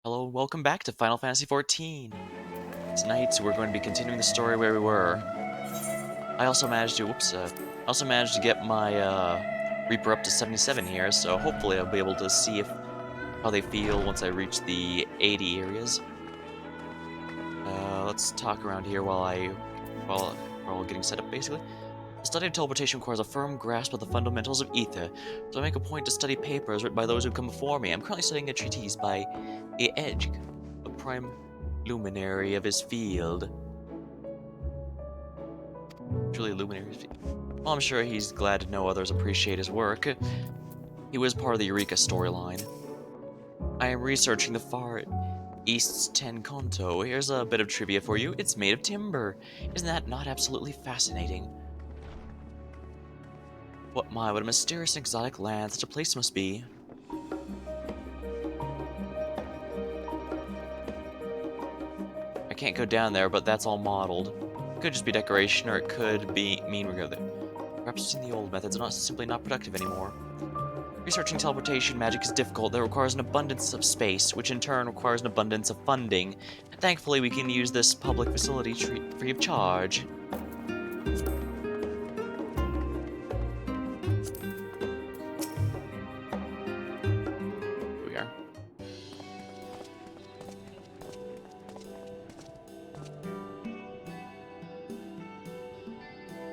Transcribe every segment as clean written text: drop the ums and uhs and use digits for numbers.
Hello, welcome back to Final Fantasy XIV. Tonight we're going to be continuing the story where we were. I also managed to, get my Reaper up to 77 here, so hopefully I'll be able to see how they feel once I reach the 80 areas. Let's talk around here while we're all getting set up, basically. The study of teleportation requires a firm grasp of the fundamentals of ether, so I make a point to study papers written by those who come before me. I'm currently studying a treatise by A. Edge, a prime luminary of his field. Truly a luminary of his field. Well, I'm sure he's glad to know others appreciate his work. He was part of the Eureka storyline. I am researching the Far East's Ten Kanto. Here's a bit of trivia for you. It's made of timber. Isn't that not absolutely fascinating? What a mysterious and exotic land such a place must be. I can't go down there, but that's all modeled. It could just be decoration, or it could mean we're going there. Perhaps using the old methods are simply not productive anymore. Researching teleportation magic is difficult. That requires an abundance of space, which in turn requires an abundance of funding. And thankfully, we can use this public facility free of charge.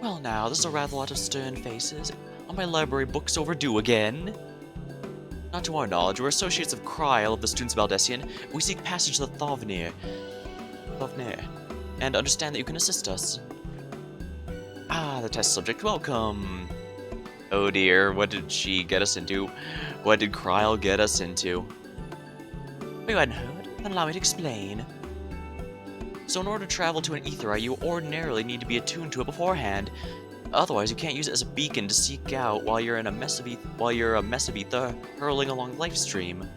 Well now, there's a rather lot of stern faces. Are my library books overdue again? Not to our knowledge, we're associates of Kryl of the Students of Aldessian. We seek passage to the Thovnir, and understand that you can assist us. Ah, the test subject, welcome. Oh dear, what did she get us into? What did Kryl get us into? You hadn't heard? Then allow me to explain. So in order to travel to an aetheryte, you ordinarily need to be attuned to it beforehand. Otherwise, you can't use it as a beacon to seek out while you're a mess of ether hurling along the life stream.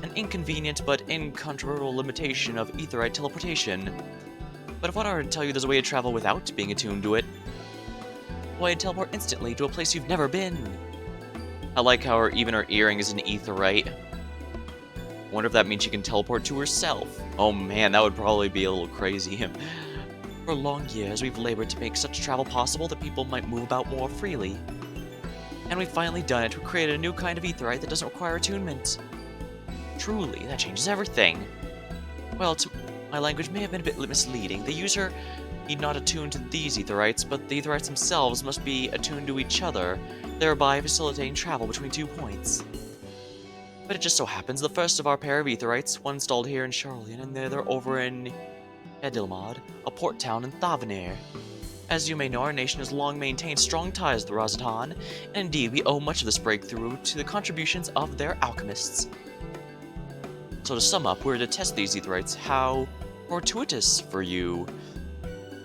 An inconvenient but incontrovertible limitation of aetheryte teleportation. But if I were to tell you there's a way to travel without being attuned to it, why teleport instantly to a place you've never been? I like how even her earring is an aetheryte. Wonder if that means she can teleport to herself. Oh man, that would probably be a little crazy. For long years, we've labored to make such travel possible that people might move about more freely. And we've finally done it. We created a new kind of aetheryte that doesn't require attunement. Truly, that changes everything. Well, my language may have been a bit misleading. The user need not attune to these aetherites, but the aetherites themselves must be attuned to each other, thereby facilitating travel between 2 points. But it just so happens the first of our pair of aetherites, one installed here in Charlian, and the other over in Edilmod, a port town in Thavnir. As you may know, our nation has long maintained strong ties with the Radz-at-Han, and indeed we owe much of this breakthrough to the contributions of their alchemists. So to sum up, we're to test these aetherites. How fortuitous for you.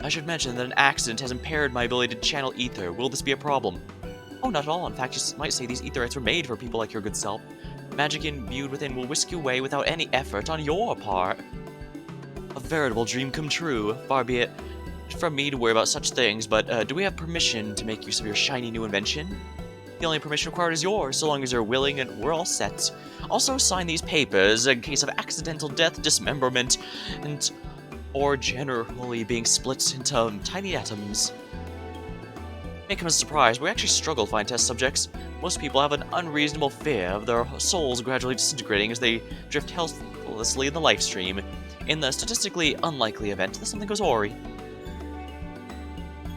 I should mention that an accident has impaired my ability to channel ether. Will this be a problem? Oh, not at all. In fact, you might say these aetherites were made for people like your good self. Magic imbued within will whisk you away without any effort on your part. A veritable dream come true. Far be it from me to worry about such things, but do we have permission to make use of your shiny new invention? The only permission required is yours, so long as you're willing, and we're all set. Also, sign these papers in case of accidental death, dismemberment, or generally being split into tiny atoms. May come as a surprise, but we actually struggle to find test subjects. Most people have an unreasonable fear of their souls gradually disintegrating as they drift helplessly in the life stream. In the statistically unlikely event that something goes awry.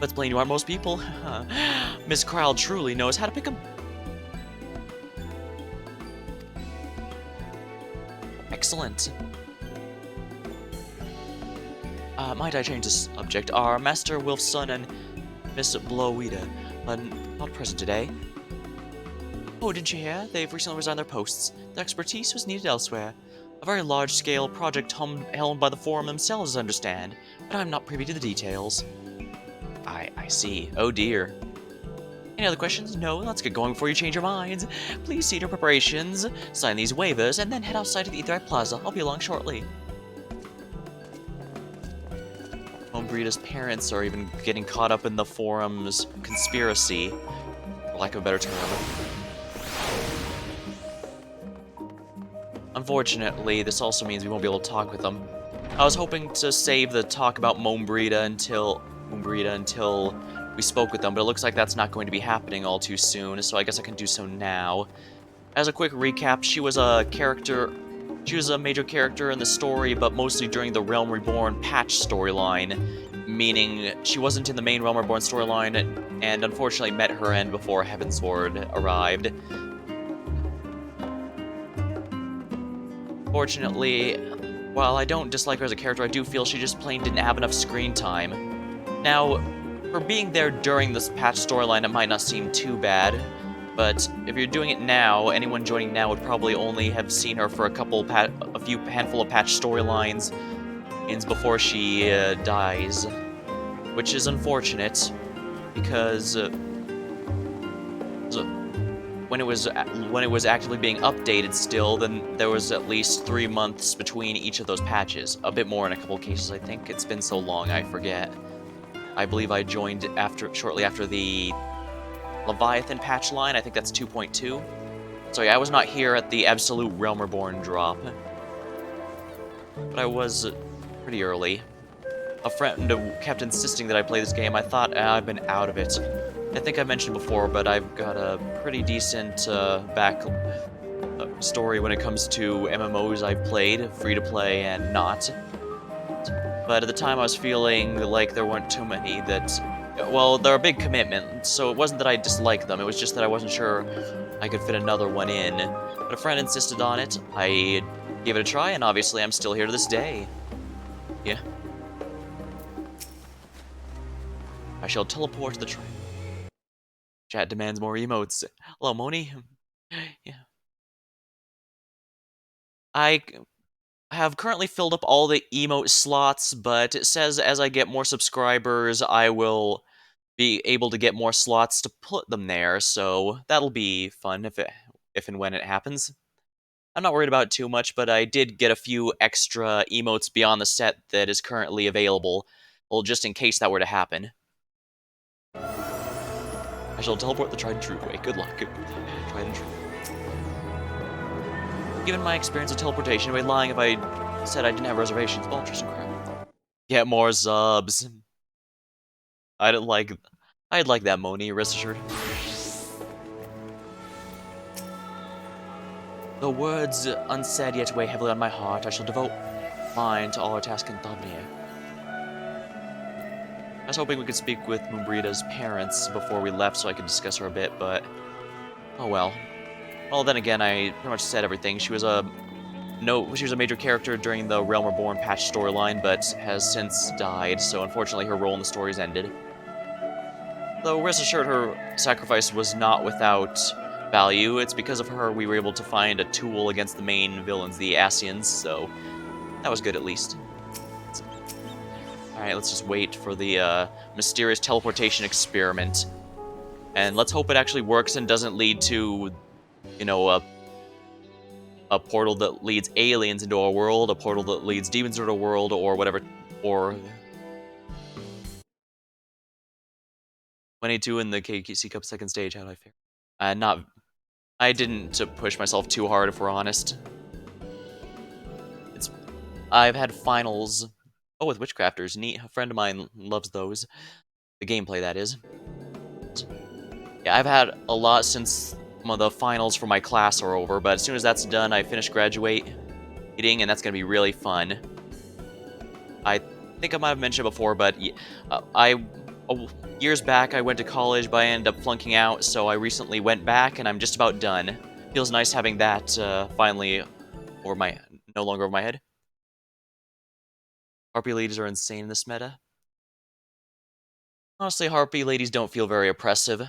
Let's plain you are most people. Miss Kryl truly knows how to pick 'em. Excellent. Might I change the subject? Our Master Wilfson and Miss Blowida are not present today. Oh, didn't you hear? They've recently resigned their posts. Their expertise was needed elsewhere. A very large-scale project helmed by the Forum themselves, I understand, but I'm not privy to the details. I see. Oh dear. Any other questions? No? Let's get going before you change your minds. Please see to your preparations, sign these waivers, and then head outside to the Aetherite Plaza. I'll be along shortly. Homebreeda's parents are even getting caught up in the Forum's conspiracy, for lack of a better term. unfortunately, this also means we won't be able to talk with them. I was hoping to save the talk about Moonbrita until we spoke with them, but it looks like that's not going to be happening all too soon, so I guess I can do so now. As a quick recap, she was a major character in the story, but mostly during the Realm Reborn patch storyline, meaning she wasn't in the main Realm Reborn storyline, and unfortunately met her end before Heavensward arrived. Fortunately, while I don't dislike her as a character, I do feel she just plain didn't have enough screen time. Now, for being there during this patch storyline, it might not seem too bad, but if you're doing it now, anyone joining now would probably only have seen her for a few handful of patch storylines before she dies, which is unfortunate because when it was actively being updated still, then there was at least 3 months between each of those patches. A bit more in a couple cases, I think. It's been so long, I forget. I believe I joined shortly after the Leviathan patch line. I think that's 2.2. So yeah, I was not here at the absolute Realm Reborn drop. But I was pretty early. A friend kept insisting that I play this game. I thought I've been out of it. I think I mentioned before, but I've got a pretty decent back story when it comes to MMOs I've played, free-to-play and not. But at the time I was feeling like there weren't too many that... Well, they're a big commitment, so it wasn't that I disliked them, it was just that I wasn't sure I could fit another one in. But a friend insisted on it, I gave it a try, and obviously I'm still here to this day. Yeah. I shall teleport to the train. Chat demands more emotes. Hello, Moni. Yeah. I have currently filled up all the emote slots, but it says as I get more subscribers, I will be able to get more slots to put them there, so that'll be fun if and when it happens. I'm not worried about it too much, but I did get a few extra emotes beyond the set that is currently available, well, just in case that were to happen. I shall teleport the tried and true way. Good luck. Tried and true. Given my experience with teleportation, I'd be lying if I said I didn't have reservations. Vultures and crap. Get more subs. I'd like that, Moni, rest assured. The words unsaid yet weigh heavily on my heart. I shall devote mine to all our tasks and Thabnir. I was hoping we could speak with Moonbrita's parents before we left so I could discuss her a bit, but... oh well. Well, then again, I pretty much said everything. She was a major character during the Realm Reborn patch storyline, but has since died, so unfortunately her role in the story's ended. Though rest assured her sacrifice was not without value. It's because of her we were able to find a tool against the main villains, the Asians, so that was good at least. Alright, let's just wait for the mysterious teleportation experiment. And let's hope it actually works and doesn't lead to, you know, a portal that leads aliens into our world, a portal that leads demons into our world, or whatever, or... 22 in the KC Cup second stage, how did I fare? I didn't push myself too hard, if we're honest. I've had finals... oh, with Witchcrafters, neat. A friend of mine loves those. The gameplay, that is. Yeah, I've had a lot since the finals for my class are over, but as soon as that's done, I finish graduating, and that's going to be really fun. I think I might have mentioned before, but years back, I went to college, but I ended up flunking out, so I recently went back, and I'm just about done. Feels nice having that finally no longer over my head. Harpy ladies are insane in this meta. Honestly, Harpy ladies don't feel very oppressive.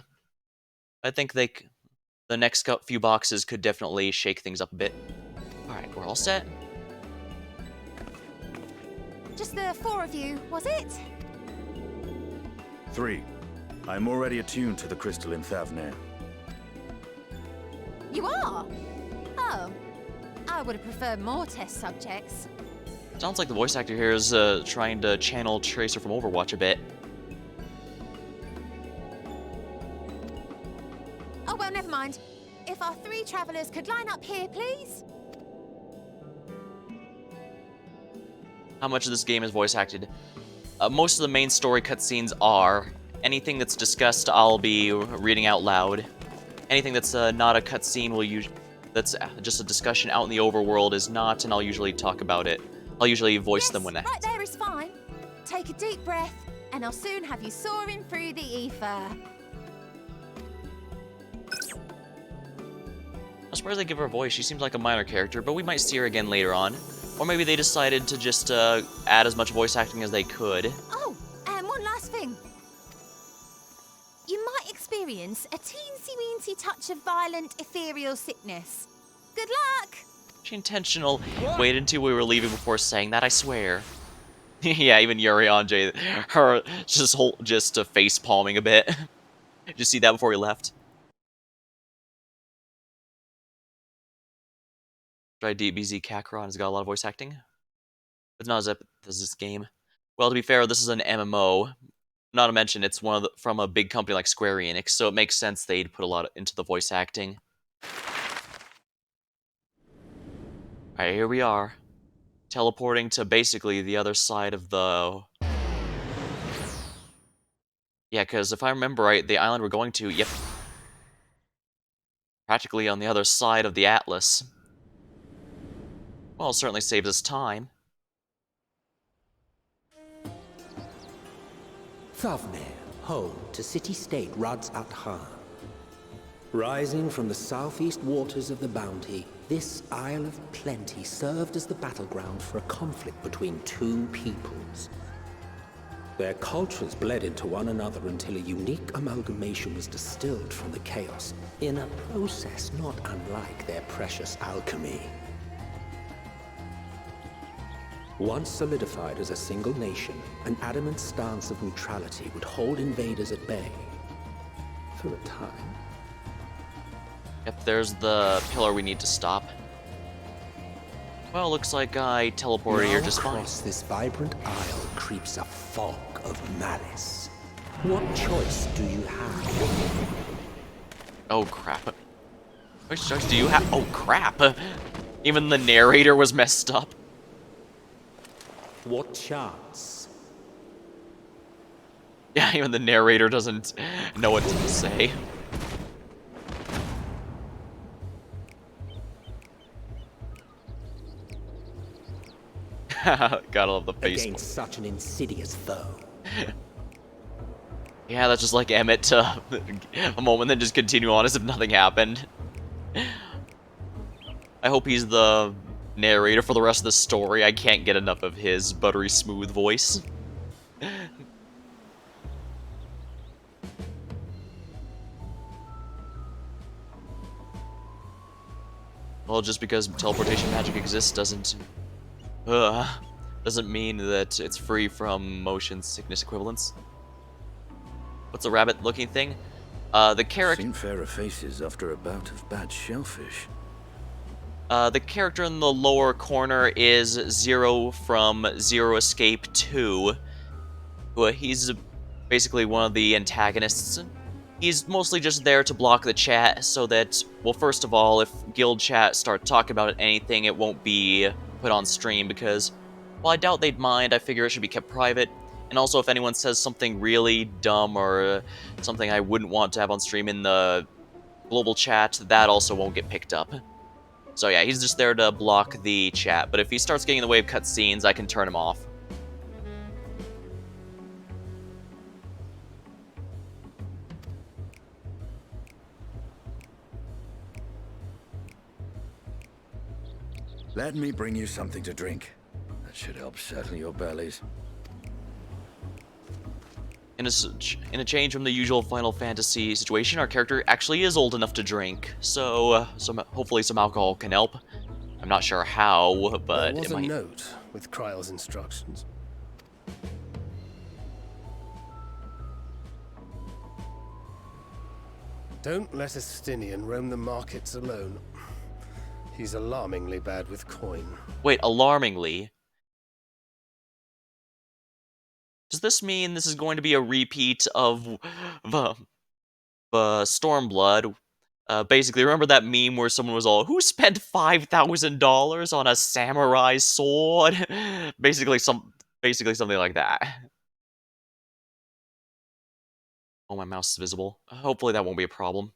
I think the next few boxes could definitely shake things up a bit. Alright, we're all set. Just the 4 of you, was it? 3. I'm already attuned to the crystal in Thavnir. You are? Oh. I would have preferred more test subjects. Sounds like the voice actor here is trying to channel Tracer from Overwatch a bit. Oh, well, never mind. If our 3 travelers could line up here, please. how much of this game is voice acted. Most of the main story cutscenes are. Anything that's discussed, I'll be reading out loud. Anything that's not a cutscene that's just a discussion out in the overworld is not, and I'll usually talk about it. I'll usually voice them when I... Right there is fine. Take a deep breath, and I'll soon have you soaring through the ether. I'm surprised they give her a voice. She seems like a minor character, but we might see her again later on. Or maybe they decided to just add as much voice acting as they could. Oh, and one last thing. You might experience a teensy-weensy touch of violent ethereal sickness. Good luck! She intentional. Waited until we were leaving before saying that, I swear. Yeah, even Yuri Anjay, her just face palming a bit. Did you see that before we left? Tried DBZ Kakarot has got a lot of voice acting. It's not as epic as this game. Well, to be fair, this is an MMO. Not to mention, it's from a big company like Square Enix, so it makes sense they'd put a lot into the voice acting. Alright, here we are. Teleporting to basically the other side of the... Yeah, because if I remember right, the island we're going to, yep. Practically on the other side of the Atlas. Well, it certainly saves us time. Thavnir, home to city-state Radz-at-Han. Rising from the southeast waters of the Bounty, this Isle of Plenty served as the battleground for a conflict between two peoples. Their cultures bled into one another until a unique amalgamation was distilled from the chaos, in a process not unlike their precious alchemy. Once solidified as a single nation, an adamant stance of neutrality would hold invaders at bay. For a time. Yep, there's the pillar we need to stop. Well, looks like I teleported here just fine. Across this vibrant isle creeps a fog of malice. What choice do you have? Oh, crap. Which choice do you have? Oh, crap. Even the narrator was messed up. What chance? Yeah, even the narrator doesn't know what to say. Gotta love the face. Against such an insidious foe. Yeah, that's just like Emmett to a moment, then just continue on as if nothing happened. I hope he's the narrator for the rest of the story. I can't get enough of his buttery smooth voice. Well, just because teleportation magic exists doesn't mean that it's free from motion sickness equivalents. What's a rabbit-looking thing? The character... Seen fairer faces after a bout of bad shellfish. The character in the lower corner is Zero from Zero Escape 2. He's basically one of the antagonists. He's mostly just there to block the chat so that, well, first of all, if guild chat start talking about anything, it won't be put on stream because, well, I doubt they'd mind. I figure it should be kept private. And also, if anyone says something really dumb or something I wouldn't want to have on stream in the global chat, that also won't get picked up. So yeah, he's just there to block the chat, but if he starts getting in the way of cutscenes, I can turn him off. Let me bring you something to drink. That should help settle your bellies. In a change from the usual Final Fantasy situation, our character actually is old enough to drink, so hopefully some alcohol can help. I'm not sure how, but there was it might. a note with Kryle's instructions. Don't let Estinian roam the markets alone. He's alarmingly bad with coin. Wait, alarmingly? Does this mean this is going to be a repeat of the Stormblood? Basically, remember that meme where someone was all, "Who spent $5,000 on a samurai sword?" basically something like that. Oh, my mouse is visible. Hopefully that won't be a problem.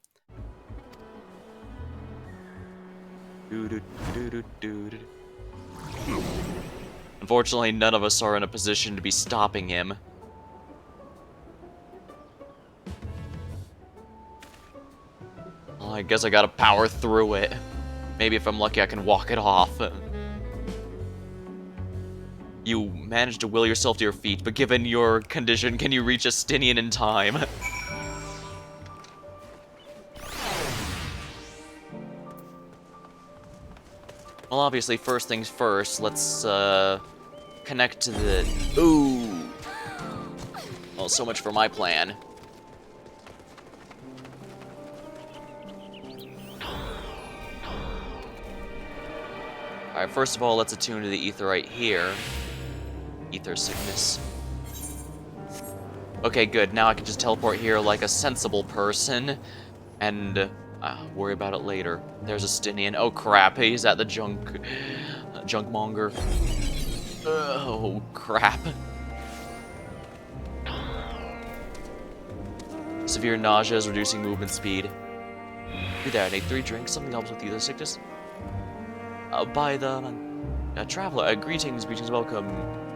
Unfortunately, none of us are in a position to be stopping him. Well, I guess I gotta power through it. Maybe if I'm lucky I can walk it off. You managed to will yourself to your feet, but given your condition, can you reach Estinian in time? Well, obviously, first things first, let's, connect to the... Ooh! Well, so much for my plan. Alright, first of all, let's attune to the ether right here. Ether sickness. Okay, good. Now I can just teleport here like a sensible person. And worry about it later. There's Estinian. Oh crap, he's at the junk monger. Oh crap. Severe nausea is reducing movement speed. Do that. I need 3 drinks. Something helps with ether sickness. By the traveler. Greetings, welcome.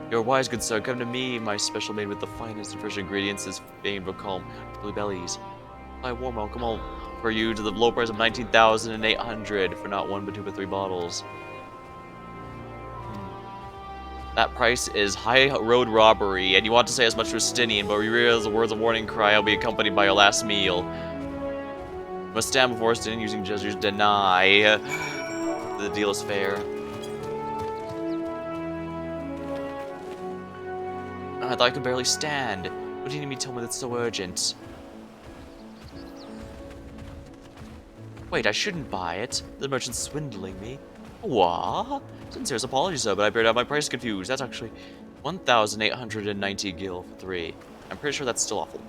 Your wise good sir, come to me. My special made with the finest and fresh ingredients is famed for calm blue bellies. My warm welcome all for you to the low price of 19,800 for not 1 but 2 but 3 bottles. That price is high road robbery, and you want to say as much to Estinian, but you realize the words of warning cry will be accompanied by your last meal. You must stand before Estinian using gestures deny. The deal is fair. I thought I could barely stand. What do you need me to tell me that's so urgent? Wait, I shouldn't buy it. The merchant's swindling me. What? Sincerest apologies, sir, but I appear to have my price confused. That's actually 1,890 gil for 3. I'm pretty sure that's still awful.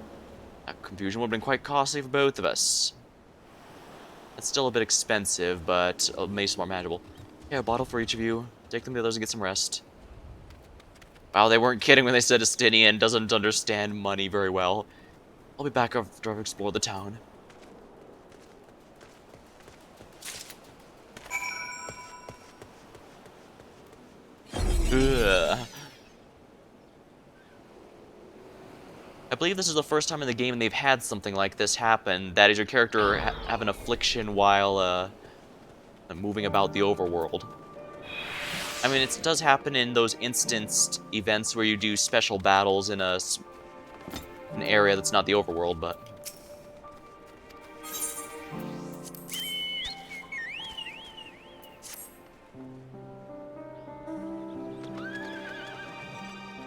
That confusion would have been quite costly for both of us. It's still a bit expensive, but maybe more manageable. Yeah, a bottle for each of you. Take them to the others and get some rest. Wow, they weren't kidding when they said Estinian doesn't understand money very well. I'll be back after I've explored the town. Ugh. I believe this is the first time in the game they've had something like this happen. That is, your character have an affliction while moving about the overworld. I mean, it does happen in those instanced events where you do special battles in an area that's not the overworld, but...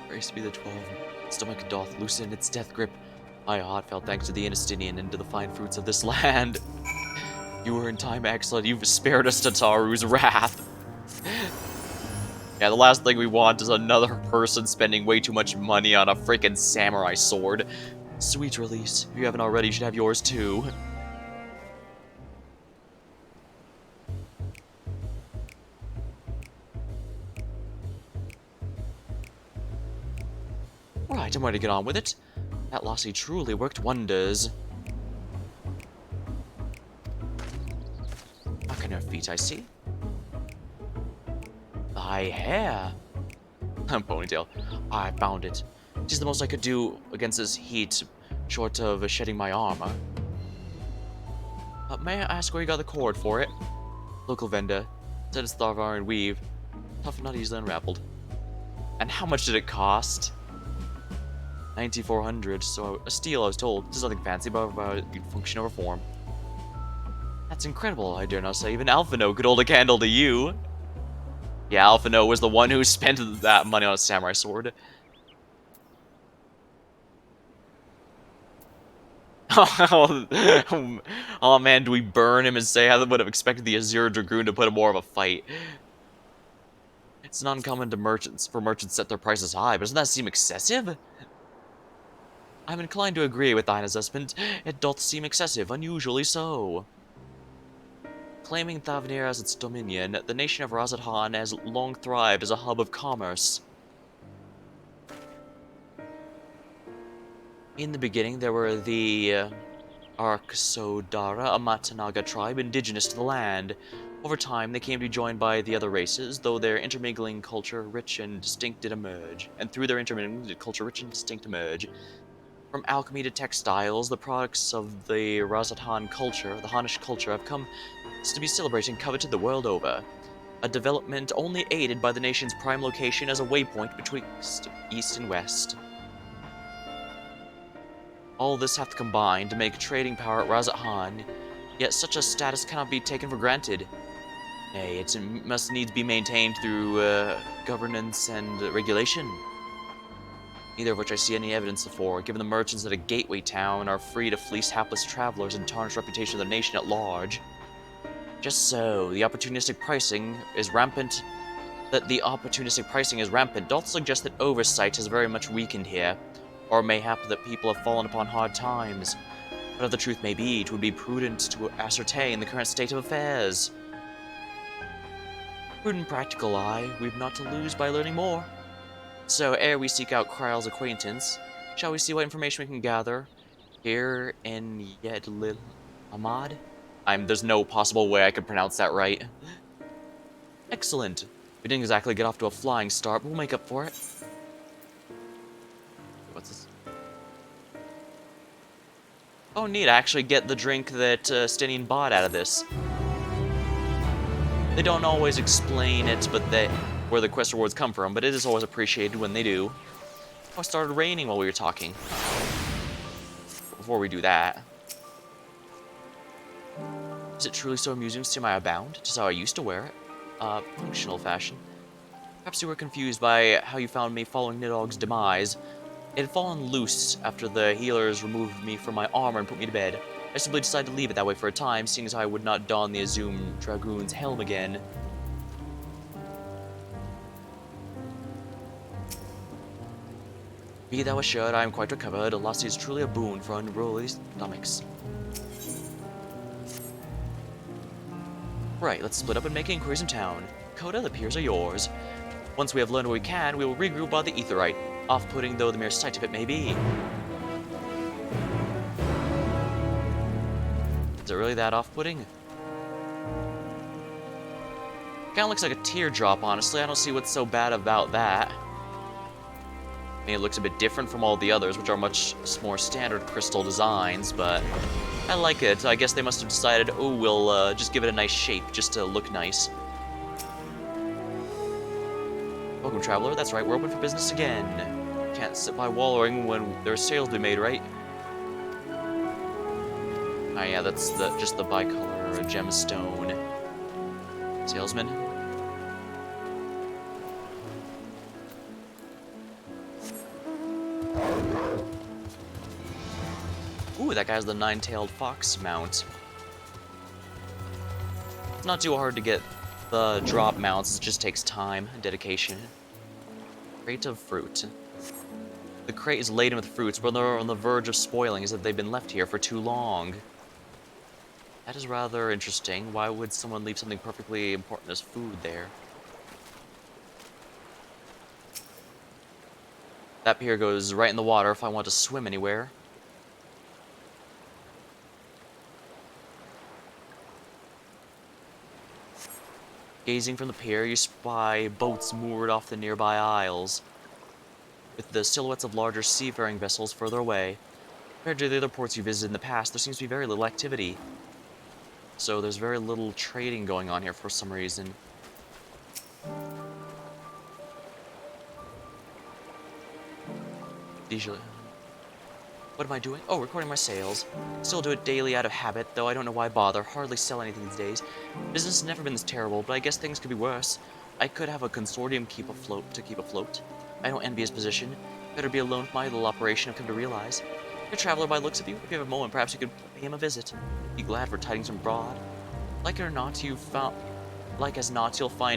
Praise be the 12. Stomach doth loosen its death grip. My heart felt thanks to the Estinian and to the fine fruits of this land. You were in time, excellent. You've spared us Tataru's wrath. Yeah, the last thing we want is another person spending way too much money on a freaking samurai sword. Sweet release. If you haven't already, you should have yours too. Right, I'm ready to get on with it. That lassie truly worked wonders. Back on her feet, I see. Thy hair. Ponytail. I found it. It is the most I could do against this heat, short of shedding my armor. May I ask where you got the cord for it? Local vendor. Said it's Tharvar and weave. Tough and not easily unraveled. And how much did it cost? 9,400, so a steal I was told. This is nothing fancy, but about function over form. That's incredible, I dare not say. Even Alphino could hold a candle to you. Yeah, Alphino was the one who spent that money on a samurai sword. Oh man, do we burn him and say I would have expected the Azure Dragoon to put in more of a fight? It's not uncommon for merchants set their prices high, but doesn't that seem excessive? I'm inclined to agree with thine assessment. It doth seem excessive, unusually so. Claiming Thavnir as its dominion, the nation of Radz-at-Han has long thrived as a hub of commerce. In the beginning, there were the Arksodara, a Matanaga tribe indigenous to the land. Over time, they came to be joined by the other races, though their intermingling culture rich and distinct did emerge. And through their intermingling culture rich and distinct emerge. From alchemy to textiles, the products of the Radz-at-Han culture, the Hanish culture, have come to be celebrated and coveted the world over. A development only aided by the nation's prime location as a waypoint betwixt east and west. All this hath combined to make trading power at Radz-at-Han, yet such a status cannot be taken for granted. Nay, it must needs be maintained through governance and regulation. Neither of which I see any evidence for, given the merchants at a gateway town are free to fleece hapless travelers and tarnish the reputation of the nation at large. Just so, the opportunistic pricing is rampant. That the opportunistic pricing is rampant doth suggest that oversight has very much weakened here, or mayhap that people have fallen upon hard times. Whatever the truth may be, it would be prudent to ascertain the current state of affairs. Prudent practical eye, we've not to lose by learning more. So, ere we seek out Kryle's acquaintance, shall we see what information we can gather here in Yedlil Ahmad? There's no possible way I could pronounce that right. Excellent. We didn't exactly get off to a flying start, but we'll make up for it. What's this? Oh, neat. I actually get the drink that Stinian bought out of this. They don't always explain it, but where the quest rewards come from, but it is always appreciated when they do. Oh, it started raining while we were talking. Before we do that. Is it truly so amusing to see my abound? Just how I used to wear it. Functional fashion. Perhaps you were confused by how you found me following Nidog's demise. It had fallen loose after the healers removed me from my armor and put me to bed. I simply decided to leave it that way for a time, seeing as I would not don the Azum Dragoon's helm again. Be thou assured I am quite recovered. Lassie is truly a boon for unruly stomachs. Right, let's split up and make inquiries in town. Coda, the piers are yours. Once we have learned what we can, we will regroup by the Aetheryte, off-putting though the mere sight of it may be. Is it really that off-putting? Kinda looks like a teardrop, honestly. I don't see what's so bad about that. I mean, it looks a bit different from all the others, which are much more standard crystal designs, but I like it. I guess they must have decided, oh, we'll just give it a nice shape, just to look nice. Welcome, traveler. That's right, we're open for business again. Can't sit by wallowing when there's sales to be made, right? Oh yeah, that's just the bicolor gemstone. Salesman. Ooh, that guy has the nine-tailed fox mount. It's not too hard to get the drop mounts, it just takes time and dedication. Crate of fruit. The crate is laden with fruits, but they're on the verge of spoiling as if they've been left here for too long. That is rather interesting. Why would someone leave something perfectly important as food there? That pier goes right in the water if I want to swim anywhere. Gazing from the pier, you spy boats moored off the nearby isles, with the silhouettes of larger seafaring vessels further away. Compared to the other ports you visited in the past, there seems to be very little activity. So there's very little trading going on here for some reason. What am I doing? Oh, recording my sales. Still do it daily out of habit, though I don't know why bother. Hardly sell anything these days. Business has never been this terrible, but I guess things could be worse. I could have a consortium keep afloat. I don't envy his position. Better be alone with my little operation, I've come to realize. You're a traveler by the looks of you. If you have a moment, perhaps you could pay him a visit. Be glad for tidings from abroad. Like it or not, you'll find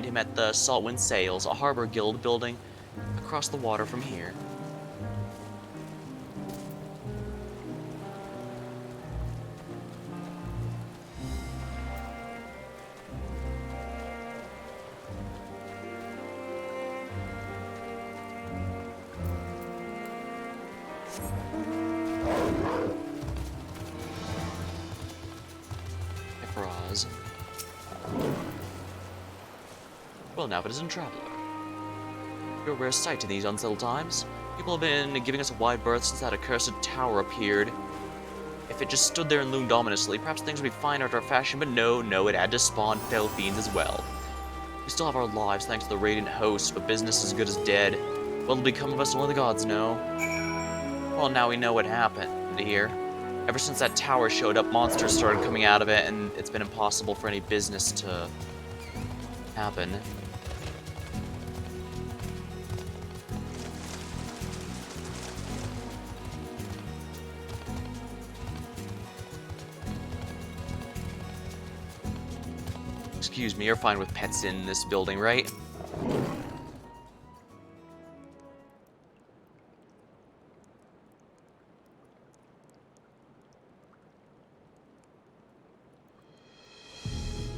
him at the Saltwind Sails, a harbor guild building across the water from here. Well, now, if it isn't Traveler. You're a rare sight in these unsettled times. People have been giving us a wide berth since that accursed tower appeared. If it just stood there and loomed ominously, perhaps things would be fine after our fashion, but no, it had to spawn fell fiends as well. We still have our lives thanks to the Radiant Host, but business as good as dead. What'll become of us, only the gods know. Well, now we know what happened here. Ever since that tower showed up, monsters started coming out of it, and it's been impossible for any business to happen. Excuse me, you're fine with pets in this building, right?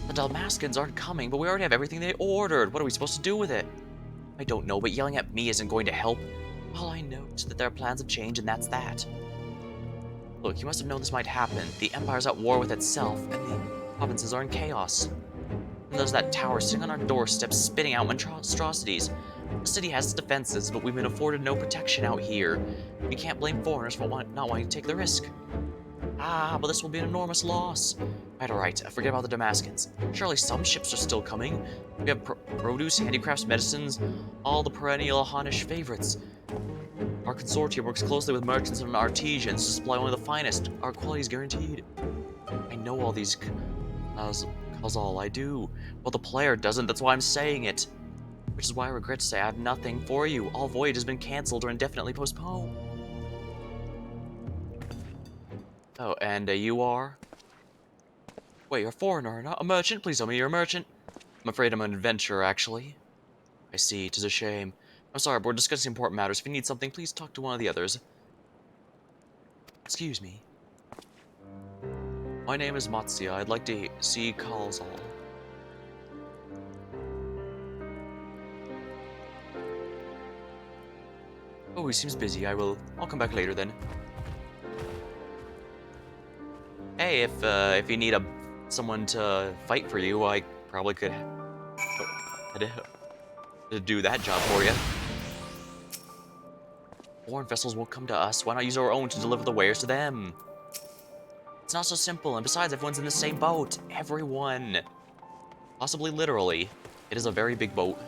The Dalmaskins aren't coming, but we already have everything they ordered. What are we supposed to do with it? I don't know, but yelling at me isn't going to help. All I know is that their plans have changed, and that's that. Look, you must have known this might happen. The Empire's at war with itself, and the provinces are in chaos. And there's that tower sitting on our doorstep spitting out monstrosities. The city has its defenses, but we've been afforded no protection out here. We can't blame foreigners for not wanting to take the risk. Ah, but this will be an enormous loss. Alright, forget about the Damascus. Surely some ships are still coming. We have produce, handicrafts, medicines, all the perennial Hanish favorites. Our consortium works closely with merchants and artisans to supply only the finest. Our quality is guaranteed. I know all these cause all I do. Well, the player doesn't, that's why I'm saying it. Which is why I regret to say I have nothing for you. All voyage has been cancelled or indefinitely postponed. Oh, and you are? Wait, you're a foreigner, not a merchant? Please tell me you're a merchant. I'm afraid I'm an adventurer, actually. I see, 'tis a shame. I'm sorry, but we're discussing important matters. If you need something, please talk to one of the others. Excuse me. My name is Matsuya. I'd like to see Kalzal. Oh, he seems busy. I'll come back later then. Hey, if you need someone to fight for you, I probably could do that job for you. Foreign vessels won't come to us. Why not use our own to deliver the wares to them? It's not so simple, and besides, everyone's in the same boat. Everyone. Possibly literally. It is a very big boat.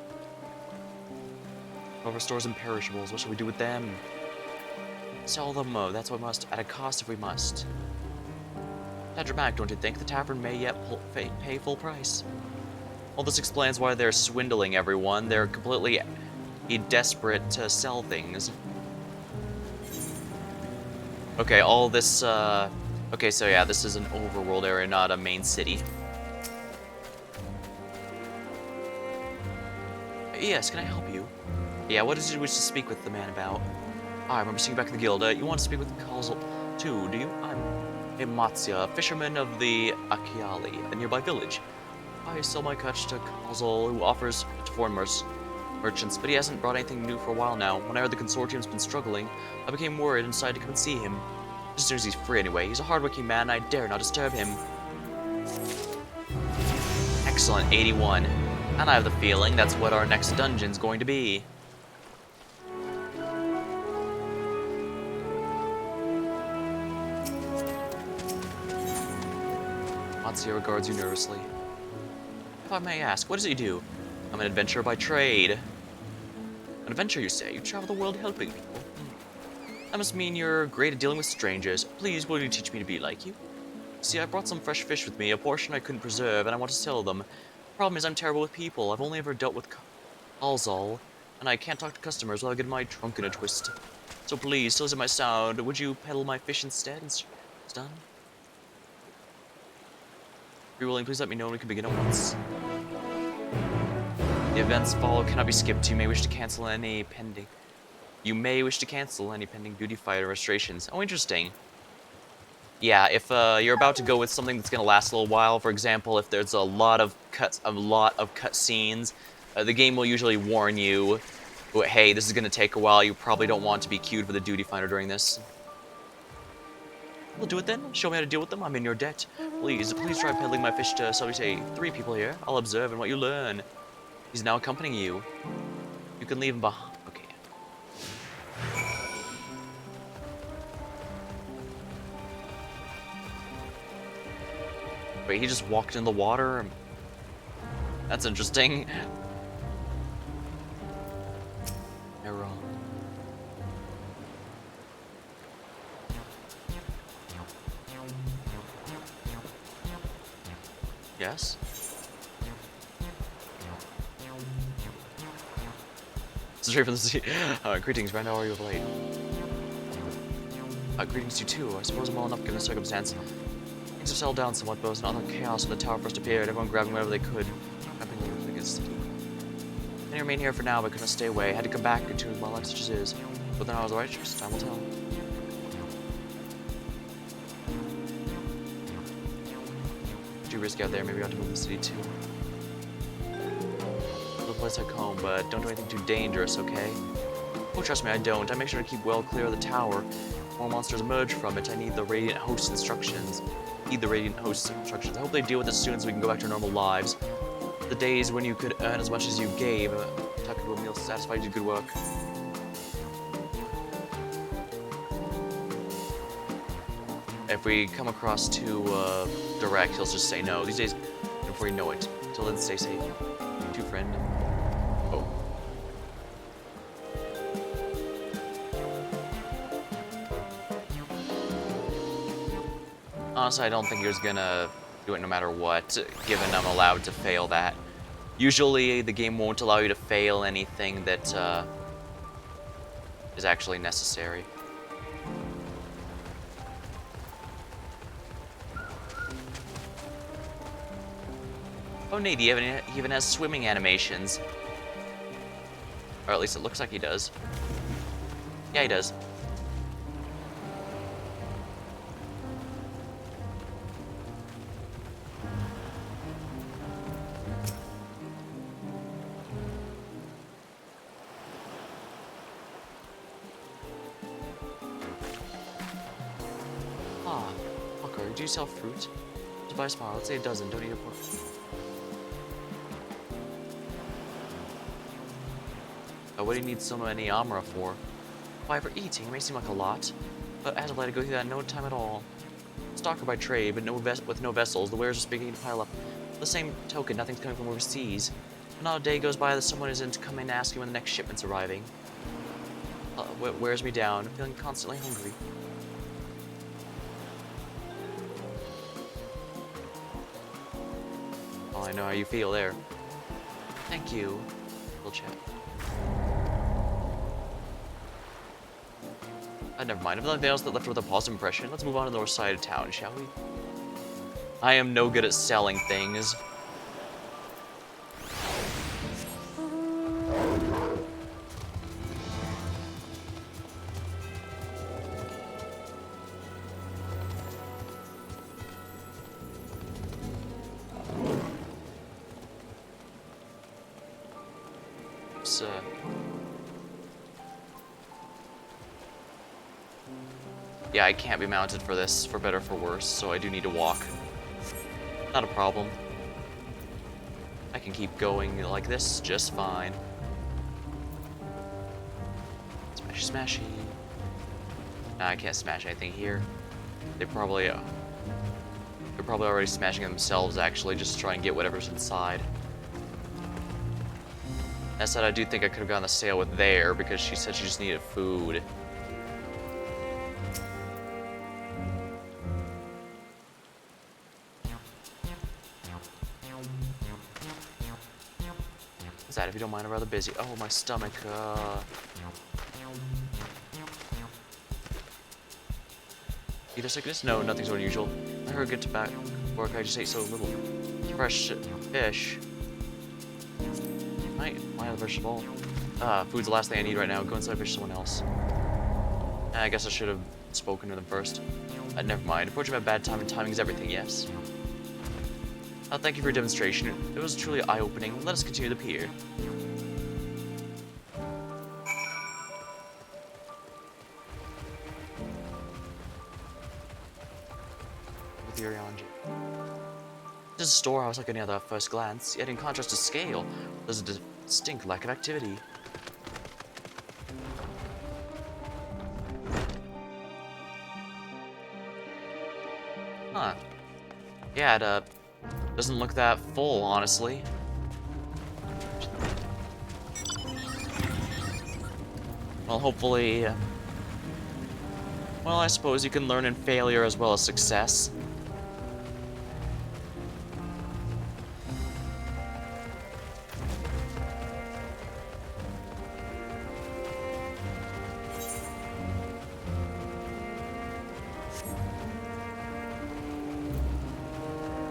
Over stores and perishables, what shall we do with them? Sell them, that's what we must, at a cost if we must. That dramatic, don't you think? The tavern may yet pay full price. Well, this explains why they're swindling everyone. They're completely desperate to sell things. Okay, all this, okay, so yeah, this is an overworld area, not a main city. Yes, can I help you? Yeah, what is it you wish to speak with the man about? I remember seeing you back in the guild. You want to speak with Kalzal too, do you? I'm Matsuya, fisherman of the Akiali, a nearby village. I sell my catch to Kalzal, who offers to foreign merchants, but he hasn't brought anything new for a while now. When I heard the consortium's been struggling, I became worried and decided to come and see him. As soon as he's free anyway. He's a hardworking man, and I dare not disturb him. Excellent, 81. And I have the feeling that's what our next dungeon's going to be. Matsuya regards you nervously. If I may ask, what does he do? I'm an adventurer by trade. An adventurer, you say? You travel the world helping people? That must mean you're great at dealing with strangers. Please, will you teach me to be like you? See, I brought some fresh fish with me, a portion I couldn't preserve, and I want to sell them. The problem is I'm terrible with people. I've only ever dealt with Kalzal, and I can't talk to customers without getting my trunk in a twist. So please, still as it might sound, would you peddle my fish instead? It's done. If you're willing, please let me know and we can begin at once. The events follow cannot be skipped. You may wish to cancel any pending beauty fighter restorations. Oh, interesting. Yeah, if you're about to go with something that's gonna last a little while, for example, if there's a lot of cut scenes, the game will usually warn you, hey, this is gonna take a while. You probably don't want to be queued for the duty finder during this. We'll do it then. Show me how to deal with them. I'm in your debt. Please try peddling my fish to, shall we say, 3 people here. I'll observe and what you learn. He's now accompanying you. You can leave him behind. Okay. Wait, he just walked in the water? That's interesting. Arrow. Yes? Straight from the sea. Greetings, Brenda. How are you of late? Greetings to you too. I suppose I'm well enough given the circumstance. Things have settled down somewhat, but it was not the chaos when the tower first appeared. Everyone grabbing whatever they could. I remain here for now, but couldn't stay away. I had to come back into my life such as is. But then I was right. Just time will tell. Too risky out there. Maybe I ought to move to the city too. Little place like home, but don't do anything too dangerous, okay? Oh, trust me, I don't. I make sure to keep well clear of the tower. More monsters emerge from it. I need the Radiant Host instructions. I hope they deal with this soon so we can go back to our normal lives. The days when you could earn as much as you gave, tucked into a meal satisfied you did good work. If we come across too direct, he'll just say no. These days, before you know it. Till then, stay safe. You too, friend. Oh. Honestly, I don't think he was gonna do it no matter what, given I'm allowed to fail that. Usually, the game won't allow you to fail anything that is actually necessary. Oh, neat, he even has swimming animations. Or at least it looks like he does. Yeah, he does. Do you sell fruit? To buy a smile, let's say a dozen, don't eat a pork. What do you need so many armor for? Why, for eating, it may seem like a lot, but as of late I go through that in no time at all. Stalker by trade, but with no vessels, the wares are just beginning to pile up. For the same token, nothing's coming from overseas. Not a day goes by that someone isn't coming asking when the next shipment's arriving. It wears me down, I'm feeling constantly hungry. I know how you feel there. Thank you. We'll chat. Never mind. If nothing else that left her with a positive impression, let's move on to the north side of town, shall we? I am no good at selling things. Yeah, I can't be mounted for this, for better or for worse, so I do need to walk. Not a problem. I can keep going like this just fine. Smashy, smashy. Nah, I can't smash anything here. They're probably already smashing themselves, actually, just to try and get whatever's inside. That said, I do think I could have gone the sale with there, because she said she just needed food. What's that? If you don't mind, I'm rather busy. Oh, my stomach, Eater sickness? No, nothing's unusual. I heard get to back work, I just ate so little. Fresh fish. Why the vegetable? Food's the last thing I need right now. Go inside and fish someone else. I guess I should have spoken to them first. Never mind. Approaching my bad time and timing is everything, yes. Thank you for your demonstration. It was truly eye-opening. Let us continue the pier. as a storehouse like any other at first glance, yet in contrast to scale, there's a distinct lack of activity. Huh. Yeah, it doesn't look that full, honestly. Well, hopefully... well, I suppose you can learn in failure as well as success.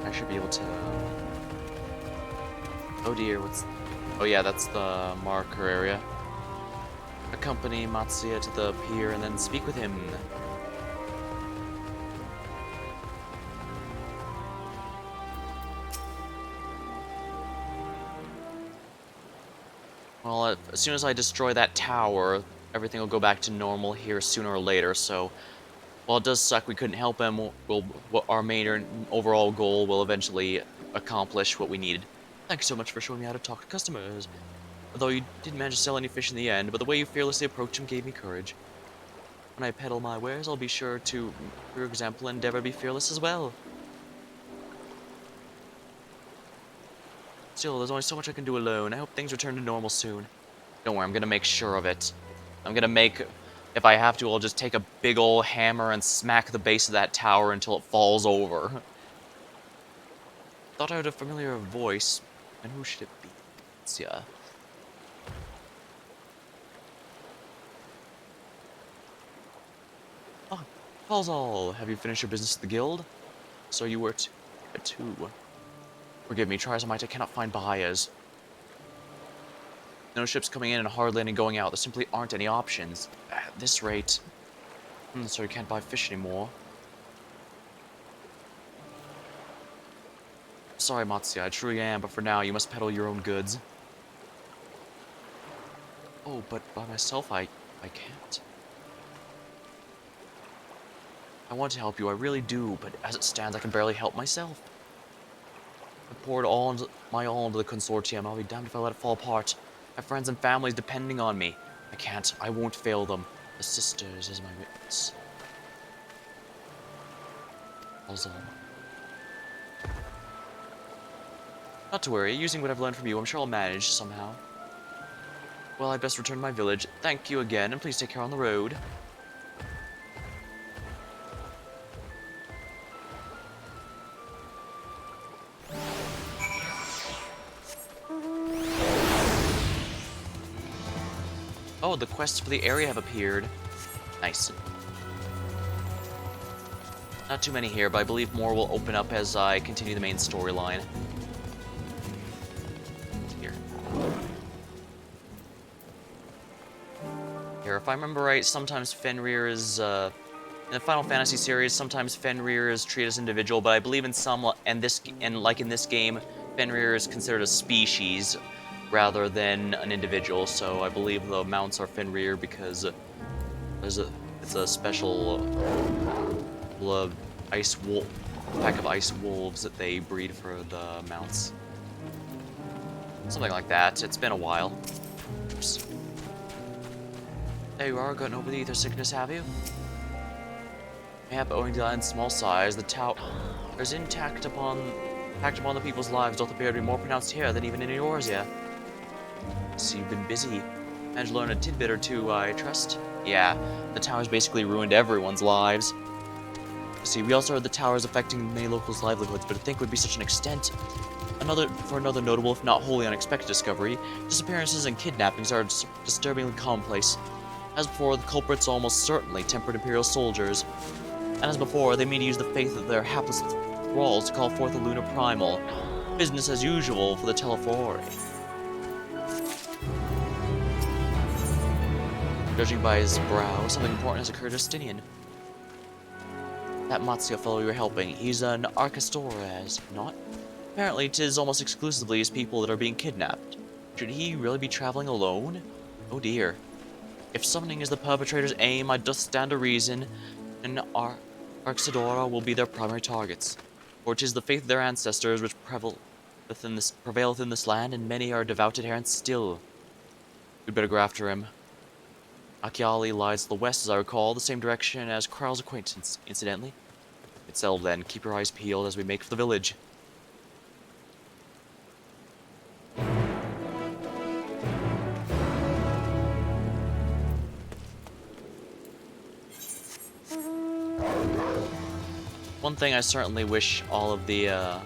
I should be able to... oh dear, what's... oh yeah, that's the marker area. Accompany Matsuya to the pier and then speak with him. Well, as soon as I destroy that tower, everything will go back to normal here sooner or later, so... while it does suck we couldn't help him, our main overall goal will eventually accomplish what we needed. Thank you so much for showing me how to talk to customers. Although you didn't manage to sell any fish in the end, but the way you fearlessly approached him gave me courage. When I peddle my wares, I'll be sure to, for example, endeavor to be fearless as well. Still, there's only so much I can do alone. I hope things return to normal soon. Don't worry, I'm gonna make sure of it. I'm gonna make... if I have to, I'll just take a big ol' hammer and smack the base of that tower until it falls over. Thought I heard a familiar voice. And who should it be? It's yeah. Oh, Falzal, have you finished your business at the guild? So you were too. Forgive me, try as I might, I cannot find buyers. No ships coming in and hardly any going out. There simply aren't any options. At this rate... so you can't buy fish anymore. Sorry, Matsuya, I truly am, but for now, you must peddle your own goods. Oh, but by myself, I can't. I want to help you, I really do, but as it stands, I can barely help myself. I poured my all into the consortium. I'll be damned if I let it fall apart. My friends and families depending on me. I won't fail them. The sisters is my witness. Also. Not to worry, using what I've learned from you, I'm sure I'll manage somehow. Well, I'd best return to my village. Thank you again, and please take care on the road. Oh, the quests for the area have appeared. Nice. Not too many here, but I believe more will open up as I continue the main storyline. Here. Here, if I remember right, sometimes Fenrir is, in the Final Fantasy series, sometimes Fenrir is treated as individual, but I believe in some, like in this game, Fenrir is considered a species rather than an individual, so I believe the mounts are Fenrir because it's a special pack of ice wolves that they breed for the mounts. Something like that. It's been a while. Oops. There you are, gotten over the ether sickness, have you? Mayhap owing to the island's small size, the tower is intact upon the people's lives doth appear to be more pronounced here than even in yours, yeah. So you've been busy. Managed to learn a tidbit or two, I trust? Yeah, the tower's basically ruined everyone's lives. See, we also heard the tower's affecting many locals' livelihoods, but to think would be such an extent. For another notable, if not wholly unexpected discovery, disappearances and kidnappings are disturbingly commonplace. As before, the culprits are almost certainly tempered Imperial soldiers. And as before, they mean to use the faith of their hapless thralls to call forth the lunar primal. Business as usual for the Telefori. Judging by his brow, something important has occurred to Justinian. That Matsuya fellow you were helping, he's an Arcastores, not? Apparently, 'tis almost exclusively his people that are being kidnapped. Should he really be traveling alone? Oh dear. If summoning is the perpetrator's aim, I doth stand to reason, and Arxidora will be their primary targets. For 'tis the faith of their ancestors which prevaileth in this land, and many are devout adherents still. We'd better go after him. Achiali lies to the west, as I recall, the same direction as Kral's acquaintance, incidentally. It's settled then. Keep your eyes peeled as we make for the village. One thing I certainly wish all of the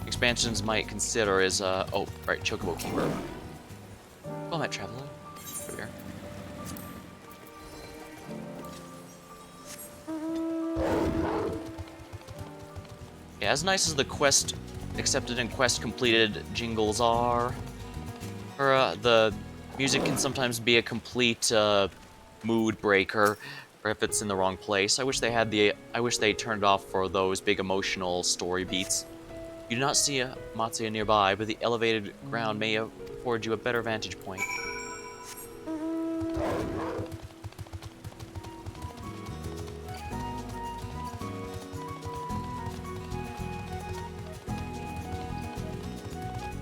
expansions might consider is oh right, Chocobo Keeper. Well met, traveler. Over here. Yeah, as nice as the quest accepted and quest completed jingles are, the music can sometimes be a complete mood breaker, or if it's in the wrong place. I wish they turned it off for those big emotional story beats. You do not see a Matsuya nearby, but the elevated ground may afford you a better vantage point.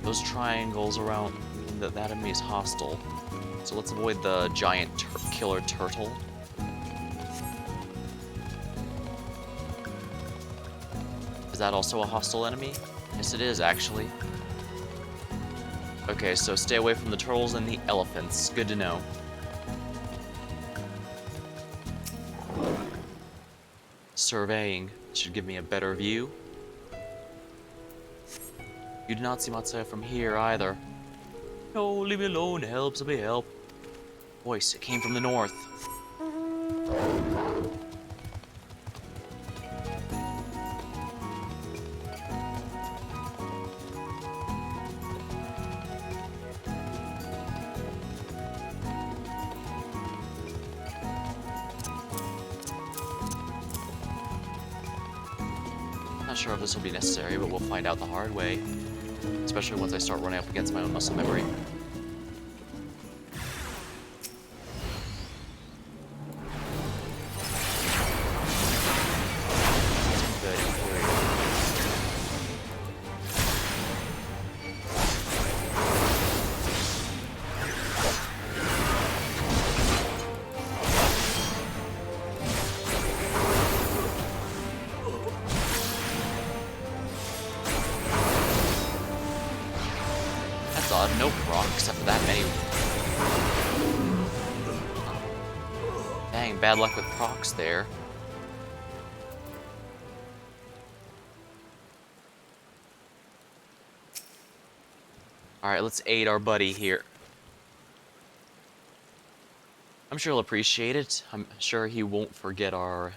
Those triangles around that enemy is hostile. So let's avoid the giant killer turtle. Is that also a hostile enemy? Yes, it is, actually. Okay, so stay away from the turtles and the elephants. Good to know. Surveying should give me a better view. You do not see Matsuya from here either. No, leave me alone. Help, somebody help. Voice, it came from the north. Not sure if this will be necessary, but we'll find out the hard way. Especially once I start running up against my own muscle memory. No proc except for that many. Dang, bad luck with procs there. Alright, let's aid our buddy here. I'm sure he'll appreciate it. I'm sure he won't forget our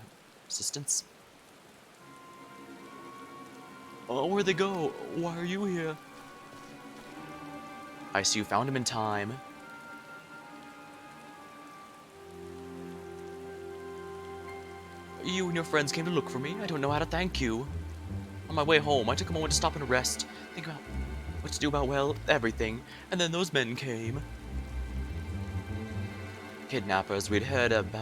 assistance. Oh, where'd they go? Why are you here? I see you found him in time. You and your friends came to look for me. I don't know how to thank you. On my way home, I took a moment to stop and rest. Think about what to do about, well, everything. And then those men came. Kidnappers. We'd heard that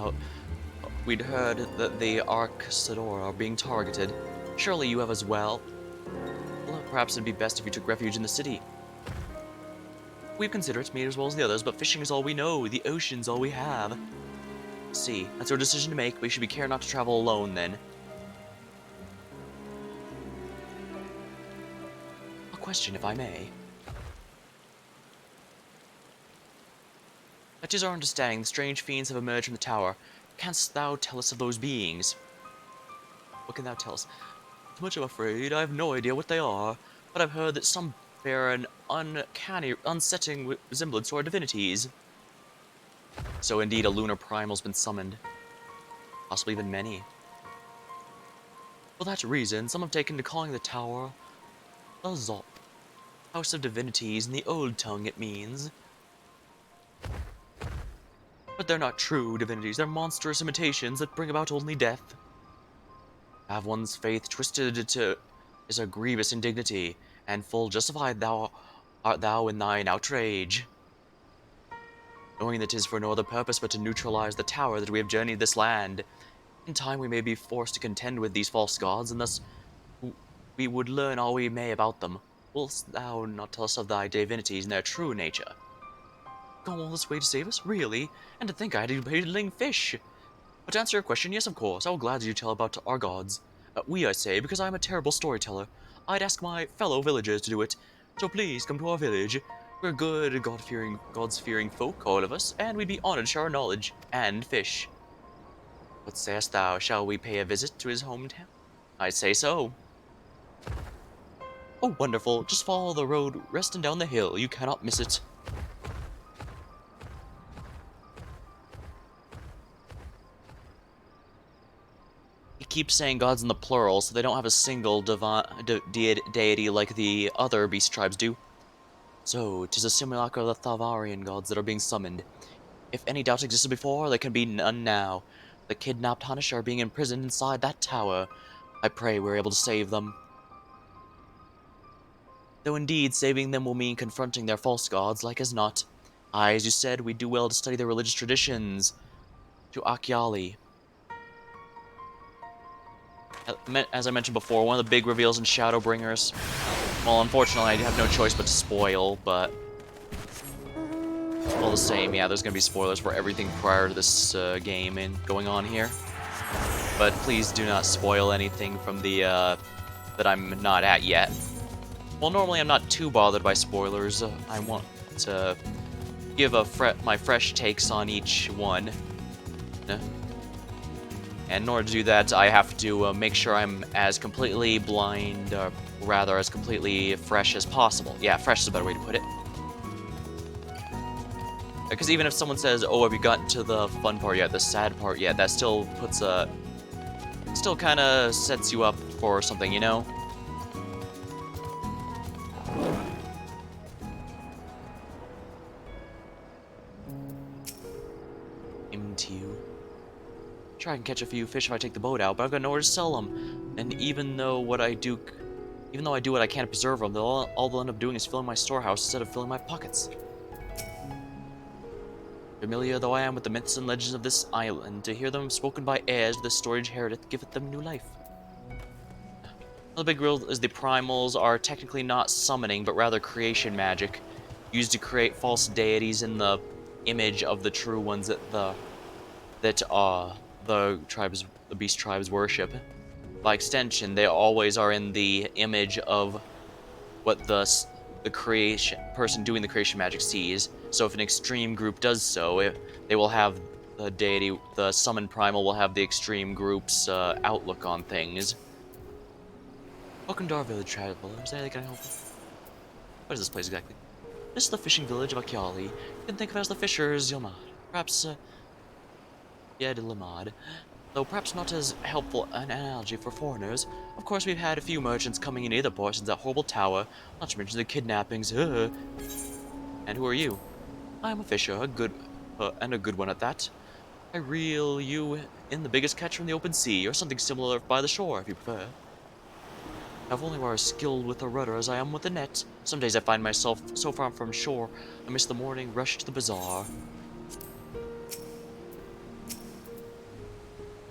the Arcsador are being targeted. Surely you have as well. Well, perhaps it'd be best if you took refuge in the city. We consider it, me as well as the others, but fishing is all we know. The ocean's all we have. See, that's our decision to make. We should be careful not to travel alone, then. A question, if I may. It is our understanding the strange fiends have emerged from the tower. Canst thou tell us of those beings? What can thou tell us? Too much, I'm afraid. I have no idea what they are, but I've heard that some bear an uncanny, unsettling resemblance to our divinities. So indeed, a lunar primal's been summoned. Possibly even many. For that reason, some have taken to calling the tower a Zop. House of Divinities in the old tongue, it means. But they're not true divinities, they're monstrous imitations that bring about only death. Have one's faith twisted is a grievous indignity, and full justified art thou in thine outrage. Knowing that 'tis for no other purpose but to neutralize the tower that we have journeyed this land, In time we may be forced to contend with these false gods, and thus we would learn all we may about them. Wilt thou not tell us of thy divinities and their true nature? Go all this way to save us? Really? And to think I had a paddling fish! But to answer your question, yes, of course, I will gladly tell about our gods. I say, because I am a terrible storyteller. I'd ask my fellow villagers to do it. So please come to our village. We're good, gods-fearing folk, all of us, and we'd be honored to share our knowledge and fish. What sayest thou? Shall we pay a visit to his hometown? I say so. Oh, wonderful. Just follow the road, resting down the hill. You cannot miss it. He keeps saying gods in the plural, so they don't have a single deity like the other beast tribes do. So, 'tis a simulacra of the Thavarian gods that are being summoned. If any doubt existed before, there can be none now. The kidnapped Hanish are being imprisoned inside that tower. I pray we're able to save them. Though indeed, saving them will mean confronting their false gods, like as not. Aye, as you said, we do well to study their religious traditions. To Akyali. As I mentioned before, one of the big reveals in Shadowbringers. Well, unfortunately, I have no choice but to spoil, but all the same, yeah, there's gonna be spoilers for everything prior to this game and going on here. But please do not spoil anything from the that I'm not at yet. Well, normally I'm not too bothered by spoilers. I want to give my fresh takes on each one. And in order to do that, I have to make sure I'm as completely blind, or rather, as completely fresh as possible. Yeah, fresh is a better way to put it. Because even if someone says, oh, have you gotten to the fun part yet, the sad part yet, that still puts a... still kind of sets you up for something, you know? Sure, I can catch a few fish if I take the boat out, but I've got nowhere to sell them. And even though I do what I can to preserve them, all they'll end up doing is filling my storehouse instead of filling my pockets. Familiar though I am with the myths and legends of this island, to hear them spoken by heirs of the storage inheriteth giveth them new life. Another big rule is the primals are technically not summoning, but rather creation magic, used to create false deities in the image of the true ones that the beast tribes worship. By extension, they always are in the image of what the person doing the creation magic sees. So if an extreme group does so, they will have the deity, the summoned primal will have the extreme group's outlook on things. Welcome to our village, traveler. Is there anything I can help with? What is this place exactly? This is the fishing village of Akyali. You can think of it as the Fisher's Yomad. Perhaps, Lamad, though perhaps not as helpful an analogy for foreigners. Of course, we've had a few merchants coming in either portions of that horrible tower, not to mention the kidnappings. And who are you? I'm a fisher, a good one at that. I reel you in the biggest catch from the open sea, or something similar by the shore, if you prefer. I've only were as skilled with a rudder as I am with a net. Some days I find myself so far from shore, I miss the morning rush to the bazaar.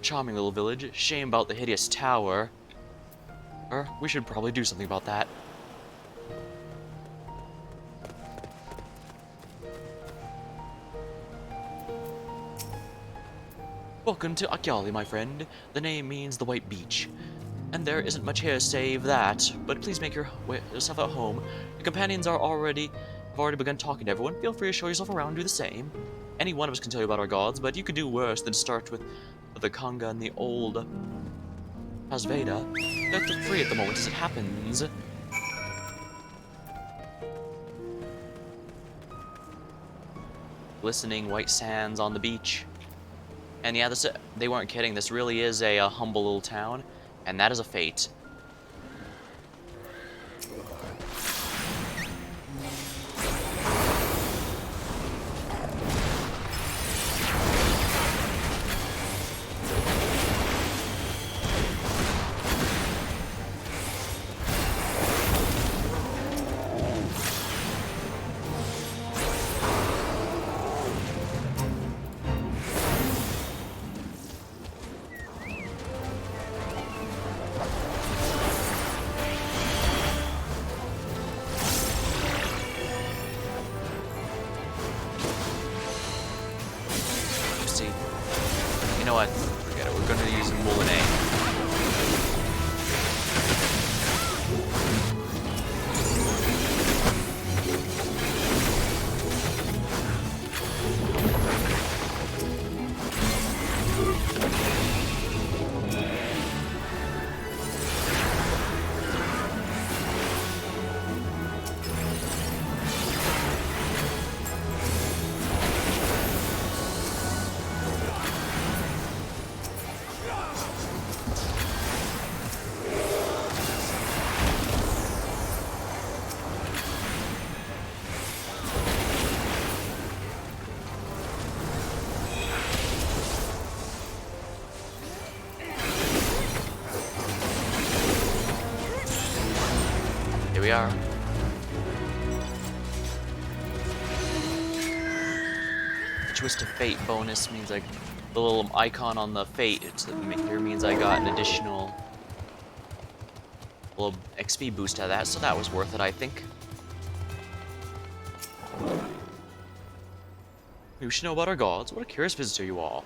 Charming little village. Shame about the hideous tower. We should probably do something about that. Welcome to Akyali, my friend. The name means the White Beach. And there isn't much here save that, but please make yourself at home. Your companions have already begun talking to everyone. Feel free to show yourself around and do the same. Any one of us can tell you about our gods, but you could do worse than start with the Kanga and the old Asveda. They're free at the moment as it happens. Glistening white sands on the beach. And yeah, they weren't kidding. This really is a humble little town, and that is a fate. You know what? Forget it. We're gonna use Moulinet. Here we are. Twist of Fate bonus means like the little icon on the Fate here means I got an additional little XP boost out of that, so that was worth it, I think. We should know about our gods. What a curious visitor you are.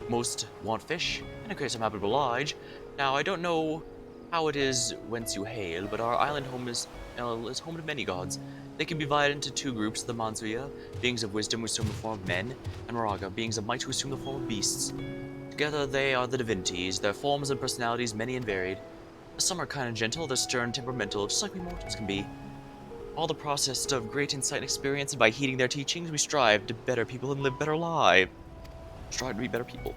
Most want fish, and in case I'm happy to oblige. Now, I don't know how it is whence you hail, but our island home is home to many gods. They can be divided into two groups: the Mansuya, beings of wisdom who assume the form of men, and Moraga, beings of might who assume the form of beasts. Together they are the divinities, their forms and personalities many and varied. Some are kind and gentle, others stern and temperamental, just like we mortals can be. All the process of great insight and experience, and by heeding their teachings, we strive to better people and live better lives. Strive to be better people.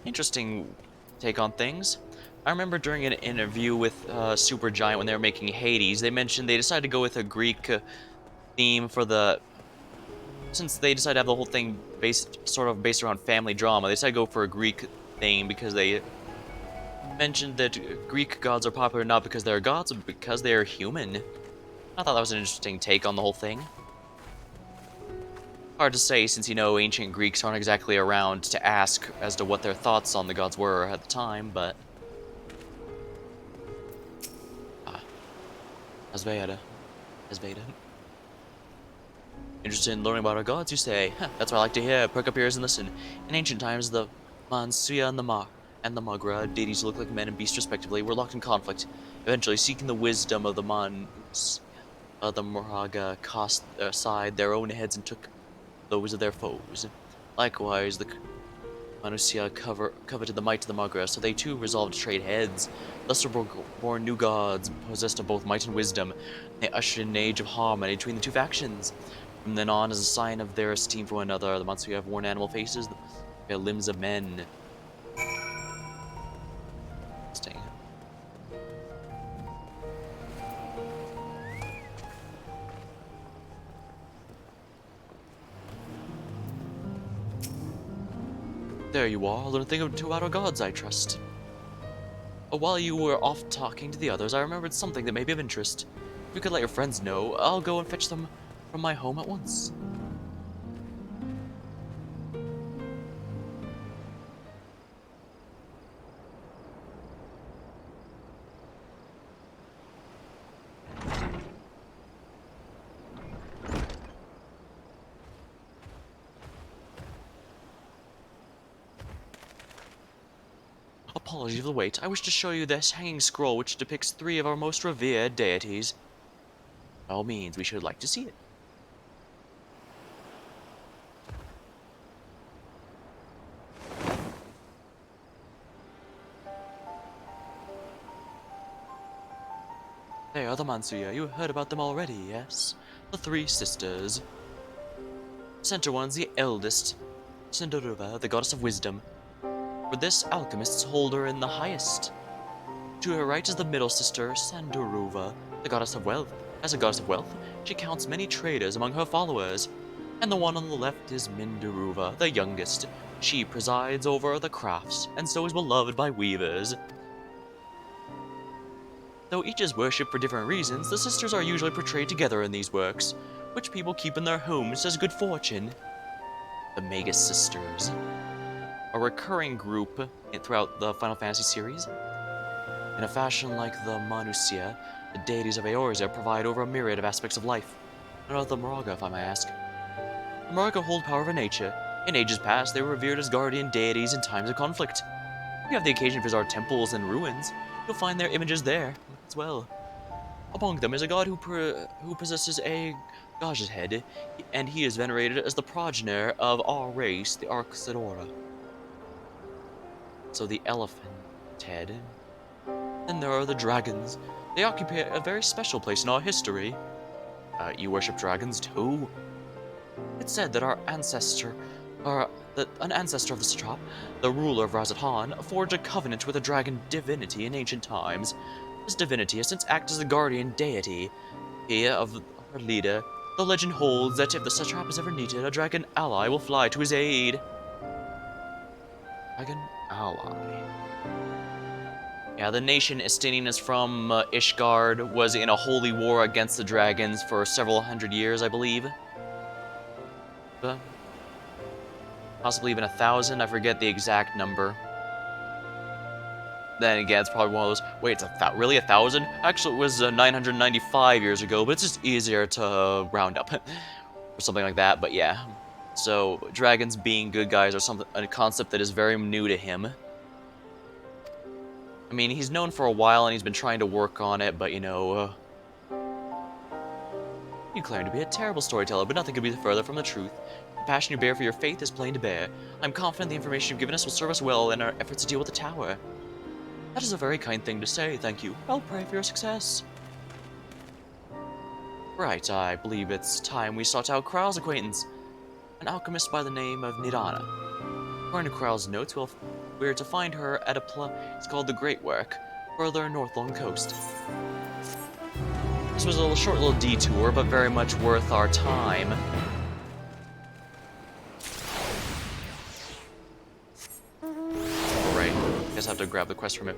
Interesting take on things. I remember during an interview with Supergiant when they were making Hades, they mentioned they decided to go with a Greek theme for the... Since they decided to have the whole thing based around family drama, they decided to go for a Greek theme because they mentioned that Greek gods are popular not because they're gods, but because they are human. I thought that was an interesting take on the whole thing. Hard to say, since, you know, ancient Greeks aren't exactly around to ask as to what their thoughts on the gods were at the time, but... Asveda. Interested in learning about our gods, you say? Huh, that's what I like to hear. Perk up your ears and listen. In ancient times, the Mansuya and the Magra, deities who look like men and beasts respectively, were locked in conflict. Eventually, seeking the wisdom of the the Moraga cast aside their own heads and took those of their foes. Likewise, the Manusia coveted the might of the Magra, so they too resolved to trade heads. Thus were born new gods, possessed of both might and wisdom. They ushered in an age of harmony between the two factions. From then on, as a sign of their esteem for one another, the Mansuya have worn animal faces, their limbs of men. Interesting. There you are, learn a thing or two about our gods, I trust. While you were off talking to the others, I remembered something that may be of interest. If you could let your friends know, I'll go and fetch them from my home at once. Apologies for the wait. I wish to show you this hanging scroll which depicts 3 of our most revered deities. By all means, we should like to see it. They are the Mansuya. You heard about them already, yes? The 3 sisters. Center one's the eldest, Sendoruva, the goddess of wisdom. For this, alchemists hold her in the highest. To her right is the middle sister, Sandoruva, the goddess of wealth. As a goddess of wealth, she counts many traders among her followers. And the one on the left is Mindaruva, the youngest. She presides over the crafts, and so is beloved by weavers. Though each is worshipped for different reasons, the sisters are usually portrayed together in these works, which people keep in their homes as good fortune. The Magus Sisters. A recurring group throughout the Final Fantasy series. In a fashion like the Manusia, the deities of Eorzea provide over a myriad of aspects of life. What about the Moraga, if I may ask? The Moraga hold power over nature, In ages past, they were revered as guardian deities in times of conflict. If you have the occasion to visit our temples and ruins, you'll find their images there as well. Among them is a god who possesses a Gaj's head, and he is venerated as the progenitor of our race, the Arxidora. So the elephant head. Then there are the dragons. They occupy a very special place in our history. You worship dragons too? It's said that an ancestor of the satrap, the ruler of Radz-at-Han, forged a covenant with a dragon divinity in ancient times. This divinity has since acted as the guardian deity here of our leader. The legend holds that if the satrap is ever needed, a dragon ally will fly to his aid. Dragon ally. Yeah, the nation Estinian is from Ishgard, was in a holy war against the dragons for several hundred years, I believe. Possibly even 1,000, I forget the exact number. Then again, it's probably one of those, wait, it's really 1,000? Actually, it was 995 years ago, but it's just easier to round up. Or something like that, but yeah. So, dragons being good guys are a concept that is very new to him. I mean, he's known for a while and he's been trying to work on it, but you know, you claim to be a terrible storyteller, but nothing could be further from the truth. The passion you bear for your faith is plain to bear. I'm confident the information you've given us will serve us well in our efforts to deal with the tower. That is a very kind thing to say, thank you. I'll pray for your success. Right, I believe it's time we sought out Kral's acquaintance, an alchemist by the name of Nidana. According to Kral's notes, we're to find her at a place called the Great Work, further north along the coast. This was a short little detour, but very much worth our time. Alright, guess I have to grab the quest from him.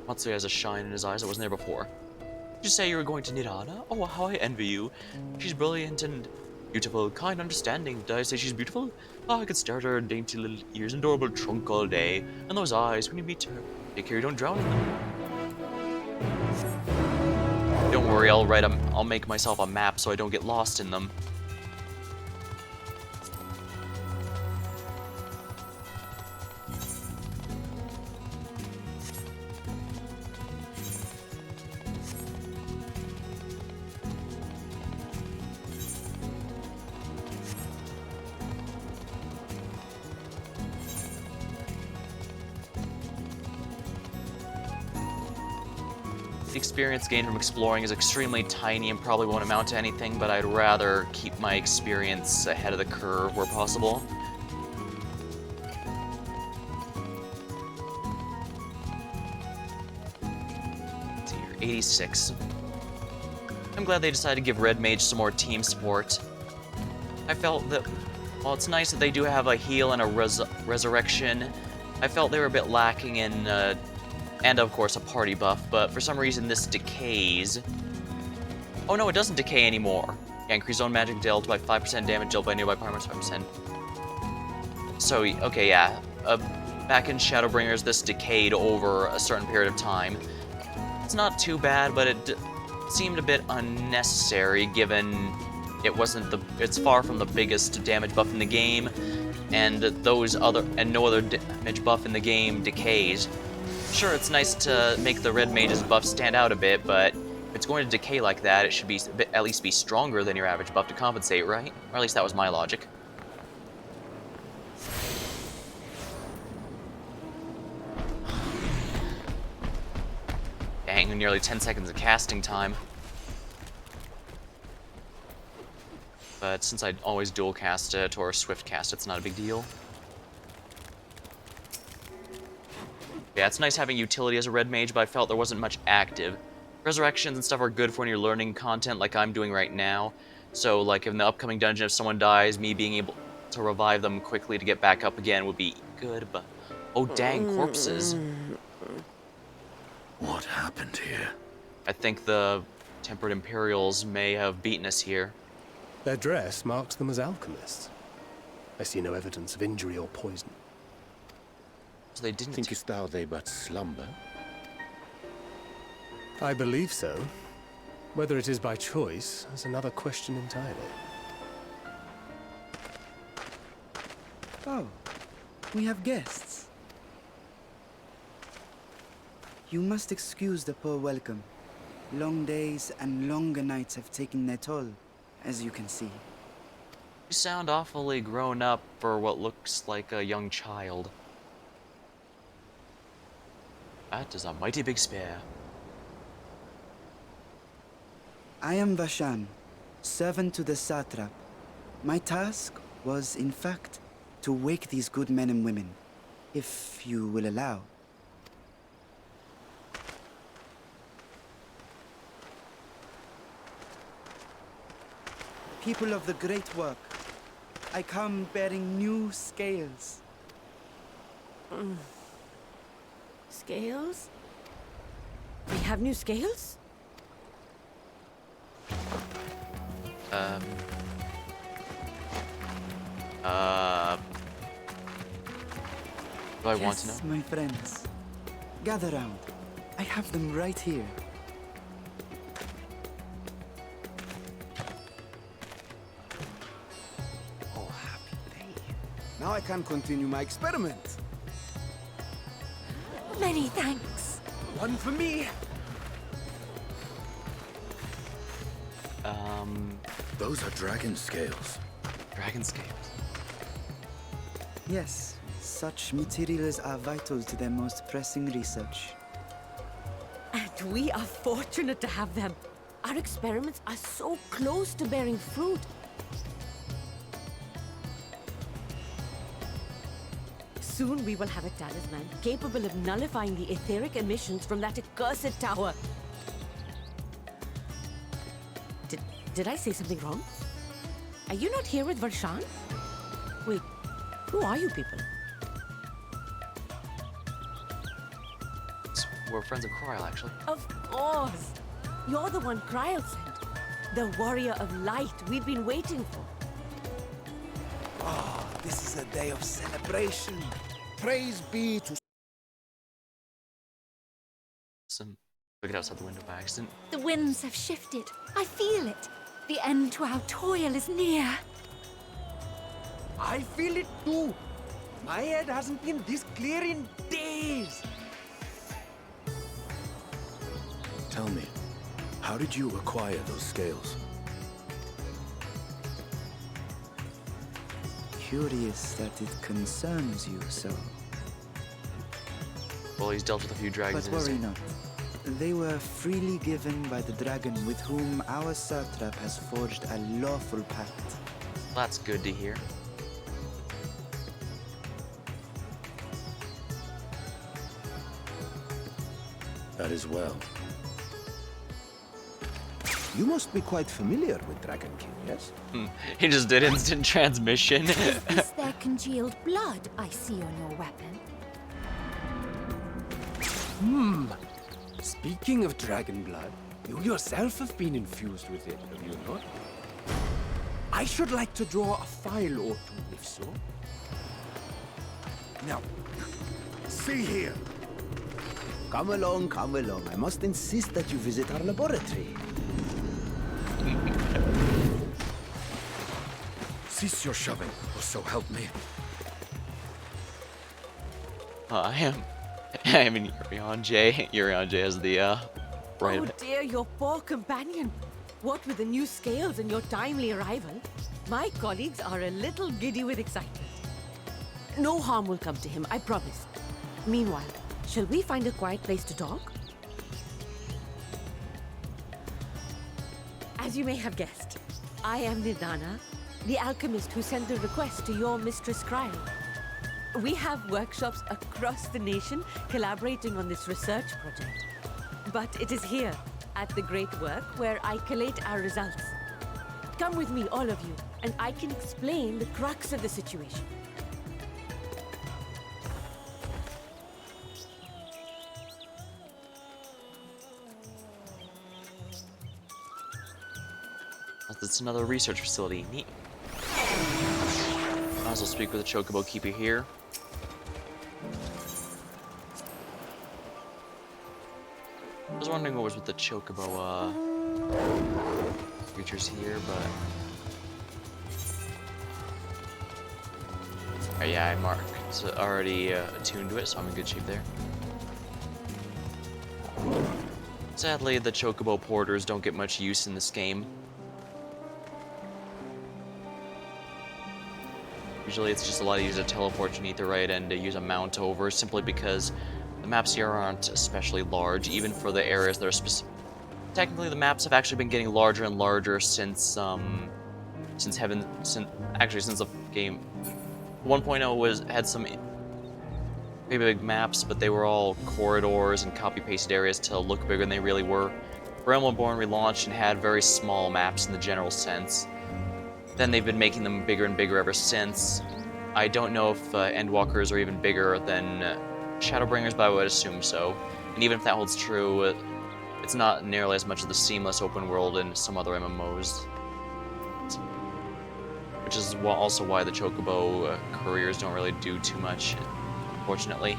Matsuya has a shine in his eyes that wasn't there before. Did you say you were going to Nidana? Oh, how I envy you. She's brilliant and beautiful, kind, understanding. Did I say she's beautiful? Oh, I could stare at her dainty little ears and adorable trunk all day. And those eyes, when you meet her, take care you don't drown in them. Don't worry, I'll make myself a map so I don't get lost in them. The experience gained from exploring is extremely tiny and probably won't amount to anything, but I'd rather keep my experience ahead of the curve where possible. Let's see here, 86. I'm glad they decided to give Red Mage some more team support. I felt that, while it's nice that they do have a heal and a resurrection, I felt they were a bit lacking in and of course a party buff, but for some reason this decays. Oh no, it doesn't decay anymore. Yeah, increase zone magic dealt by 5%, damage dealt by nearby partners 5%. So, okay, yeah. Back in Shadowbringers, this decayed over a certain period of time. It's not too bad, but it seemed a bit unnecessary given it's far from the biggest damage buff in the game, and no other damage buff in the game decays. Sure, it's nice to make the Red Mage's buff stand out a bit, but if it's going to decay like that, it should be at least be stronger than your average buff to compensate, right? Or at least that was my logic. Dang, nearly 10 seconds of casting time. But since I always dual cast it or swift cast, it's not a big deal. Yeah, it's nice having utility as a Red Mage, but I felt there wasn't much active. Resurrections and stuff are good for when you're learning content like I'm doing right now. So, like, in the upcoming dungeon, if someone dies, me being able to revive them quickly to get back up again would be good, but... Oh, dang, corpses. What happened here? I think the Tempered Imperials may have beaten us here. Their dress marks them as alchemists. I see no evidence of injury or poison. So they didn't... Thinkest thou they but slumber? I believe so. Whether it is by choice is another question entirely. Oh, we have guests. You must excuse the poor welcome. Long days and longer nights have taken their toll, as you can see. You sound awfully grown up for what looks like a young child. That is a mighty big spear. I am Vashan, servant to the satrap. My task was, in fact, to wake these good men and women, if you will allow. People of the great work, I come bearing new scales. Scales? We have new scales? Do I want to know? Yes, my friends. Gather round. I have them right here. Oh, happy day. Now I can continue my experiment. Many thanks. One for me. Those are dragon scales. Dragon scales. Yes, such materials are vital to their most pressing research. And we are fortunate to have them. Our experiments are so close to bearing fruit. Soon we will have a talisman capable of nullifying the etheric emissions from that accursed tower. Did I say something wrong? Are you not here with Varshan? Wait, who are you people? We're friends of Cryle, actually. Of course! You're the one Cryle sent. The warrior of light we've been waiting for. Ah, this is a day of celebration. Praise be to... Look at outside the window by accident. The winds have shifted. I feel it. The end to our toil is near. I feel it too. My head hasn't been this clear in days. Tell me, how did you acquire those scales? Curious that it concerns you so. Well, he's dealt with a few dragons But in his worry not. They were freely given by the dragon with whom our satrap has forged a lawful pact. That's good to hear. That is well. You must be quite familiar with Dragon King, yes? He just did instant transmission. Is this their congealed blood I see on your weapon? Speaking of dragon blood, you yourself have been infused with it, have you not? I should like to draw a file or two, if so. Now, see here. Come along, come along. I must insist that you visit our laboratory. Cease your shoving, or so help me. I mean, Urian J has the, right. Oh dear, your poor companion. What with the new scales and your timely arrival, my colleagues are a little giddy with excitement. No harm will come to him, I promise. Meanwhile, shall we find a quiet place to talk? As you may have guessed, I am Nidana, the alchemist who sent the request to your Mistress Cryle. We have workshops across the nation collaborating on this research project. But it is here, at the Great Work, where I collate our results. Come with me, all of you, and I can explain the crux of the situation. That's another research facility. Neat. Might as well speak with the Chocobo Keeper here. I was wondering what was with the Chocobo, creatures here, but... Yeah, I marked already attuned to it, so I'm in good shape there. Sadly, the chocobo porters don't get much use in this game. Usually it's just a lot easier to teleport to Aetheryte and to use a mount over, simply because the maps here aren't especially large, even for the areas that are specific. Technically, the maps have actually been getting larger and larger since the game 1.0 had some pretty big maps, but they were all corridors and copy-pasted areas to look bigger than they really were. Realm Reborn relaunched and had very small maps in the general sense. Then they've been making them bigger and bigger ever since. I don't know if Endwalkers are even bigger than Shadowbringers, but I would assume so. And even if that holds true, it's not nearly as much of the seamless open world in some other MMOs. Which is also why the Chocobo couriers don't really do too much, unfortunately.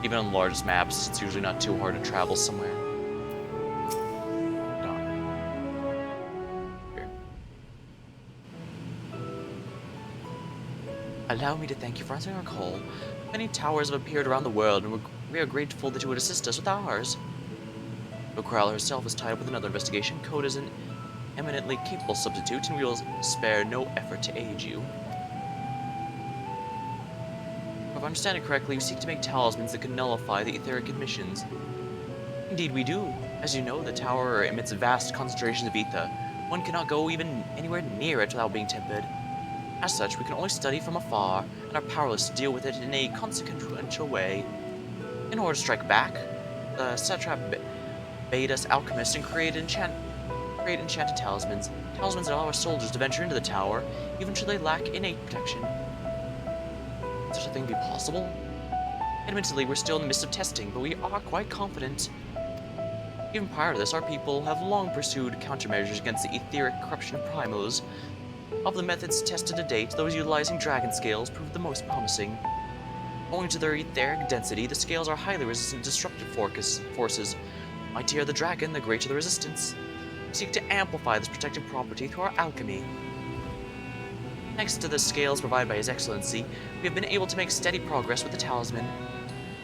Even on the largest maps, it's usually not too hard to travel somewhere. Allow me to thank you for answering our call. Many towers have appeared around the world, and we are grateful that you would assist us with ours. Though Kral herself is tied up with another investigation, Code is an eminently capable substitute, and we will spare no effort to aid you. If I understand it correctly, you seek to make talismans that can nullify the etheric emissions. Indeed we do. As you know, the tower emits vast concentrations of ether. One cannot go even anywhere near it without being tempered. As such, we can only study from afar, and are powerless to deal with it in a consequential way. In order to strike back, the satrap bade us alchemists and create enchanted talismans. Talismans that allow our soldiers to venture into the tower, even should they lack innate protection. Could such a thing be possible? Admittedly, we're still in the midst of testing, but we are quite confident. Even prior to this, our people have long pursued countermeasures against the etheric corruption of primals. Of the methods tested to date, those utilizing dragon scales proved the most promising. Owing to their etheric density, the scales are highly resistant to disruptive forces. The mightier the dragon, the greater the resistance. We seek to amplify this protective property through our alchemy. Thanks to the scales provided by His Excellency, we have been able to make steady progress with the talisman.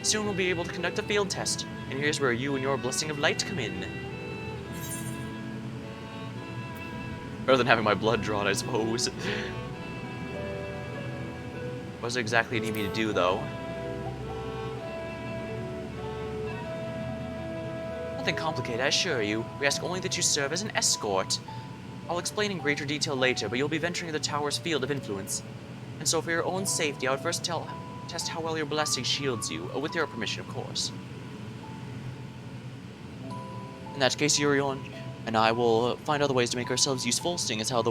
Soon we'll be able to conduct a field test, and here's where you and your blessing of light come in. Rather than having my blood drawn, I suppose. What does it exactly need me to do, though? Nothing complicated, I assure you. We ask only that you serve as an escort. I'll explain in greater detail later, but you'll be venturing the tower's field of influence. And so for your own safety, I would first test how well your blessing shields you, with your permission, of course. In that case, Yurion and I will find other ways to make ourselves useful, seeing as how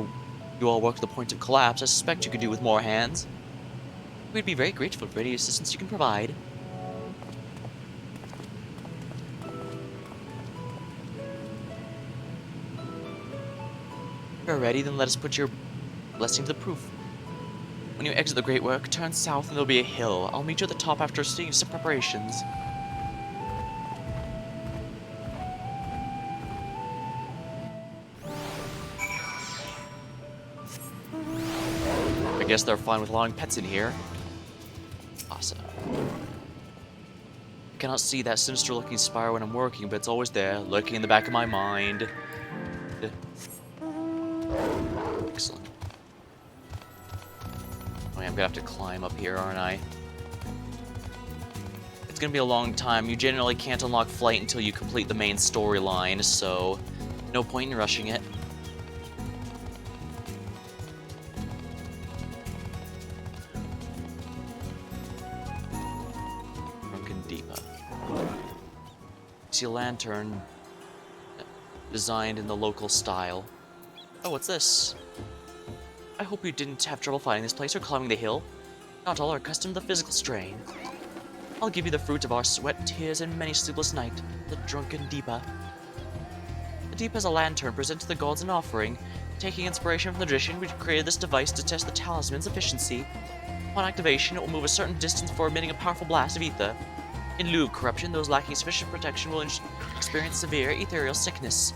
you all work to the point of collapse. I suspect you could do with more hands. We'd be very grateful for any assistance you can provide. If you're ready, then let us put your blessing to the proof. When you exit the Great Work, turn south and there'll be a hill. I'll meet you at the top after seeing some preparations. I guess they're fine with allowing pets in here. Awesome. I cannot see that sinister-looking spire when I'm working, but it's always there, lurking in the back of my mind. Excellent. Oh yeah, I'm gonna have to climb up here, aren't I? It's gonna be a long time. You generally can't unlock flight until you complete the main storyline, so no point in rushing it. See a lantern designed in the local style. Oh, what's this? I hope you didn't have trouble finding this place or climbing the hill. Not all are accustomed to the physical strain. I'll give you the fruit of our sweat, tears, and many sleepless nights, the drunken Deepa. The Deepa is a lantern presented to the gods in offering. Taking inspiration from the tradition, we created this device to test the talisman's efficiency. Upon activation, it will move a certain distance before emitting a powerful blast of ether. In lieu of corruption, those lacking sufficient protection will experience severe ethereal sickness.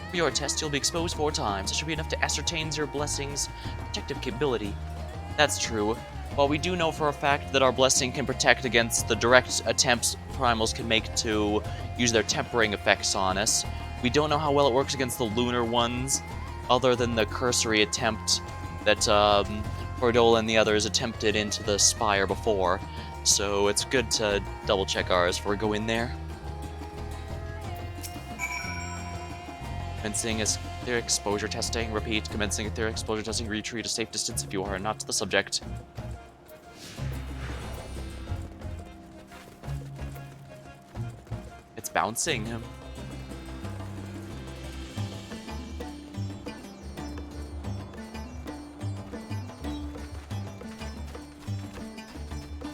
For your test, you'll be exposed 4 times. It should be enough to ascertain your blessing's protective capability. That's true. While we do know for a fact that our blessing can protect against the direct attempts primals can make to use their tempering effects on us, we don't know how well it works against the lunar ones, other than the cursory attempt that Cordola and the others attempted into the spire before. So it's good to double check ours before we go in there. Commencing etheric exposure testing. Repeat, commencing etheric exposure testing. Retreat a safe distance if you are not the subject. It's bouncing.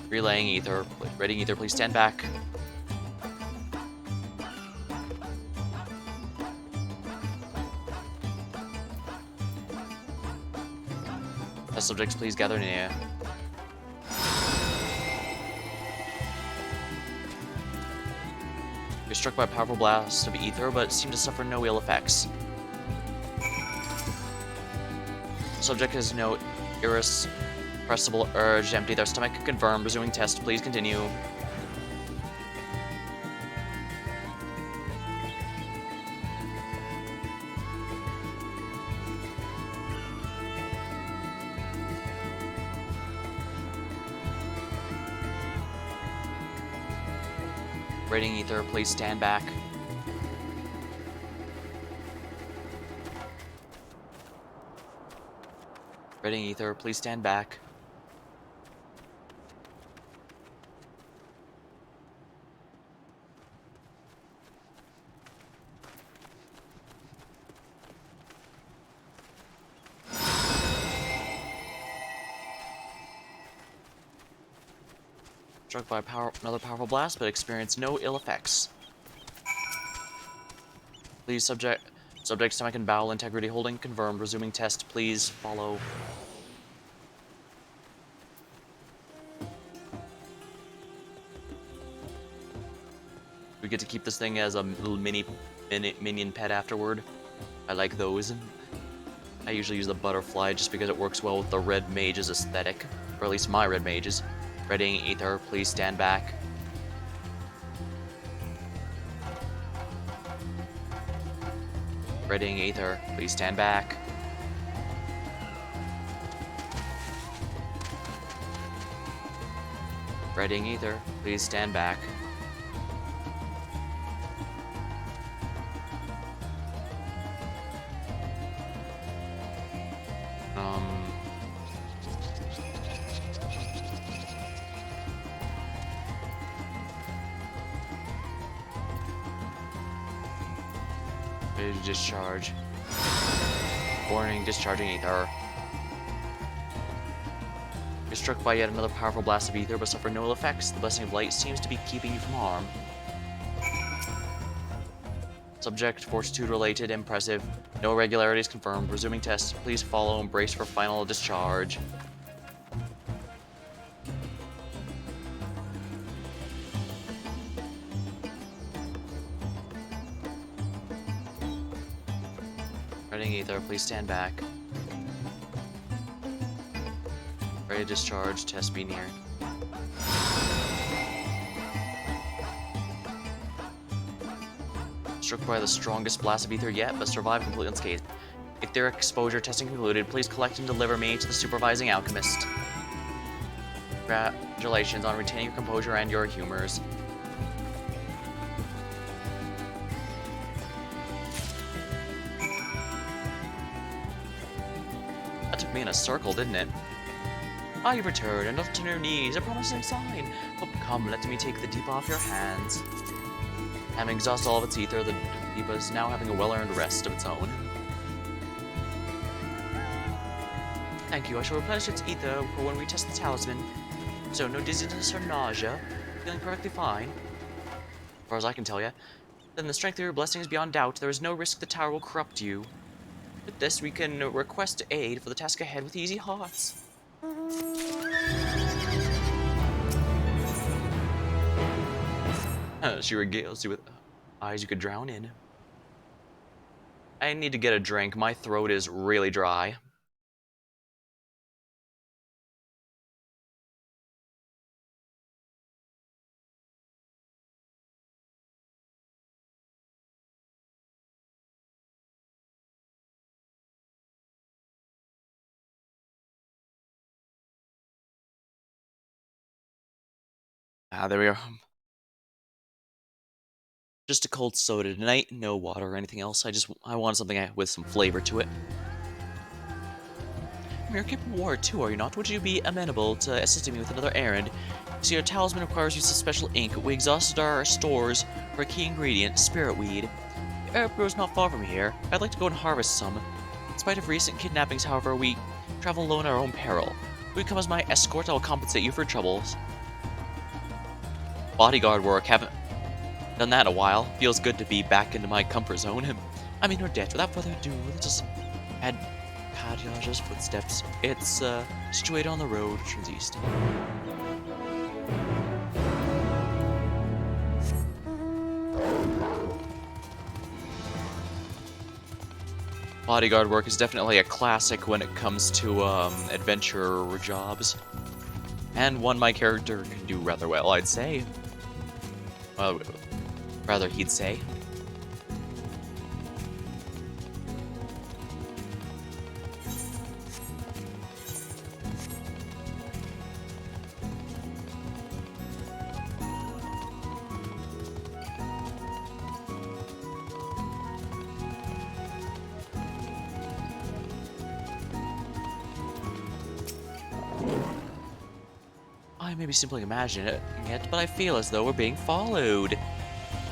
Relaying ether. Readying ether, please stand back. Test subjects, please gather near. You're struck by a powerful blast of ether, but seem to suffer no ill effects. Subject has no irrepressible urge to empty their stomach. Confirm. Resuming test. Please continue. Rating ether, please stand back. Rating ether, please stand back. Struck by another powerful blast, but experienced no ill effects. Please subject stomach and bowel integrity holding confirmed. Resuming test. Please follow. We get to keep this thing as a little minion pet afterward. I like those. I usually use the butterfly just because it works well with the red mage's aesthetic, or at least my red mage's. Readying ether, please stand back. Readying ether, please stand back. Readying ether, please stand back. Ready to discharge. Warning, discharging ether. You're struck by yet another powerful blast of ether, but suffer no ill effects. The blessing of light seems to be keeping you from harm. Subject, fortitude related, impressive. No irregularities confirmed. Resuming test. Please follow and brace for final discharge. Readying ether, please stand back. Ready to discharge, test be near. Struck by the strongest blast of ether yet, but survived completely unscathed. Etheric exposure testing concluded. Please collect and deliver me to the supervising alchemist. Congratulations on retaining your composure and your humors. That took me in a circle, didn't it? Ah, you've returned, and left on your knees, a promising sign. Oh, come, let me take the deep off your hands. Having exhausted all of its ether, the deep is now having a well-earned rest of its own. Thank you, I shall replenish its ether for when we test the talisman. So, no dizziness or nausea, feeling perfectly fine. As far as I can tell you. Then the strength of your blessing is beyond doubt, there is no risk the tower will corrupt you. With this, we can request aid for the task ahead with easy hearts. She regales you with eyes you could drown in. I need to get a drink. My throat is really dry. Ah, there we are. Just a cold soda tonight, no water or anything else. I wanted something with some flavor to it. You're capable warrior too, are you not? Would you be amenable to assisting me with another errand? See, our talisman requires use of special ink. We exhausted our stores for a key ingredient, spirit weed. The herb grows not far from here. I'd like to go and harvest some. In spite of recent kidnappings, however, we travel alone at our own peril. Will you come as my escort? I will compensate you for your troubles. Bodyguard work, haven't done that in a while. Feels good to be back into my comfort zone. I'm in your debt. Without further ado, let's just add Kadyaja's footsteps. It's situated on the road, turns east. Bodyguard work is definitely a classic when it comes to adventure jobs, and one my character can do rather well, I'd say. Well, rather he'd say. I may be simply imagining it, but I feel as though we're being followed.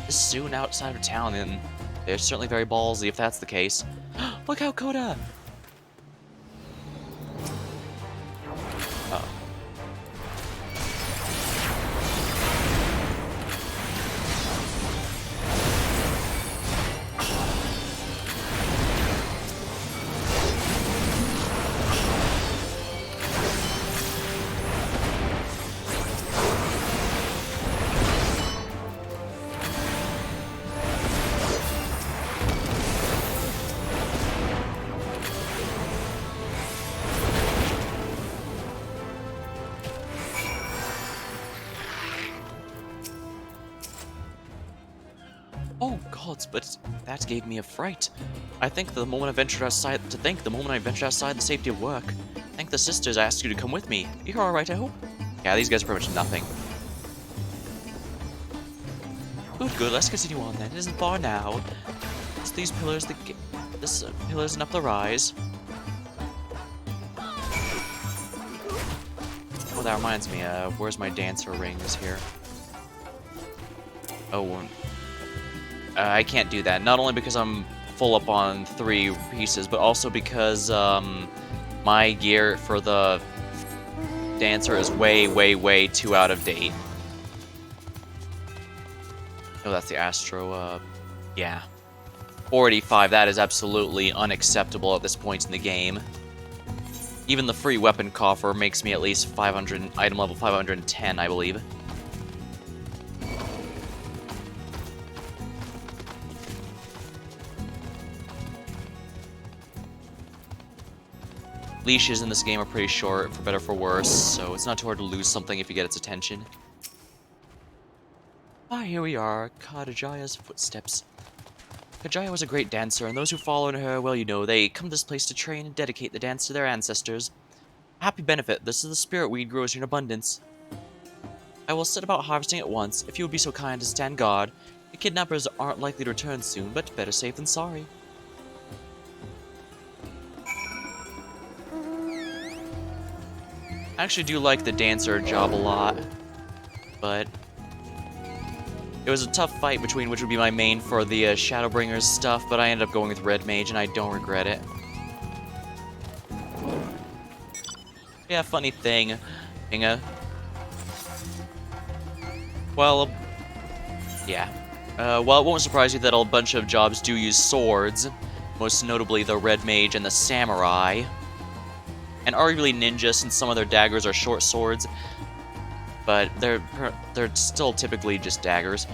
This is soon outside of town, and they're certainly very ballsy if that's the case. Look out, Coda! Uh-oh. Oh gods, but that gave me a fright. I think the moment I ventured outside the safety of work. Thank the sisters I asked you to come with me. You're alright, I hope? Yeah, these guys are pretty much nothing. Good, let's continue on then. It isn't far now. It's these pillars that get pillars and up the rise. Oh, that reminds me, where's my dancer rings here? Oh, I can't do that. Not only because I'm full up on 3 pieces, but also because my gear for the dancer is way too out of date. Oh, that's the Astro, yeah. 485, that is absolutely unacceptable at this point in the game. Even the free weapon coffer makes me at least 500, item level 510, I believe. Leashes in this game are pretty short, for better or for worse, so it's not too hard to lose something if you get its attention. Ah, here we are, Kadyaja's footsteps. Kadyaja was a great dancer, and those who followed her, well, you know, they come to this place to train and dedicate the dance to their ancestors. Happy benefit, this is the spirit weed grows here in abundance. I will set about harvesting it once, if you would be so kind as to stand guard. The kidnappers aren't likely to return soon, but better safe than sorry. I actually do like the dancer job a lot, but it was a tough fight between which would be my main for the Shadowbringers stuff, but I ended up going with Red Mage, and I don't regret it. Yeah, funny thing, Inga. Well, yeah. Well, it won't surprise you that a bunch of jobs do use swords, most notably the Red Mage and the Samurai. And arguably ninja, since some of their daggers are short swords, but they're still typically just daggers.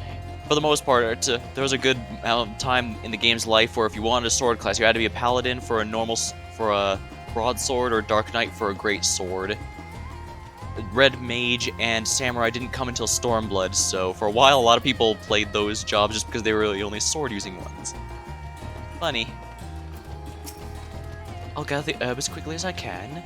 For the most part, there was a good amount of time in the game's life where if you wanted a sword class, you had to be a paladin for a broadsword or dark knight for a great sword. Red Mage and Samurai didn't come until Stormblood, so for a while a lot of people played those jobs just because they were the only sword-using ones. Funny. I'll gather the herb as quickly as I can.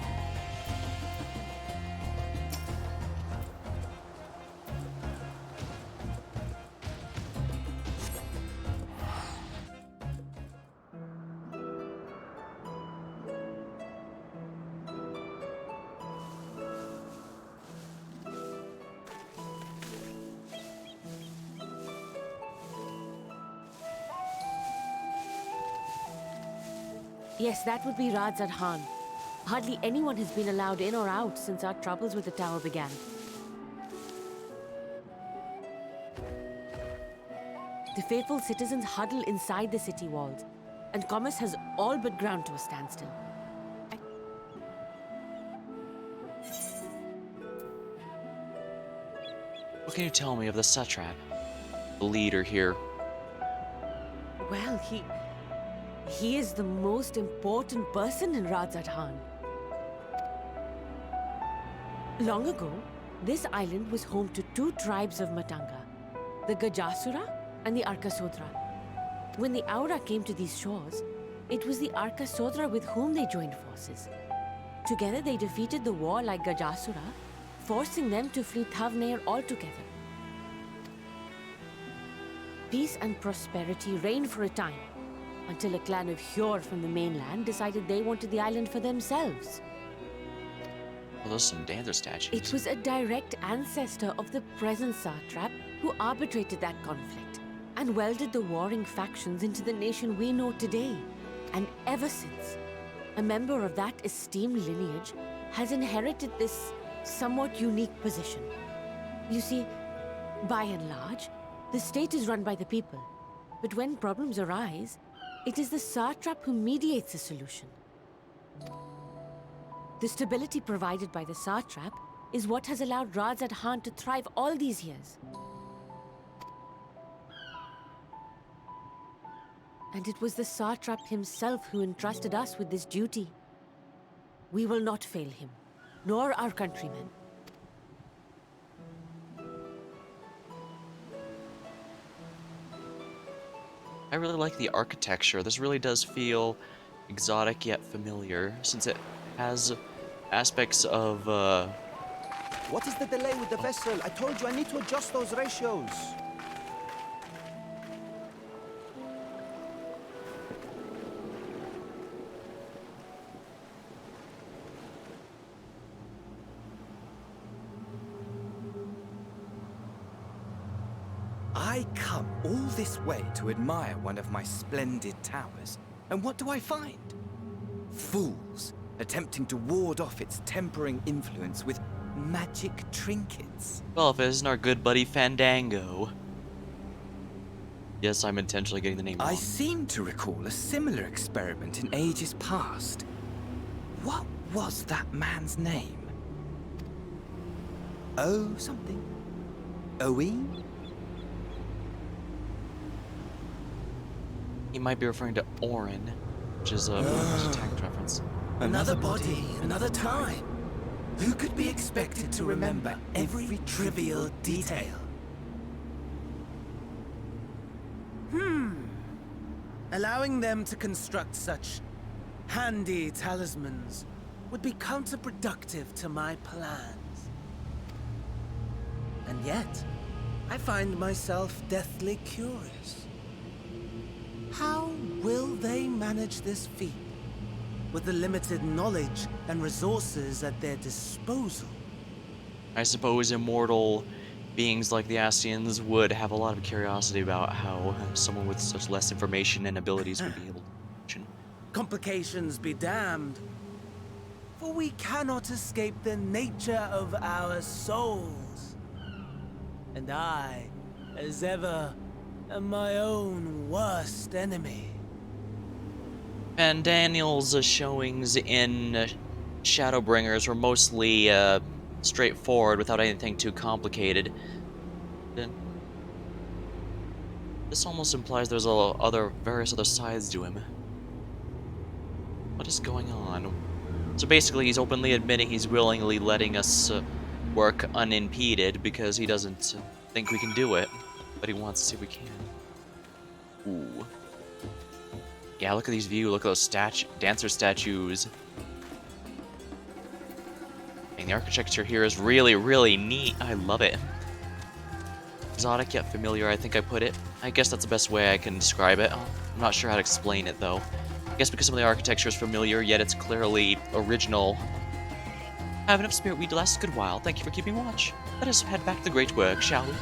Yes, that would be Radz-at-Han. Hardly anyone has been allowed in or out since our troubles with the tower began. The faithful citizens huddle inside the city walls, and commerce has all but ground to a standstill. What can you tell me of the satrap, the leader here? Well, he is the most important person in Radz-at-Han. Long ago, this island was home to two tribes of Matanga, the Gajasura and the Arkasodra. When the Aura came to these shores, it was the Arkasodra with whom they joined forces. Together they defeated the warlike Gajasura, forcing them to flee Thavnair altogether. Peace and prosperity reigned for a time, until a clan of Hjor from the mainland decided they wanted the island for themselves. Well, those are some dancer statues. It was a direct ancestor of the present satrap who arbitrated that conflict and welded the warring factions into the nation we know today. And ever since, a member of that esteemed lineage has inherited this somewhat unique position. You see, by and large, the state is run by the people. But when problems arise, it is the satrap who mediates a solution. The stability provided by the satrap is what has allowed Radz-at-Han to thrive all these years. And it was the satrap himself who entrusted us with this duty. We will not fail him, nor our countrymen. I really like the architecture. This really does feel exotic yet familiar, since it has aspects of, What is the delay with the vessel? I told you I need to adjust those ratios. I come all this way to admire one of my splendid towers, and what do I find? Fools attempting to ward off its tempering influence with magic trinkets. well, if it isn't our good buddy Fandango. Yes, I'm intentionally getting the name wrong. I seem to recall a similar experiment in ages past. What was that man's name? Oh, something? Oe? He might be referring to Orin, which is a attack reference. Another body, another time. Who could be expected to remember every trivial detail? Allowing them to construct such handy talismans would be counterproductive to my plans. And yet, I find myself deathly curious. How will they manage this feat with the limited knowledge and resources at their disposal? I suppose immortal beings like the Ascians would have a lot of curiosity about how someone with such less information and abilities would be able to function. Complications be damned, for we cannot escape the nature of our souls. And I, as ever, am my own worst enemy. And Daniel's showings in Shadowbringers were mostly straightforward, without anything too complicated. Then this almost implies there's various other sides to him. What is going on? So basically, he's openly admitting he's willingly letting us work unimpeded because he doesn't think we can do it, but he wants to see if we can. Ooh. Yeah, look at these views. Look at those dancer statues. And the architecture here is really, really neat. I love it. Exotic yet familiar, I think I put it. I guess that's the best way I can describe it. I'm not sure how to explain it, though. I guess because some of the architecture is familiar, yet it's clearly original. Have enough spirit weed to last a good while. Thank you for keeping watch. Let us head back to the great work, shall we?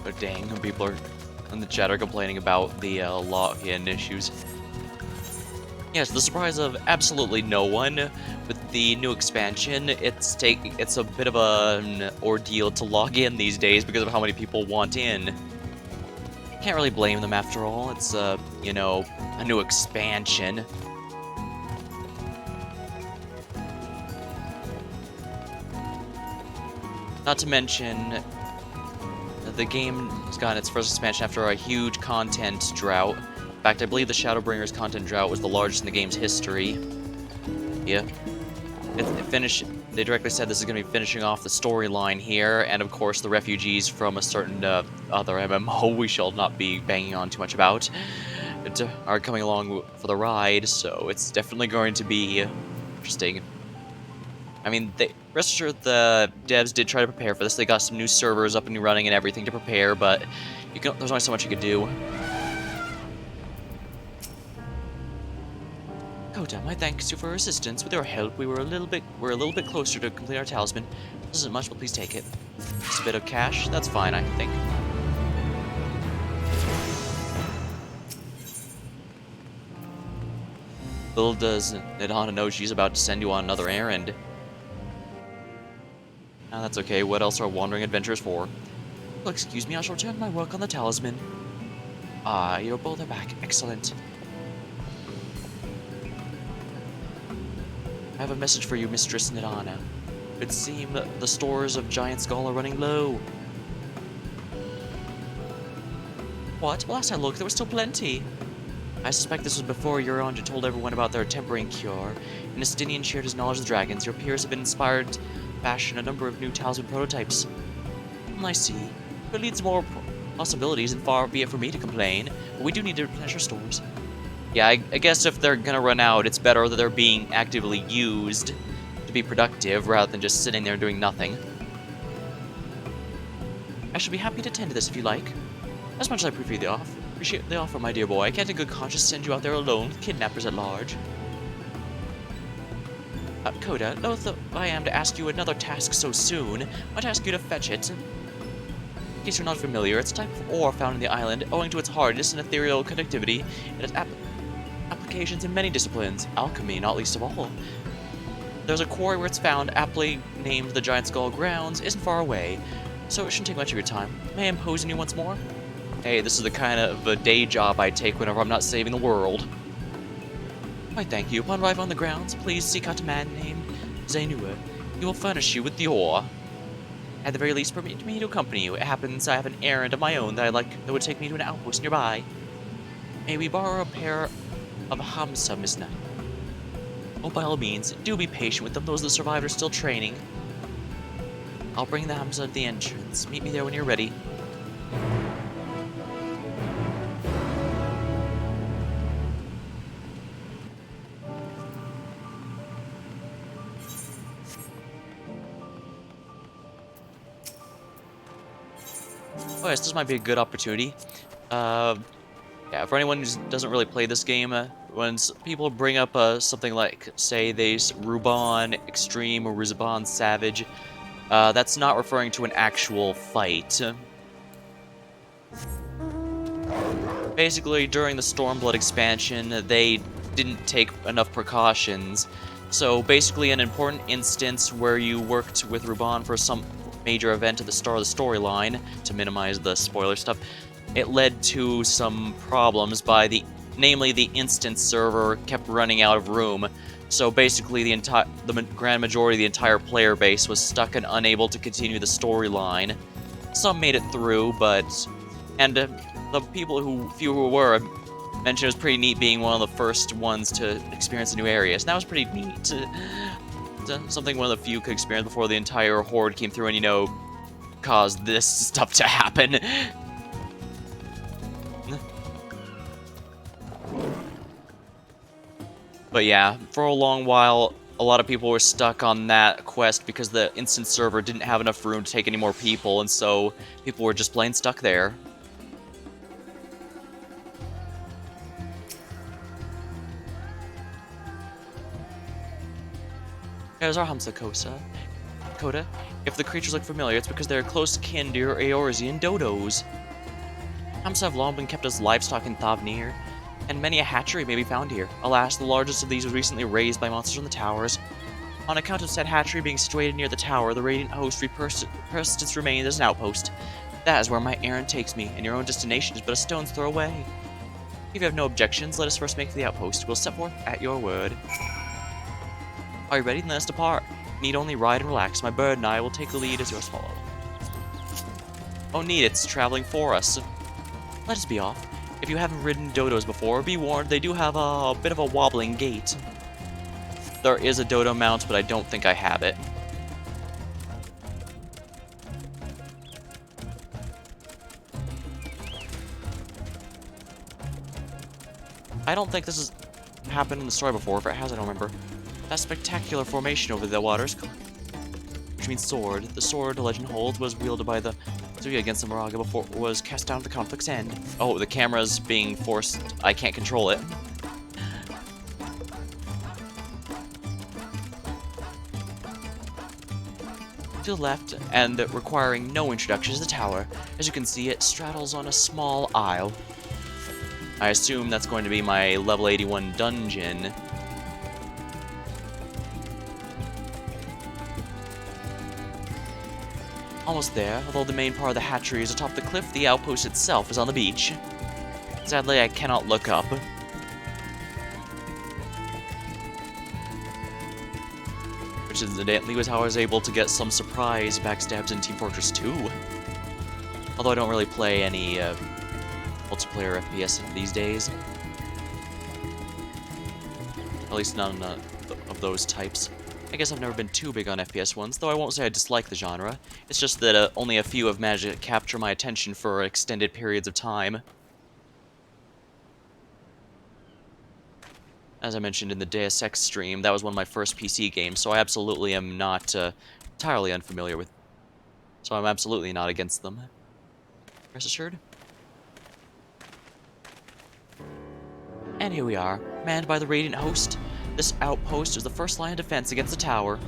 But dang, people are in the chat are complaining about the login issues. Yes, the surprise of absolutely no one with the new expansion. It's a bit of an ordeal to log in these days because of how many people want in. Can't really blame them after all. It's you know, a new expansion. Not to mention, the game has gotten its first expansion after a huge content drought. In fact, I believe the Shadowbringers content drought was the largest in the game's history. Yeah. They directly said this is going to be finishing off the storyline here, and of course the refugees from a certain other MMO we shall not be banging on too much about are coming along for the ride, so it's definitely going to be interesting. I mean, rest assured the devs did try to prepare for this. They got some new servers up and running and everything to prepare, but there's only so much you could do. Kota, my thanks to you for your assistance. With your help, we're a little bit closer to complete our talisman. This isn't much, but please take it. Just a bit of cash. That's fine, I think. Little does Nadana know she's about to send you on another errand. Ah, that's okay. What else are wandering adventurers for? Well, excuse me, I shall return to my work on the talisman. Ah, you both are back. Excellent. I have a message for you, Mistress Nadana. It seems the stores of Giant Skull are running low. What? Last I looked, there was still plenty. I suspect this was before Euronja told everyone about their tempering cure, and Estinian shared his knowledge of dragons. Your peers have been inspired to fashion a number of new talisman prototypes. I see. It leads to more possibilities, and far be it for me to complain, but we do need to replenish our stores. Yeah, I guess if they're gonna run out, it's better that they're being actively used to be productive rather than just sitting there doing nothing. I shall be happy to tend to this if you like. As much as I appreciate the offer, my dear boy, I can't in good conscience send you out there alone with kidnappers at large. Coda, loath I am to ask you another task so soon, I might ask you to fetch it. In case you're not familiar, it's a type of ore found in the island, owing to its hardness and ethereal conductivity, and its applications in many disciplines, alchemy not least of all. There's a quarry where it's found, aptly named the Giant Skull Grounds, isn't far away, so it shouldn't take much of your time. May I impose on you once more? Hey, this is the kind of a day job I take whenever I'm not saving the world. Why, thank you. Upon arrival on the grounds, please seek out a man named Zainua. He will furnish you with the ore. At the very least, permit me to accompany you. It happens I have an errand of my own that would take me to an outpost nearby. May we borrow a pair of Hamsa, Miss Knight? Oh, by all means, do be patient with them. Those that survived are still training. I'll bring the Hamsa at the entrance. Meet me there when you're ready. Oh yes, this might be a good opportunity. Yeah, for anyone who doesn't really play this game, when people bring up something like, say, Ruban Extreme or Ruban Savage, that's not referring to an actual fight. Basically, during the Stormblood expansion, they didn't take enough precautions. So basically, an important instance where you worked with Ruban for some major event at the start of the storyline, to minimize the spoiler stuff, it led to some problems namely the instance server kept running out of room. So basically the grand majority of the entire player base was stuck and unable to continue the storyline. Some made it through, and the few who were, mentioned it was pretty neat being one of the first ones to experience the new areas. And that was pretty neat. Something one of the few could experience before the entire horde came through and, caused this stuff to happen. But yeah, for a long while, a lot of people were stuck on that quest because the instance server didn't have enough room to take any more people, and so people were just plain stuck there. There's our Hamsa Kosa. Coda. If the creatures look familiar, it's because they're close kin to your Eorzean dodos. Humps have long been kept as livestock in Thavnir, and many a hatchery may be found here. Alas, the largest of these was recently razed by monsters on the towers. On account of said hatchery being situated near the tower, the Radiant Host repursed its remains as an outpost. That is where my errand takes me, and your own destination is but a stone's throw away. If you have no objections, let us first make for the outpost. We'll set forth at your word. Are you ready? Then let us depart. Need only ride and relax. My bird and I will take the lead as yours follow. Oh neat, it's traveling for us. Let us be off. If you haven't ridden dodos before, be warned, they do have a bit of a wobbling gait. There is a dodo mount, but I don't think I have it. I don't think this has happened in the story before. If it has, I don't remember. That spectacular formation over the waters, which means sword. The sword, the legend holds, was wielded by the Zuya against the Moraga before it was cast down at the conflict's end. Oh, the camera's being forced. I can't control it. To the left, and requiring no introduction, is the tower. As you can see, it straddles on a small isle. I assume that's going to be my level 81 dungeon. Almost there, although the main part of the hatchery is atop the cliff, the outpost itself is on the beach. Sadly, I cannot look up. Which incidentally was how I was able to get some surprise backstabs in Team Fortress 2. Although I don't really play any multiplayer FPS these days. At least none of those types. I guess I've never been too big on FPS ones, though I won't say I dislike the genre. It's just that only a few have managed to capture my attention for extended periods of time. As I mentioned in the Deus Ex stream, that was one of my first PC games, so I absolutely am not entirely unfamiliar with. So I'm absolutely not against them. Rest assured. And here we are, manned by the Radiant Host. This outpost is the first line of defense against the tower.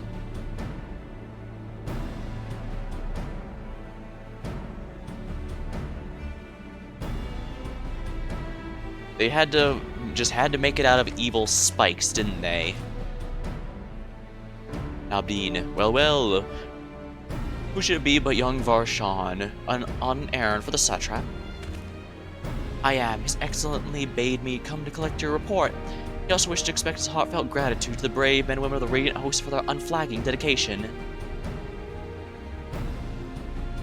They just had to make it out of evil spikes, didn't they? Nabdeen, well, who should it be but young Varshan, on an errand for the satrap? I am. His excellently bade me come to collect your report. He also wished to express his heartfelt gratitude to the brave men and women of the Radiant Host for their unflagging dedication.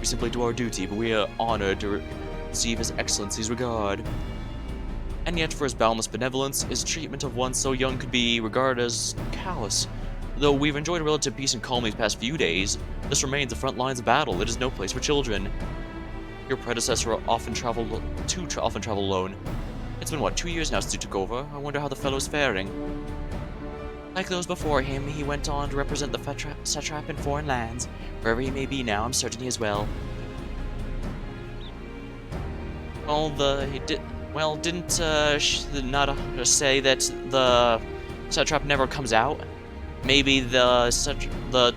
We simply do our duty, but we are honored to receive His Excellency's regard. And yet, for his boundless benevolence, his treatment of one so young could be regarded as callous. Though we've enjoyed relative peace and calm these past few days, this remains the front lines of battle. It is no place for children. Your predecessor often traveled alone. It's been, what, 2 years now since you took over? I wonder how the fellow's faring. Like those before him, he went on to represent the satrap in foreign lands. Wherever he may be now, I'm certain he is well. Didn't Nada say that the satrap never comes out? Maybe the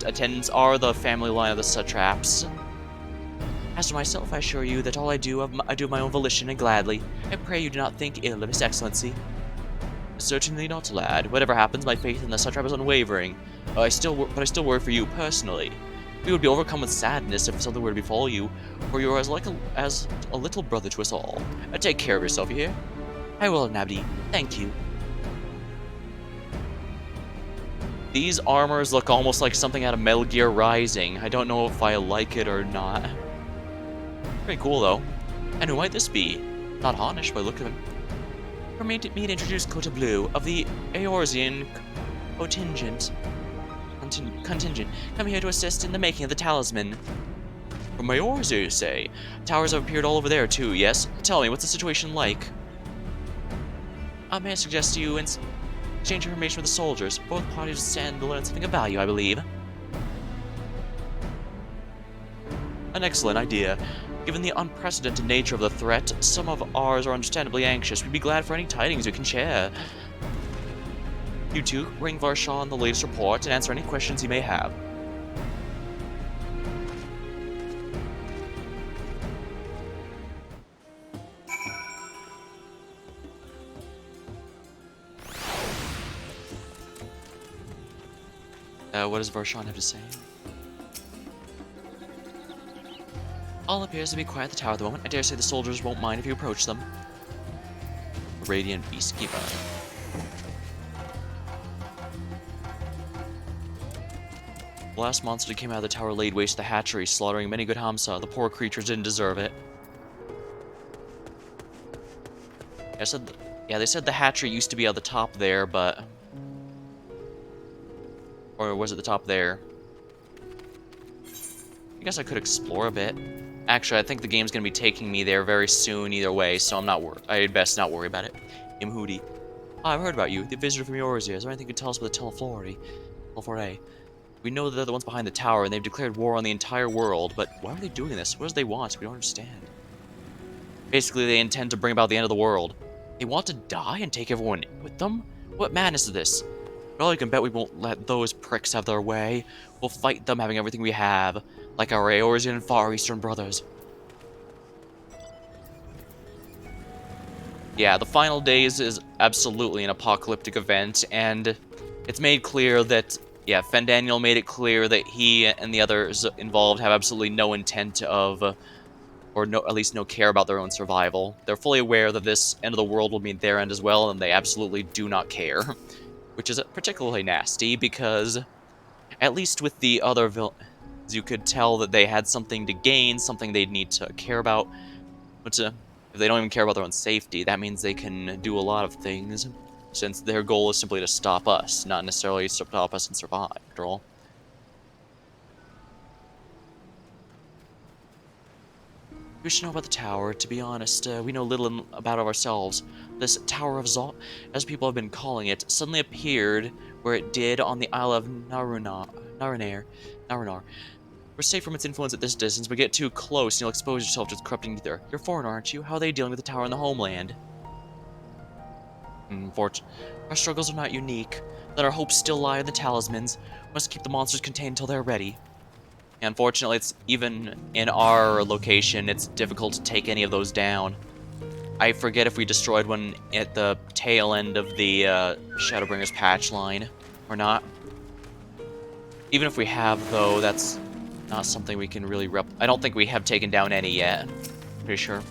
attendants are the family line of the satraps. As to myself, I assure you that all I do of my own volition and gladly. I pray you do not think ill of His Excellency. Certainly not, lad. Whatever happens, my faith in the satrap is unwavering. But I still worry for you personally. We would be overcome with sadness if something were to befall you, for you are as a little brother to us all. Take care of yourself, you hear? I will, Nabdi. Thank you. These armors look almost like something out of Metal Gear Rising. I don't know if I like it or not. Pretty cool, though. And who might this be? Not Hanish by the look of him. Permit me to introduce Kota Blue of the Eorzean contingent. Come here to assist in the making of the talisman. From Eorzea, you say? Towers have appeared all over there, too, yes? Tell me, what's the situation like? May I suggest you exchange information with the soldiers? Both parties stand to learn something of value, I believe. An excellent idea. Given the unprecedented nature of the threat, some of ours are understandably anxious. We'd be glad for any tidings we can share. You two, bring Varshan the latest report and answer any questions he may have. What does Varshan have to say? All appears to be quiet at the tower at the moment. I dare say the soldiers won't mind if you approach them. Radiant Beastkeeper. The last monster that came out of the tower laid waste to the hatchery, slaughtering many good Hamsa. The poor creatures didn't deserve it. They said the hatchery used to be at the top there, but... Or was it the top there? I guess I could explore a bit. Actually, I think the game's gonna be taking me there very soon either way, so I'm not worried. I'd best not worry about it. Imhudi. Oh, I've heard about you. The visitor from Eorzea. Is there anything you can tell us about the Teleflori? We know that they're the ones behind the tower, and they've declared war on the entire world, but why are they doing this? What do they want? We don't understand. Basically, they intend to bring about the end of the world. They want to die and take everyone with them? What madness is this? Well, you can bet we won't let those pricks have their way. We'll fight them having everything we have, like our Eorzean and Far Eastern brothers. Yeah, the final days is absolutely an apocalyptic event, and it's made clear that, yeah, Fendaniel made it clear that he and the others involved have absolutely no intent of, or no, at least no care about their own survival. They're fully aware that this end of the world will mean their end as well, and they absolutely do not care. Which is particularly nasty, because at least with the other villains, you could tell that they had something to gain, something they'd need to care about. But if they don't even care about their own safety, that means they can do a lot of things, since their goal is simply to stop us, not necessarily to stop us and survive, after all. We should know about the tower. To be honest, we know little about it ourselves. This Tower of Zot, as people have been calling it, suddenly appeared where it did on the Isle of Narunar. We're safe from its influence at this distance, but get too close and you'll expose yourself to its corrupting ether. You're foreign, aren't you? How are they dealing with the tower in the homeland? Our struggles are not unique. That our hopes still lie in the talismans. We must keep the monsters contained until they're ready. Unfortunately, it's even in our location, it's difficult to take any of those down. I forget if we destroyed one at the tail end of the Shadowbringers patch line or not. Even if we have, though, that's not something we can really I don't think we have taken down any yet. Pretty sure.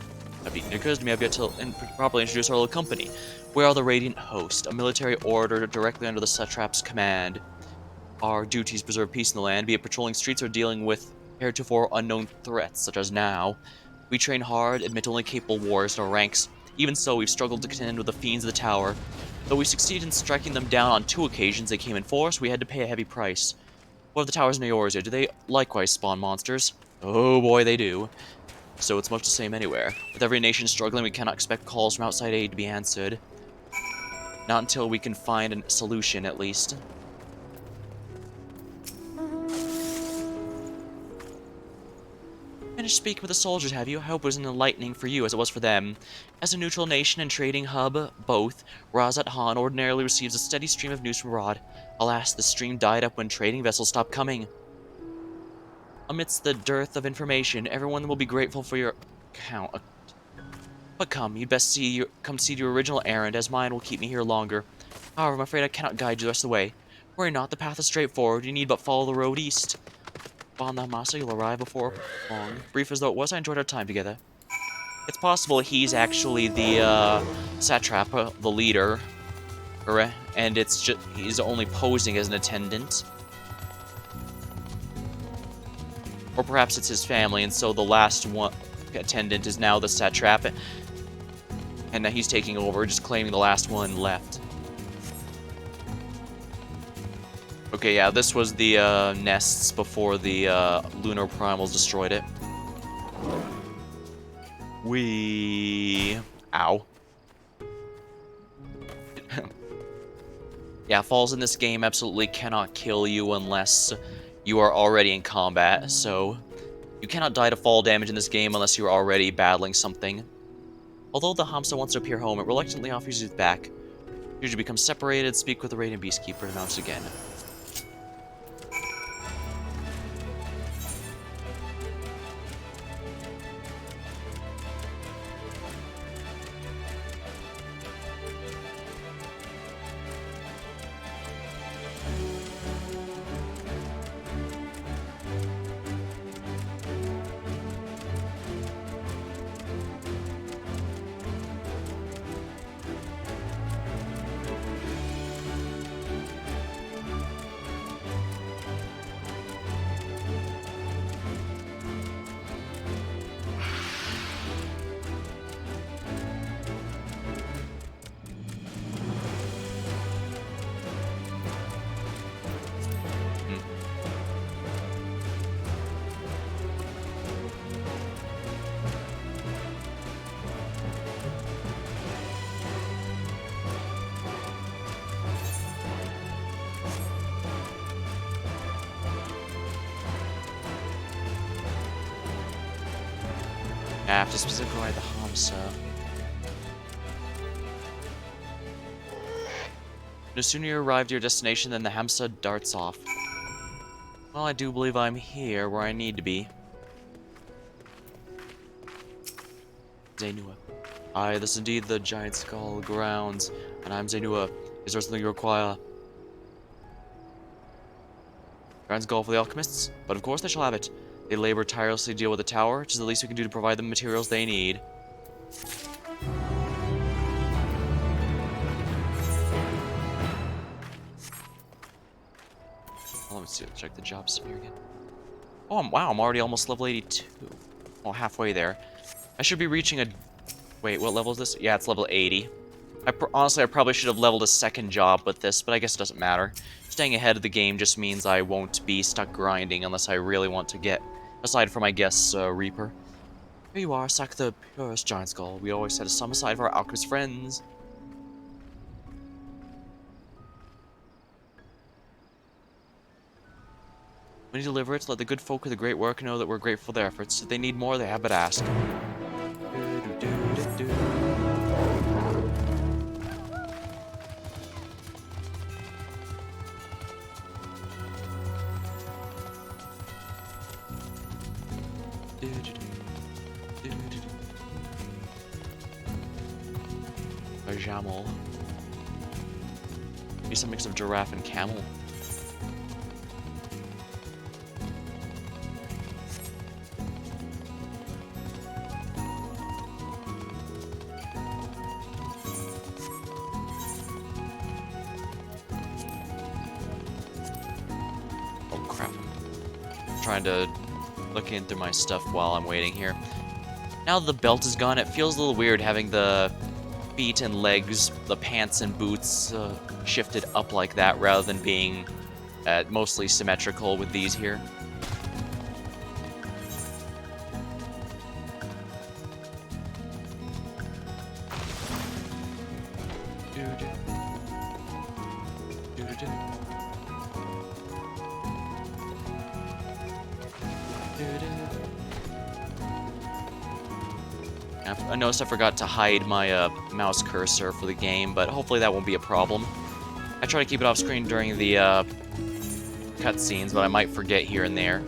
It occurs to me I've got to properly introduce our little company. We are the Radiant Host, a military order directly under the Satrap's command. Our duties preserve peace in the land, be it patrolling streets or dealing with heretofore unknown threats, such as now. We train hard, admit only capable warriors in our ranks. Even so, we've struggled to contend with the fiends of the tower. Though we succeeded in striking them down on 2 occasions they came in force, we had to pay a heavy price. What of the towers in Eorzea? Do they likewise spawn monsters? Oh boy, they do. So it's much the same anywhere. With every nation struggling, we cannot expect calls from outside aid to be answered. Not until we can find a solution, at least. Finished speaking with the soldiers, have you? I hope it was as enlightening for you as it was for them. As a neutral nation and trading hub, both, Radz-at-Han ordinarily receives a steady stream of news from Rod. Alas, the stream died up when trading vessels stopped coming. Amidst the dearth of information, everyone will be grateful for your account. But come, you'd best come see your original errand, as mine will keep me here longer. However, I'm afraid I cannot guide you the rest of the way. Worry not, the path is straightforward. You need but follow the road east. Upon the Hamasa, you'll arrive before long. Brief as though it was, I enjoyed our time together. It's possible he's actually the satrap, the leader, and it's just he's only posing as an attendant. Or perhaps it's his family, and so the last one attendant is now the satrap, and now he's taking over, just claiming the last one left. Okay, yeah, this was the nests before the lunar primals destroyed it. Ow. Yeah, falls in this game absolutely cannot kill you unless you are already in combat, so you cannot die to fall damage in this game unless you are already battling something. Although the Hamsa wants to appear home, it reluctantly offers you back. You become separated, speak with the Radiant Beastkeeper, and announce again. I have to specifically ride the Hamsa. No sooner you arrive at your destination than the Hamsa darts off. Well, I do believe I'm here where I need to be. Zainua. Aye, this is indeed the Giant Skull grounds, and I'm Zainua. Is there something you require? Giant Skull for the alchemists? But of course they shall have it. They labor tirelessly to deal with the tower, which is the least we can do to provide them materials they need. Let me see, check the jobs here again. Oh, wow, I'm already almost level 82. Well, halfway there. I should be reaching a... Wait, what level is this? Yeah, it's level 80. Honestly, I probably should have leveled a second job with this, but I guess it doesn't matter. Staying ahead of the game just means I won't be stuck grinding unless I really want to get... Aside from, I guess, Reaper. Here you are, sack the purest Giant Skull. We always set some aside for our alchemist friends. When you deliver it, let the good folk of the great work know that we're grateful for their efforts. If they need more, they have but ask. A camel. Maybe some mix of giraffe and camel. Oh crap. I'm trying to look into my stuff while I'm waiting here. Now that the belt is gone, it feels a little weird having the feet and legs, the pants and boots shifted up like that rather than being mostly symmetrical with these here. I noticed I forgot to hide my mouse cursor for the game, but hopefully that won't be a problem. I try to keep it off screen during the cutscenes, but I might forget here and there.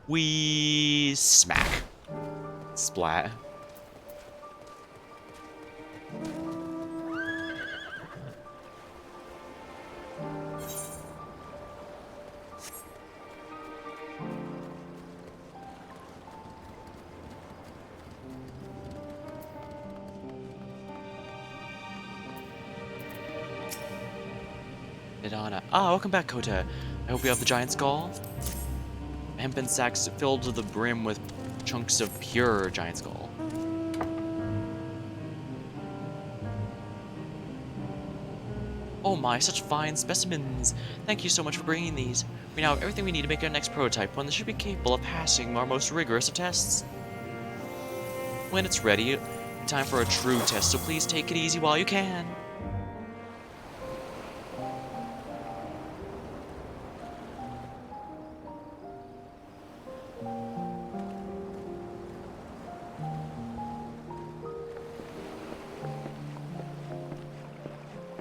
We smack. Splat. Ah, welcome back, Kota. I hope you have the giant skull. Hempen sacks filled to the brim with chunks of pure giant skull. Oh my, such fine specimens. Thank you so much for bringing these. We now have everything we need to make our next prototype, one that should be capable of passing our most rigorous of tests. When it's ready, time for a true test, so please take it easy while you can.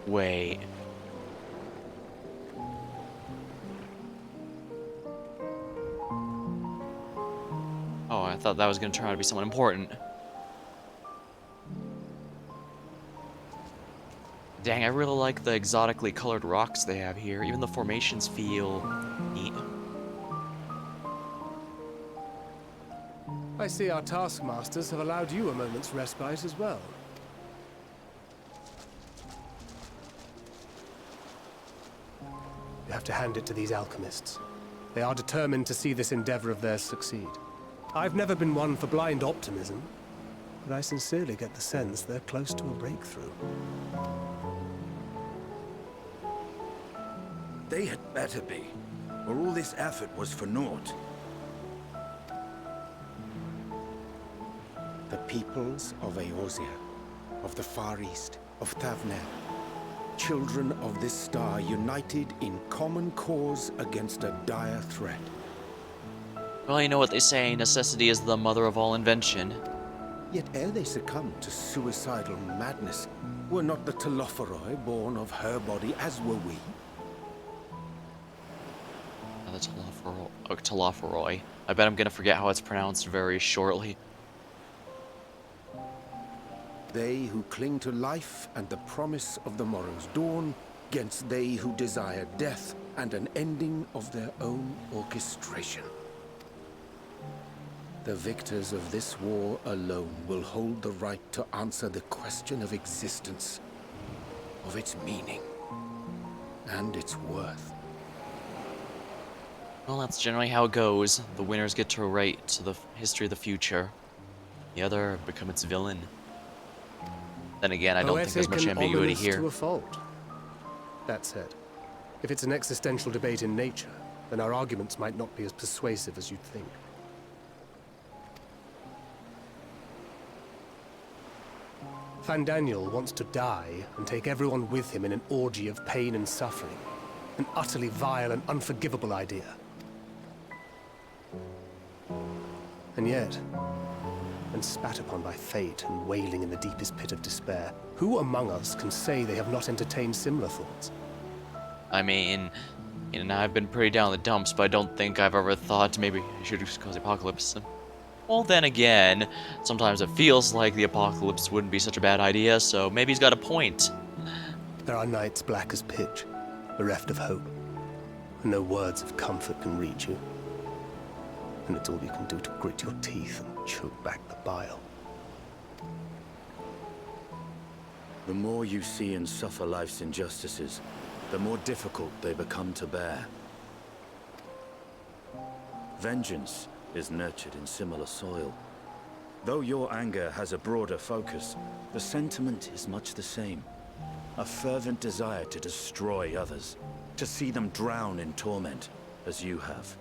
Wait. Oh, I thought that was going to turn out to be someone important. Dang, I really like the exotically colored rocks they have here. Even the formations feel neat. I see our taskmasters have allowed you a moment's respite as well. You have to hand it to these alchemists. They are determined to see this endeavor of theirs succeed. I've never been one for blind optimism, but I sincerely get the sense they're close to a breakthrough. They had better be, or all this effort was for naught. The peoples of Eorzea, of the Far East, of Thavnel. children of this star united in common cause against a dire threat. Well, you know what they say, necessity is the mother of all invention. Yet ere they succumbed to suicidal madness, were not the Telophoroi born of her body as were we? The Telophoroi. I bet I'm gonna forget how it's pronounced very shortly. They who cling to life and the promise of the morrow's dawn, against they who desire death and an ending of their own orchestration. The victors of this war alone will hold the right to answer the question of existence, of its meaning, and its worth. Well, that's generally how it goes. The winners get to write to the history of the future. The other become its villain. Then again, I don't think there's much ambiguity here. To a fault. That said, if it's an existential debate in nature, then our arguments might not be as persuasive as you'd think. Fandaniel wants to die and take everyone with him in an orgy of pain and suffering. An utterly vile and unforgivable idea. And yet, when spat upon by fate and wailing in the deepest pit of despair, who among us can say they have not entertained similar thoughts? I mean, you know, I've been pretty down in the dumps, but I don't think I've ever thought maybe I should just cause the apocalypse. Well, then again, sometimes it feels like the apocalypse wouldn't be such a bad idea, so maybe he's got a point. There are nights black as pitch, bereft of hope, and no words of comfort can reach you. And it's all you can do to grit your teeth and choke back the bile. The more you see and suffer life's injustices, the more difficult they become to bear. Vengeance is nurtured in similar soil. Though your anger has a broader focus, the sentiment is much the same. A fervent desire to destroy others, to see them drown in torment, as you have.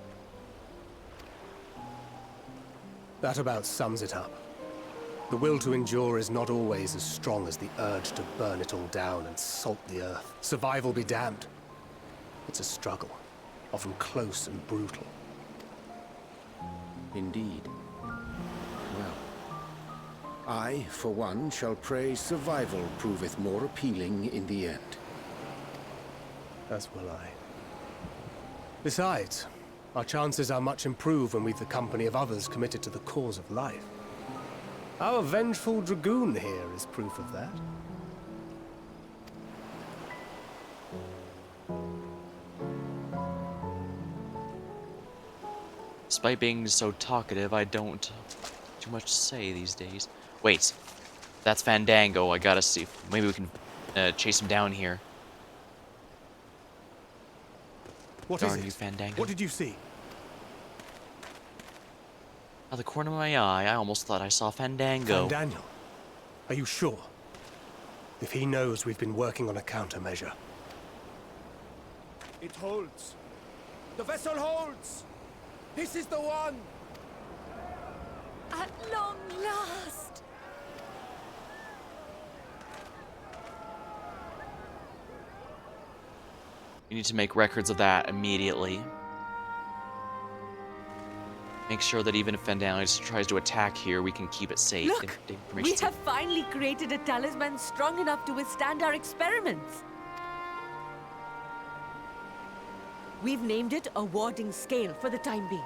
That about sums it up. The will to endure is not always as strong as the urge to burn it all down and salt the earth. Survival be damned. It's a struggle, often close and brutal. Indeed. Well, I, for one, shall pray survival proveth more appealing in the end. As will I. Besides, our chances are much improved when we've the company of others committed to the cause of life. Our vengeful dragoon here is proof of that. Despite being so talkative, I don't have too much to say these days. Wait, that's Fandango. I gotta see. Maybe we can chase him down here. What is it? Fandango. What did you see? Out of the corner of my eye, I almost thought I saw Fandango. Daniel, are you sure? If he knows we've been working on a countermeasure. It holds. The vessel holds! This is the one! At long last! We need to make records of that immediately. Make sure that even if Fandango tries to attack here, we can keep it safe. Look, we have finally created a talisman strong enough to withstand our experiments. We've named it a warding scale for the time being.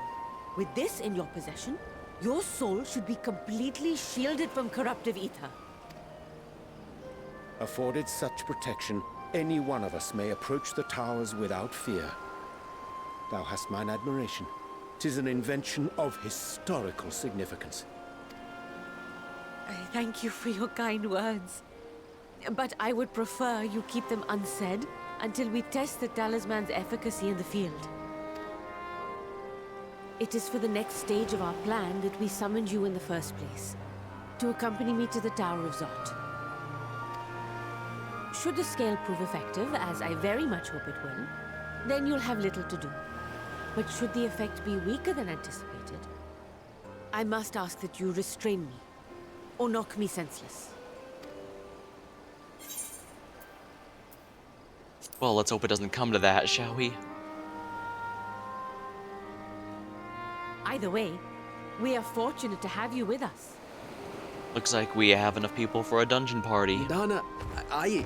With this in your possession, your soul should be completely shielded from corruptive ether. Afforded such protection, any one of us may approach the towers without fear. Thou hast mine admiration. 'Tis an invention of historical significance. I thank you for your kind words. But I would prefer you keep them unsaid until we test the talisman's efficacy in the field. It is for the next stage of our plan that we summoned you in the first place, to accompany me to the Tower of Zot. Should the scale prove effective, as I very much hope it will, then you'll have little to do. But should the effect be weaker than anticipated, I must ask that you restrain me, or knock me senseless. Well, let's hope it doesn't come to that, shall we? Either way, we are fortunate to have you with us. Looks like we have enough people for a dungeon party. Dana, are you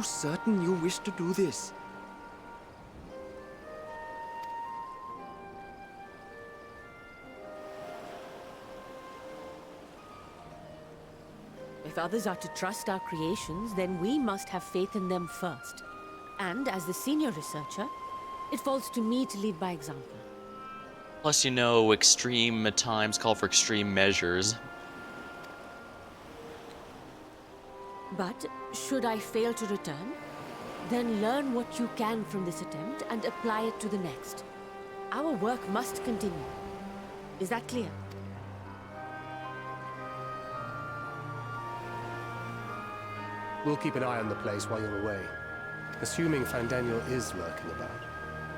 certain you wish to do this? If others are to trust our creations, then we must have faith in them first. And as the senior researcher, it falls to me to lead by example. Plus, you know, extreme times call for extreme measures. But should I fail to return, then learn what you can from this attempt and apply it to the next. Our work must continue. Is that clear? We'll keep an eye on the place while you're away. Assuming Fandaniel is lurking about,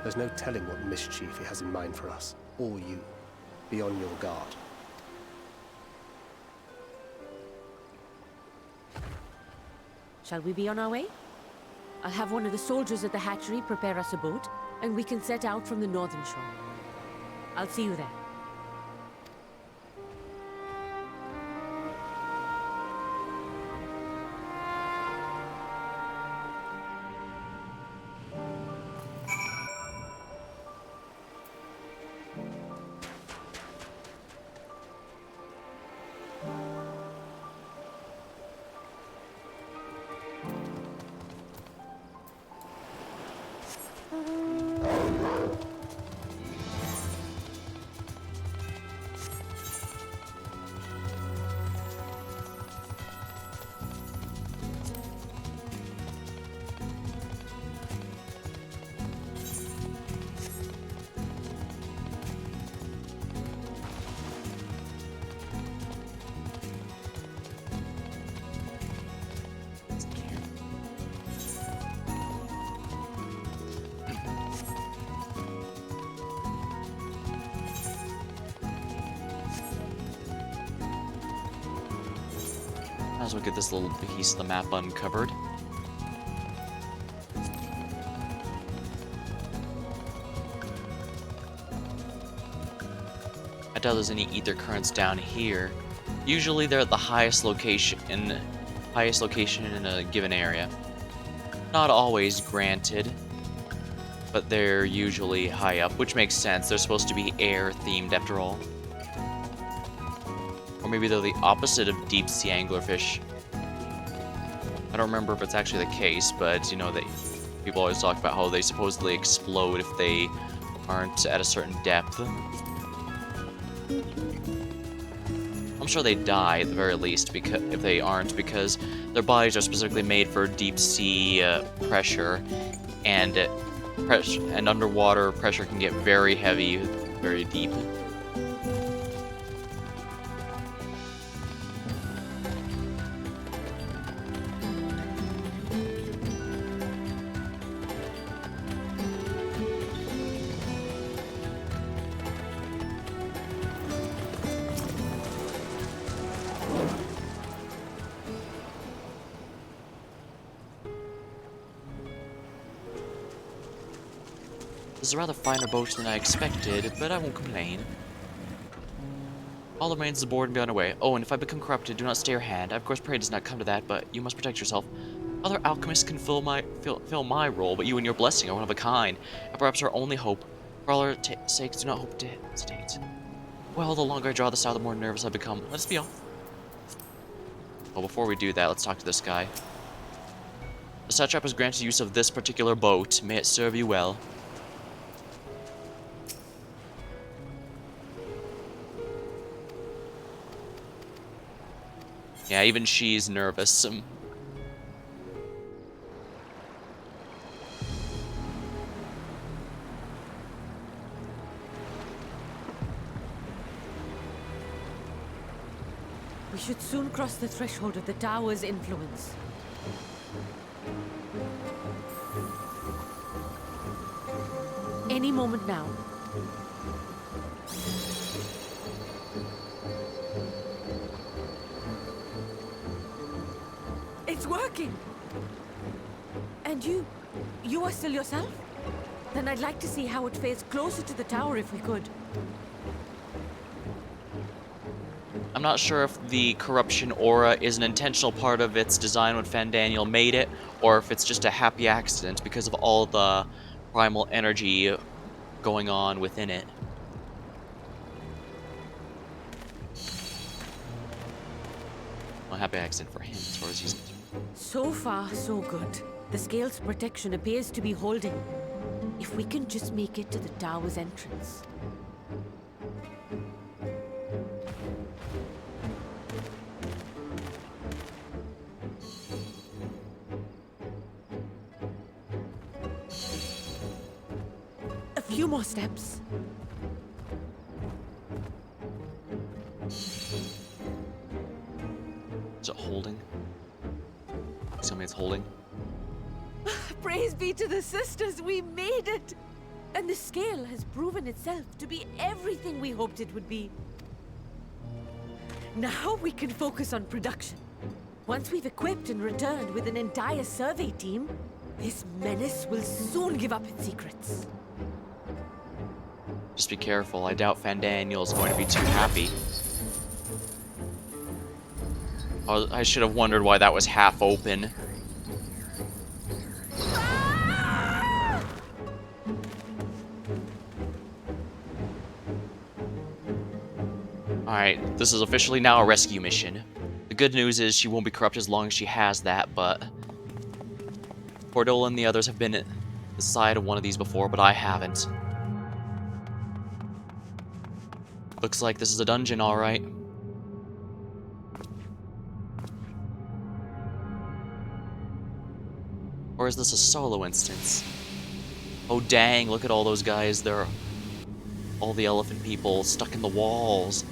there's no telling what mischief he has in mind for us, or you. Be on your guard. Shall we be on our way? I'll have one of the soldiers at the hatchery prepare us a boat, and we can set out from the northern shore. I'll see you there. Might as well get this little piece of the map uncovered. I doubt there's any ether currents down here. Usually they're at the highest location in a given area. Not always, granted, but they're usually high up, which makes sense. They're supposed to be air themed after all. Or maybe they're the opposite of deep-sea anglerfish. I don't remember if it's actually the case, but you know, people always talk about how they supposedly explode if they aren't at a certain depth. I'm sure they die at the very least because if they aren't, because their bodies are specifically made for deep-sea pressure, and underwater pressure can get very heavy, very deep. This is a rather finer boat than I expected, but I won't complain. All that remains is the board and be on our way. Oh, and if I become corrupted, do not stay your hand. Of course, pray does not come to that, but you must protect yourself. Other alchemists can fill my role, but you and your blessing are one of a kind, and perhaps our only hope. For all our sakes, do not hope to hesitate. Well, the longer I draw this out, the more nervous I become. Let us be off. Well, before we do that, let's talk to this guy. The satrap has granted use of this particular boat. May it serve you well. Yeah, even she's nervous. We should soon cross the threshold of the tower's influence. Any moment now. It's working! And And you are still yourself? Then I'd like to see how it fares closer to the tower if we could. I'm not sure if the corruption aura is an intentional part of its design when Fandaniel made it, or if it's just a happy accident because of all the primal energy going on within it. A happy accident for him as far as he's concerned. So far, so good. The scale's protection appears to be holding. If we can just make it to the tower's entrance. A few more steps. Is it holding? Tell me it's holding. Praise be to the sisters, we made it! And the scale has proven itself to be everything we hoped it would be. Now we can focus on production. Once we've equipped and returned with an entire survey team, this menace will soon give up its secrets. Just be careful. I doubt Fandaniel's going to be too happy. I should have wondered why that was half open. Alright, this is officially now a rescue mission. The good news is she won't be corrupt as long as she has that, but... Cordola and the others have been at the side of one of these before, but I haven't. Looks like this is a dungeon, alright. Or is this a solo instance? Oh dang, look at all those guys. They're all the elephant people stuck in the walls.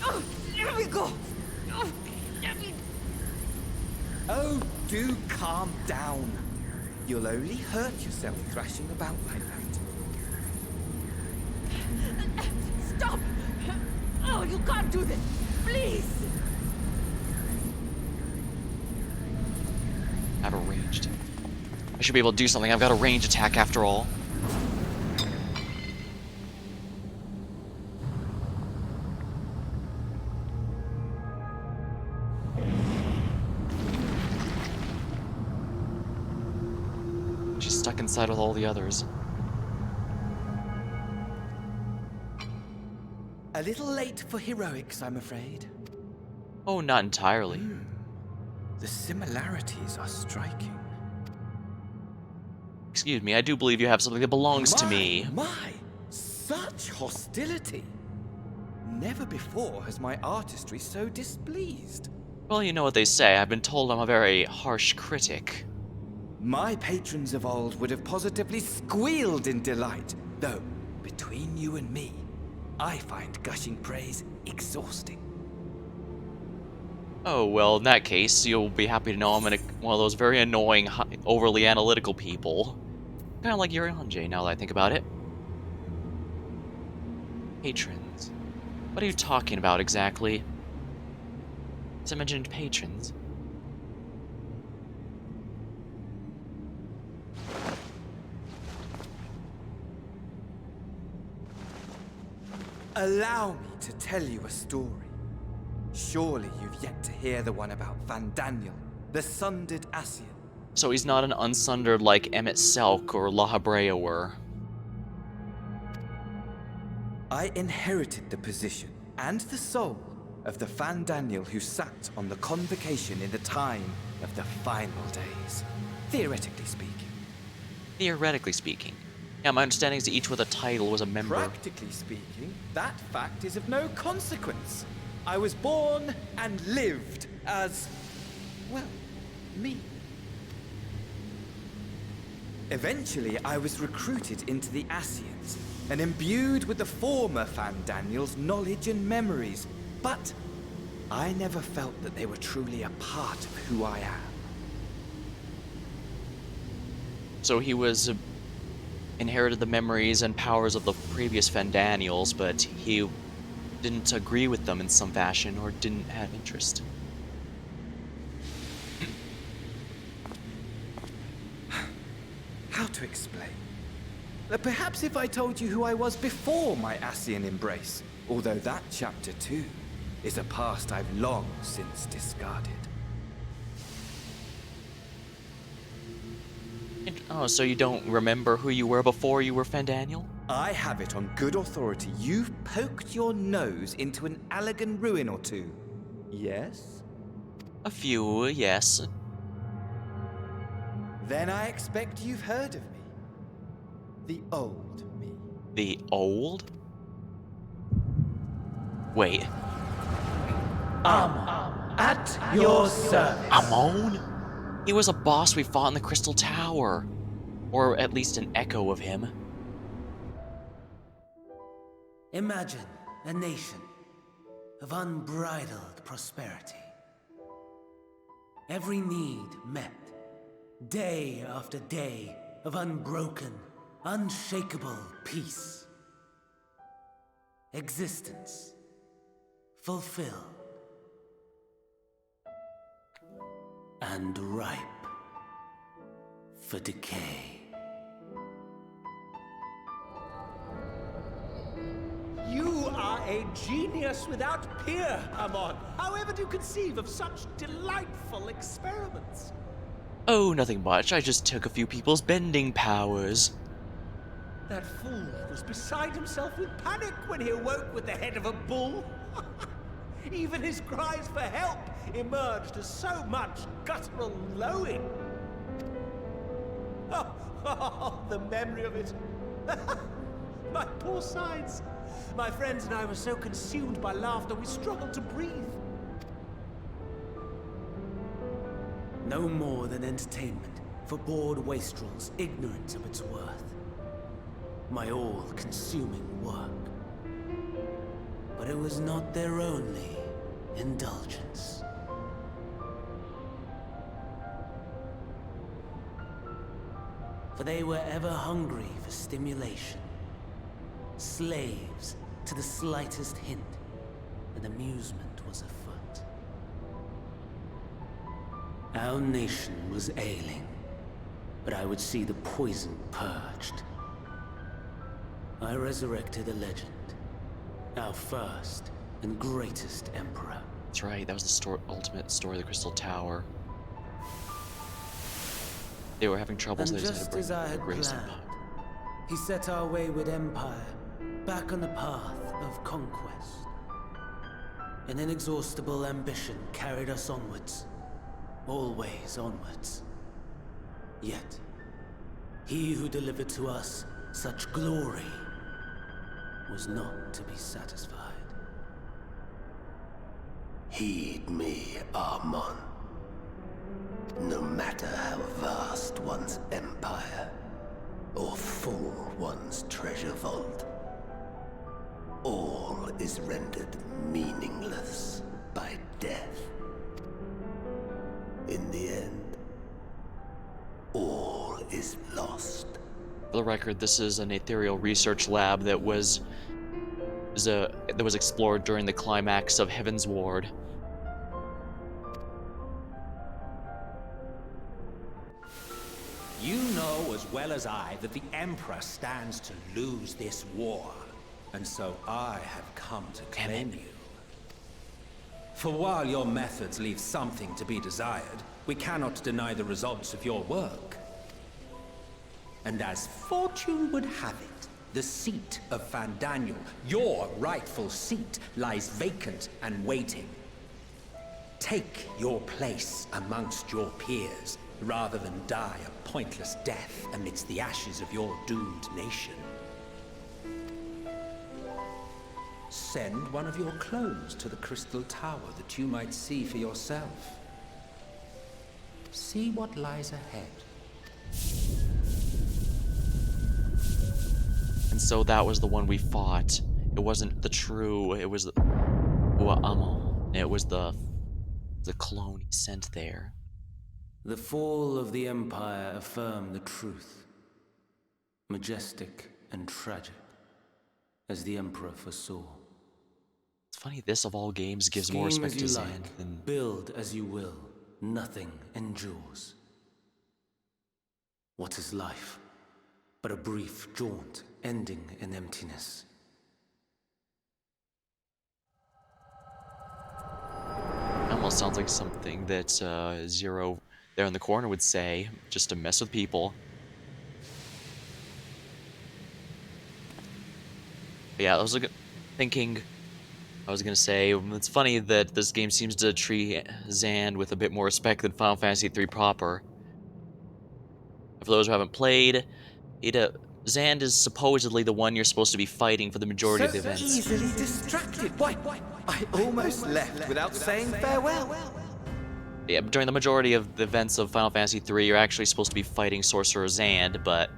Oh, there we go! Oh, Oh, do calm down. You'll only hurt yourself thrashing about like that. Stop! Oh, you can't do this! Please! Out of ranged. I should be able to do something. I've got a range attack after all. She's stuck inside with all the others. A little late for heroics, I'm afraid. Oh, not entirely. The similarities are striking. Excuse me, I do believe you have something that belongs to me. My, such hostility! Never before has my artistry so displeased. Well, you know what they say. I've been told I'm a very harsh critic. My patrons of old would have positively squealed in delight, though, between you and me, I find gushing praise exhausting. Oh, well, in that case, you'll be happy to know I'm one of those very annoying, overly analytical people. Kind of like Yuri Hanjay, now that I think about it. Patrons. What are you talking about, exactly? Has it mentioned patrons? Allow me to tell you a story. Surely you've yet to hear the one about Fandaniel, the sundered Ascian. So he's not an unsundered like Emmett Selk or La Habrea were. I inherited the position and the soul of the Fandaniel who sat on the convocation in the time of the final days, theoretically speaking. Theoretically speaking. Yeah, my understanding is that each with a title was a member. Practically speaking, that fact is of no consequence. I was born and lived as, well, me. Eventually, I was recruited into the Ascians and imbued with the former Fandaniel's knowledge and memories, but I never felt that they were truly a part of who I am. So he was inherited the memories and powers of the previous Fandaniels, but he didn't agree with them in some fashion or didn't have interest. How to explain? Perhaps if I told you who I was before my Ascian embrace, although that chapter too is a past I've long since discarded. Oh, so you don't remember who you were before you were Fandaniel? I have it on good authority you've poked your nose into an Allegan ruin or two. Yes? A few, yes. Then I expect you've heard of me. The old me. The old? Wait. At your service. Amon? He was a boss we fought in the Crystal Tower. Or at least an echo of him. Imagine a nation of unbridled prosperity. Every need met. Day after day of unbroken, unshakable peace. Existence fulfilled and ripe for decay. You are a genius without peer, Amon. How ever do you conceive of such delightful experiments? Oh, nothing much. I just took a few people's bending powers. That fool was beside himself with panic when he awoke with the head of a bull. Even his cries for help emerged as so much guttural lowing. Oh, the memory of it. My poor sides. My friends and I were so consumed by laughter we struggled to breathe. No more than entertainment for bored wastrels ignorant of its worth. My all-consuming work. But it was not their only indulgence. For they were ever hungry for stimulation. Slaves to the slightest hint, and amusement was afoot. Our nation was ailing, but I would see the poison purged. I resurrected a legend, our first and greatest emperor. That's right, that was the ultimate story of the Crystal Tower. They were having trouble, so And they just had to just bring as I the had grace planned, up. he set our wayward empire back on the path of conquest. An inexhaustible ambition carried us onwards, always onwards. Yet, he who delivered to us such glory was not to be satisfied. Heed me, Amon. No matter how vast one's empire, or full one's treasure vault, all is rendered meaningless by death. In the end, all is lost. For the record, this is an ethereal research lab that was explored during the climax of Heaven's Ward. You know as well as I that the Emperor stands to lose this war, and so I have come to claim you. For while your methods leave something to be desired, we cannot deny the results of your work. And as fortune would have it, the seat of Fandaniel, your rightful seat, lies vacant and waiting. Take your place amongst your peers, rather than die a pointless death amidst the ashes of your doomed nation. Send one of your clones to the Crystal Tower that you might see for yourself. See what lies ahead. And so that was the one we fought. It wasn't the true, it was the Ua'amo. It was the clone he sent there. The fall of the Empire affirmed the truth. Majestic and tragic, as the Emperor foresaw. funny this of all games gives more Scheme respect as to you Zand like, than... build as you will, nothing endures. What is life but a brief jaunt ending in emptiness? Almost sounds like something that Zero there in the corner would say, just to mess with people. But yeah, I was thinking, I was gonna say, it's funny that this game seems to treat Zand with a bit more respect than Final Fantasy III proper. For those who haven't played, Zand is supposedly the one you're supposed to be fighting for the majority of the events. Easily distracted. Why? I almost left without saying farewell. Yeah, but during the majority of the events of Final Fantasy III, you're actually supposed to be fighting Sorcerer Zand, but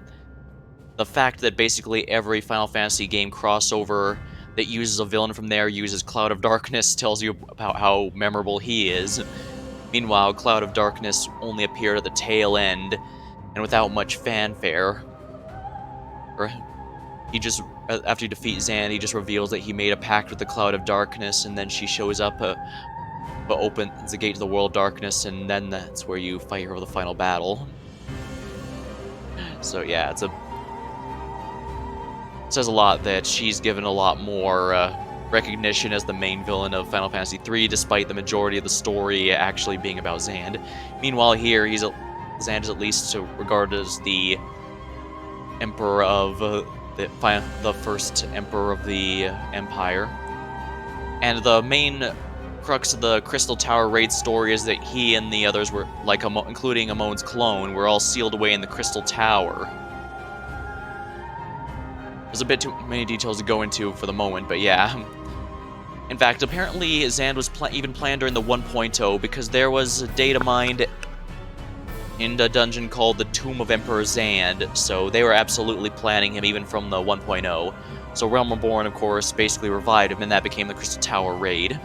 the fact that basically every Final Fantasy game crossover that uses a villain from there uses Cloud of Darkness tells you about how memorable he is. Meanwhile, Cloud of Darkness only appeared at the tail end, and without much fanfare. He just, after you defeat Zand, he just reveals that he made a pact with the Cloud of Darkness, and then she shows up, but opens the gate to the World of Darkness, and then that's where you fight her for the final battle. So yeah, it says a lot that she's given a lot more recognition as the main villain of Final Fantasy III, despite the majority of the story actually being about Zand. Meanwhile, here, Zand is at least regarded as the Emperor of the first Emperor of the Empire. And the main crux of the Crystal Tower raid story is that he and the others were, like including Amon's clone, were all sealed away in the Crystal Tower. There's a bit too many details to go into for the moment, but yeah. In fact, apparently Zand was even planned during the 1.0 because there was data mined in a dungeon called the Tomb of Emperor Zand, so they were absolutely planning him even from the 1.0. So Realm Reborn, of course, basically revived him, and that became the Crystal Tower raid.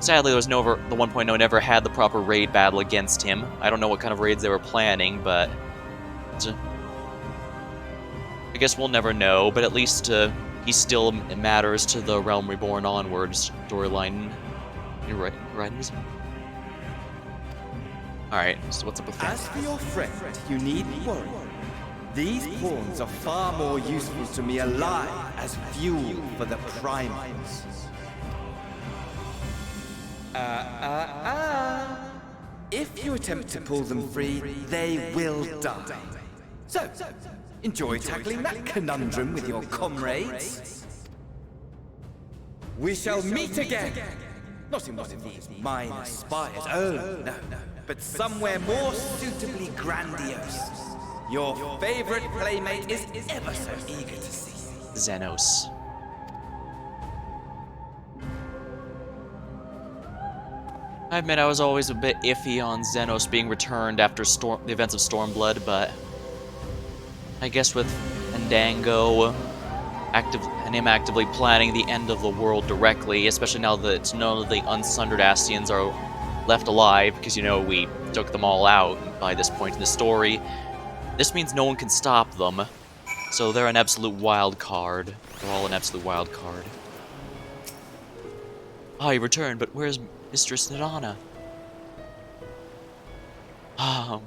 Sadly, the 1.0 never had the proper raid battle against him. I don't know what kind of raids they were planning, but I guess we'll never know, but at least he still matters to the Realm Reborn onwards storyline. You're right. Alright, so what's up with that? As for your friend, you needn't worry. These pawns are far more useful to me alive as fuel for the primals. If you attempt to pull them free, they will die. So, enjoy tackling that conundrum with your comrades. We shall meet again! Not in one of these minor spires, oh no, but somewhere more suitably grandiose. Your favorite playmate is ever so eager to see you. Xenos. I admit I was always a bit iffy on Xenos being returned after the events of Stormblood, but I guess with Fandango and him actively planning the end of the world directly, especially now that none of the unsundered Ascians are left alive, because, you know, we took them all out by this point in the story, this means no one can stop them. So they're an absolute wild card. They're all an absolute wild card. Ah, he returned, but where's Mistress Nidana? Ah,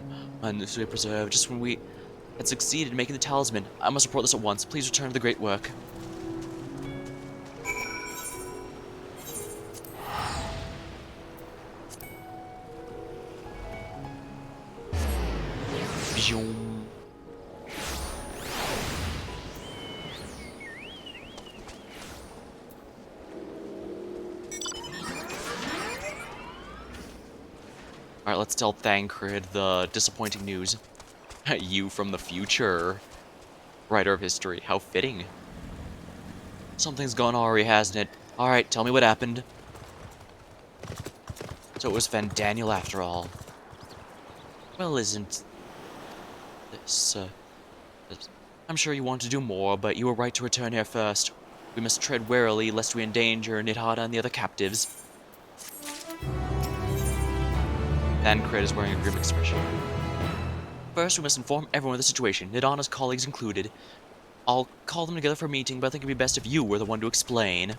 undeservedly preserved. Just when we had succeeded in making the talisman. I must report this at once. Please return to the great work. Alright, let's tell Thancred the disappointing news. You from the future, writer of history. How fitting. Something's gone awry, hasn't it? Alright, tell me what happened. So it was Fandaniel after all. Well, isn't this, I'm sure you want to do more, but you were right to return here first. We must tread warily, lest we endanger Nidhada and the other captives. Thancred is wearing a grim expression. First, we must inform everyone of the situation, Nidana's colleagues included. I'll call them together for a meeting, but I think it'd be best if you were the one to explain.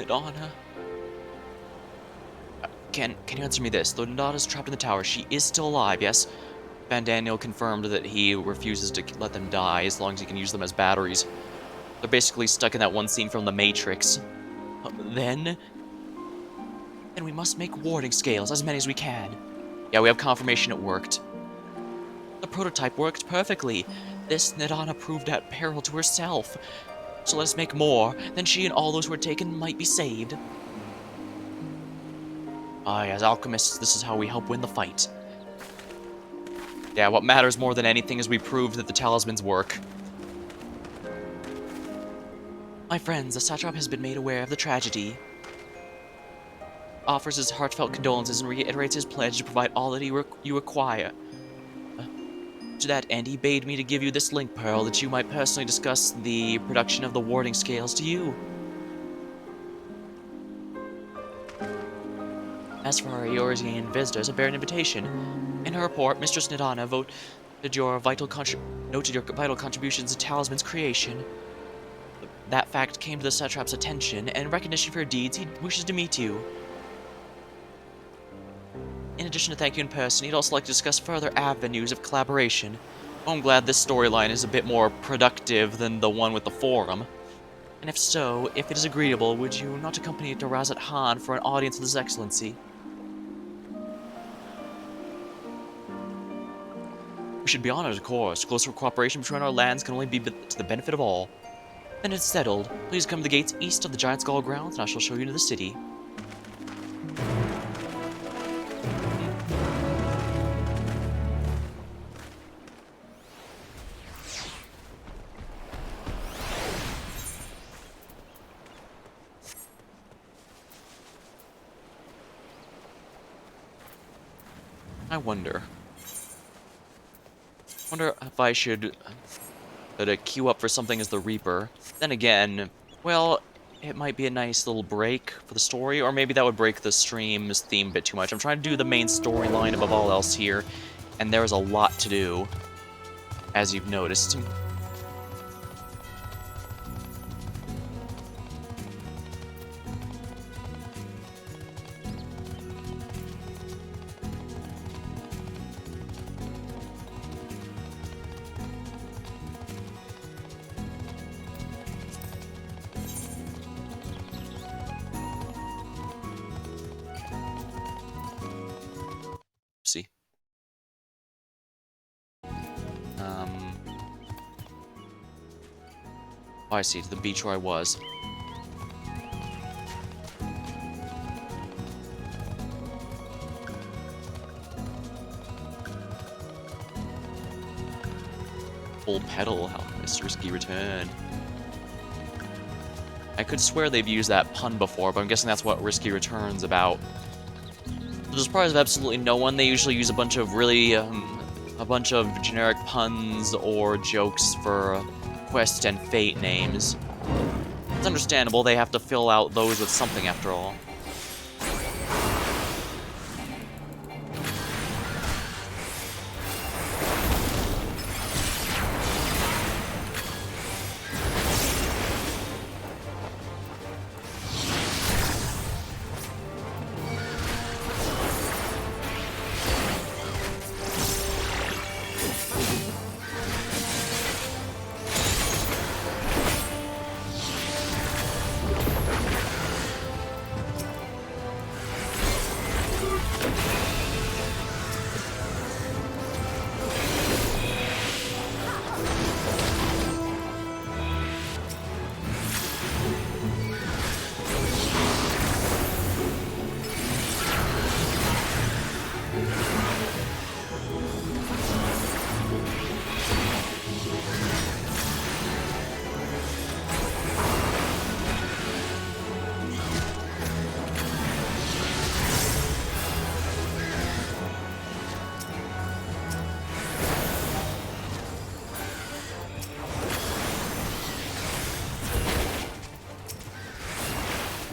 Nidana. Can you answer me this? Though Nidana's trapped in the tower, she is still alive, yes? Van Daniel confirmed that he refuses to let them die as long as he can use them as batteries. They're basically stuck in that one scene from The Matrix. Then we must make warding scales, as many as we can. Yeah, we have confirmation it worked. The prototype worked perfectly. This Nidana proved at peril to herself. So let us make more, then she and all those who were taken might be saved. As alchemists, this is how we help win the fight. Yeah, what matters more than anything is we proved that the talismans work. My friends, the satrap has been made aware of the tragedy. Offers his heartfelt condolences and reiterates his pledge to provide all that you require. To that end, he bade me to give you this link pearl that you might personally discuss the production of the warding scales to you. As for our Eorzean visitors, a bare invitation. In her report, Mistress Nidana noted your vital contributions to Talisman's creation. That fact came to the satrap's attention, and in recognition for your deeds, he wishes to meet you. In addition to thank you in person, he'd also like to discuss further avenues of collaboration. I'm glad this storyline is a bit more productive than the one with the forum. And if so, if it is agreeable, would you not accompany to Radz-at-Han for an audience of His Excellency? We should be honored, of course. Closer cooperation between our lands can only be to the benefit of all. Then it's settled. Please come to the gates east of the Giant Skull grounds, and I shall show you to the city. I wonder if I should queue up for something as the Reaper. Then again, well, it might be a nice little break for the story, or maybe that would break the stream's theme a bit too much. I'm trying to do the main storyline above all else here, and there's a lot to do, as you've noticed. See. Oh, I see. To the beach where I was. Full pedal, Alchemist, risky return. I could swear they've used that pun before, but I'm guessing that's what risky return's about. To the surprise of absolutely no one, they usually use a bunch of generic puns or jokes for quest and fate names. It's understandable, they have to fill out those with something after all.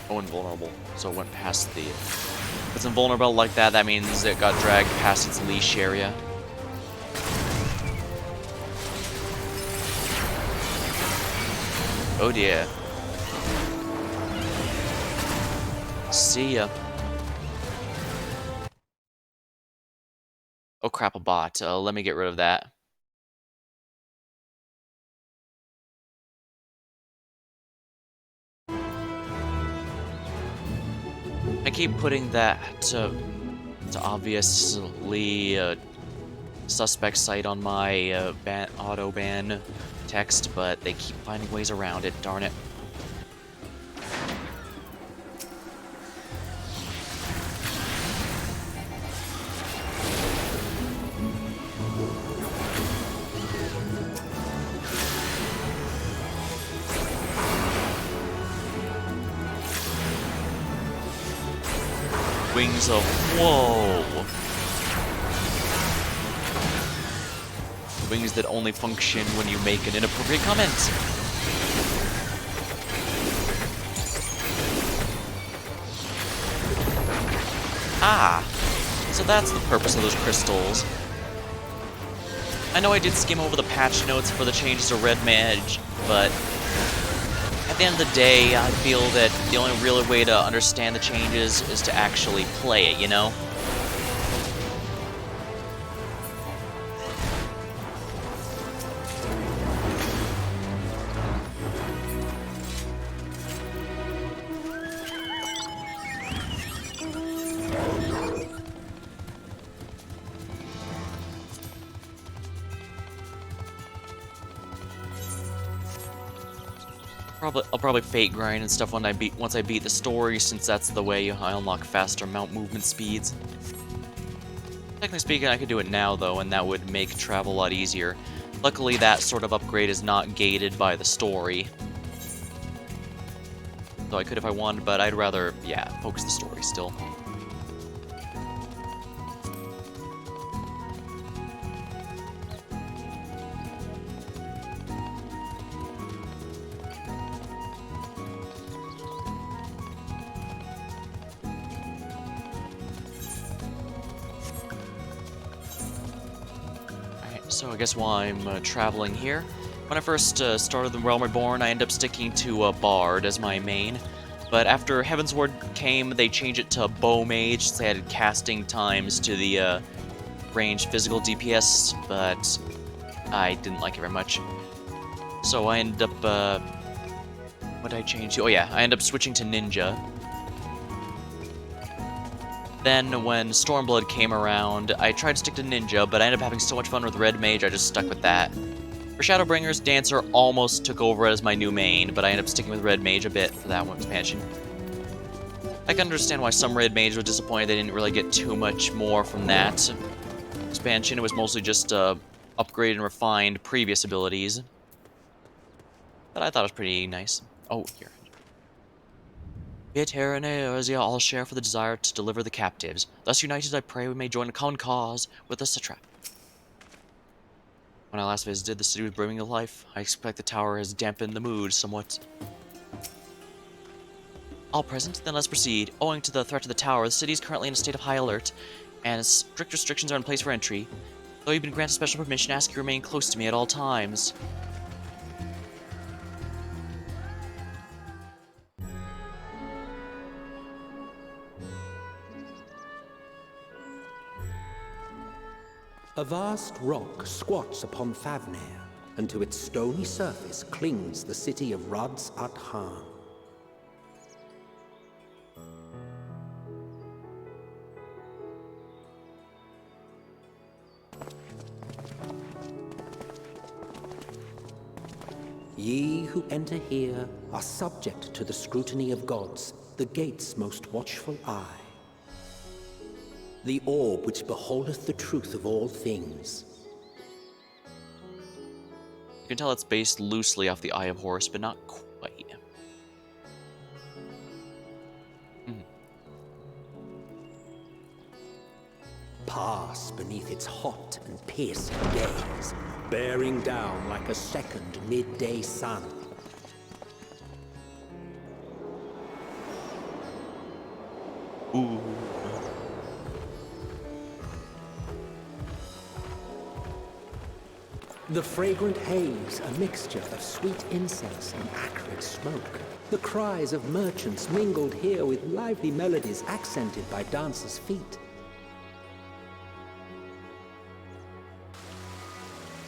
Oh, invulnerable. So it went past the... If it's invulnerable like that, that means it got dragged past its leash area. Oh dear. See ya. Oh crap, a bot. Let me get rid of that. I keep putting that to obviously suspect site on my auto ban text, but they keep finding ways around it, darn it. Wings of whoa! Wings that only function when you make an inappropriate comment. Ah, so that's the purpose of those crystals. I know I did skim over the patch notes for the changes to Red Mage, but at the end of the day, I feel that the only real way to understand the changes is to actually play it, you know? I'll probably fate grind and stuff once I beat the story, since that's the way I unlock faster mount movement speeds. Technically speaking, I could do it now though, and that would make travel a lot easier. Luckily, that sort of upgrade is not gated by the story. So I could if I wanted, but I'd rather, yeah, focus the story still. So I guess while I'm traveling here, when I first started the Realm Reborn, I ended up sticking to Bard as my main. But after Heavensward came, they changed it to Bow Mage, so they added casting times to the range physical DPS, but I didn't like it very much. So I ended up, what did I change to? Oh yeah, I ended up switching to Ninja. Then, when Stormblood came around, I tried to stick to Ninja, but I ended up having so much fun with Red Mage, I just stuck with that. For Shadowbringers, Dancer almost took over as my new main, but I ended up sticking with Red Mage a bit for that one expansion. I can understand why some Red Mage were disappointed they didn't really get too much more from that expansion. It was mostly just upgraded and refined previous abilities. But I thought it was pretty nice. Oh, here. Yet here and Erzia all share for the desire to deliver the captives. Thus united, I pray we may join a common cause with the satrap. When I last visited, the city was brimming with life. I expect the tower has dampened the mood somewhat. All present? Then let's proceed. Owing to the threat to the tower, the city is currently in a state of high alert, and strict restrictions are in place for entry. Though you've been granted special permission, I ask you remain close to me at all times. A vast rock squats upon Favnir, and to its stony surface clings the city of Radz-at-Han. Ye who enter here are subject to the scrutiny of gods, the gate's most watchful eye. The orb which beholdeth the truth of all things. You can tell it's based loosely off the Eye of Horus, but not quite. Pass beneath its hot and piercing gaze, bearing down like a second midday sun. Ooh. The fragrant haze, a mixture of sweet incense and acrid smoke. The cries of merchants mingled here with lively melodies accented by dancers' feet.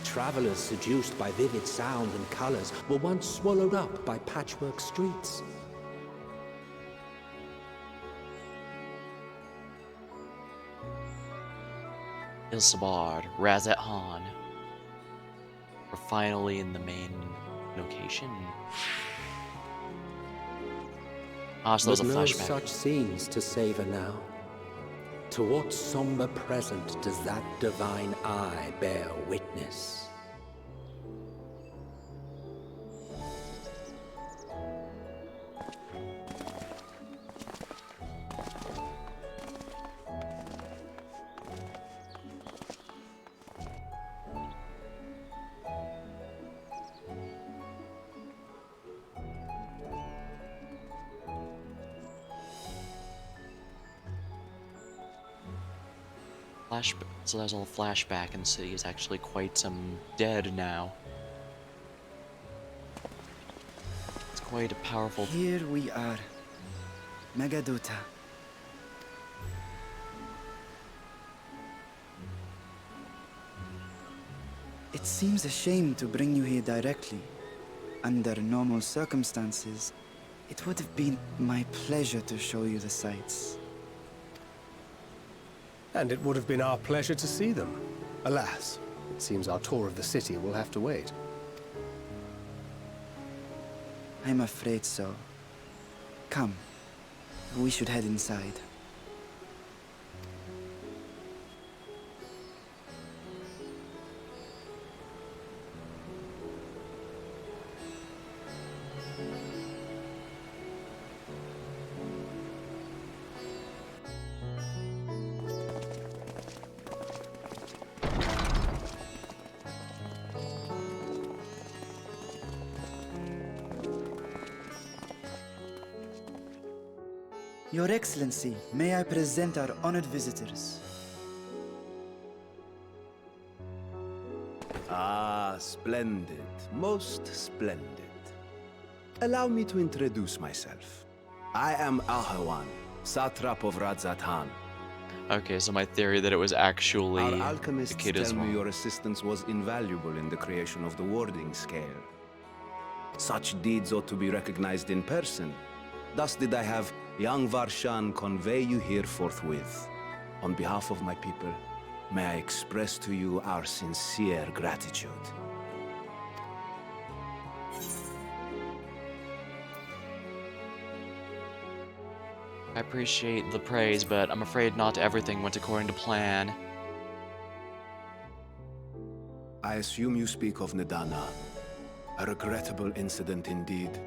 Travelers seduced by vivid sound and colors were once swallowed up by patchwork streets. Ilsabard, Radz-at-Han. We're finally in the main location. Ah, so that was a no flashback. such scenes to savor now. To what somber present does that divine eye bear witness? So there's a little flashback, and the city is actually quite dead now. It's quite a powerful. Here we are, Megadota. It seems a shame to bring you here directly. Under normal circumstances, it would have been my pleasure to show you the sights. And it would have been our pleasure to see them. Alas, it seems our tour of the city will have to wait. I'm afraid so. Come, we should head inside. Your Excellency, may I present our honored visitors? Ah, splendid. Most splendid. Allow me to introduce myself. I am Ahawan, satrap of Radz-at-Han. Okay, so my theory that it was actually Our the alchemists kid as tell me well. your assistance was invaluable in the creation of the warding scale. Such deeds ought to be recognized in person. Thus did I have young Varshan convey you here forthwith. On behalf of my people, may I express to you our sincere gratitude. I appreciate the praise, but I'm afraid not everything went according to plan. I assume you speak of Nidana. A regrettable incident indeed.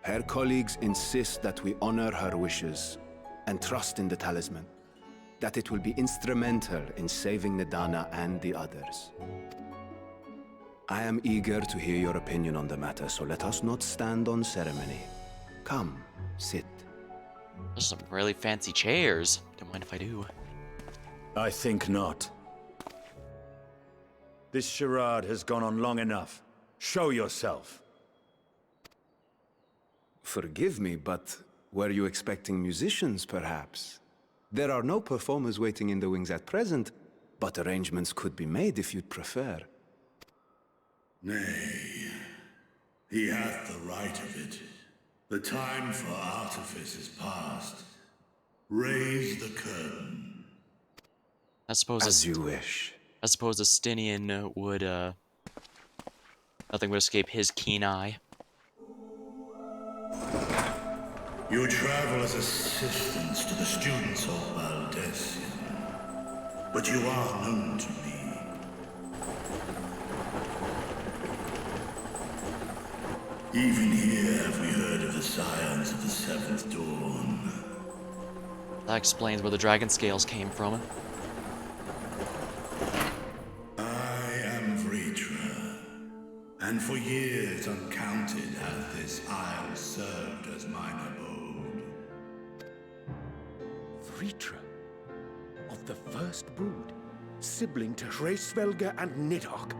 Her colleagues insist that we honor her wishes and trust in the talisman, that it will be instrumental in saving Nidana and the others. I am eager to hear your opinion on the matter, so let us not stand on ceremony. Come, sit. There's some really fancy chairs. Don't mind if I do. I think not. This charade has gone on long enough. Show yourself. Forgive me, but were you expecting musicians, perhaps? There are no performers waiting in the wings at present, but arrangements could be made if you'd prefer. Nay, he hath the right of it. The time for artifice is past. Raise the curtain. I suppose As you wish. I suppose a Stinian would nothing would escape his keen eye. You travel as assistants to the students of Valdesian, but you are known to me. Even here have we heard of the scions of the Seventh Dawn. That explains where the dragon scales came from. I am Vritra, and for years uncounted hath this isle served as mine abode. Vritra, of the first brood. sibling to Hraesvelga and Nidhogg.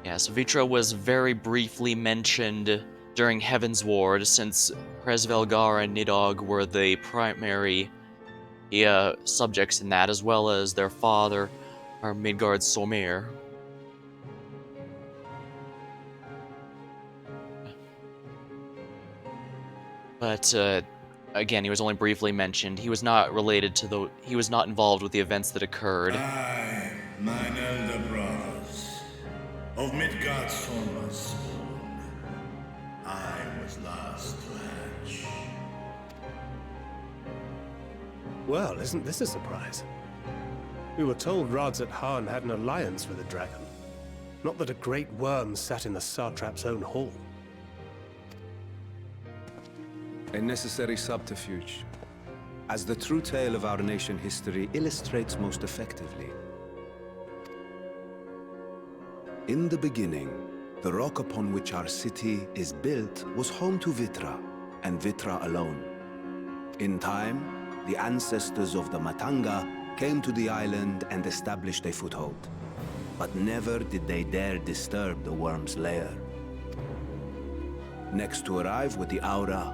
Yes, Vitra was very briefly mentioned during Heaven's Ward, since Hraesvelgar and Nidhogg were the primary subjects in that, as well as their father, our Midgard Somir. But again, he was only briefly mentioned. He was not related to the. He was not involved with the events that occurred. I, mine elder brothers, of Midgard Somir's spawn, I was last to hatch. Well, isn't this a surprise? We were told Radz-at-Han had an alliance with a dragon. Not that a great worm sat in the satrap's own hall. A necessary subterfuge, as the true tale of our nation history illustrates most effectively. In the beginning, the rock upon which our city is built was home to Vitra, and Vitra alone. In time, the ancestors of the Matanga came to the island and established a foothold. But never did they dare disturb the worm's lair. Next to arrive with the Aura,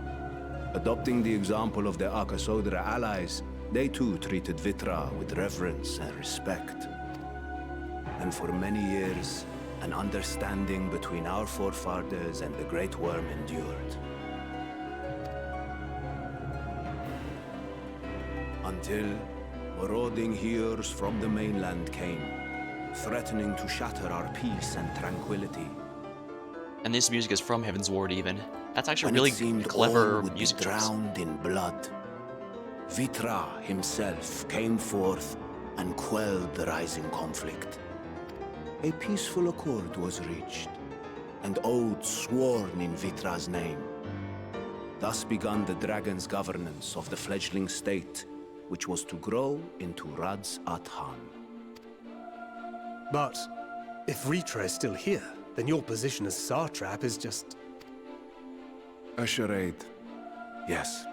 adopting the example of their Akasodra allies, they too treated Vitra with reverence and respect. And for many years, an understanding between our forefathers and the Great Worm endured. Until marauding heroes from the mainland came, threatening to shatter our peace and tranquility. And this music is from Heaven's Ward, even. That's actually When really it seemed clever all would music be choice. drowned in blood, Vitra himself came forth and quelled the rising conflict. A peaceful accord was reached, and oaths sworn in Vitra's name. Thus began the dragon's governance of the fledgling state, which was to grow into Radz-at-Han. But if Vitra is still here, then your position as satrap is just... A charade. Yes,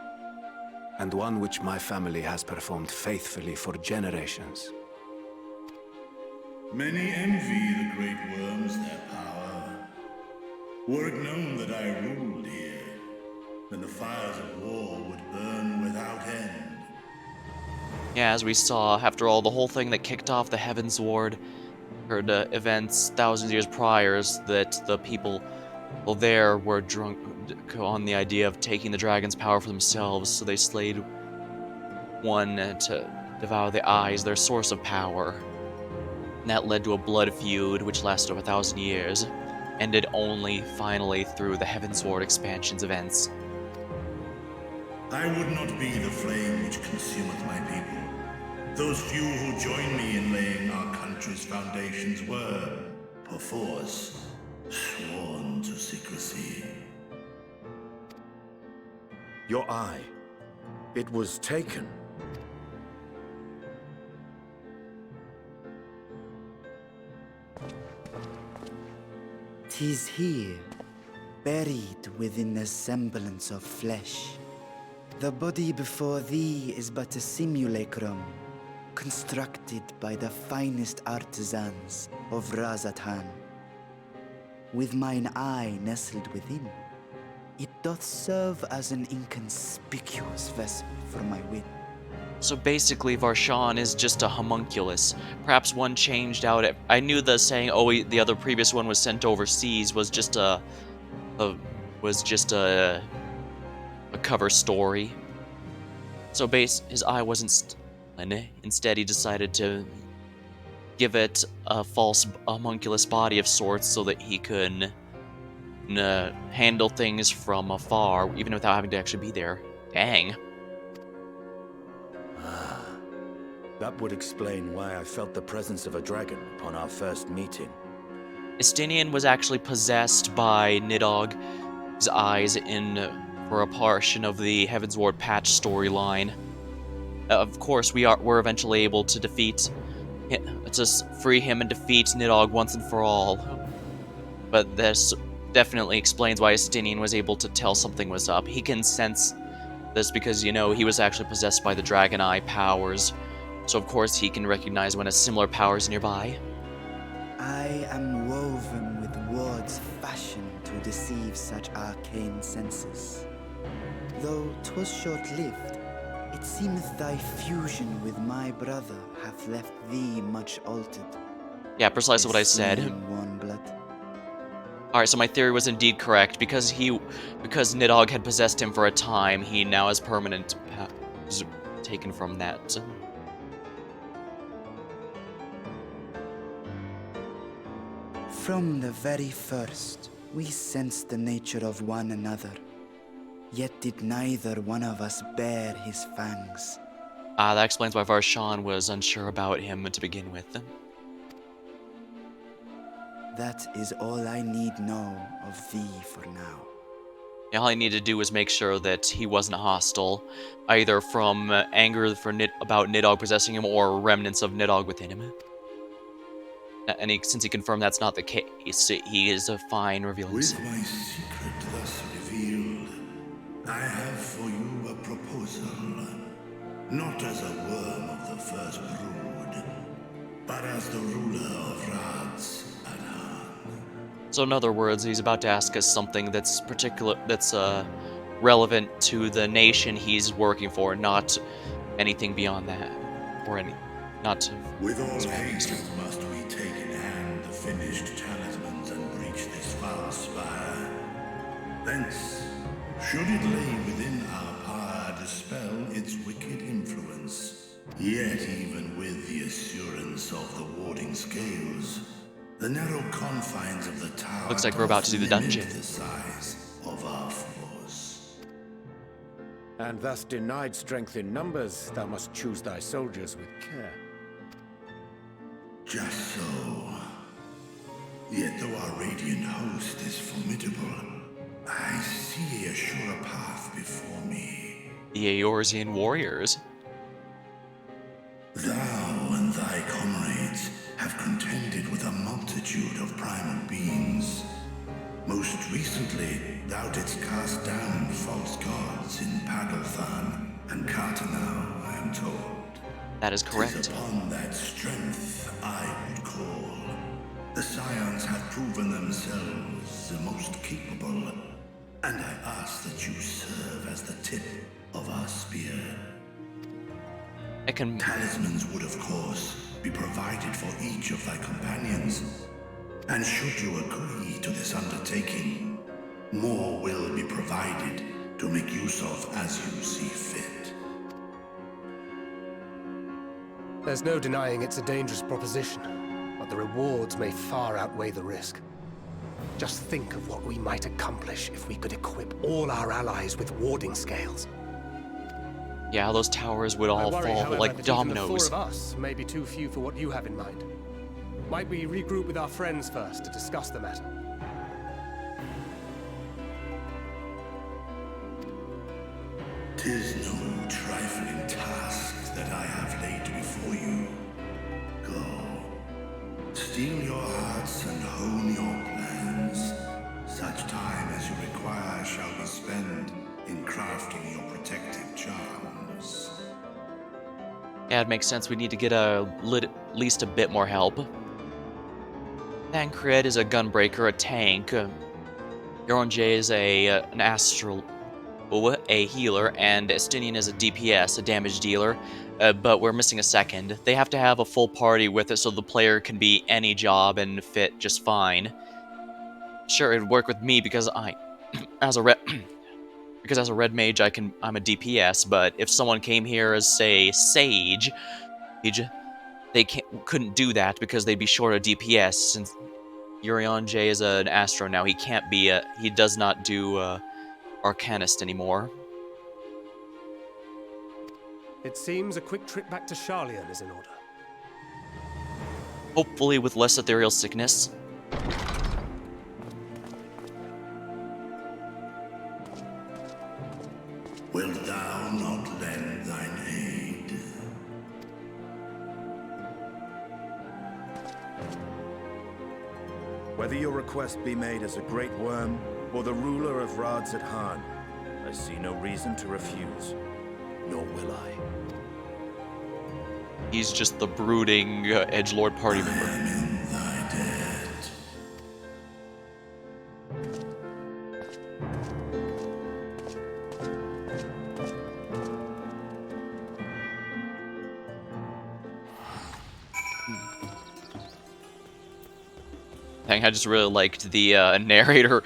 and one which my family has performed faithfully for generations. Many envy the great worms their power. Were it known that I ruled here, then the fires of war would burn without end. Yeah, as we saw, after all, the whole thing that kicked off the Heaven's Ward occurred events thousands of years prior, that the people there were drunk on the idea of taking the dragon's power for themselves, so they slayed one to devour the eyes, their source of power. And that led to a blood feud which lasted over 1,000 years, ended only finally through the Heaven's Ward expansion's events. I would not be the flame which consumeth my people. Those few who joined me in laying our country's foundations were, perforce, sworn to secrecy. Your eye, it was taken. 'Tis here, buried within the semblance of flesh. The body before thee is but a simulacrum, constructed by the finest artisans of Radz-at-Han. With mine eye nestled within, it doth serve as an inconspicuous vessel for my wit. So basically, Varshan is just a homunculus. Perhaps one changed out. I knew the saying, "Oh, the other previous one was sent overseas," was just a cover story. So his eye wasn't stolen. Instead, he decided to give it a false homunculus body of sorts, so that he could handle things from afar, even without having to actually be there. Dang. That would explain why I felt the presence of a dragon upon our first meeting. Estinian was actually possessed by Nidhogg's eyes for a portion of the Heaven's Ward patch storyline. Of course, we're eventually able to free him and defeat Nidhogg once and for all. But this definitely explains why Estinian was able to tell something was up. He can sense this because, he was actually possessed by the Dragon Eye powers so of course he can recognize when a similar power is nearby. I am woven with wards fashioned to deceive such arcane senses. Though 'twas short-lived, it seemeth thy fusion with my brother hath left thee much altered. Yeah, precisely what I said. Warm blood. Alright, so my theory was indeed correct. Because Nidhogg had possessed him for a time, he now has permanent powers taken from that. From the very first, we sensed the nature of one another. Yet did neither one of us bear his fangs. That explains why Varshan was unsure about him to begin with. That is all I need know of thee for now. Yeah, all I need to do was make sure that he wasn't hostile, either from anger for about Nidhogg possessing him or remnants of Nidhogg within him. And since he confirmed that's not the case, he is fine revealing With my secret thus revealed, I have for you a proposal. Not as a worm of the first brood, but as the ruler of Radz-at-Han. So in other words, he's about to ask us something that's relevant to the nation he's working for, not anything beyond that, or not. With all haste must we take in hand the finished talismans and breach this foul spire. Thence, should it lay within our power, dispel its wicked influence. Yet even with the assurance of the warding scales, the narrow confines of the tower looks like we're about to do the dungeon. The size of our force. And thus denied strength in numbers, thou must choose thy soldiers with care. Just so. Yet though our radiant host is formidable, I see a surer path before me. The Eorzean warriors. Thou and thy comrades have contended with a multitude of primal beings. Most recently, thou didst cast down false gods in Paddlethan and Cartanau, I am told. That is correct. 'Tis upon that strength I would call. The Scions have proven themselves the most capable, and I ask that you serve as the tip of our spear. Talismans would, of course, be provided for each of thy companions. And should you agree to this undertaking, more will be provided to make use of as you see fit. There's no denying it's a dangerous proposition, but the rewards may far outweigh the risk. Just think of what we might accomplish if we could equip all our allies with warding scales. Yeah, those towers would all I worry, fall however, like that even dominoes. the four of us may be too few for what you have in mind. Might we regroup with our friends first to discuss the matter? Tis no trifling task that I have laid before you. Go. Steel your hearts and hone your plans. Such time as you require shall be spent in crafting your protective charms. Yeah, it makes sense. We need to get at least a bit more help. Tancred is a gunbreaker, a tank. Yoronjay is an astral, a healer, and Estinian is a DPS, a damage dealer. But we're missing a second. They have to have a full party with it so the player can be any job and fit just fine. Sure, it'd work with me because as a red mage, I'm a DPS. But if someone came here as, say, Sage, they couldn't do that because they'd be short of DPS. Since Yoronjay is an Astro now, he does not do Arcanist anymore. It seems a quick trip back to Sharlayan is in order. Hopefully with less ethereal sickness. Wilt thou not lend thine aid? Whether your request be made as a great worm or the ruler of Radz-at-Han, I see no reason to refuse, nor will I. He's just the brooding edgelord party member. I am in thy debt. Thing. I just really liked the narrator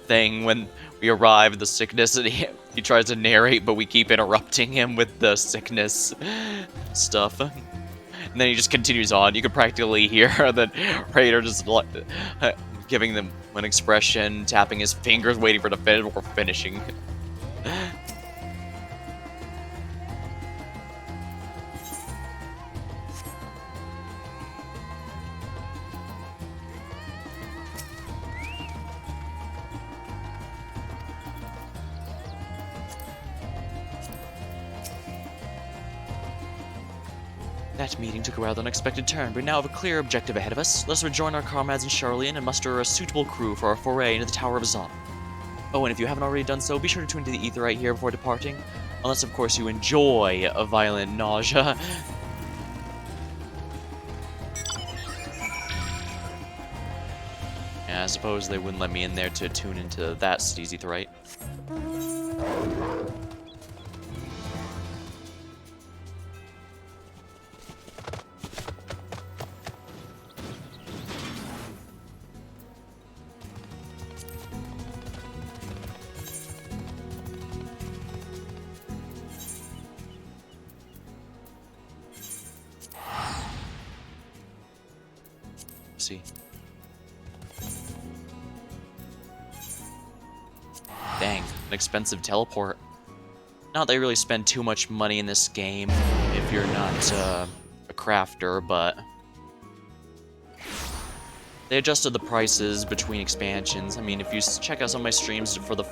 thing when we arrive, the sickness, and he tries to narrate, but we keep interrupting him with the sickness stuff. And then he just continues on. You can practically hear the narrator just giving them an expression, tapping his fingers, waiting for the finish before finishing. That meeting took a rather unexpected turn, but we now have a clear objective ahead of us. Let's rejoin our comrades in Charlian and muster a suitable crew for our foray into the Tower of Azan. Oh, and if you haven't already done so, be sure to tune into the ether right here before departing. Unless, of course, you enjoy a violent nausea. Yeah, I suppose they wouldn't let me in there to tune into that steezy right? See. Dang, an expensive teleport. Not that you really spend too much money in this game if you're not a crafter, but they adjusted the prices between expansions. I mean, if you check out some of my streams for the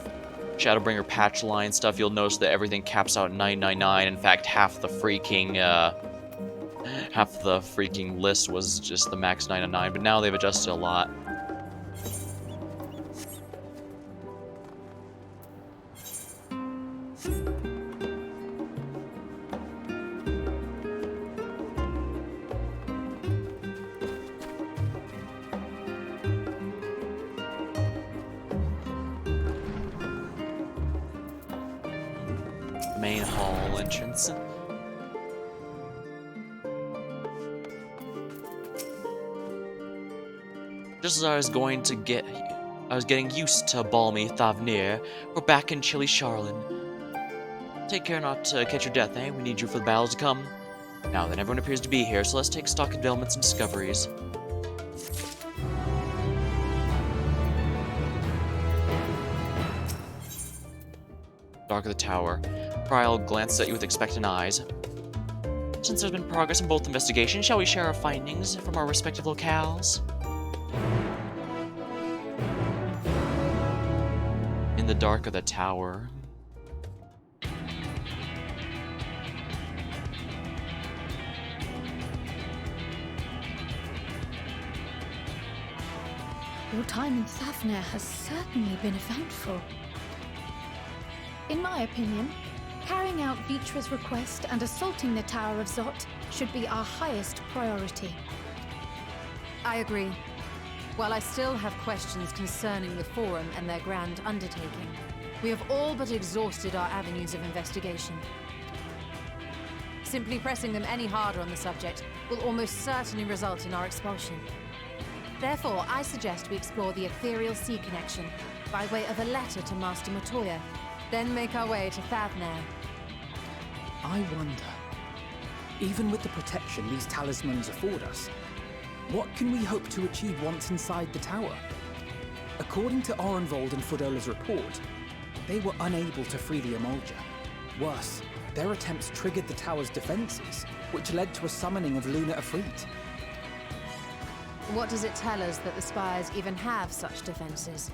Shadowbringer patch line stuff, you'll notice that everything caps out at $9.99. In fact, half the freaking list was just the max $9.99, but now they've adjusted a lot. Main hall entrance. Just as I was getting used to balmy Thavnir, we're back in chilly Charlin. Take care not to catch your death, eh? We need you for the battle to come. Now then, everyone appears to be here, so let's take stock of developments and discoveries. Dark of the tower. Kryl glanced at you with expectant eyes. Since there's been progress in both investigations, shall we share our findings from our respective locales? In the dark of the tower. Your time in Thavnir has certainly been eventful. In my opinion, carrying out Vitra's request and assaulting the Tower of Zot should be our highest priority. I agree. While I still have questions concerning the Forum and their grand undertaking, we have all but exhausted our avenues of investigation. Simply pressing them any harder on the subject will almost certainly result in our expulsion. Therefore, I suggest we explore the ethereal sea connection by way of a letter to Master Matoya, then make our way to Thavnir. I wonder, even with the protection these talismans afford us, what can we hope to achieve once inside the tower? According to Orenvold and Fodola's report, they were unable to free the Emolja. Worse, their attempts triggered the tower's defenses, which led to a summoning of Luna Afrit. What does it tell us that the Spires even have such defenses?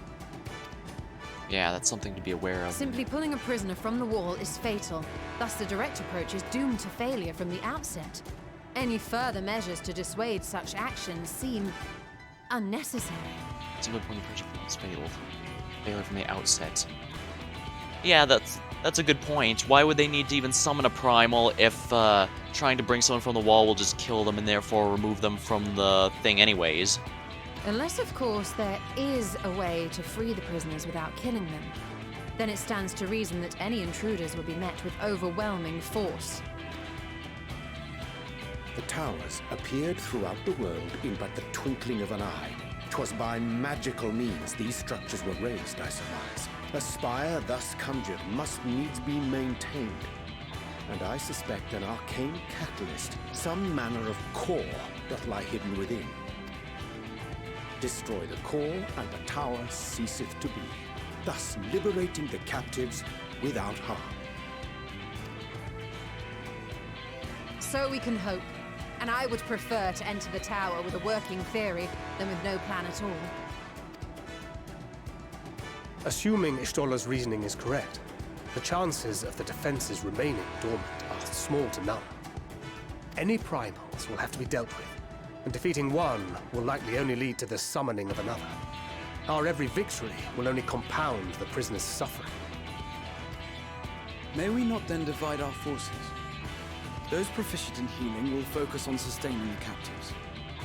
Yeah, that's something to be aware of. Simply pulling a prisoner from the wall is fatal. Thus, the direct approach is doomed to failure from the outset. Any further measures to dissuade such actions seem unnecessary. Simply pulling the pressure from is fatal. Failure from the outset. Yeah, that's a good point. Why would they need to even summon a primal if trying to bring someone from the wall will just kill them and therefore remove them from the thing anyways. Unless, of course, there is a way to free the prisoners without killing them. Then it stands to reason that any intruders will be met with overwhelming force. The towers appeared throughout the world in but the twinkling of an eye. 'Twas by magical means these structures were raised, I surmise. A spire thus conjured must needs be maintained. And I suspect an arcane catalyst, some manner of core, doth lie hidden within. Destroy the core, and the tower ceaseth to be, thus liberating the captives without harm. So we can hope. And I would prefer to enter the tower with a working theory than with no plan at all. Assuming Ishtola's reasoning is correct, the chances of the defenses remaining dormant are small to none. Any primals will have to be dealt with, and defeating one will likely only lead to the summoning of another. Our every victory will only compound the prisoner's suffering. May we not then divide our forces? Those proficient in healing will focus on sustaining the captives.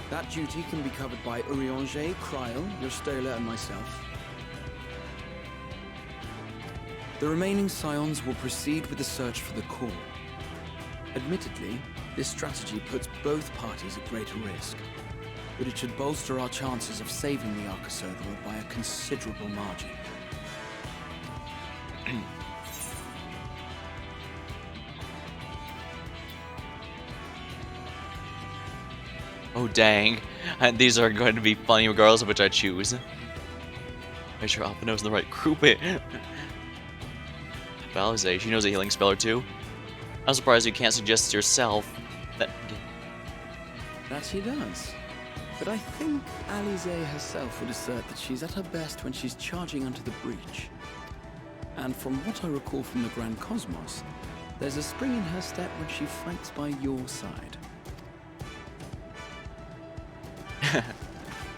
That duty can be covered by Urianger, Kryl, Yostola, and myself. The remaining scions will proceed with the search for the core. Admittedly, this strategy puts both parties at greater risk, but it should bolster our chances of saving the Arcosodra by a considerable margin. Oh dang, and these are going to be funny regardless of which I choose. Make sure Alphino's in the right group. Balize, she knows a healing spell or two. I'm surprised you can't suggest yourself that... That she does. But I think Alize herself would assert that she's at her best when she's charging onto the breach. And from what I recall from the Grand Cosmos, there's a spring in her step when she fights by your side.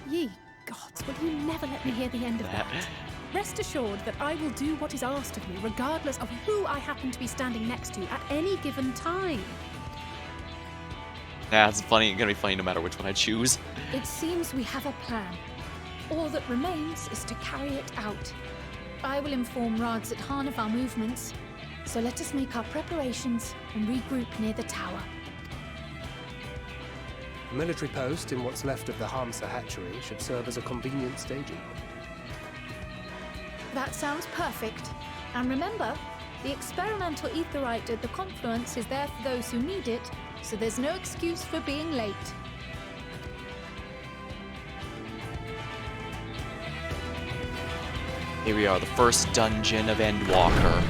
Ye gods, will you never let me hear the end of that? Rest assured that I will do what is asked of me, regardless of who I happen to be standing next to at any given time. Yeah, it's funny. It's gonna be funny no matter which one I choose. It seems we have a plan. All that remains is to carry it out. I will inform Radz-at-Han of our movements, so let us make our preparations and regroup near the tower. A military post in what's left of the Hamsa hatchery should serve as a convenient staging point. That sounds perfect. And remember, the experimental aetheryte at the confluence is there for those who need it, so there's no excuse for being late. Here we are, the first dungeon of Endwalker.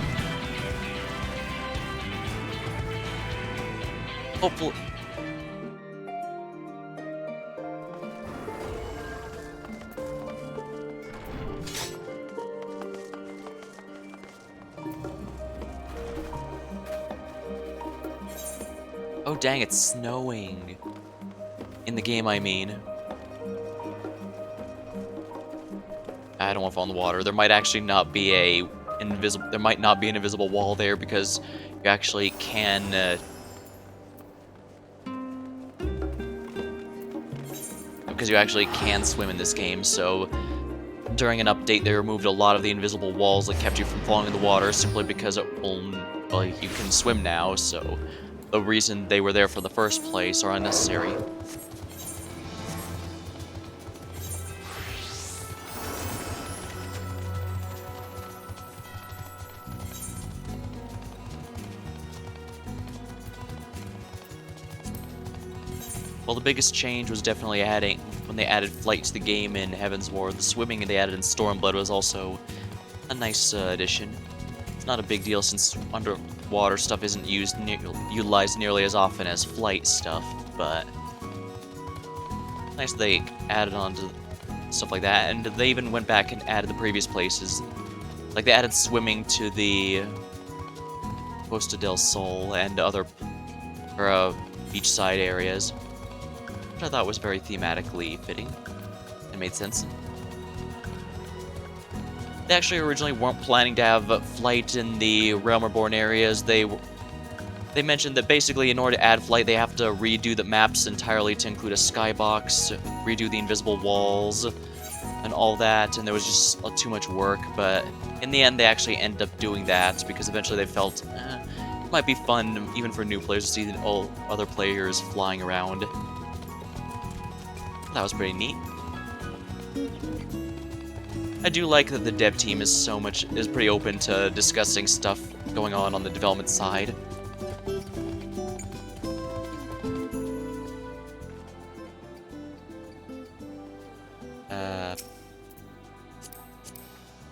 Hopefully... Oh dang, it's snowing. In the game, I mean. I don't want to fall in the water. There might actually not be a invisible. There might not be an invisible wall there because you actually can. Because you actually can swim in this game. So during an update, they removed a lot of the invisible walls that kept you from falling in the water simply because it will. Well, you can swim now. So the reason they were there for the first place are unnecessary. Well, the biggest change was definitely when they added flight to the game in Heaven's Ward. The swimming they added in Stormblood was also a nice addition. It's not a big deal since underwater stuff isn't utilized nearly as often as flight stuff, but nice they added on to stuff like that. And they even went back and added the previous places. Like they added swimming to the Costa del Sol and other beachside areas, which I thought was very thematically fitting. It made sense. They actually originally weren't planning to have flight in the Realm Reborn areas. They They mentioned that basically in order to add flight, they have to redo the maps entirely to include a skybox, redo the invisible walls, and all that, and there was just too much work, but in the end they actually ended up doing that because eventually they felt it might be fun even for new players to see all other players flying around. That was pretty neat. I do like that the dev team is pretty open to discussing stuff going on the development side.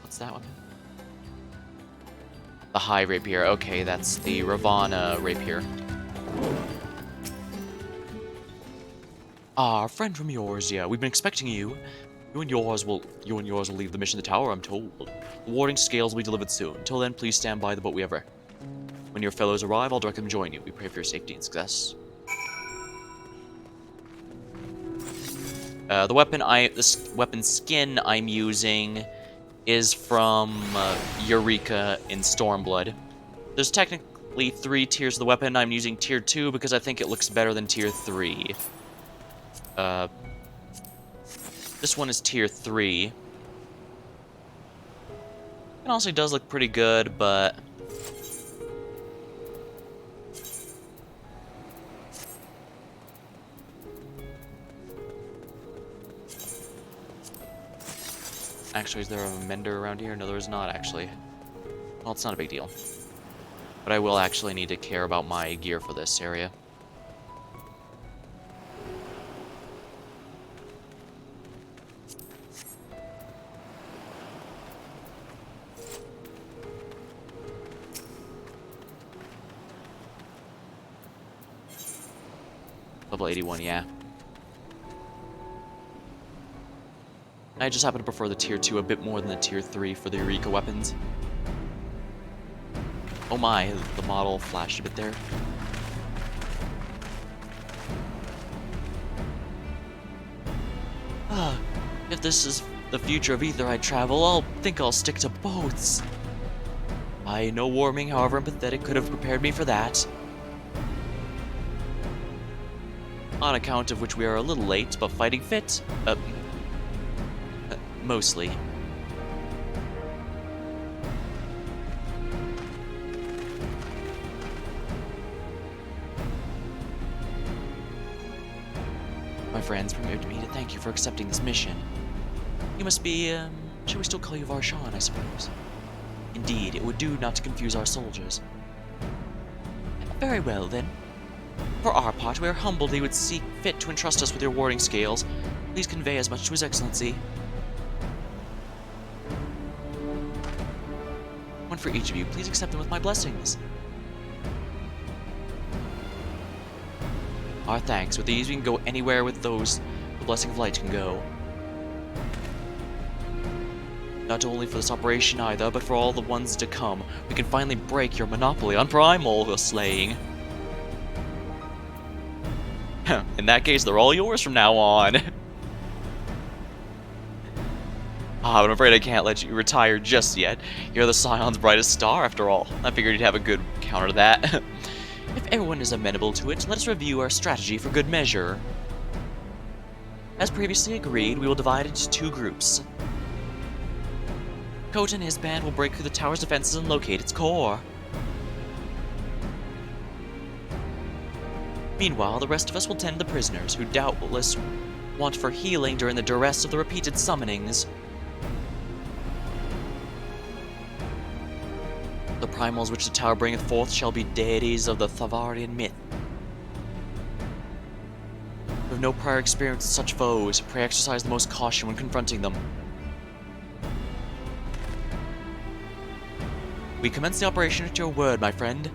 What's that one? The High Rapier. Okay, that's the Ravana Rapier. Ah, friend from yours, yeah. We've been expecting you. You and yours will leave the mission to the tower, I'm told. The warding scales will be delivered soon. Until then, please stand by the boat we have wrecked. When your fellows arrive, I'll direct them to join you. We pray for your safety and success. This weapon skin I'm using is from Eureka in Stormblood. There's technically 3 tiers of the weapon. I'm using tier 2 because I think it looks better than tier 3. This one is tier 3. It honestly does look pretty good, but actually, is there a mender around here? No, there is not, actually. Well, it's not a big deal. But I will actually need to care about my gear for this area. Level 81, yeah. I just happen to prefer the tier 2 a bit more than the tier 3 for the Eureka weapons. Oh my, the model flashed a bit there. If this is the future of Ether I travel, I'll stick to boats. I know warming, however empathetic, could have prepared me for that. On account of which we are a little late, but fighting fit. Mostly. My friends, permit me to thank you for accepting this mission. You must be, shall we still call you Varshan, I suppose? Indeed, it would do not to confuse our soldiers. Very well, then. For our part, we are humbled he would see fit to entrust us with your warding scales. Please convey as much to His Excellency. One for each of you. Please accept them with my blessings. Our thanks. With these, we can go anywhere with those the blessing of light can go. Not only for this operation either, but for all the ones to come. We can finally break your monopoly on primal slaying. In that case, they're all yours from now on. But I'm afraid I can't let you retire just yet. You're the Scion's brightest star, after all. I figured you'd have a good counter to that. If everyone is amenable to it, let us review our strategy for good measure. As previously agreed, we will divide into 2 groups. Kot and his band will break through the tower's defenses and locate its core. Meanwhile, the rest of us will tend the prisoners, who doubtless want for healing during the duress of the repeated summonings. The primals which the tower bringeth forth shall be deities of the Thavarian myth. We have no prior experience with such foes. Pray exercise the most caution when confronting them. We commence the operation at your word, my friend.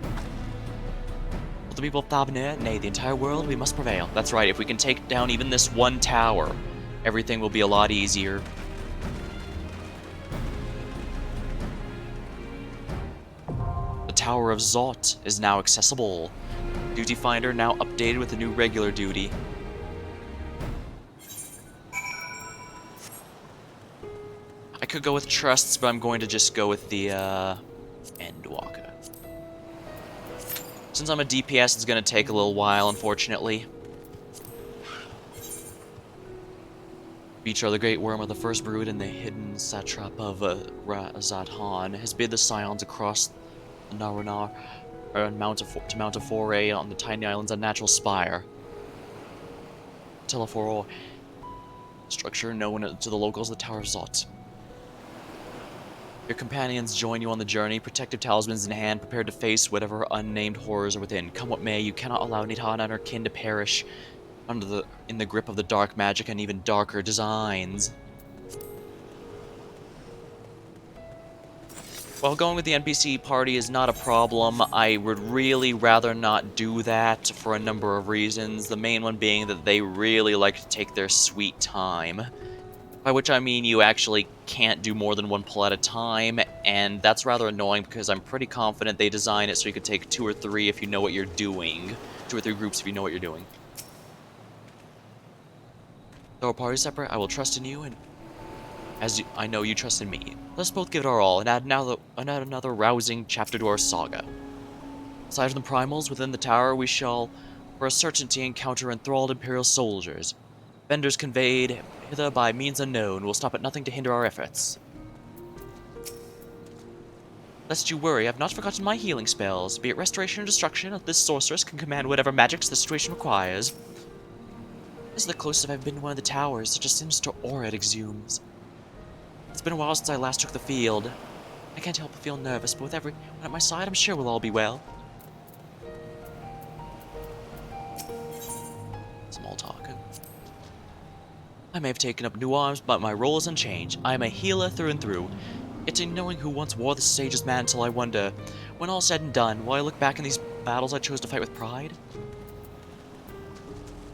For the people of Thabner, nay, the entire world, we must prevail. That's right, if we can take down even this one tower, everything will be a lot easier. The Tower of Zot is now accessible. Duty Finder now updated with a new regular duty. I could go with Trusts, but I'm going to just go with the Endwalker. Since I'm a DPS, it's gonna take a little while, unfortunately. Beecher, the Great Worm of the First Brood and the hidden satrap of Radz-at-Han, has bid the Scions across the Narunar to mount a foray on the tiny island's unnatural spire. Teleforo structure known to the locals, the Tower of Zot. Your companions join you on the journey, protective talismans in hand, prepared to face whatever unnamed horrors are within. Come what may, you cannot allow Nidhana and her kin to perish in the grip of the dark magic and even darker designs. While going with the NPC party is not a problem, I would really rather not do that for a number of reasons. The main one being that they really like to take their sweet time. By which I mean you actually can't do more than one pull at a time, and that's rather annoying because I'm pretty confident they design it so you could take 2 or 3 if you know what you're doing. 2 or 3 groups if you know what you're doing. Though our party separate, I will trust in you, and I know you trust in me. Let's both give it our all and add another rousing chapter to our saga. Aside from the primals within the tower, we shall, for a certainty, encounter enthralled Imperial soldiers. Vendors conveyed hither by means unknown will stop at nothing to hinder our efforts. Lest you worry, I've not forgotten my healing spells. Be it restoration or destruction, this sorceress can command whatever magics the situation requires. This is the closest I've been to one of the towers, such a sinister aura it exhumes. It's been a while since I last took the field. I can't help but feel nervous, but with everyone at my side, I'm sure we'll all be well. Small talk. I may have taken up new arms, but my role is unchanged. I am a healer through and through. It's in knowing who once wore the sage's mantle I wonder, when all's said and done, will I look back in these battles I chose to fight with pride?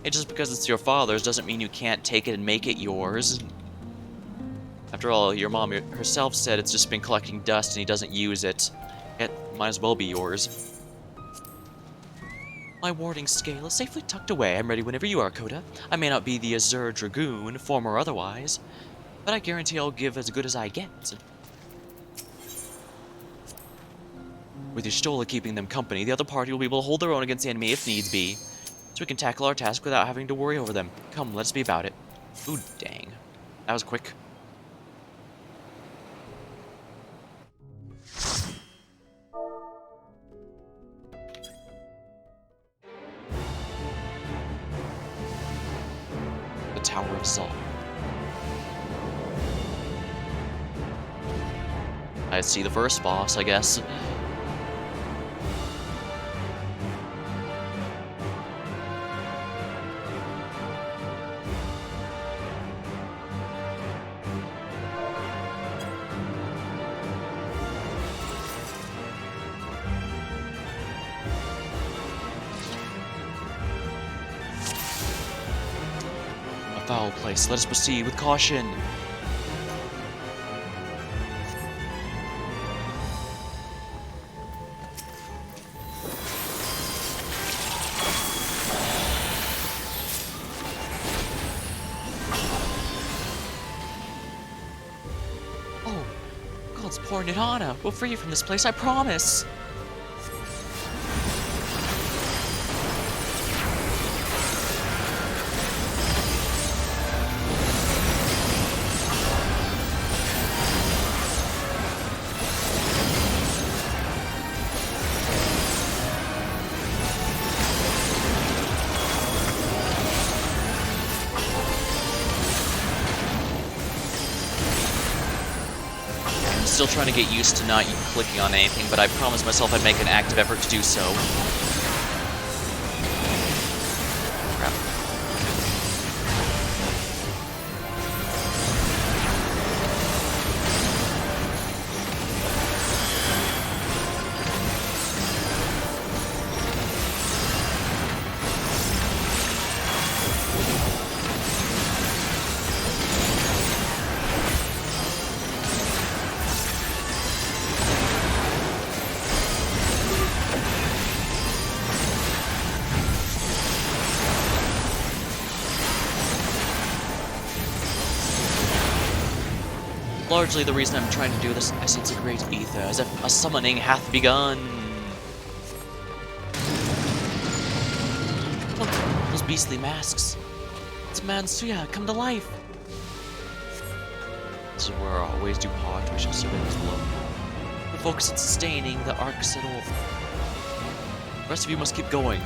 And just because it's your father's doesn't mean you can't take it and make it yours. After all, your mom herself said it's just been collecting dust and he doesn't use it. It might as well be yours. My warding scale is safely tucked away. I'm ready whenever you are, Coda. I may not be the Azure Dragoon, former or otherwise, but I guarantee I'll give as good as I get. With your Stola keeping them company, the other party will be able to hold their own against the enemy if needs be, so we can tackle our task without having to worry over them. Come, let's be about it. Ooh, dang. That was quick. Tower of Zot. I see the first boss, I guess. Foul place. Let us proceed with caution. Oh, God's poor Nidhana. We'll free you from this place, I promise. Still trying to get used to not clicking on anything, but I promised myself I'd make an active effort to do so. Crap. Largely the reason I'm trying to do this, I sense a great ether, as if a summoning hath begun. beastly masks. It's Mansuya, come to life! This is where our always due part, we shall surveillance below. We'll focus on sustaining the arc set over. The rest of you must keep going.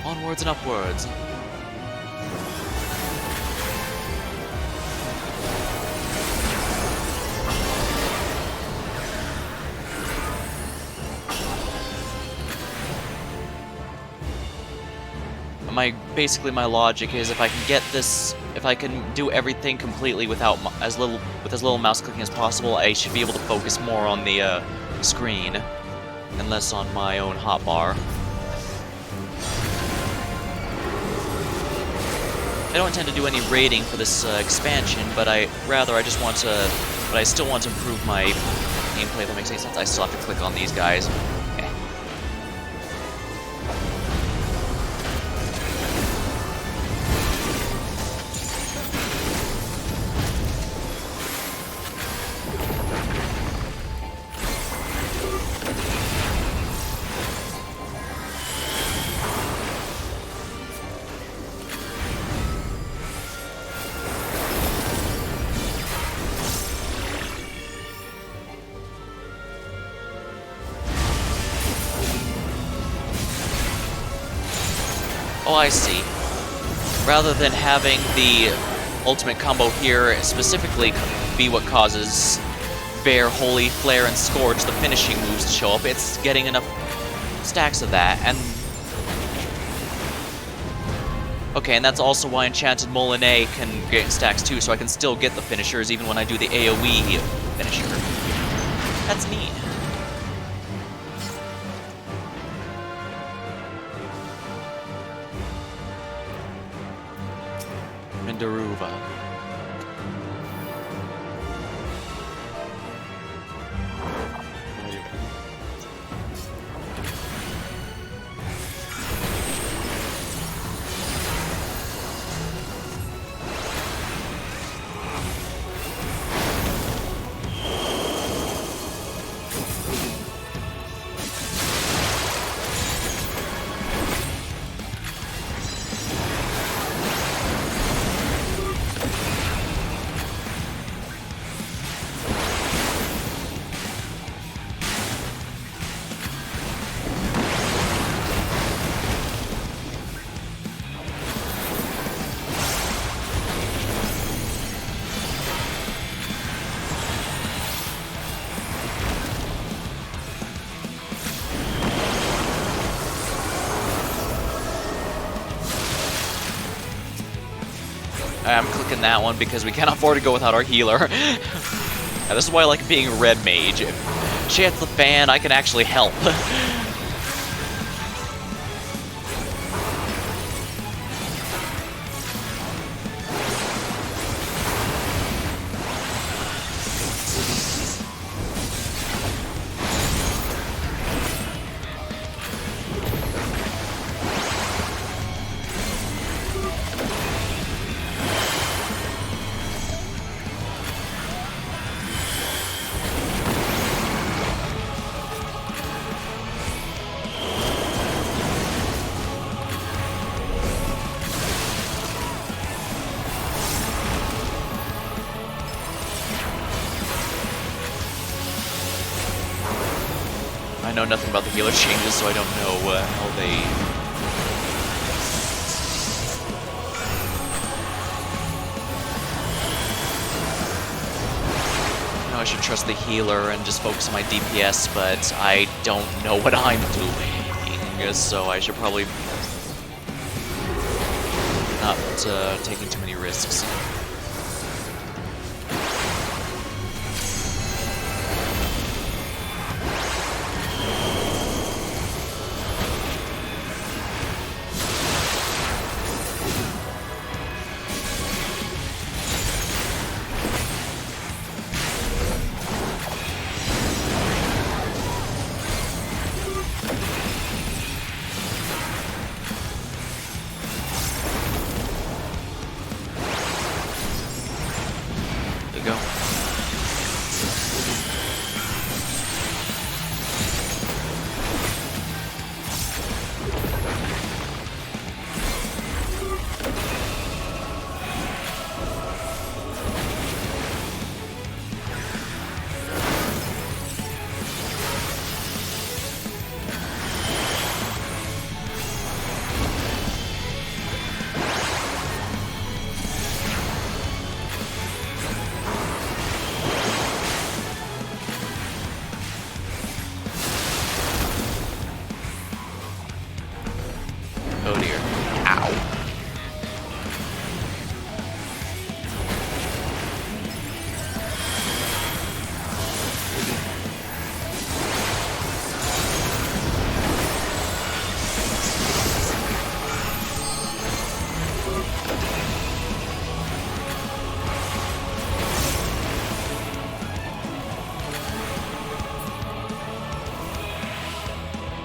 Onwards and upwards. Basically my logic is if I can get this, if I can do everything completely without as little mouse clicking as possible, I should be able to focus more on the screen and less on my own hotbar. I don't intend to do any raiding for this expansion, but I still want to improve my gameplay, if that makes any sense. I still have to click on these guys. Oh, I see. Rather than having the ultimate combo here specifically be what causes Bear, Holy, Flare, and Scourge, the finishing moves, to show up, it's getting enough stacks of that, and... Okay, and that's also why Enchanted Molinet can get stacks too, so I can still get the finishers even when I do the AoE finisher. That's neat. Mindaruva. I'm clicking that one because we can't afford to go without our healer. And this is why I like being Red Mage. If she hits the fan, I can actually help. I know nothing about the healer changes, so I don't know how they... I know I should trust the healer and just focus on my DPS, but I don't know what I'm doing, so I should probably not taking too many risks.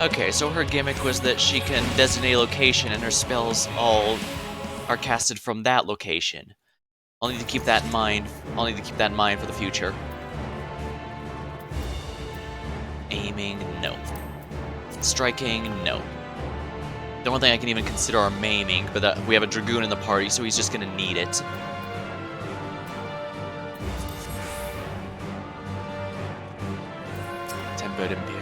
Okay, so her gimmick was that she can designate a location and her spells all are casted from that location. I'll need to keep that in mind. I'll need to keep that in mind for the future. Aiming, no. Striking, no. The one thing I can even consider are maiming, but we have a Dragoon in the party, so he's just gonna need it. Tempered Imperium.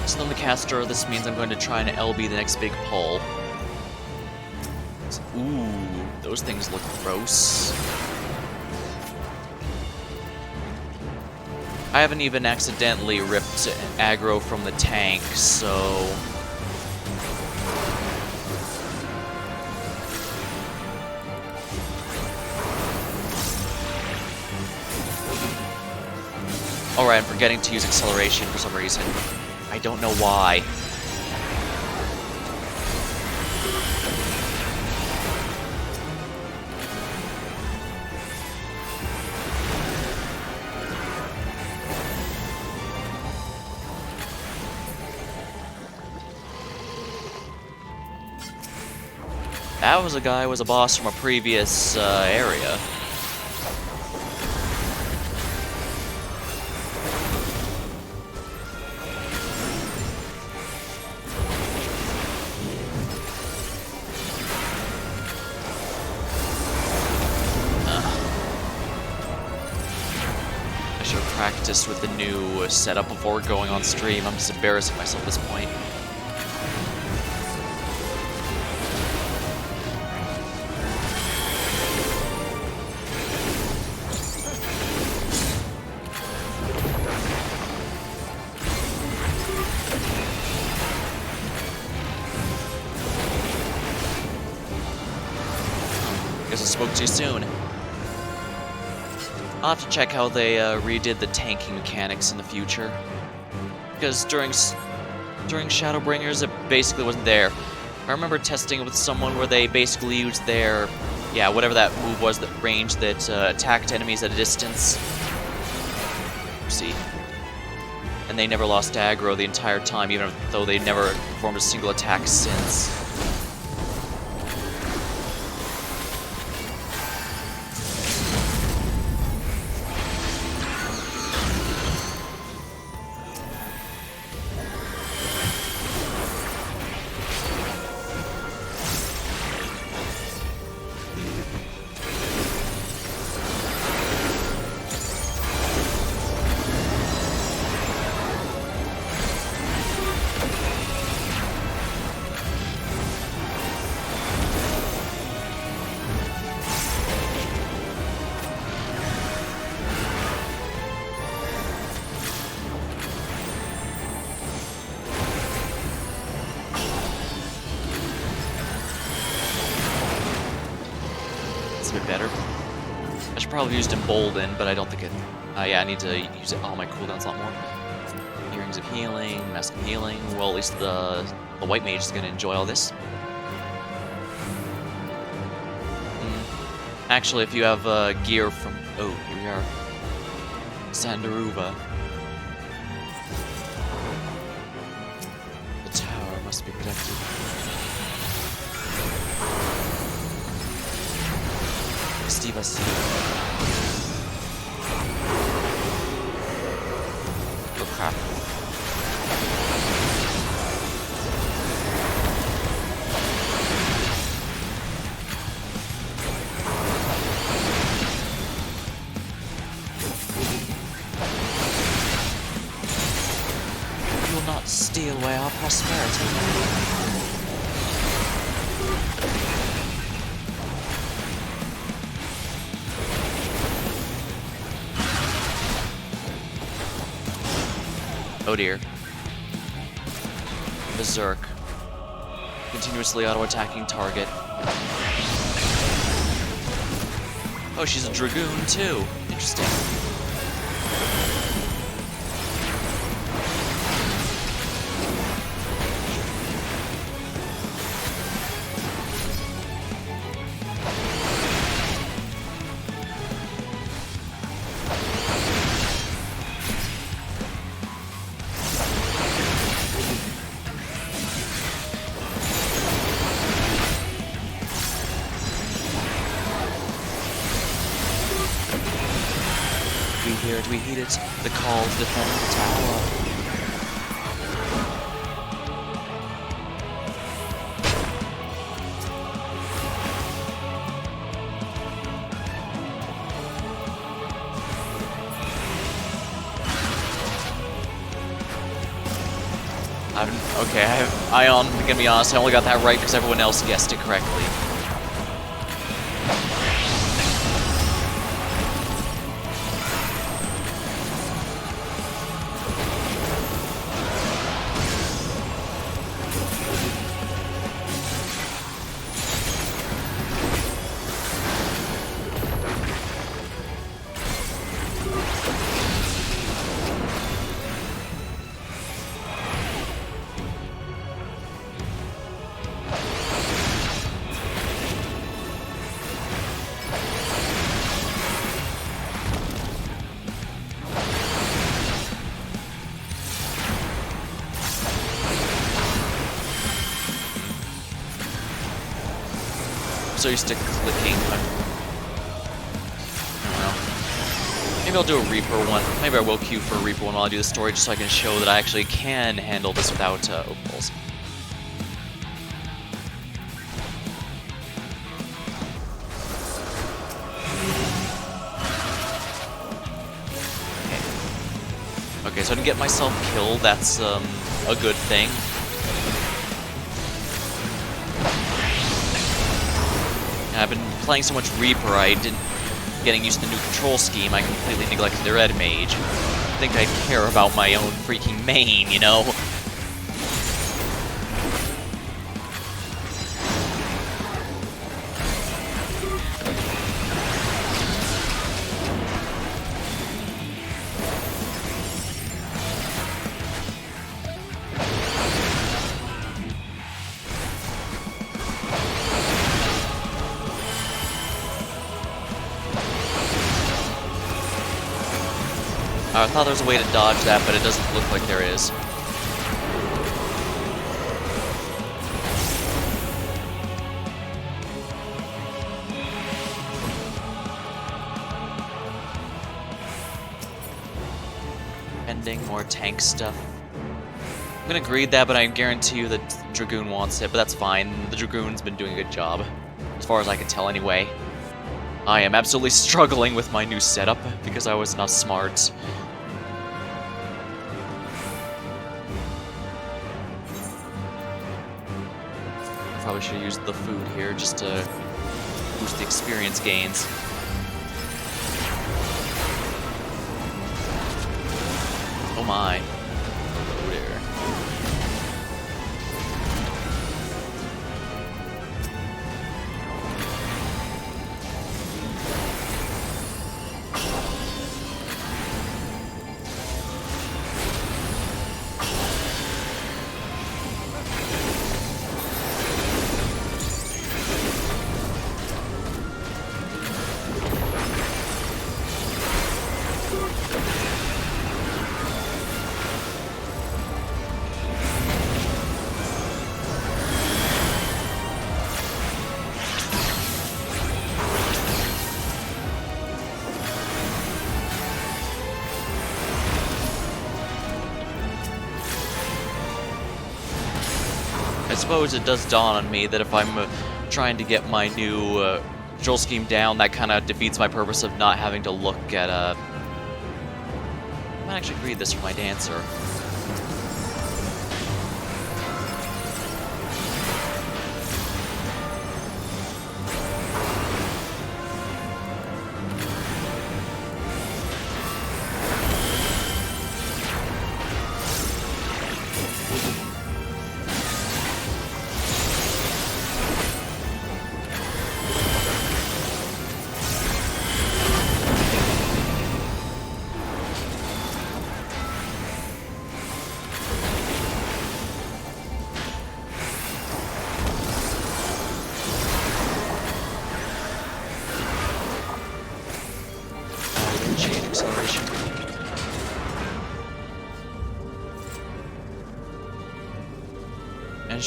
So then the caster, this means I'm going to try and LB the next big pull. Ooh, those things look gross. I haven't even accidentally ripped aggro from the tank, so... Alright, I'm forgetting to use acceleration for some reason. I don't know why. That was a guy who was a boss from a previous area. Practiced with the new setup before going on stream. I'm just embarrassing myself at this point. Guess I spoke too soon. I'll have to check how they redid the tanking mechanics in the future. Because during Shadowbringers, it basically wasn't there. I remember testing it with someone where they basically used their, yeah, whatever that move was, that range that attacked enemies at a distance. See. And they never lost aggro the entire time, even though they never performed a single attack since. A bit better. I should probably use Embolden, but I don't think it... yeah, I need to use it on my cooldowns a lot more. Earrings of Healing, Mask of Healing. Well, at least the White Mage is going to enjoy all this. Actually, if you have gear from... Oh, here we are. Sandaruva. The tower must be protected. Steve, oh crap. the way off prosperity. Oh dear. Berserk. Continuously auto-attacking target. Oh, she's a Dragoon too. Interesting. Do we heed it? The call to defend the tower. I'm gonna be honest, I only got that right because everyone else guessed it correctly. So used to clicking. I don't know. Maybe I'll do a Reaper one. Maybe I will queue for a Reaper one while I do the story, just so I can show that I actually can handle this without opals. Okay, so I didn't get myself killed. That's a good thing. I've been playing so much Reaper, getting used to the new control scheme, I completely neglected the Red Mage. I think I'd care about my own freaking main, you know? I thought there was a way to dodge that, but it doesn't look like there is. Ending more tank stuff. I'm gonna greed that, but I guarantee you that Dragoon wants it, but that's fine. The Dragoon's been doing a good job, as far as I can tell anyway. I am absolutely struggling with my new setup because I was not smart. Probably should have used the food here just to boost the experience gains. Oh my. Oh dear. I suppose it does dawn on me that if I'm trying to get my new control scheme down, that kind of defeats my purpose of not having to look at I might actually read this for my dancer.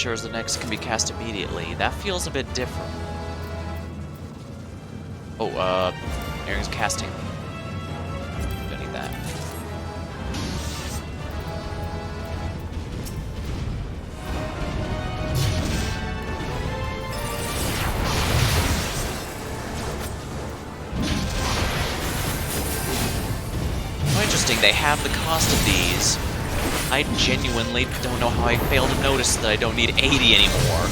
ensures the next can be cast immediately. That feels a bit different. Oh, Aaron's casting. Don't need that. Oh, interesting. They have the cost of these. I genuinely don't know how I failed to notice that I don't need 80 anymore.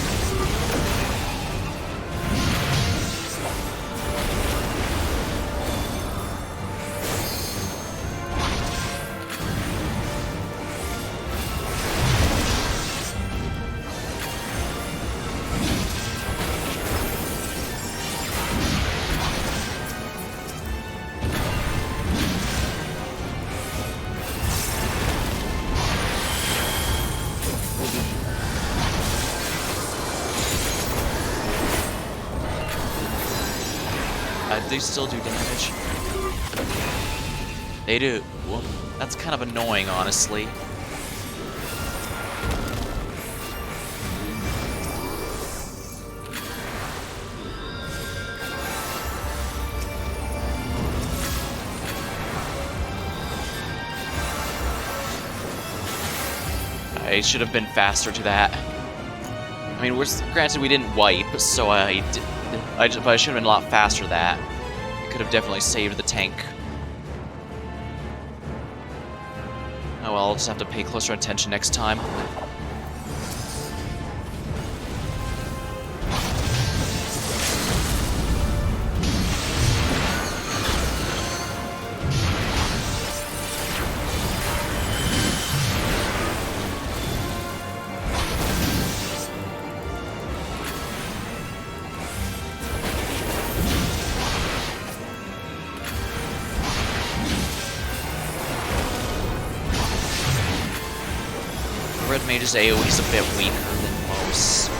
They still do damage. They do. Well, that's kind of annoying, honestly. I should have been faster to that. I mean, granted we didn't wipe, so but I should have been a lot faster to that. It could have definitely saved the tank. Oh well, I'll just have to pay closer attention next time. Red Mage's AoE is a bit weaker than most.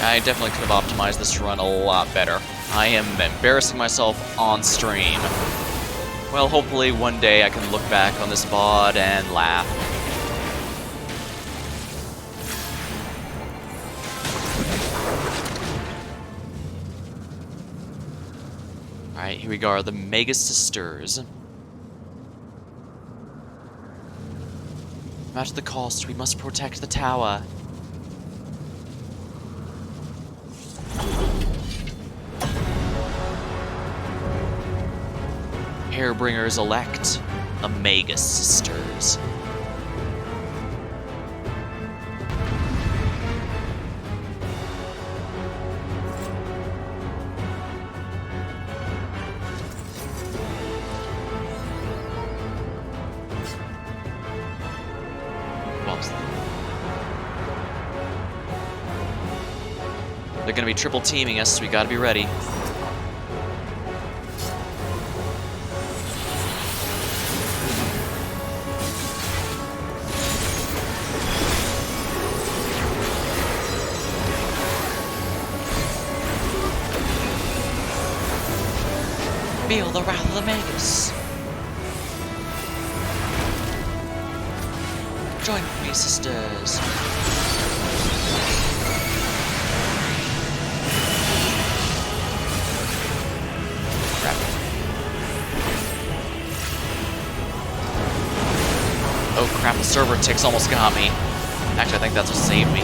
I definitely could have optimized this run a lot better. I am embarrassing myself on stream. Well, hopefully one day I can look back on this VOD and laugh. Alright, here we go, the Mega Sisters. No matter the cost, we must protect the tower. Hairbringers elect the Mega Sisters. They're gonna be triple teaming us, so we gotta be ready. Feel the wrath of the Magus. Join me, sisters. Crap. Oh crap, the server ticks almost got me. Actually, I think that's what saved me.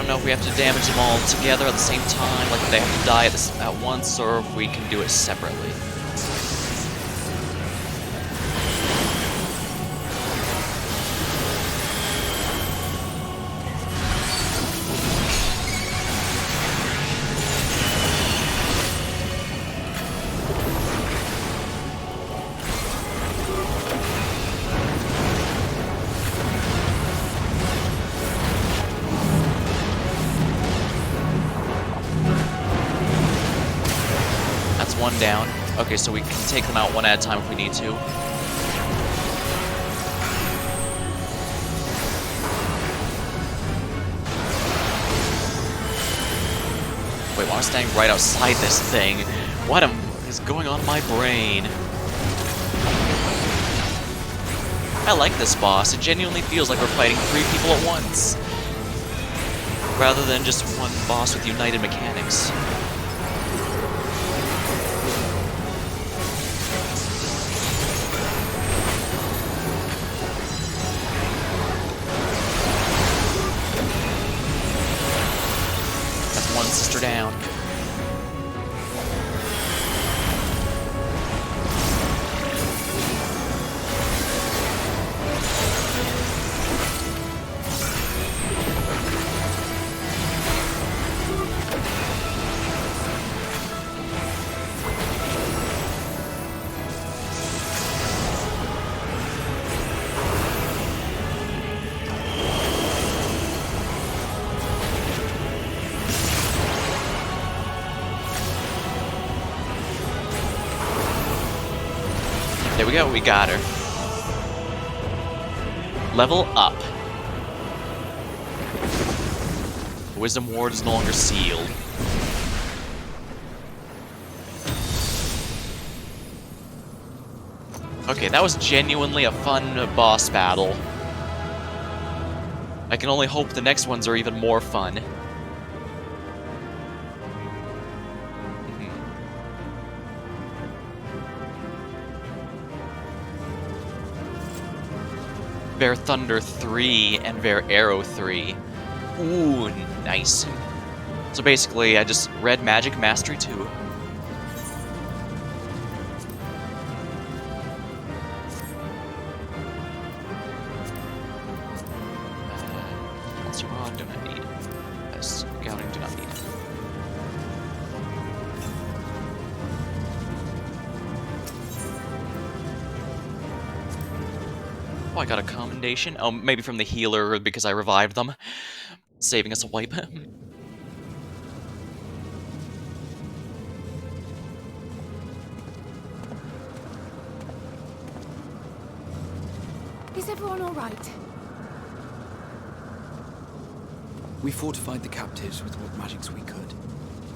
know if we have to damage them all together at the same time, like if they have to die at once, or if we can do it separately. One down. Okay, so we can take them out one at a time if we need to. Wait, why am I standing right outside this thing? What is going on in my brain? I like this boss. It genuinely feels like we're fighting 3 people at once, rather than just one boss with united mechanics. One sister down. There we go, we got her. Level up. Wisdom Ward is no longer sealed. Okay, that was genuinely a fun boss battle. I can only hope the next ones are even more fun. Bear Thunder 3 and Bear Arrow 3. Ooh, nice. So basically, I just read Magic Mastery 2. Monster Rod, do not need. Scouting, do not need. Oh, I got a commendation. Oh, maybe from the healer because I revived them, saving us a wipe. Is everyone all right? We fortified the captives with what magics we could.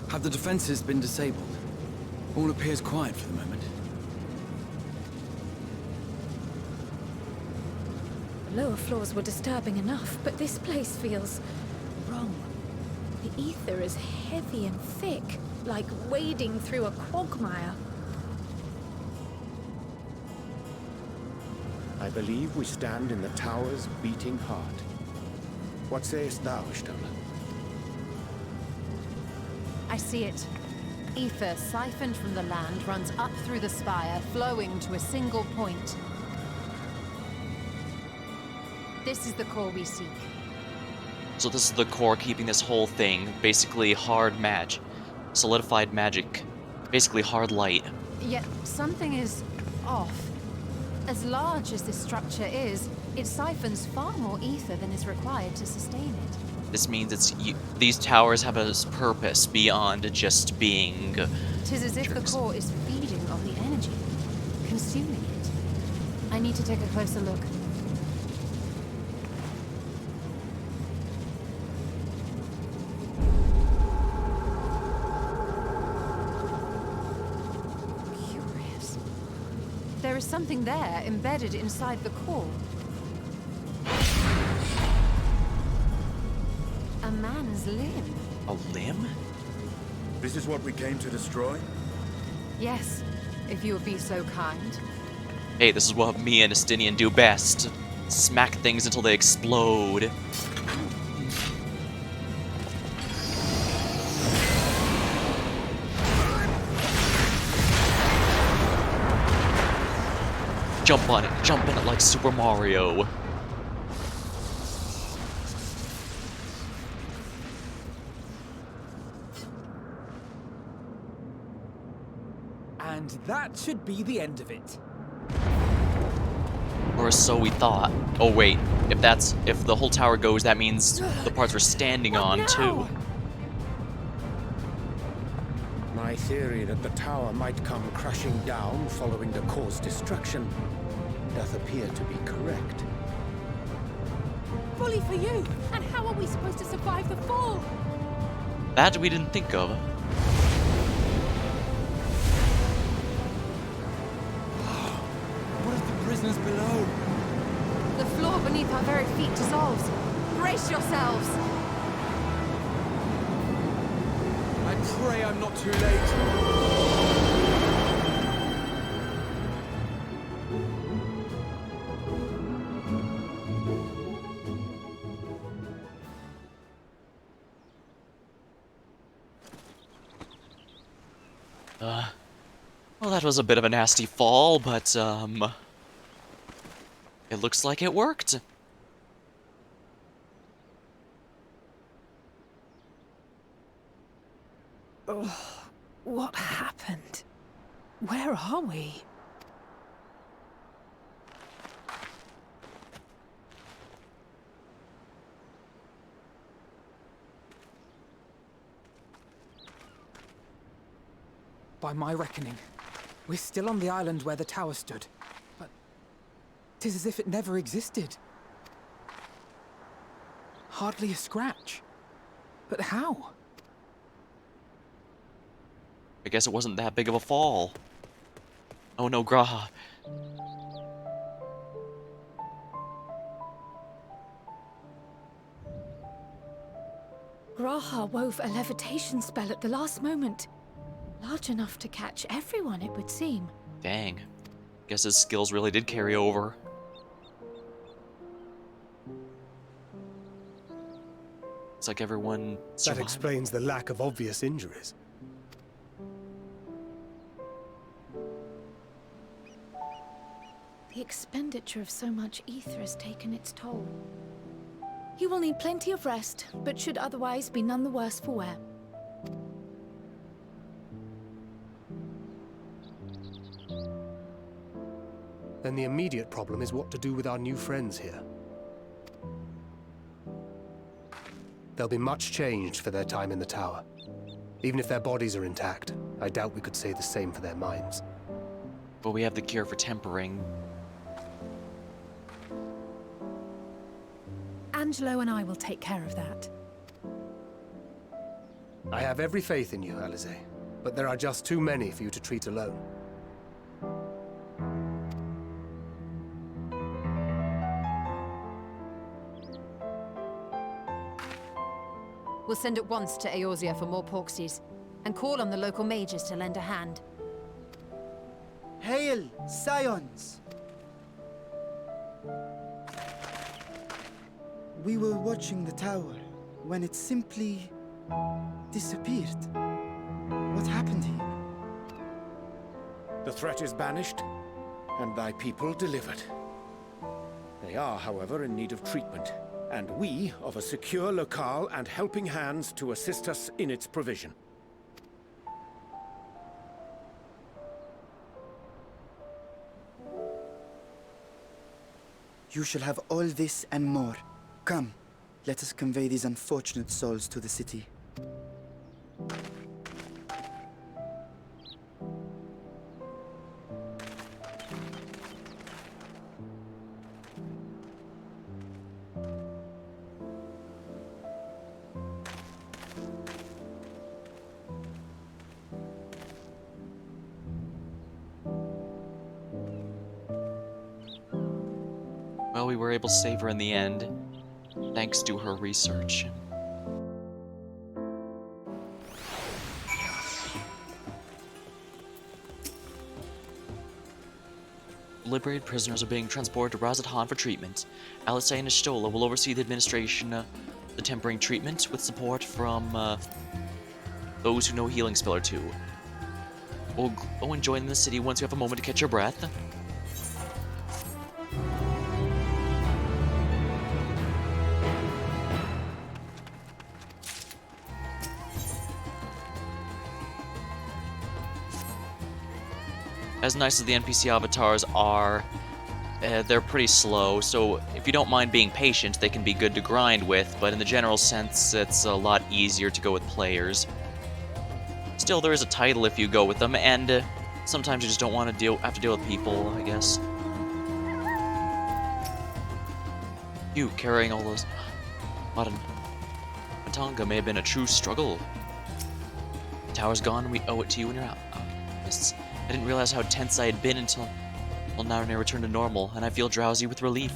Have the defenses been disabled? All appears quiet for the moment. Lower floors were disturbing enough, but this place feels wrong. The ether is heavy and thick, like wading through a quagmire. I believe we stand in the tower's beating heart. What sayest thou, Stola? I see it. Ether siphoned from the land runs up through the spire, flowing to a single point. This is the core we seek. So this is the core keeping this whole thing, basically hard magic, solidified magic, basically hard light. Yet something is off. As large as this structure is, it siphons far more ether than is required to sustain it. This means these towers have a purpose beyond just being... Tis as if the core is feeding on the energy, consuming it. I need to take a closer look. There is something there, embedded inside the core. A man's limb. A limb? This is what we came to destroy? Yes, if you would be so kind. Hey, this is what me and Estinian do best. Smack things until they explode. Jump on it. Jump in it like Super Mario. And that should be the end of it. Or so we thought. Oh wait, if the whole tower goes, that means the parts we're standing on too. My theory that the tower might come crashing down following the core's destruction doth appear to be correct. Bully for you! And how are we supposed to survive the fall? That we didn't think of. What of the prisoners below? The floor beneath our very feet dissolves. Brace yourselves! I pray I'm not too late. Well, that was a bit of a nasty fall, but, it looks like it worked. Oh, what happened? Where are we? By my reckoning, we're still on the island where the tower stood. But 'tis as if it never existed. Hardly a scratch. But how? I guess it wasn't that big of a fall. Oh no, Graha. Graha wove a levitation spell at the last moment. Large enough to catch everyone, it would seem. Dang. Guess his skills really did carry over. It's like everyone survived. That explains the lack of obvious injuries. The expenditure of so much ether has taken its toll. He will need plenty of rest, but should otherwise be none the worse for wear. Then the immediate problem is what to do with our new friends here. They'll be much changed for their time in the tower. Even if their bodies are intact, I doubt we could say the same for their minds. But we have the cure for tempering. Angelo and I will take care of that. I have every faith in you, Alize, but there are just too many for you to treat alone. We'll send at once to Eorzea for more Porksies, and call on the local mages to lend a hand. Hail, Scions! We were watching the tower when it simply disappeared. What happened here? The threat is banished, and thy people delivered. They are, however, in need of treatment, and we of a secure locale and helping hands to assist us in its provision. You shall have all this and more. Come, let us convey these unfortunate souls to the city. Well, we were able to save her in the end, thanks to her research. Liberated prisoners are being transported to Radz-at-Han for treatment. Alice and Ishtola will oversee the administration, the tempering treatment, with support from those who know a healing spell or two. We'll go and join the city once you have a moment to catch your breath. as nice as the NPC avatars are, they're pretty slow, so if you don't mind being patient, they can be good to grind with, but in the general sense, it's a lot easier to go with players. Still, there is a title if you go with them, and sometimes you just don't want to have to deal with people, I guess. You carrying all those... Matanga may have been a true struggle. The tower's gone, and we owe it to you and your alchemists. I didn't realize how tense I had been until now I return to normal, and I feel drowsy with relief.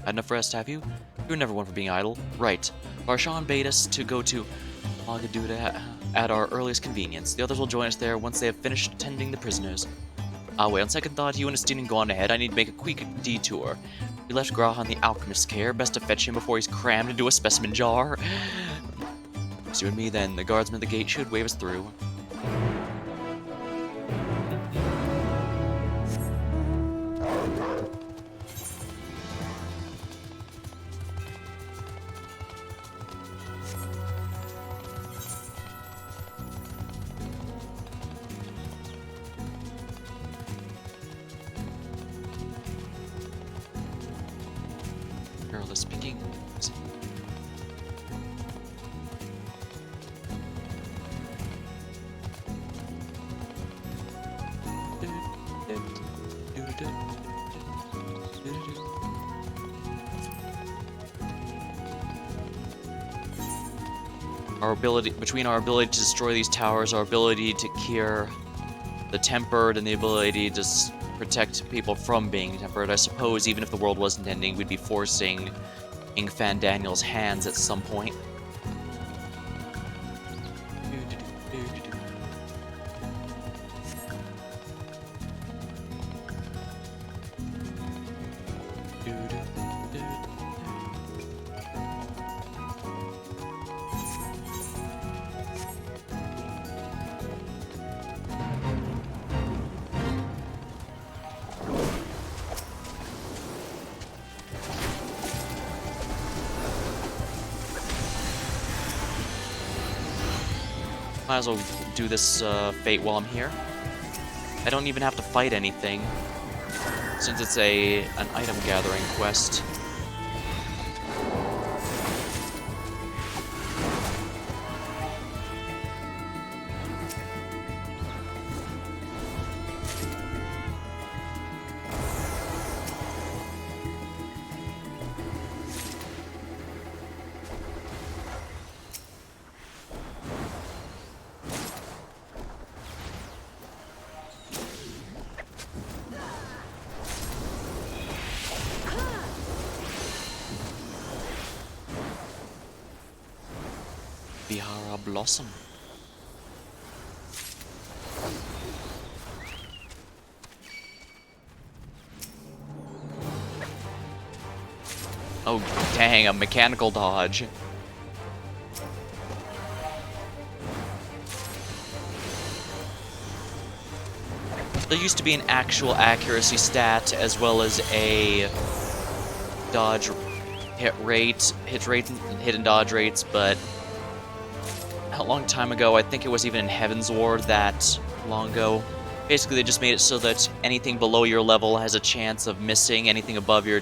Had enough rest, have you? You're never one for being idle. Right. Varshan bade us to go to Magaduda at our earliest convenience. The others will join us there once they have finished tending the prisoners. Wait, on second thought, you and Estine go on ahead. I need to make a quick detour. We left Graha in the alchemist's care. Best to fetch him before he's crammed into a specimen jar. It's you and me then. The guardsman at the gate should wave us through. Careless picking. Between our ability to destroy these towers, our ability to cure the tempered, and the ability to protect people from being tempered, I suppose even if the world wasn't ending, we'd be forcing King Fandaniel's hands at some point. Might as well do this fate while I'm here. I don't even have to fight anything, since it's an item gathering quest. Vihara Blossom. Oh, dang, a mechanical dodge. There used to be an actual accuracy stat as well as a dodge hit rate, hit and dodge rates, but a long time ago, I think it was even in Heaven's Ward that long ago. Basically, they just made it so that anything below your level has a chance of missing. Anything above your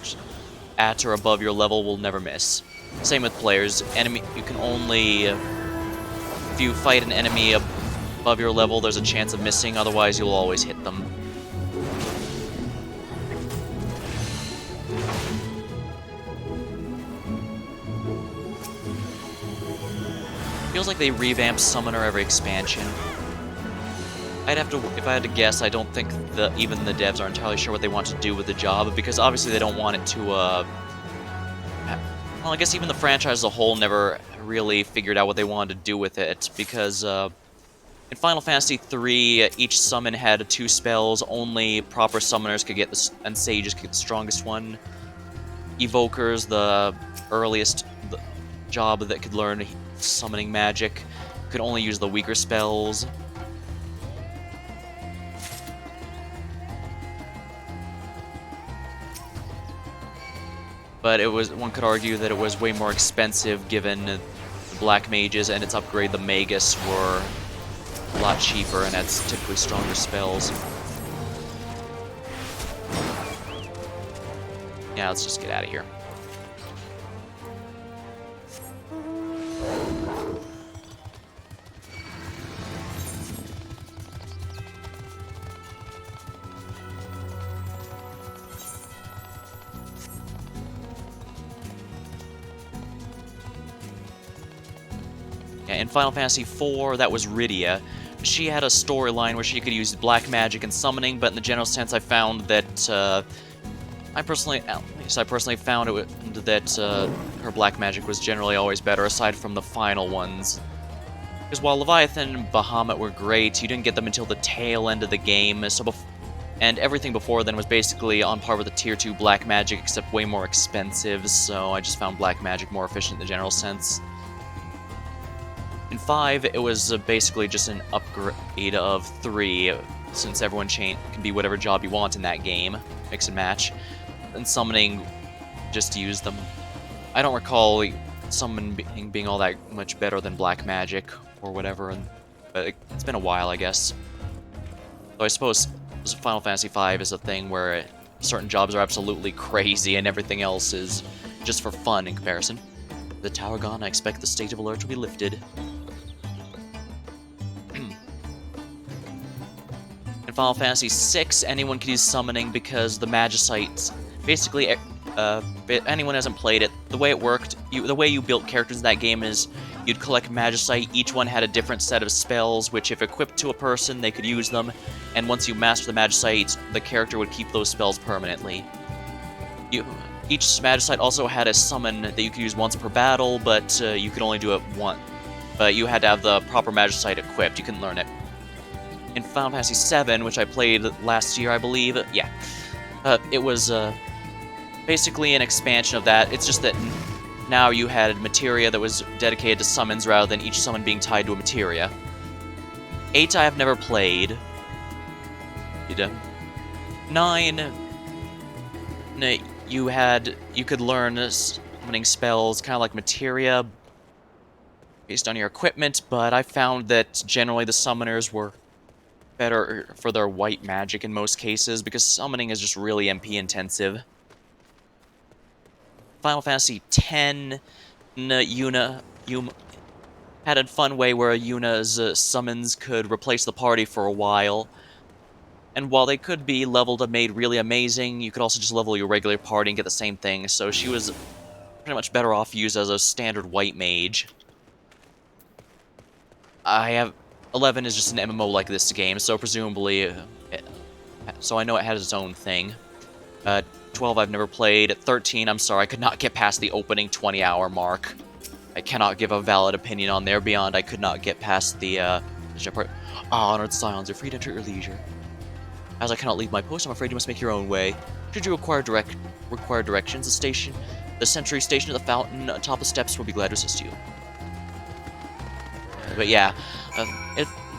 at or above your level will never miss. Same with players. Enemy, you can only if you fight an enemy above your level, there's a chance of missing. Otherwise, you'll always hit them. Feels like they revamp Summoner every expansion. I'd have to, if I had to guess, I don't think even the devs are entirely sure what they want to do with the job, because obviously they don't want it to, well, I guess even the franchise as a whole never really figured out what they wanted to do with it, because in Final Fantasy III, each summon had 2 spells, only proper summoners could get this, and sages could get the strongest one. Evokers, the earliest job that could learn summoning magic, could only use the weaker spells. But it was, one could argue that it was way more expensive given black mages and its upgrade, the Magus, were a lot cheaper and had typically stronger spells. Yeah, let's just get out of here. In Final Fantasy IV, that was Rydia. She had a storyline where she could use black magic and summoning, but in the general sense, I found that I personally found that her black magic was generally always better, aside from the final ones. Because while Leviathan and Bahamut were great, you didn't get them until the tail end of the game, and everything before then was basically on par with the Tier 2 black magic, except way more expensive, so I just found black magic more efficient in the general sense. In 5, it was basically just an upgrade of 3, since everyone can be whatever job you want in that game, mix and match, and summoning, just use them. I don't recall summoning being all that much better than black magic, or whatever, but it's been a while, I guess. So I suppose Final Fantasy V is a thing where certain jobs are absolutely crazy, and everything else is just for fun in comparison. The tower gone, I expect the state of alert will be lifted. In Final Fantasy VI, anyone can use summoning because the Magicites, basically, anyone hasn't played it, the way it worked, the way you built characters in that game is you'd collect Magicite, each one had a different set of spells, which if equipped to a person, they could use them, and once you master the Magicite, the character would keep those spells permanently. Each Magicite also had a summon that you could use once per battle, but you could only do it once. But you had to have the proper Magicite equipped, you couldn't learn it. In Final Fantasy VII, which I played last year, I believe, it was basically an expansion of that. It's just that now you had materia that was dedicated to summons rather than each summon being tied to a materia. 8 I have never played. 9, you could learn summoning spells, kind of like materia, based on your equipment, but I found that generally the summoners were better for their white magic in most cases, because summoning is just really MP intensive. Final Fantasy X, Yuna had a fun way where Yuna's summons could replace the party for a while. And while they could be leveled and made really amazing, you could also just level your regular party and get the same thing, so she was pretty much better off used as a standard white mage. 11 is just an MMO like this game, so presumably, so I know it has its own thing. 12 I've never played. 13, I'm sorry, I could not get past the opening 20-hour mark. I cannot give a valid opinion on there beyond I could not get past the part. Honored Scions, you're free to enter at your leisure. As I cannot leave my post, I'm afraid you must make your own way. Should you require directions, the sentry station at the fountain atop the steps will be glad to assist you. But yeah,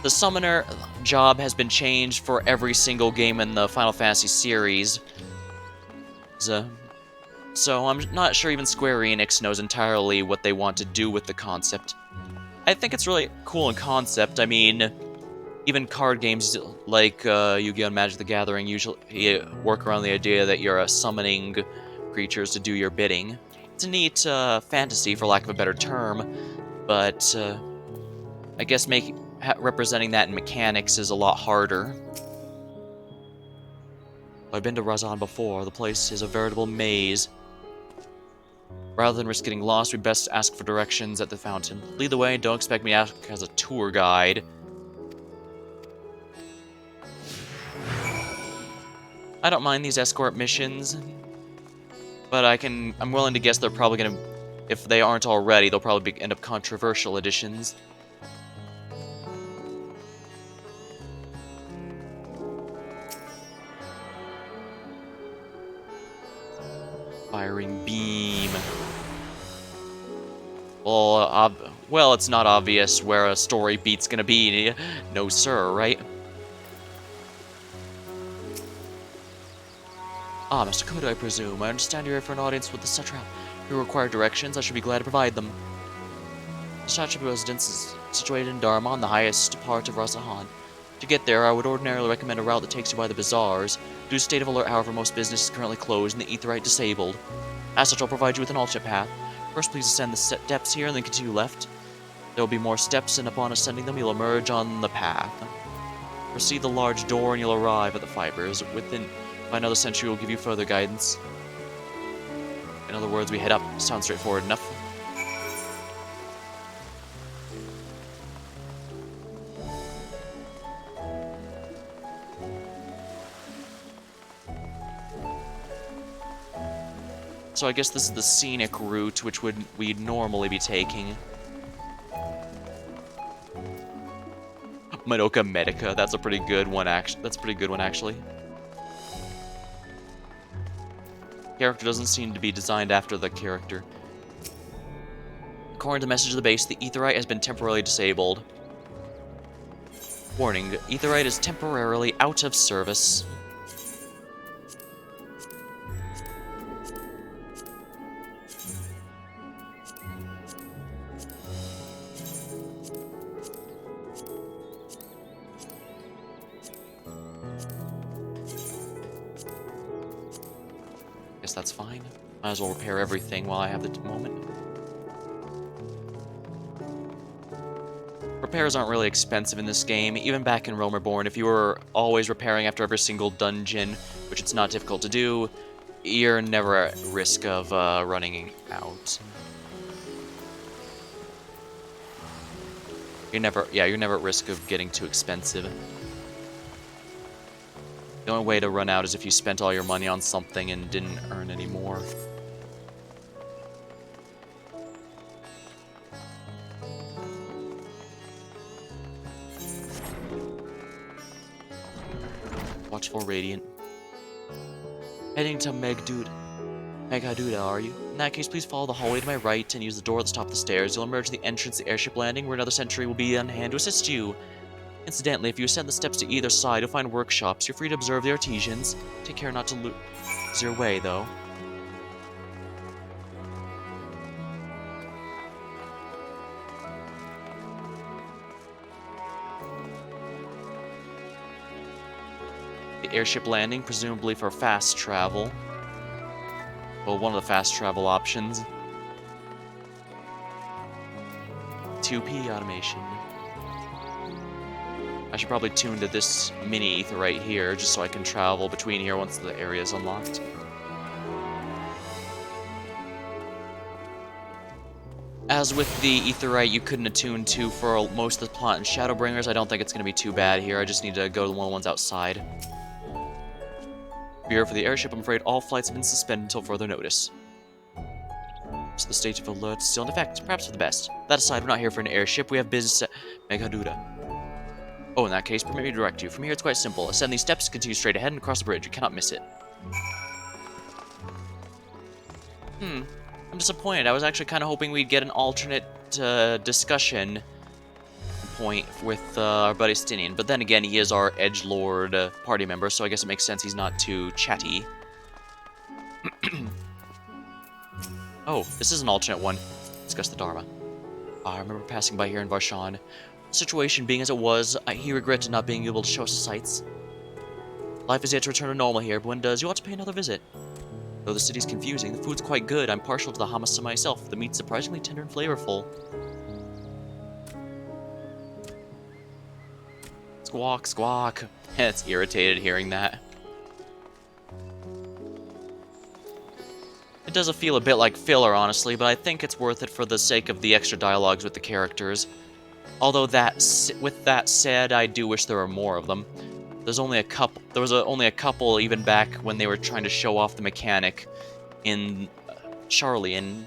the summoner job has been changed for every single game in the Final Fantasy series. So I'm not sure even Square Enix knows entirely what they want to do with the concept. I think it's really cool in concept. I mean, even card games like Yu-Gi-Oh! And Magic the Gathering usually work around the idea that you're summoning creatures to do your bidding. It's a neat fantasy, for lack of a better term, but I guess representing that in mechanics is a lot harder. I've been to Radz-at-Han before. The place is a veritable maze. Rather than risk getting lost, we'd best ask for directions at the fountain. Lead the way, and don't expect me to act as a tour guide. I don't mind these escort missions, but I'm willing to guess they're probably gonna, if they aren't already, they'll probably end up controversial additions. Firing beam. Well, it's not obvious where a story beat's gonna be. No sir, right? Ah, Mr. Koda, I presume. I understand you're here for an audience with the Sutra. If you require directions, I should be glad to provide them. The satrap residence is situated in Dharma, on the highest part of Radz-at-Han. To get there, I would ordinarily recommend a route that takes you by the bazaars. Due to state of alert, however, most business is currently closed and the Aetheryte disabled. As such, I'll provide you with an alternate path. First, please ascend the steps here and then continue left. There will be more steps, and upon ascending them, you'll emerge on the path. Proceed the large door and you'll arrive at the fibers. By another century, will give you further guidance. In other words, we head up. Sounds straightforward enough. So I guess this is the scenic route, which we'd normally be taking. Madoka Medica, that's a pretty good one, actually. Character doesn't seem to be designed after the character. According to the message of the base, the Aetheryte has been temporarily disabled. Warning, Aetheryte is temporarily out of service. Guess that's fine. Might as well repair everything while I have the moment. Repairs aren't really expensive in this game. Even back in Realm Reborn, if you were always repairing after every single dungeon, which it's not difficult to do, you're never at risk of running out. You're never at risk of getting too expensive. The only way to run out is if you spent all your money on something and didn't earn any more. Watchful Radiant. Heading to Meghaduda, are you? In that case, please follow the hallway to my right and use the door at the top of the stairs. You'll emerge at the entrance to the airship landing, where another sentry will be on hand to assist you. Incidentally, if you ascend the steps to either side, you'll find workshops. You're free to observe the artisans. Take care not to lose your way, though. The airship landing, presumably for fast travel. Well, one of the fast travel options. 2P automation. I should probably tune to this mini Aetheryte here, just so I can travel between here once the area is unlocked. As with the Aetheryte you couldn't attune to for most of the plot in Shadowbringers, I don't think it's going to be too bad here. I just need to go to one of the ones outside. Bureau for the airship, I'm afraid all flights have been suspended until further notice. So the state of alert is still in effect, perhaps for the best. That aside, we're not here for an airship, we have business at Meghaduda. Oh, in that case, permit me to direct you. From here, it's quite simple. Ascend these steps, continue straight ahead, and cross the bridge. You cannot miss it. I'm disappointed. I was actually kind of hoping we'd get an alternate discussion point with our buddy Stinian. But then again, he is our edgelord party member, so I guess it makes sense he's not too chatty. Oh, this is an alternate one. Discuss the Dharma. I remember passing by here in Varshan. The situation being as it was, he regretted not being able to show us the sights. Life is yet to return to normal here, but when it does, you ought to pay another visit. Though the city's confusing, the food's quite good. I'm partial to the hummus myself. The meat's surprisingly tender and flavorful. Squawk, squawk. It's irritated hearing that. It does feel a bit like filler, honestly, but I think it's worth it for the sake of the extra dialogues with the characters. Although with that said, I do wish there were more of them. There's only a couple. There was only a couple even back when they were trying to show off the mechanic in Charlie and.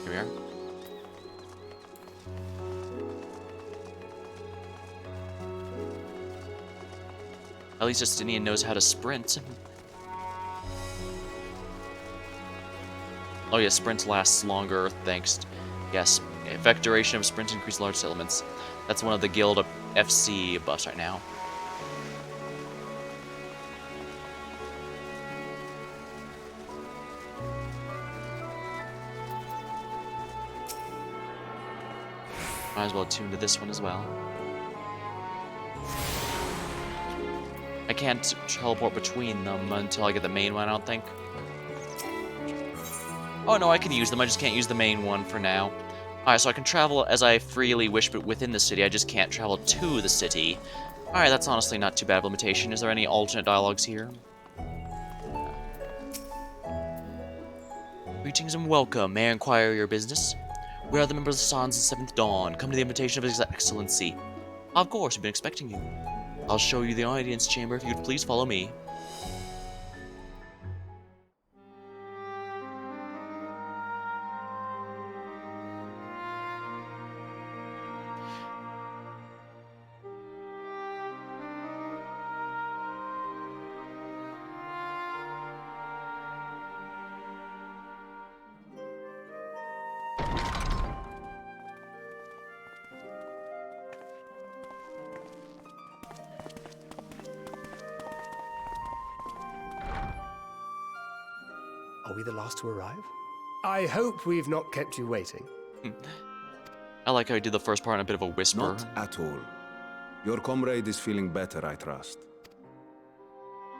Here we are. At least Justinian knows how to sprint. Oh yeah, sprint lasts longer, thanks. Yes, effect duration of sprint increase large settlements. That's one of the guild FC buffs right now. Might as well tune to this one as well. I can't teleport between them until I get the main one, I don't think. Oh no, I can use them, I just can't use the main one for now. Alright, so I can travel as I freely wish, but within the city, I just can't travel to the city. Alright, that's honestly not too bad of a limitation. Is there any alternate dialogues here? Greetings and welcome. May I inquire your business? We are the members of Sans' 7th Dawn. Come to the invitation of His Excellency. Of course, we've been expecting you. I'll show you the audience chamber if you'd please follow me. Are we the last to arrive? I hope we've not kept you waiting. I like how I did the first part in a bit of a whisper. Not at all. Your comrade is feeling better, I trust.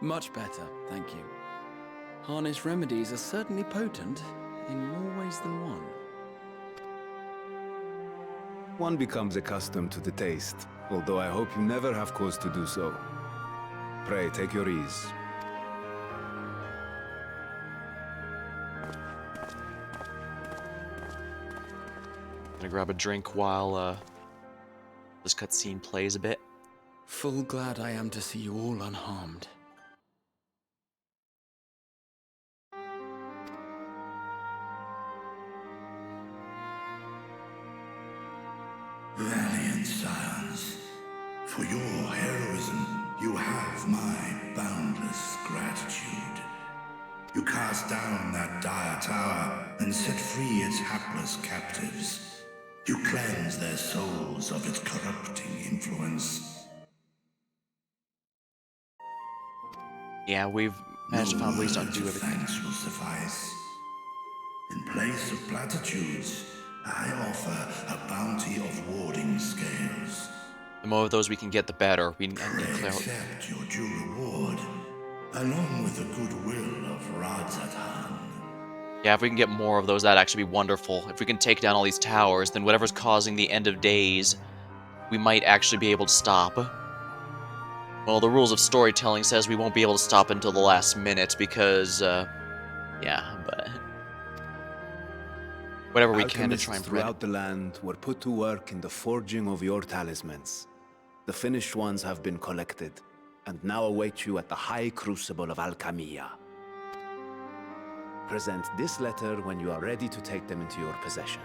Much better, thank you. Harness remedies are certainly potent, in more ways than one. One becomes accustomed to the taste, although I hope you never have cause to do so. Pray, take your ease. Gonna grab a drink while this cutscene plays a bit. Full glad I am to see you all unharmed. Valiant scions, for your heroism, you have my boundless gratitude. You cast down that dire tower and set free its hapless captives. You cleanse their souls of its corrupting influence. Yeah, we've managed to find ways to undo everything. Thanks will suffice. In place of platitudes, I offer a bounty of warding scales. The more of those we can get, the better. We can clear out. Accept your due reward, along with the goodwill of Radz-at-Han. Yeah, if we can get more of those, that'd actually be wonderful. If we can take down all these towers, then whatever's causing the end of days, we might actually be able to stop. Well, the rules of storytelling says we won't be able to stop until the last minute because, yeah, but whatever we can to try and prevent. Throughout the land were put to work in the forging of your talismans. The finished ones have been collected, and now await you at the High Crucible of Alchemia. Present this letter when you are ready to take them into your possession.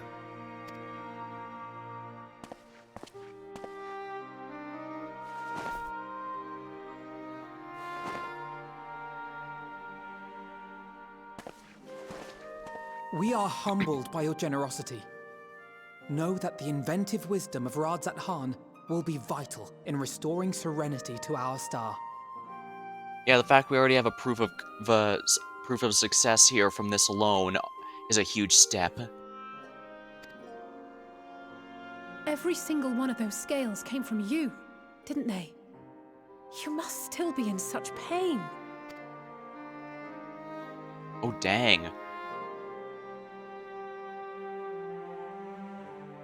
We are humbled by your generosity. Know that the inventive wisdom of Radz-at-Han will be vital in restoring serenity to our star. Yeah, the fact we already have a proof of success here from this alone is a huge step. Every single one of those scales came from you, didn't they? You must still be in such pain. Oh, dang.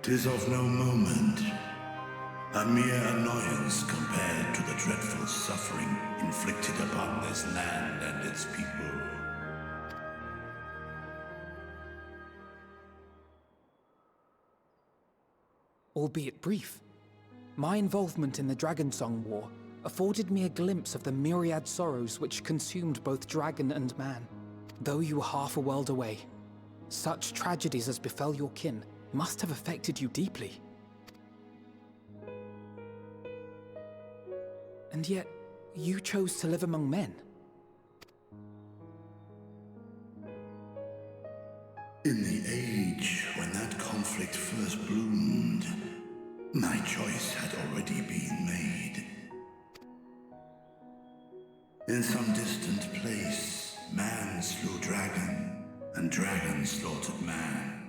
'Tis of no moment. A mere annoyance compared to the dreadful suffering inflicted upon this land and its people. Albeit brief, my involvement in the Dragon Song War afforded me a glimpse of the myriad sorrows which consumed both dragon and man. Though you were half a world away, such tragedies as befell your kin must have affected you deeply. And yet, you chose to live among men. In the age when that conflict first bloomed, my choice had already been made. In some distant place, man slew dragon, and dragon slaughtered man.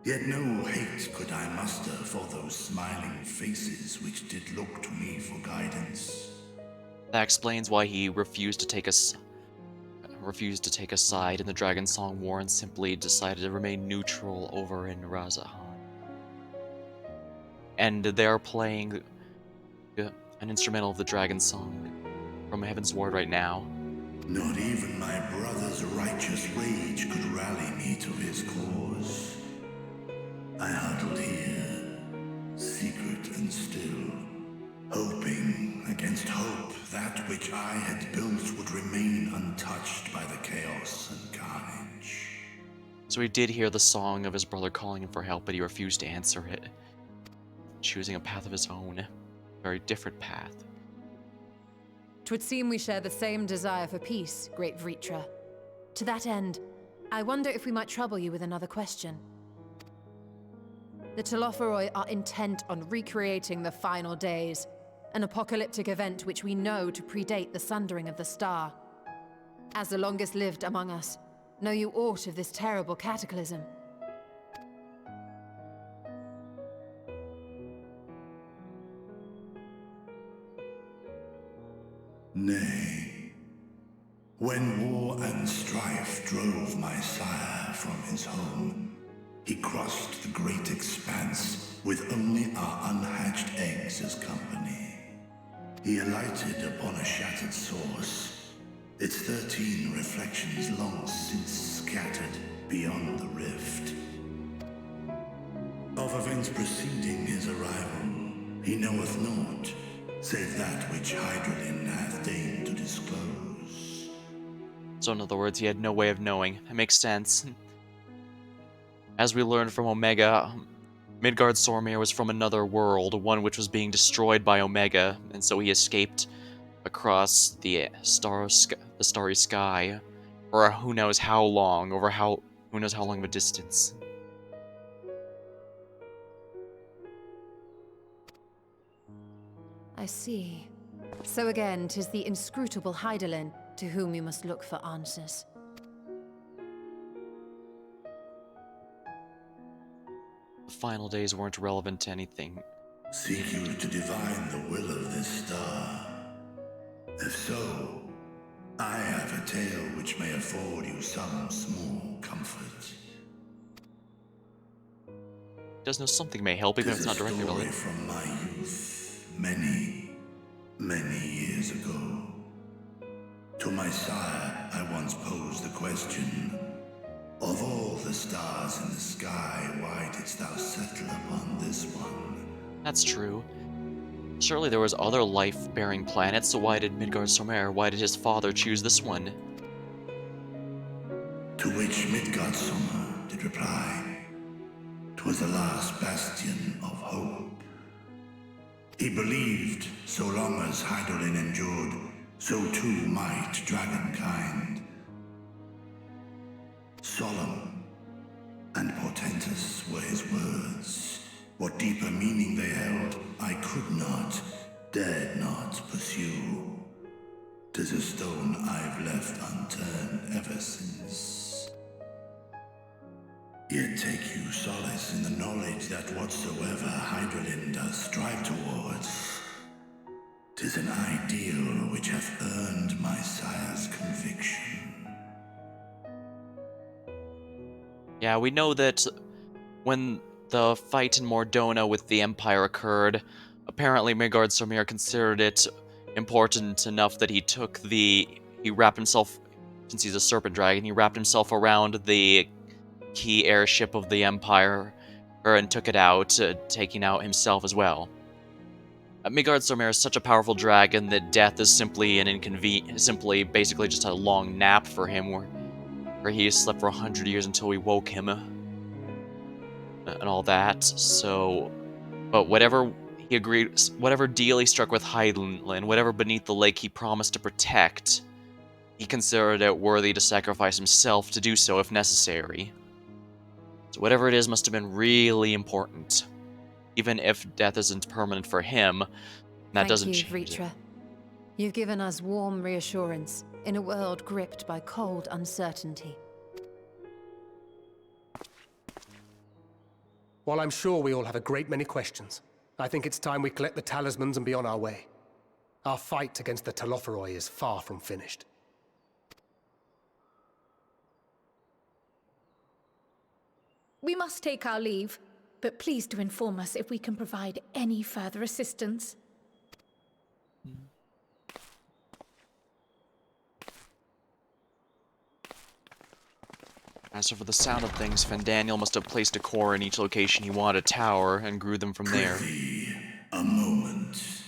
Yet no hate could I muster for those smiling faces which did look to me for guidance. That explains why he refused to take a side in the Dragon Song War and simply decided to remain neutral over in Radz-at-Han. And they are playing an instrumental of the Dragon Song from Heaven's Ward right now. Not even my brother's righteous rage could rally me to his cause. I huddled here, secret and still, hoping against hope that which I had built would remain untouched by the chaos and carnage. So he did hear the song of his brother calling him for help, but he refused to answer it, choosing a path of his own, a very different path. 'Twould seem we share the same desire for peace, great Vritra. To that end, I wonder if we might trouble you with another question. The Telophoroi are intent on recreating the final days, an apocalyptic event which we know to predate the sundering of the star. As the longest lived among us, know you aught of this terrible cataclysm? Nay. When war and strife drove my sire from his home, he crossed the great expanse with only our unhatched eggs as company. He alighted upon a shattered source, its 13 reflections long since scattered beyond the rift. Of events preceding his arrival, he knoweth naught, save that which Hydralin hath deigned to disclose. So in other words, he had no way of knowing. It makes sense. As we learned from Omega, Midgard-Sormir was from another world, one which was being destroyed by Omega, and so he escaped across the starry sky, or who knows how long, who knows how long of a distance. I see. So again, 'tis the inscrutable Hydaelyn to whom you must look for answers. The final days weren't relevant to anything. Seek you to divine the will of this star? If so, I have a tale which may afford you some small comfort. Does know something may help, even if it's not directly related. From my youth, many years ago. To my sire, I once posed the question, of all the stars in the sky, why didst thou settle upon this one? That's true. Surely there was other life-bearing planets, so why did Midgard-Sormir, why did his father choose this one? To which Midgard-Sormir did reply, 'twas the last bastion of hope. He believed so long as Hydaelyn endured, so too might dragonkind. Solemn and portentous were his words. What deeper meaning they held, I could not, dared not pursue. 'Tis a stone I've left unturned ever since. Yet take you solace in the knowledge that whatsoever Hydaelyn does strive towards, 'tis an ideal which hath earned my sire's conviction. Yeah, we know that when the fight in Mordona with the Empire occurred, apparently Midgard-Sormir considered it important enough that he wrapped himself, since he's a serpent dragon, he wrapped himself around the key airship of the Empire and took it out, taking out himself as well. Midgard-Sormir is such a powerful dragon that death is simply basically just a long nap for him, where he slept for 100 years until we woke him, and all that. So, but whatever deal he struck with Hydaelyn, whatever beneath the lake he promised to protect, he considered it worthy to sacrifice himself to do so if necessary. So whatever it is must have been really important. even if death isn't permanent for him, that doesn't Thank you, change it. Vritra. You've given us warm reassurance in a world gripped by cold uncertainty. While I'm sure we all have a great many questions, I think it's time we collect the talismans and be on our way. Our fight against the Telophoroi is far from finished. We must take our leave, but please do inform us if we can provide any further assistance. As for the sound of things, Fandaniel must have placed a core in each location he wanted a tower and grew them from there. Prithee, a moment.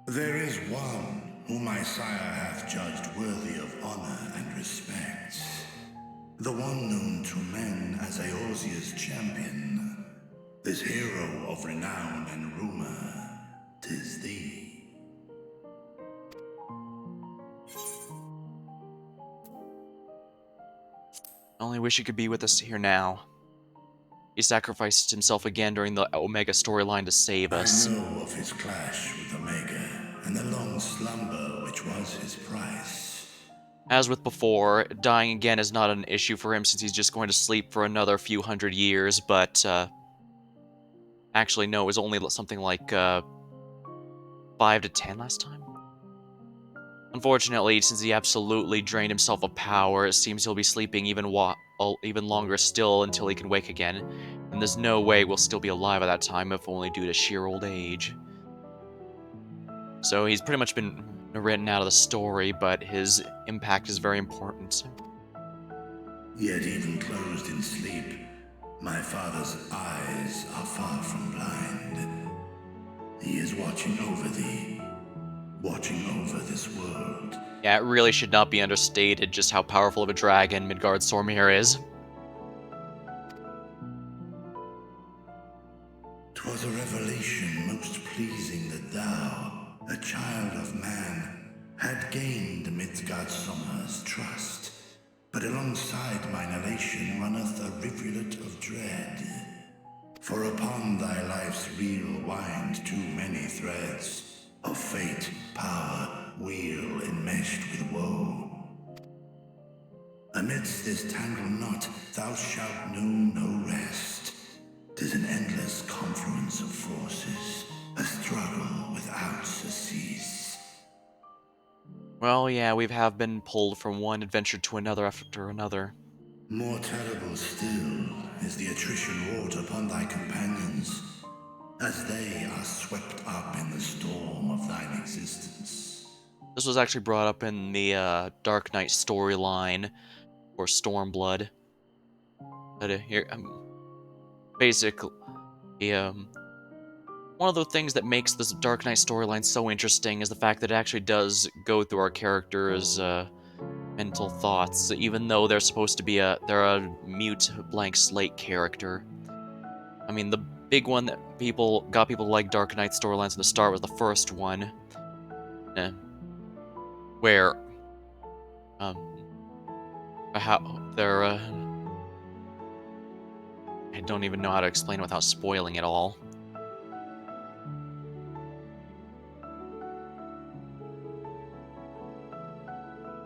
There is one whom my sire hath judged worthy of honor and respect. The one known to men as Eorzea's champion. This hero of renown and rumor, 'tis thee. I only wish he could be with us here now. He sacrificed himself again during the Omega storyline to save us. I know of his clash with Omega, and the long slumber which was his price. As with before, dying again is not an issue for him since he's just going to sleep for another few hundred years, but, actually, no, it was only something like, 5 to 10 last time? Unfortunately, since he absolutely drained himself of power, it seems he'll be sleeping even longer still until he can wake again, and there's no way we'll still be alive at that time, if only due to sheer old age. So he's pretty much been written out of the story, but his impact is very important. Yet even closed in sleep, my father's eyes are far from blind. He is watching over thee, watching over this world. Yeah, it really should not be understated just how powerful of a dragon Midgard Sormir is. 'Twas a revelation most pleasing that thou, a child of man, had gained Midgardsormir's trust. But alongside mine elation runneth a rivulet of dread. For upon thy life's reel wind too many threads of fate, power, weal enmeshed with woe. Amidst this tangled knot thou shalt know no rest. 'Tis an endless confluence of forces, a struggle without surcease. Well, yeah, we have been pulled from one adventure to another after another. More terrible still is the attrition wrought upon thy companions, as they are swept up in the storm of thine existence. This was actually brought up in the Dark Knight storyline for Stormblood. But here, basically, one of the things that makes this Dark Knight storyline so interesting is the fact that it actually does go through our characters' mental thoughts, even though they're supposed to be they're a mute, blank slate character. I mean, the big one that got people to like Dark Knight storylines in the start was the first one, where how they're I don't even know how to explain it without spoiling it all.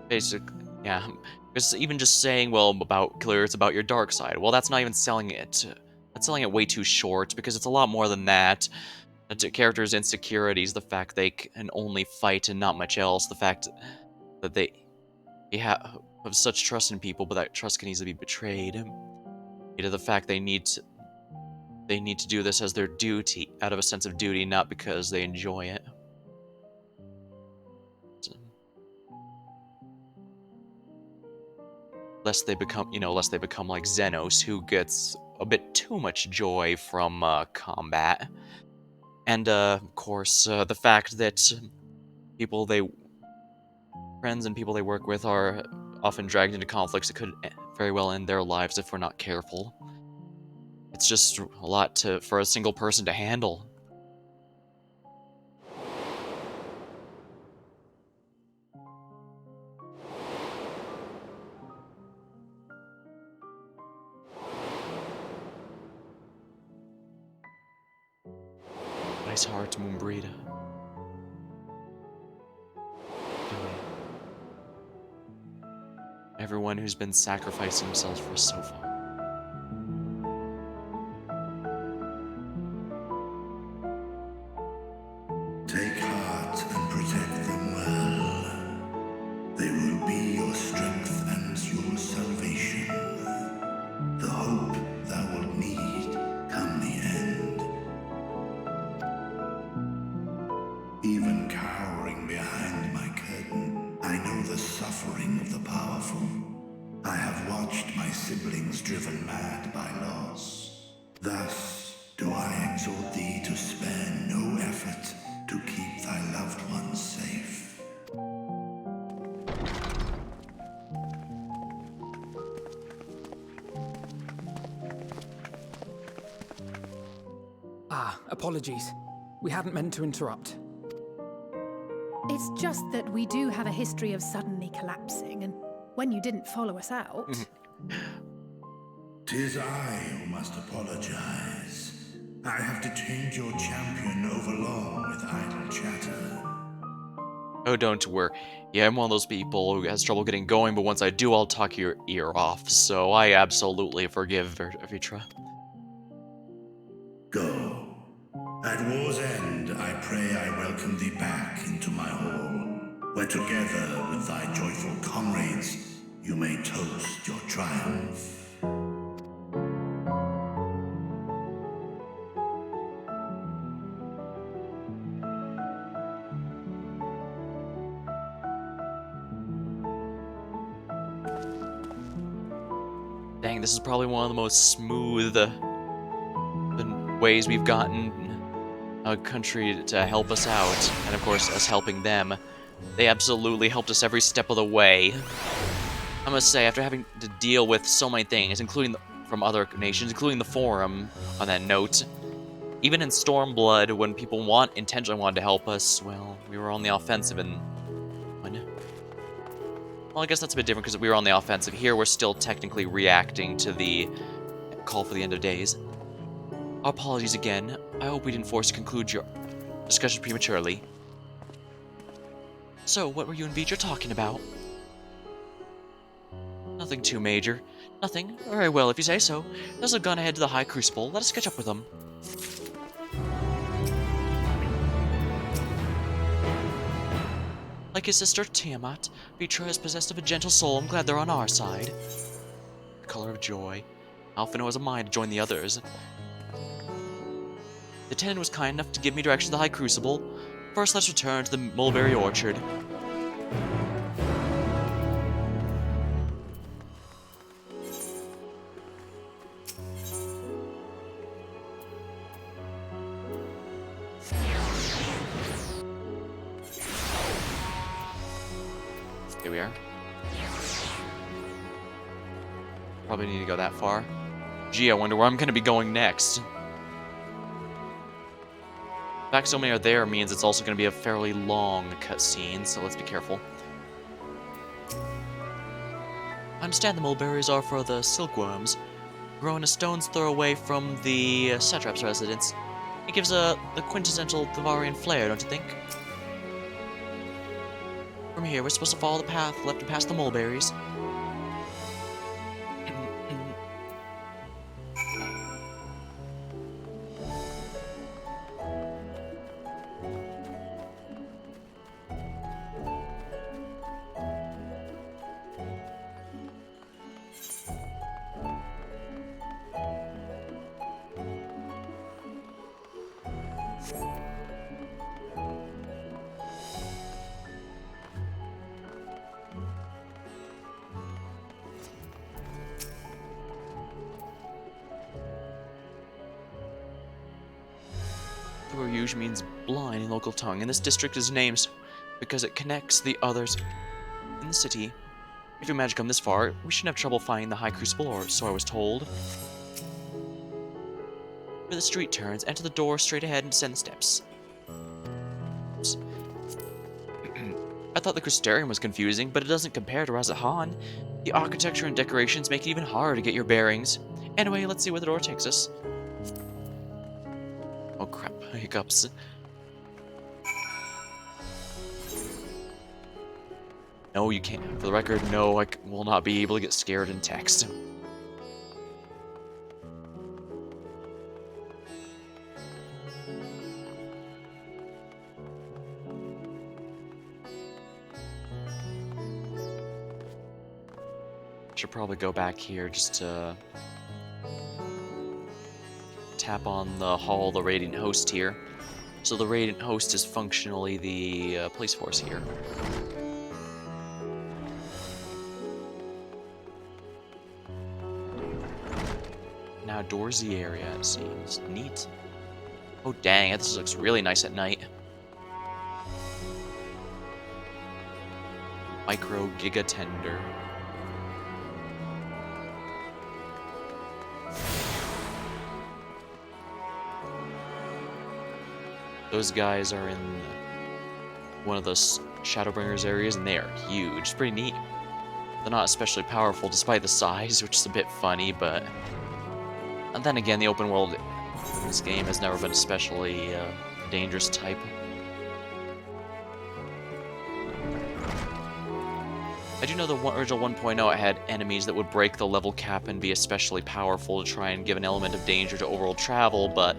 Basically, yeah. Because even just saying, well, it's about your dark side. Well, that's not even selling it. That's selling it way too short, because it's a lot more than that. The character's insecurities, the fact they can only fight and not much else, the fact that they have such trust in people, but that trust can easily be betrayed. The fact they need to do this as their duty, out of a sense of duty, not because they enjoy it. Lest they become like Xenos, who gets a bit too much joy from combat. And, of course, the fact that friends and people they work with are often dragged into conflicts that could very well end their lives if we're not careful. It's just a lot for a single person to handle. Ice Heart Moonbrita. Everyone who's been sacrificing themselves for us so far. Take heart and protect them well. They will be your strength and your salvation. The hope thou wilt need come the end. Even cowering behind my curtain, I know the suffering of the powerful. I have watched my siblings driven mad by loss. Thus do I exhort thee to spare no effort to keep thy loved ones safe. Ah, apologies. We hadn't meant to interrupt. It's just that we do have a history of suddenly collapsing, and when you didn't follow us out... 'Tis I who must apologize. I have detained your champion overlong with idle chatter. Oh, don't worry. Yeah, I'm one of those people who has trouble getting going, but once I do, I'll talk your ear off. So I absolutely forgive Vitra. Go. At war's end, I pray I welcome thee back into my hall, where together with thy joyful comrades, you may toast your triumph. Dang, this is probably one of the most smooth ways we've gotten a country to help us out. And of course, us helping them. They absolutely helped us every step of the way. I must say, after having to deal with so many things, including from other nations, including the Forum, on that note, even in Stormblood, when people intentionally wanted to help us, well, we were on the offensive and... Well, I guess that's a bit different because we were on the offensive. Here, we're still technically reacting to the call for the end of days. Our apologies again. I hope we didn't force to conclude your discussion prematurely. So, what were you and Vitra talking about? Nothing too major. Nothing? Very well, if you say so. Those have gone ahead to the High Crucible. Let us catch up with them. Like his sister Tiamat, Vitra is possessed of a gentle soul. I'm glad they're on our side. The color of joy. Alphino has a mind to join the others. The tenant was kind enough to give me direction to the High Crucible. First, let's return to the Mulberry Orchard. Here we are. Probably need to go that far. Gee, I wonder where I'm going to be going next. The fact so many are there means it's also going to be a fairly long cutscene, so let's be careful. I understand the mulberries are for the silkworms, growing a stone's throw away from the satrap's residence. It gives the quintessential Thavarian flair, don't you think? From here, we're supposed to follow the path left to past the mulberries. Rouge means blind in local tongue, and this district is named so because it connects the others in the city. If we manage to come this far, we shouldn't have trouble finding the High Crucible, or so I was told. Where the street turns, enter the door straight ahead and descend the steps. Oops. I thought the Crystarium was confusing, but it doesn't compare to Radz-at-Han. The architecture and decorations make it even harder to get your bearings. Anyway, let's see where the door takes us. Oh crap. hiccups. No, you can't. For the record, no, I will not be able to get scared in text. Should probably go back here just to tap on the Hall of the Radiant Host here. So the Radiant Host is functionally the police force here. An outdoorsy area, it seems. Neat. Oh dang, this looks really nice at night. Micro Giga Tender. Those guys are in one of the Shadowbringers areas, and they are huge. It's pretty neat. They're not especially powerful despite the size, which is a bit funny, but... And then again, the open world in this game has never been especially dangerous type. I do know the original 1.0 had enemies that would break the level cap and be especially powerful to try and give an element of danger to overall travel, but...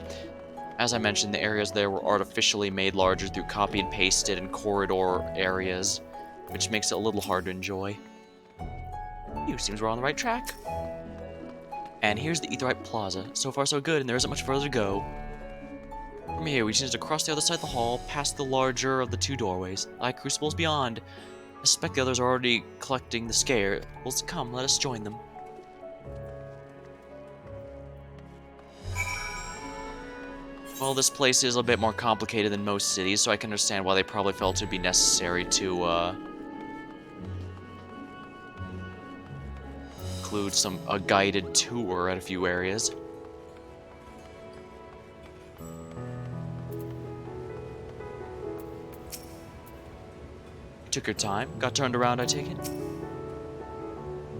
As I mentioned, the areas there were artificially made larger through copy and pasted and corridor areas, which makes it a little hard to enjoy. Seems we're on the right track. And here's the Aetheryte Plaza. So far so good, and there isn't much further to go. From here, we just need to cross the other side of the hall, past the larger of the two doorways. Like Crucibles beyond. I suspect the others are already collecting the scare. Well, come, let us join them. Well, this place is a bit more complicated than most cities, so I can understand why they probably felt it would be necessary to, include a guided tour at a few areas. You took your time, got turned around, I take it?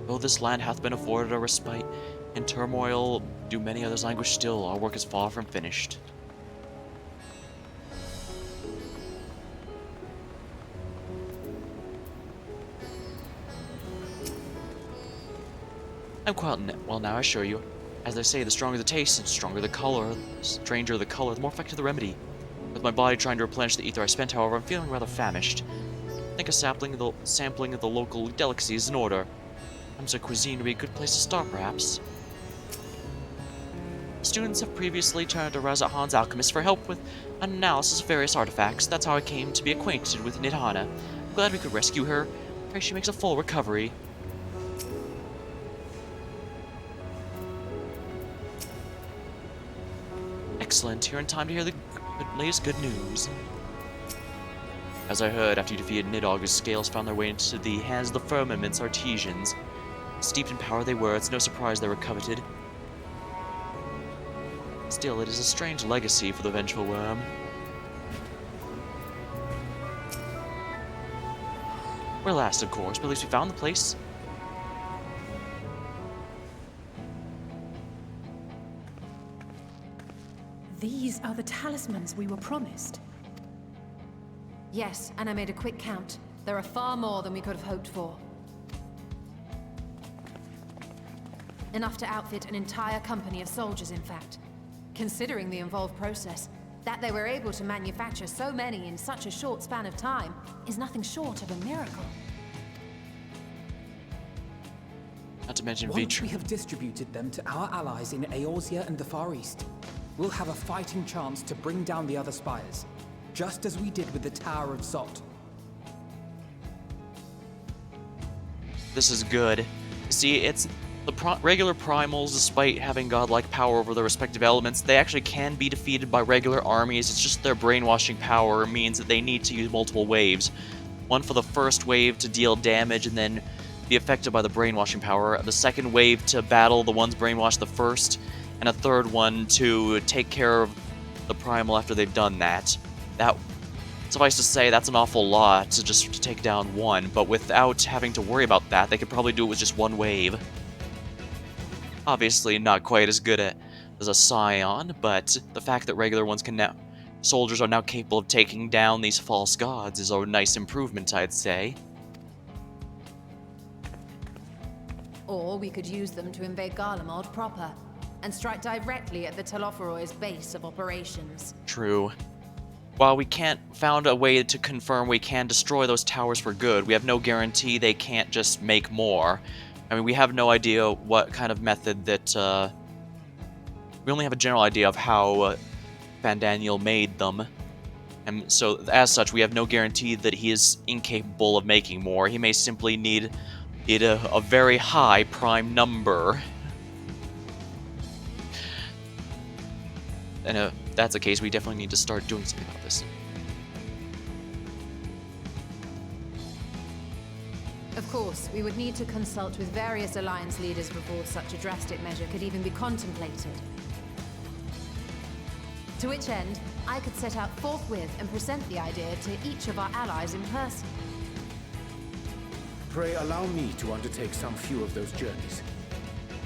Though this land hath been afforded a respite, in turmoil do many others languish still, our work is far from finished. I'm quite well now, I assure you. As they say, the stronger the taste, and stronger the color, the stranger the color, the more effective the remedy. With my body trying to replenish the ether I spent, however, I'm feeling rather famished. I think a sampling of the local delicacies is in order. Amsa cuisine would be a good place to start, perhaps. Students have previously turned to Radz-at-Han's alchemist for help with an analysis of various artifacts. That's how I came to be acquainted with Nidhana. I'm glad we could rescue her. Pray she makes a full recovery. Excellent, you're in time to hear the latest good news. As I heard, after you defeated Nidhogg, scales found their way into the hands of the Firmament's artisans. Steeped in power they were, it's no surprise they were coveted. Still, it is a strange legacy for the vengeful worm. We're last, of course, but at least we found the place. These are the talismans we were promised. Yes, and I made a quick count. There are far more than we could have hoped for. Enough to outfit an entire company of soldiers, in fact. Considering the involved process, that they were able to manufacture so many in such a short span of time is nothing short of a miracle. Not to mention Once we have distributed them to our allies in Eorzea and the Far East, we'll have a fighting chance to bring down the other spires, just as we did with the Tower of Zot. This is good. See, it's the regular primals, despite having godlike power over their respective elements, they actually can be defeated by regular armies. It's just their brainwashing power means that they need to use multiple waves. One for the first wave to deal damage and then be affected by the brainwashing power, the second wave to battle the ones brainwashed the first, and a third one to take care of the primal after they've done that. Suffice to say, that's an awful lot to just take down one, but without having to worry about that, they could probably do it with just one wave. Obviously not quite as good as a Scion, but the fact that regular ones can now soldiers are now capable of taking down these false gods is a nice improvement, I'd say. Or we could use them to invade Garlemald proper, and strike directly at the Telophoroid's base of operations. True. While we can't found a way to confirm we can destroy those towers for good, we have no guarantee they can't just make more. I mean, we have no idea what kind of method that, we only have a general idea of how Fandaniel made them. And so, as such, we have no guarantee that he is incapable of making more. He may simply need a very high prime number. And if that's the case, we definitely need to start doing something about this. Of course, we would need to consult with various Alliance leaders before such a drastic measure could even be contemplated. To which end, I could set out forthwith and present the idea to each of our allies in person. Pray allow me to undertake some few of those journeys.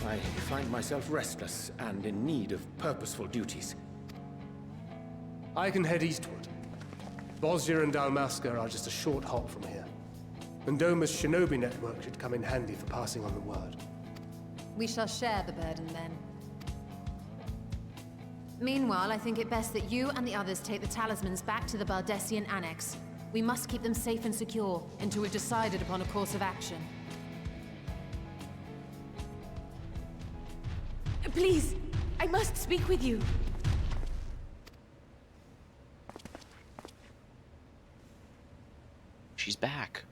I find myself restless and in need of purposeful duties. I can head eastward. Bosnia and Dalmasca are just a short hop from here. Mendoma's shinobi network should come in handy for passing on the word. We shall share the burden then. Meanwhile, I think it best that you and the others take the talismans back to the Baldessian Annex. We must keep them safe and secure until we've decided upon a course of action. Please, I must speak with you. She's back.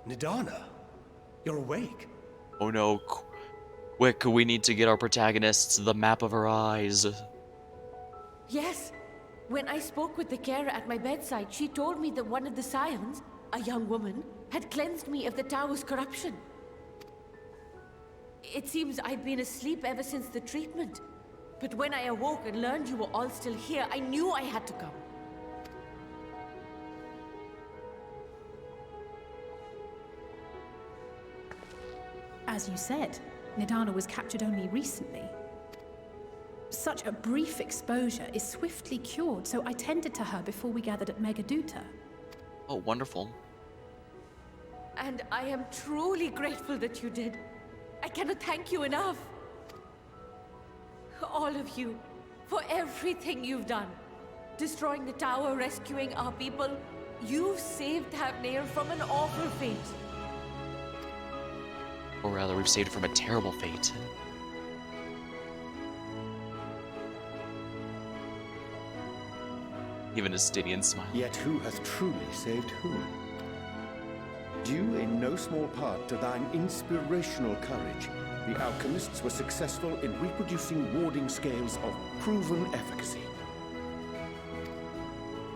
Nidana, you're awake. Oh no. Quick, we need to get our protagonists the map of her eyes. Yes. When I spoke with the carer at my bedside, she told me that one of the scions, a young woman, had cleansed me of the tower's corruption. It seems I'd been asleep ever since the treatment. But when I awoke and learned you were all still here, I knew I had to come. As you said, Nidana was captured only recently. Such a brief exposure is swiftly cured, so I tended to her before we gathered at Megaduta. Oh, wonderful. And I am truly grateful that you did. I cannot thank you enough. All of you, for everything you've done. Destroying the tower, rescuing our people. You've saved Havnair from an awful fate. Or rather, we've saved it from a terrible fate. Even a Stydian smile. Yet who hath truly saved whom? Due in no small part to thine inspirational courage, the alchemists were successful in reproducing warding scales of proven efficacy.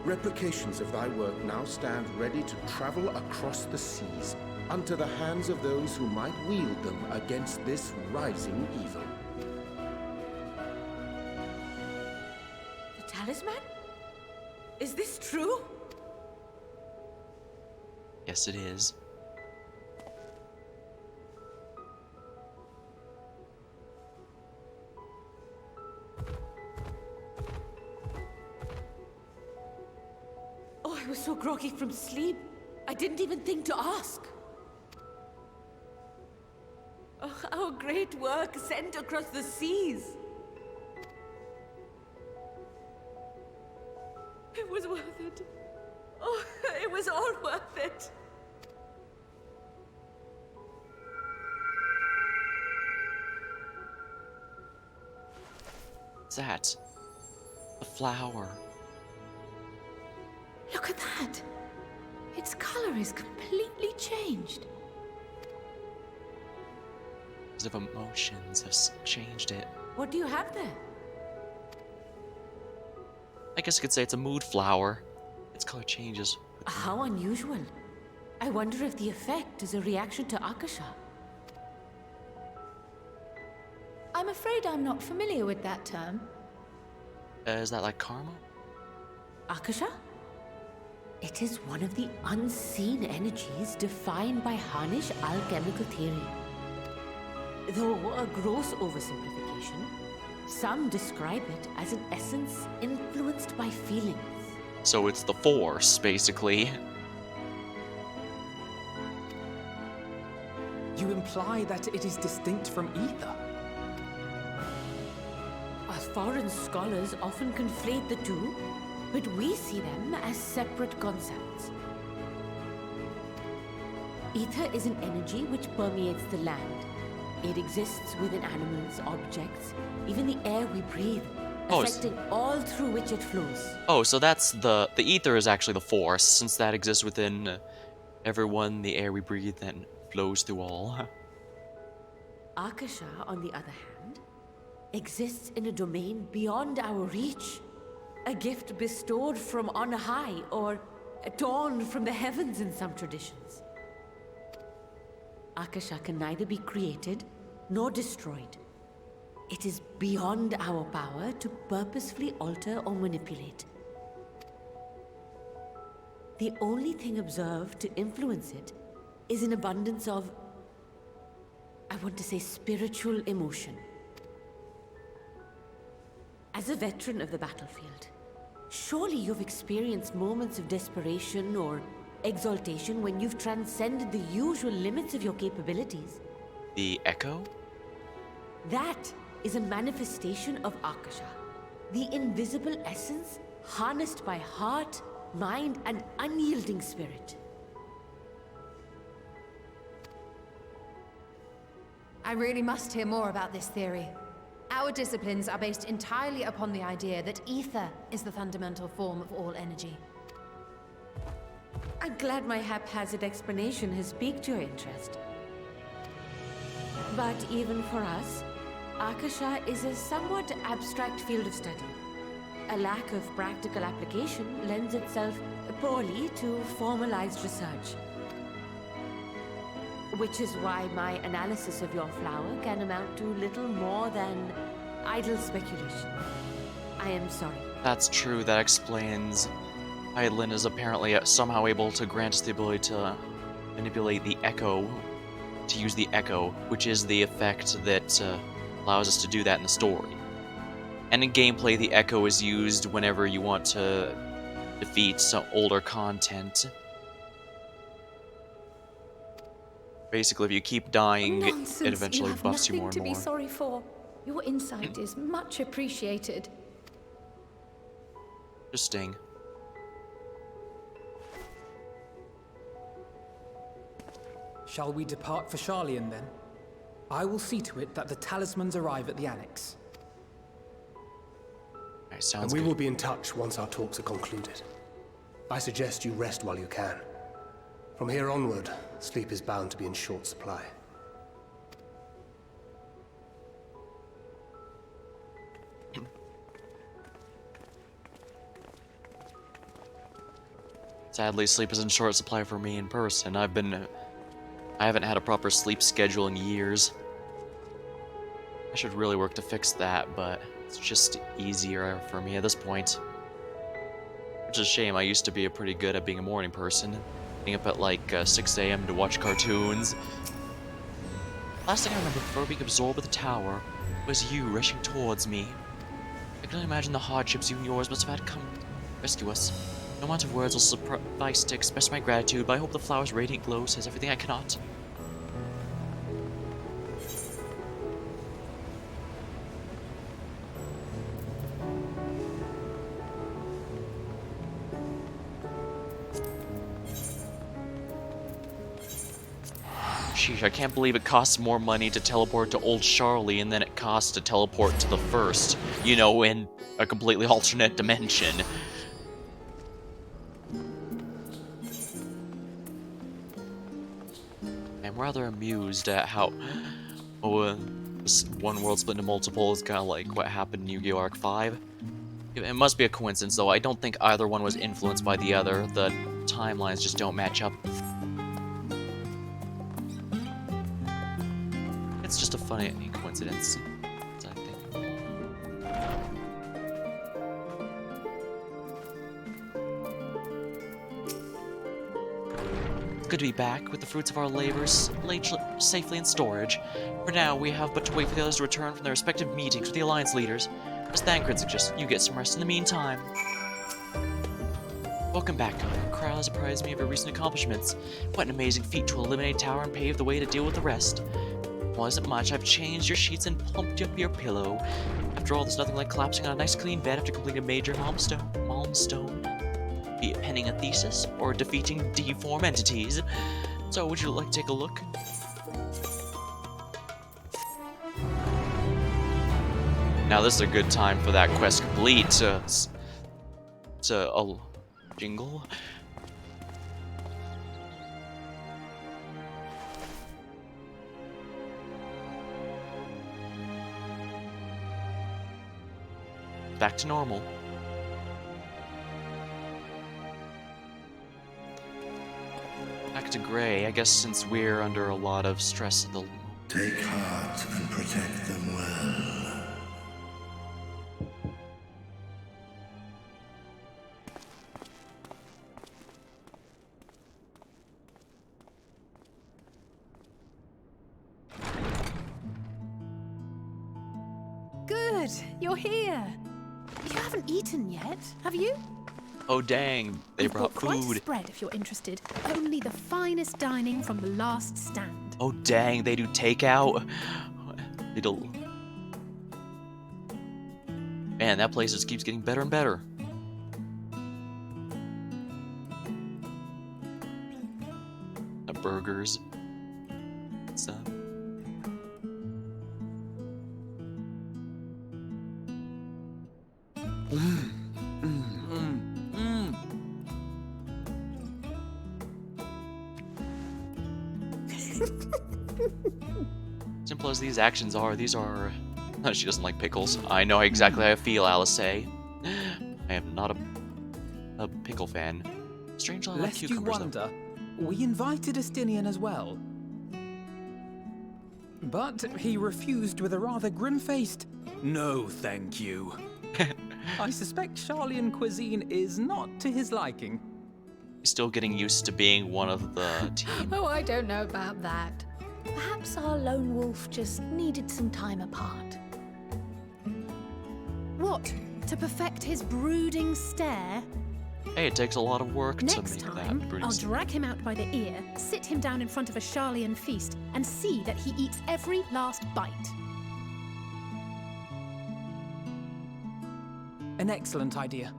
Replications of thy work now stand ready to travel across the seas, unto the hands of those who might wield them against this rising evil. The talisman? Is this true? Yes, it is. Oh, I was so groggy from sleep. I didn't even think to ask. Oh, our great work sent across the seas. It was worth it. Oh, it was all worth it. What's that? A flower. Look at that! Its color is completely changed. As if emotions have changed it. What do you have there? I guess you could say it's a mood flower. Its color changes. How unusual. I wonder if the effect is a reaction to Akasha. I'm afraid I'm not familiar with that term. Is that like karma? Akasha? It is one of the unseen energies defined by Harnish alchemical theory. Though a gross oversimplification, some describe it as an essence influenced by feelings. So it's the Force, basically. You imply that it is distinct from ether? Foreign scholars often conflate the two, but we see them as separate concepts. Ether is an energy which permeates the land. It exists within animals, objects, even the air we breathe, affecting all through which it flows. Oh, so that's the ether is actually the Force, since that exists within everyone, the air we breathe, and flows through all. Akasha, on the other hand, exists in a domain beyond our reach. A gift bestowed from on high, or torn from the heavens in some traditions. Akasha can neither be created nor destroyed. It is beyond our power to purposefully alter or manipulate. The only thing observed to influence it is an abundance of, I want to say, spiritual emotion. As a veteran of the battlefield, surely you've experienced moments of desperation or exaltation when you've transcended the usual limits of your capabilities. The Echo? That is a manifestation of Akasha, the invisible essence harnessed by heart, mind, and unyielding spirit. I really must hear more about this theory. Our disciplines are based entirely upon the idea that ether is the fundamental form of all energy. I'm glad my haphazard explanation has piqued your interest. But even for us, Akasha is a somewhat abstract field of study. A lack of practical application lends itself poorly to formalized research. Which is why my analysis of your flower can amount to little more than idle speculation. I am sorry. That's true, that explains Hydaelyn is apparently somehow able to grant us the ability to manipulate the Echo, to use the Echo, which is the effect that allows us to do that in the story. And in gameplay, the Echo is used whenever you want to defeat some older content. Basically, if you keep dying, Nonsense. it eventually buffs you more and to more. be sorry for. Your insight is much appreciated. Interesting. Shall we depart for Sharlayan then? I will see to it that the talismans arrive at the Annex. Right, sounds and we good. will be in touch once our talks are concluded. I suggest you rest while you can. From here onward, sleep is bound to be in short supply. Sadly, sleep is in short supply for me in person. I haven't had a proper sleep schedule in years. I should really work to fix that, but it's just easier for me at this point. Which is a shame. I used to be pretty good at being a morning person. Getting up at like 6 a.m. to watch cartoons. Last thing I remember before being absorbed with the tower was you rushing towards me. I can only imagine the hardships you and yours must have had to come rescue us. No amount of words will suffice to express my gratitude, but I hope the flower's radiant glow says everything I cannot. Sheesh, I can't believe it costs more money to teleport to Old Sharlayan than it costs to teleport to the first, you know, in a completely alternate dimension. I'm rather amused at how this one world split into multiple is kind of like what happened in Yu-Gi-Oh! Arc 5. It must be a coincidence, though. I don't think either one was influenced by the other. The timelines just don't match up. It's just a funny coincidence, I think. Good to be back with the fruits of our labors laid safely in storage. For now, we have but to wait for the others to return from their respective meetings with the Alliance leaders. As Thancred suggests, you get some rest in the meantime. Welcome back, Krile has apprised me of your recent accomplishments. What an amazing feat to eliminate a tower and pave the way to deal with the rest. Wasn't much. I've changed your sheets and plumped up your pillow. After all, there's nothing like collapsing on a nice clean bed after completing a major milestone. Be it penning a thesis or defeating deformed entities. So, would you like to take a look? Now this is a good time for that quest complete to jingle. Back to normal. Back to gray, I guess, since we're under a lot of stress at the moment. Take heart and protect them well. Good, you're here. You haven't eaten yet, have you? Oh dang, they brought quite a food. spread if you're interested. Only the finest dining from the last stand. Oh dang, they do takeout. They do. Man, that place just keeps getting better and better. The burgers. Stuff. Simple as these actions are, these are... She doesn't like pickles. I know exactly how I feel, Alice. I am not a pickle fan. Strangely, I like Lest you cucumbers, wonder, we invited Estinian as well. But he refused with a rather grim-faced, "No, thank you." I suspect Charlian cuisine is not to his liking. He's still getting used to being one of the team. Oh, I don't know about that. Perhaps our lone wolf just needed some time apart. What? To perfect his brooding stare? Hey, it takes a lot of work to Next make time, that. I'll drag him out by the ear, sit him down in front of a Charlian feast, and see that he eats every last bite. An excellent idea.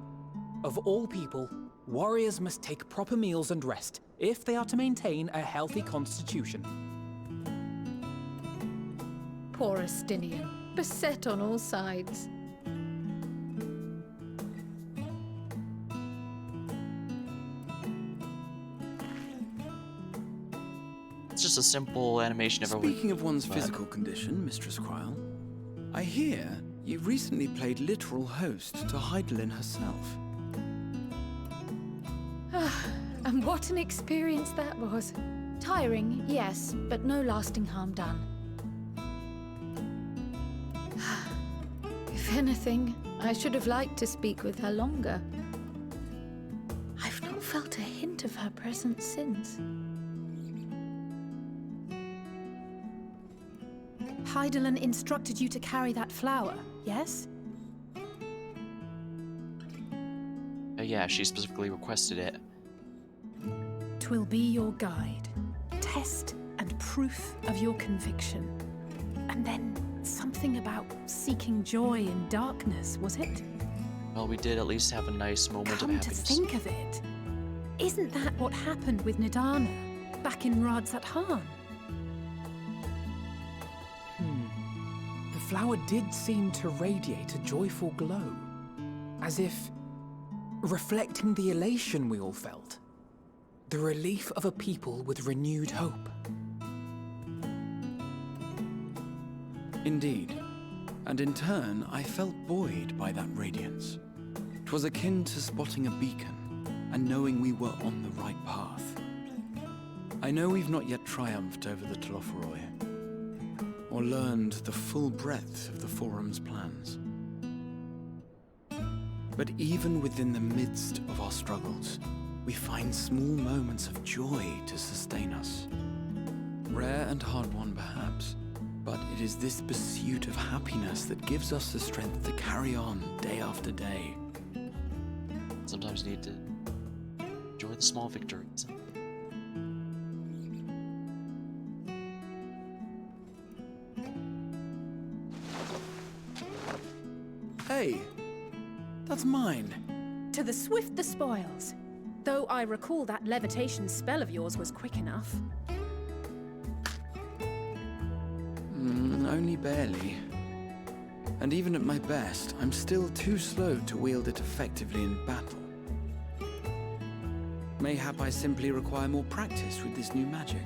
Of all people, warriors must take proper meals and rest if they are to maintain a healthy constitution. Poor Estinian, beset on all sides. It's just a simple animation of Speaking of one's physical condition, Mistress Krile, I hear you recently played literal host to Hydaelyn herself. And what an experience that was. Tiring, yes, but no lasting harm done. If anything, I should have liked to speak with her longer. I've not felt a hint of her presence since. Hydaelyn instructed you to carry that flower, yes? Yeah, she specifically requested it. 'Twill be your guide, test and proof of your conviction. And then something about seeking joy in darkness, was it? Well, we did at least have a nice moment of Come to happiness. think of it, isn't that what happened with Nidana back in Radz-at-Han? The flower did seem to radiate a joyful glow, as if reflecting the elation we all felt, the relief of a people with renewed hope. Indeed, and in turn, I felt buoyed by that radiance. 'Twas akin to spotting a beacon and knowing we were on the right path. I know we've not yet triumphed over the Telophoroi, or learned the full breadth of the Forum's plans. But even within the midst of our struggles, we find small moments of joy to sustain us. Rare and hard-won, perhaps, but it is this pursuit of happiness that gives us the strength to carry on day after day. Sometimes you need to enjoy the small victories. Hey, that's mine. To the swift the spoils. Though I recall that levitation spell of yours was quick enough. Only barely. And even at my best, I'm still too slow to wield it effectively in battle. Mayhap I simply require more practice with this new magic.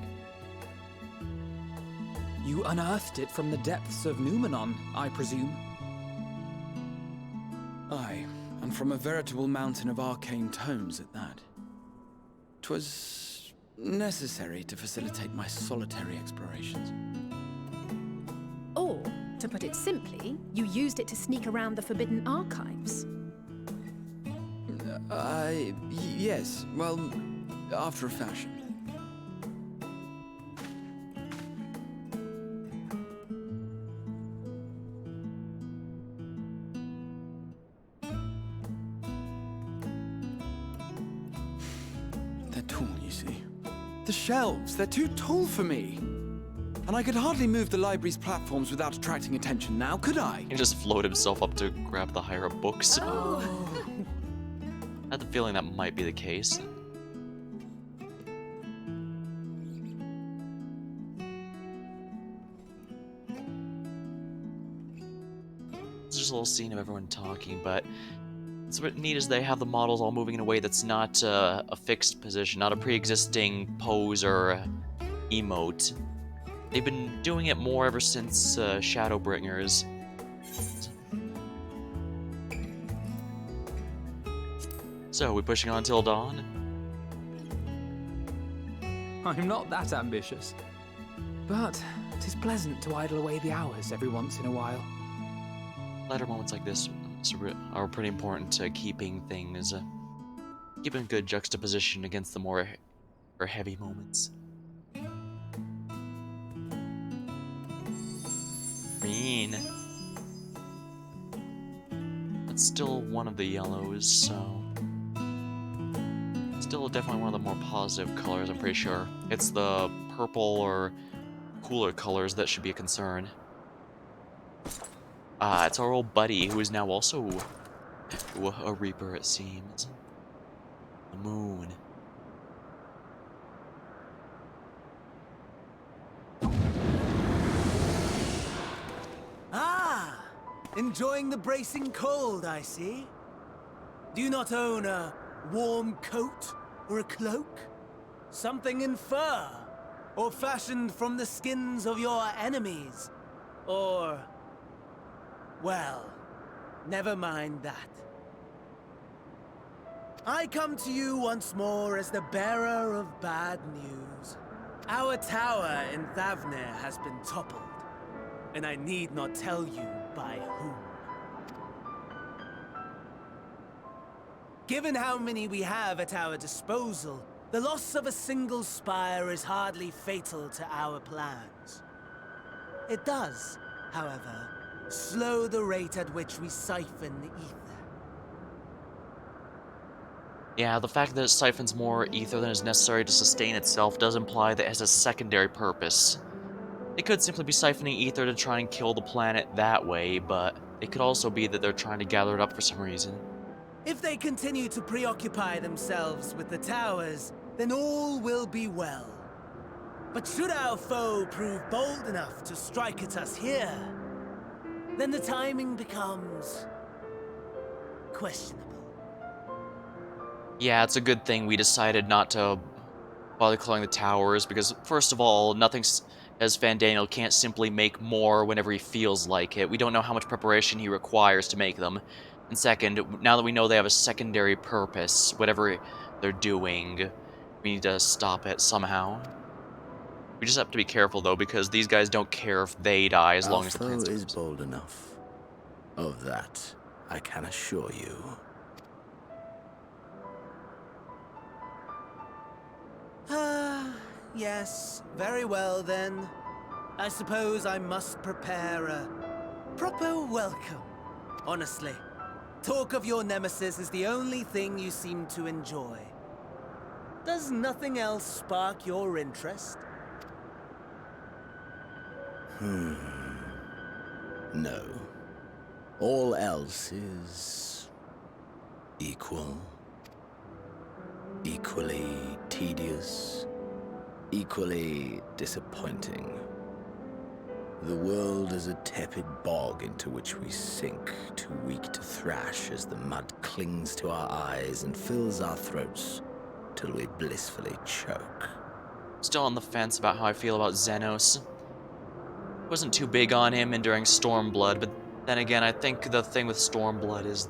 You unearthed it from the depths of Numenon, I presume? Aye, and from a veritable mountain of arcane tomes at that. 'Twas necessary to facilitate my solitary explorations. Or, to put it simply, you used it to sneak around the Forbidden Archives. Yes, well, after a fashion. They're tall, you see. The shelves, they're too tall for me. And I could hardly move the library's platforms without attracting attention now, could I? He just floated himself up to grab the higher up books. Oh. I had the feeling that might be the case. It's just a little scene of everyone talking, but it's what neat is they have the models all moving in a way that's not a fixed position, not a pre-existing pose or emote. They've been doing it more ever since Shadowbringers. So, we pushing on till dawn? I'm not that ambitious. But 'tis pleasant to idle away the hours every once in a while. Latter moments like this are pretty important to keeping things, keeping good juxtaposition against the more heavy moments. Green. That's still one of the yellows, so... Still definitely one of the more positive colors, I'm pretty sure. It's the purple or cooler colors that should be a concern. It's our old buddy, who is now also a Reaper, it seems. The moon. Ah! Enjoying the bracing cold, I see. Do you not own a warm coat or a cloak? Something in fur? Or fashioned from the skins of your enemies? Or... well, never mind that. I come to you once more as the bearer of bad news. Our tower in Thavnir has been toppled, and I need not tell you by whom. Given how many we have at our disposal, the loss of a single spire is hardly fatal to our plans. It does, however, slow the rate at which we siphon the ether. Yeah, the fact that it siphons more ether than is necessary to sustain itself does imply that it has a secondary purpose. It could simply be siphoning ether to try and kill the planet that way, but it could also be that they're trying to gather it up for some reason. If they continue to preoccupy themselves with the towers, then all will be well. But should our foe prove bold enough to strike at us here, then the timing becomes questionable. Yeah, it's a good thing we decided not to bother clearing the towers, because first of all, as Van Daniel can't simply make more whenever he feels like it. We don't know how much preparation he requires to make them. And second, now that we know they have a secondary purpose, whatever they're doing, we need to stop it somehow. We just have to be careful, though, because these guys don't care if they die as long as the Our plan foe is serves. bold enough. Of that, I can assure you. Yes, very well then. I suppose I must prepare a proper welcome. Honestly, talk of your nemesis is the only thing you seem to enjoy. Does nothing else spark your interest? No. All else is equal, equally tedious, equally disappointing. The world is a tepid bog into which we sink, too weak to thrash as the mud clings to our eyes and fills our throats till we blissfully choke. Still on the fence about how I feel about Xenos. Wasn't too big on him in during Stormblood, but then again, I think the thing with Stormblood is...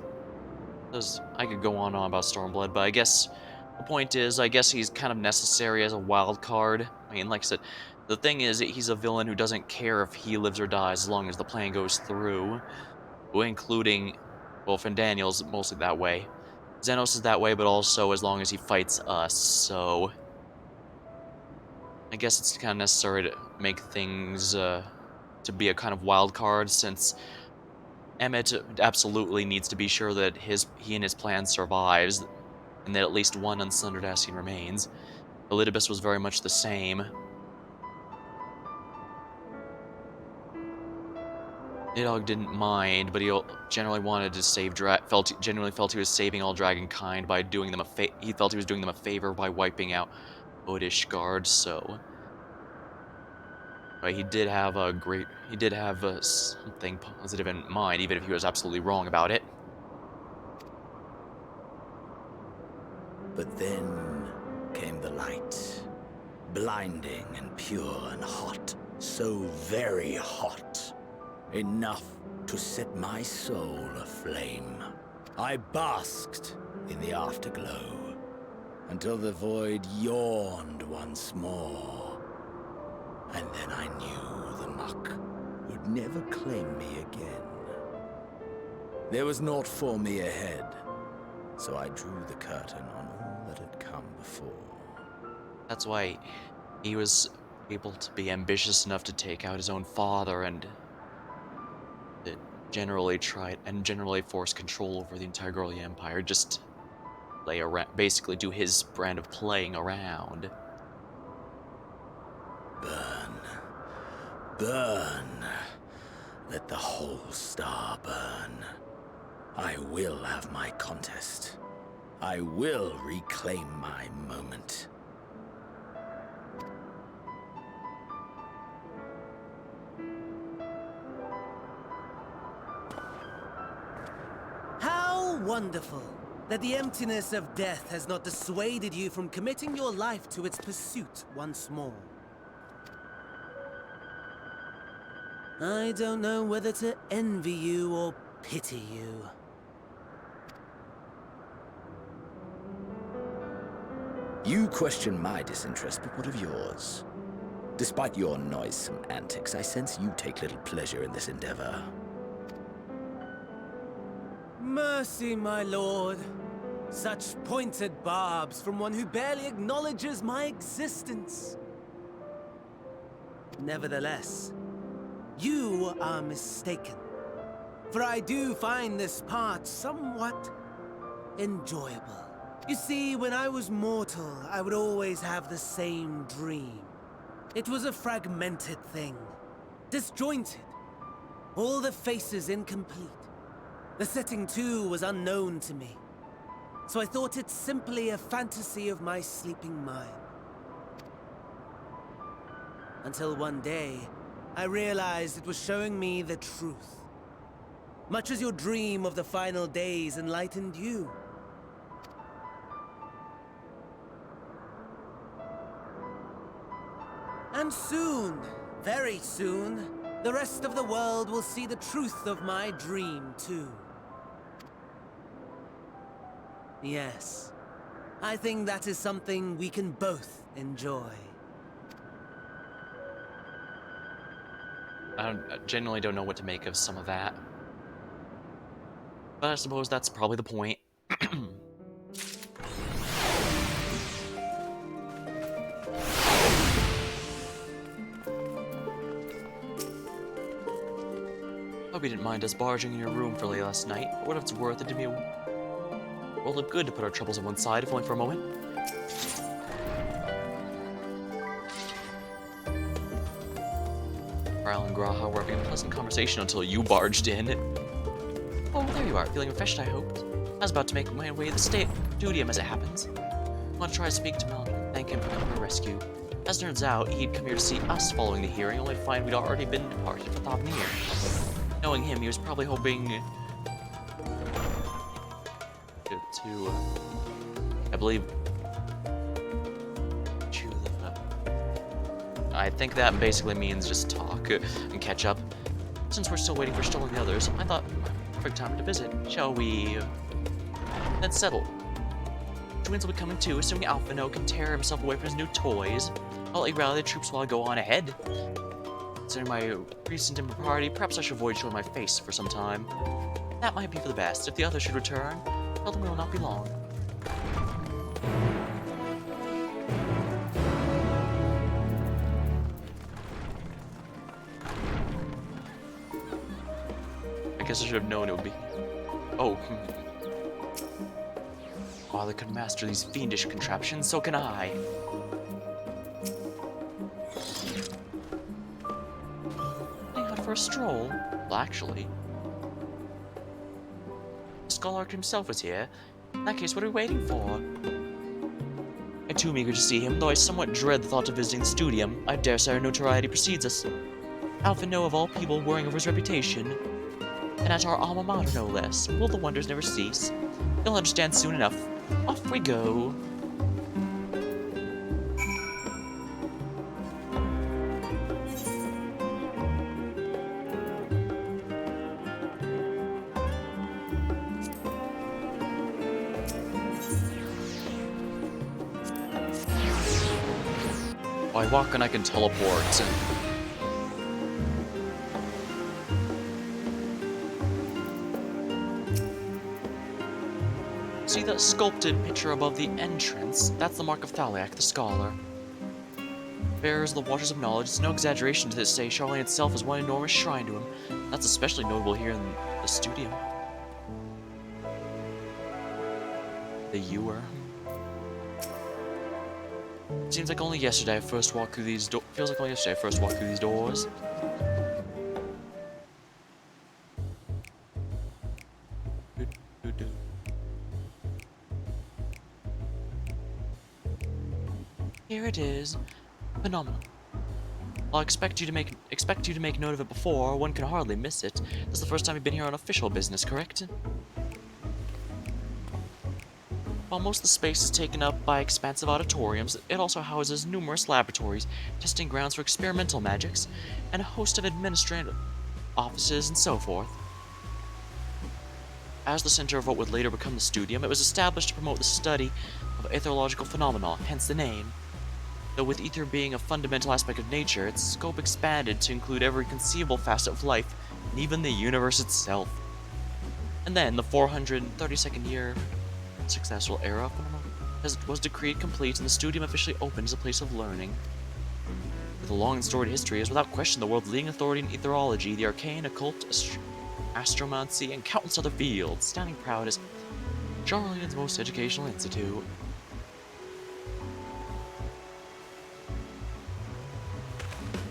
I could go on and on about Stormblood, but I guess the point is, I guess he's kind of necessary as a wild card. I mean, like I said, the thing is, he's a villain who doesn't care if he lives or dies as long as the plan goes through. Including, well, Fandaniel's mostly that way. Xenos is that way, but also as long as he fights us, so... I guess it's kind of necessary to make things, to be a kind of wild card, since Emmett absolutely needs to be sure that he and his plan survives, and that at least one unsundered Ascian remains. Elidibus was very much the same. Nidhogg didn't mind, but he generally wanted to save genuinely felt he was saving all dragonkind by doing them he felt he was doing them a favor by wiping out Odishgard, so... But he did have something positive in mind, even if he was absolutely wrong about it. But then came the light, blinding and pure and hot, so very hot, enough to set my soul aflame. I basked in the afterglow, until the void yawned once more. And then I knew the muck would never claim me again. There was naught for me ahead, so I drew the curtain on all that had come before. That's why he was able to be ambitious enough to take out his own father and generally force control over the entire Gorlia Empire, just lay around, basically do his brand of playing around. Burn. Burn. Let the whole star burn. I will have my contest. I will reclaim my moment. How wonderful that the emptiness of death has not dissuaded you from committing your life to its pursuit once more. I don't know whether to envy you or pity you. You question my disinterest, but what of yours? Despite your noisome antics, I sense you take little pleasure in this endeavor. Mercy, my lord. Such pointed barbs from one who barely acknowledges my existence. Nevertheless, you are mistaken, for I do find this part somewhat enjoyable. You see, when I was mortal, I would always have the same dream. It was a fragmented thing, disjointed, all the faces incomplete. The setting, too, was unknown to me, so I thought it simply a fantasy of my sleeping mind. Until one day, I realized it was showing me the truth. Much as your dream of the final days enlightened you. And soon, very soon, the rest of the world will see the truth of my dream, too. Yes, I think that is something we can both enjoy. I genuinely don't know what to make of some of that. But I suppose that's probably the point. Hope you didn't mind us barging in your room for late last night. For what it's worth, it did me a world of good to put our troubles on one side, if only for a moment. Kyle and Graha were having a pleasant conversation until you barged in. Oh, there you are, feeling refreshed, I hoped. I was about to make my way to the studium as it happens. I want to try to speak to Mel and thank him for coming to our rescue. As it turns out, he'd come here to see us following the hearing, only to find we'd already been departed for Thavnir. Knowing him, he was probably hoping to I believe, I think that basically means just talk and catch up. Since we're still waiting for Stoll and the others, I thought, perfect time to visit. Shall we then settle? Twins will be coming too, assuming Alphino can tear himself away from his new toys. I'll let you rally the troops while I go on ahead. Considering my recent impropriety, perhaps I should avoid showing my face for some time. That might be for the best. If the others should return, tell them we will not be long. I guess I should have known it would be... Oh. While I could master these fiendish contraptions, so can I. For a stroll? Well, actually, the Scholark himself was here. In that case, what are we waiting for? I'm too eager to see him, though I somewhat dread the thought of visiting the studium. I dare say our notoriety precedes us. Alphino, of all people, worrying over his reputation, and at our alma mater, no less. Will the wonders never cease? You'll understand soon enough. Off we go. I walk and I can teleport. See that sculpted picture above the entrance? That's the mark of Thaliak, the scholar. Bears the waters of knowledge. It's no exaggeration to say Charlene itself is one enormous shrine to him. That's especially notable here in the studio. The Ewer. Seems like only yesterday I first walked through these doors. Feels like only yesterday I first walked through these doors. Here it is. Phenomenal. I'll expect you to make note of it before. One can hardly miss it. This is the first time you've been here on official business, correct? While most of the space is taken up by expansive auditoriums, it also houses numerous laboratories, testing grounds for experimental magics, and a host of administrative offices and so forth. As the center of what would later become the studium, it was established to promote the study of aetherological phenomena, hence the name. Though with ether being a fundamental aspect of nature, its scope expanded to include every conceivable facet of life, and even the universe itself. And then, the 432nd year successful era was decreed complete, and the studium officially opened as a place of learning. With a long and storied history, is without question the world's leading authority in etherology, the arcane, occult, astromancy, and countless other fields, standing proud as Jarlin's most educational institute.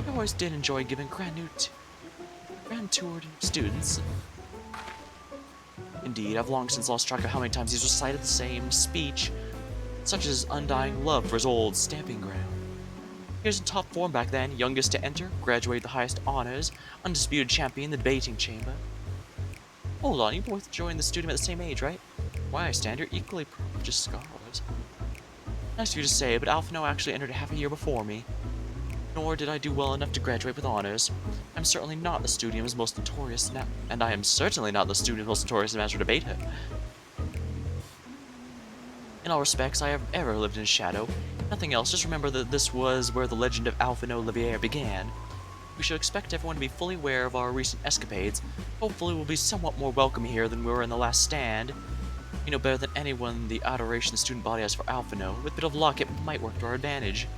I always did enjoy giving grand tour to students. Indeed, I've long since lost track of how many times he's recited the same speech, such as his undying love for his old stamping ground. He was in top form back then, youngest to enter, graduated the highest honors, undisputed champion in the debating chamber. Hold on, you both joined the studium at the same age, right? Why, I stand here equally prodigious scholars. Nice of you to say, but Alphino actually entered half a year before me. Nor did I do well enough to graduate with honors. I'm certainly not the studium's most notorious and I am certainly not the studium's most notorious master debater. In all respects, I have ever lived in shadow. Nothing else, just remember that this was where the legend of Alphino Olivier began. We should expect everyone to be fully aware of our recent escapades. Hopefully we'll be somewhat more welcome here than we were in the last stand. You know better than anyone the adoration the student body has for Alphino. With a bit of luck, it might work to our advantage.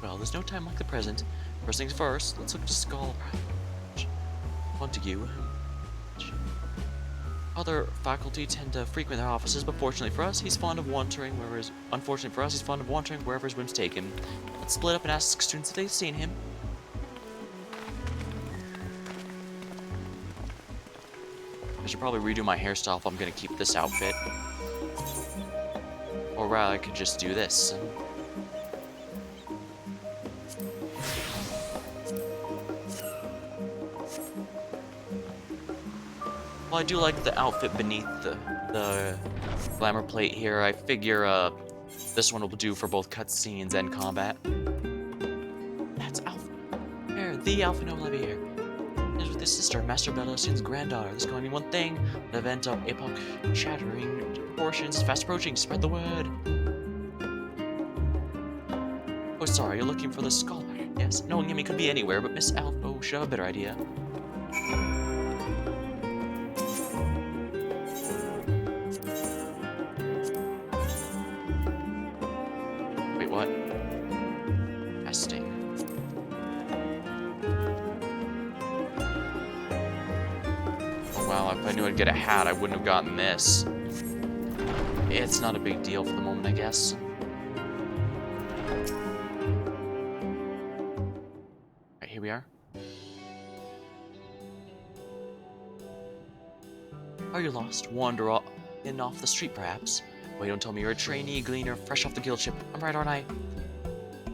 Well, there's no time like the present. First things first, let's look to Skull. Montague. Other faculty tend to frequent their offices, but fortunately for us, he's fond of wandering wherever his whims take him. Let's split up and ask students if they've seen him. I should probably redo my hairstyle if I'm gonna keep this outfit. Or rather, I could just do this. Well, I do like the outfit beneath the glamour plate here. I figure this one will do for both cutscenes and combat. That's Alpha. The Alpha Noble here. Is with his sister, Master Belosyn's granddaughter. This can only mean one thing: an event of epoch-shattering proportions is fast approaching. Spread the word. Oh, sorry, you're looking for the scholar. Yes, knowing him, he could be anywhere, but Miss Alpha should have a better idea. Wait, what? Testing. Oh wow, if I knew I'd get a hat, I wouldn't have gotten this. It's not a big deal for the moment, I guess. Right, here we are. Are you lost? Wander off the street, perhaps? Wait, don't tell me you're a trainee gleaner fresh off the guild ship. I'm right, aren't I?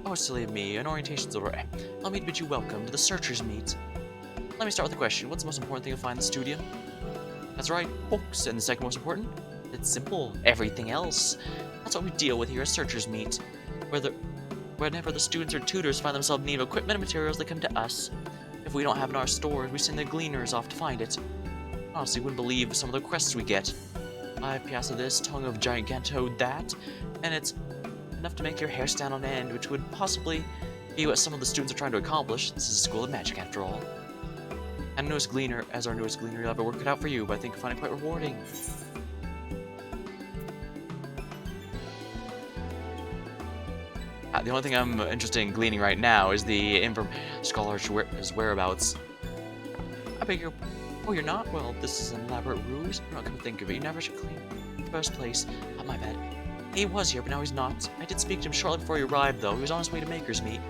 Oh, silly of me. An orientation's over. Allow me to bid you welcome to the Searchers' Meet. Let me start with a question. What's the most important thing you'll find in the studio? That's right, books. And the second most important? It's simple. Everything else. That's what we deal with here at Searchers' Meet. Whenever the students or tutors find themselves in need of equipment and materials, they come to us. If we don't have it in our stores, we send the gleaners off to find it. Honestly, you wouldn't believe some of the requests we get. 5 piastres this, tongue of giganto that, and it's enough to make your hair stand on end, which would possibly be what some of the students are trying to accomplish. This is a school of magic, after all. And as our newest gleaner, you'll have to work it out for you, but I think you'll find it quite rewarding. The only thing I'm interested in gleaning right now is the scholar's whereabouts. I beg your... Oh, you're not? Well, this is an elaborate ruse. You're not going to think of it. You never should clean. In the first place, my bad. He was here, but now he's not. I did speak to him shortly before he arrived, though. He was on his way to Maker's Meet.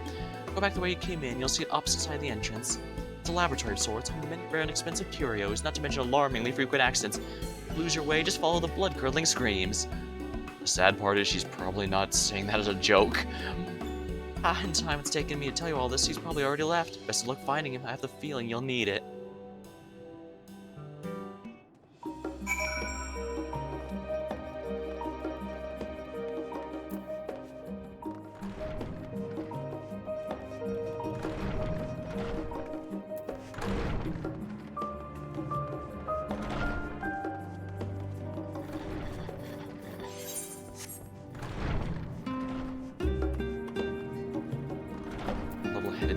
Go back the way you came in. You'll see it opposite side of the entrance. It's a laboratory of sorts, and many rare and expensive curios, not to mention alarmingly frequent accidents. If you lose your way, just follow the blood-curdling screams. The sad part is she's probably not saying that as a joke. In time it's taken me to tell you all this, he's probably already left. Best of luck finding him. I have the feeling you'll need it.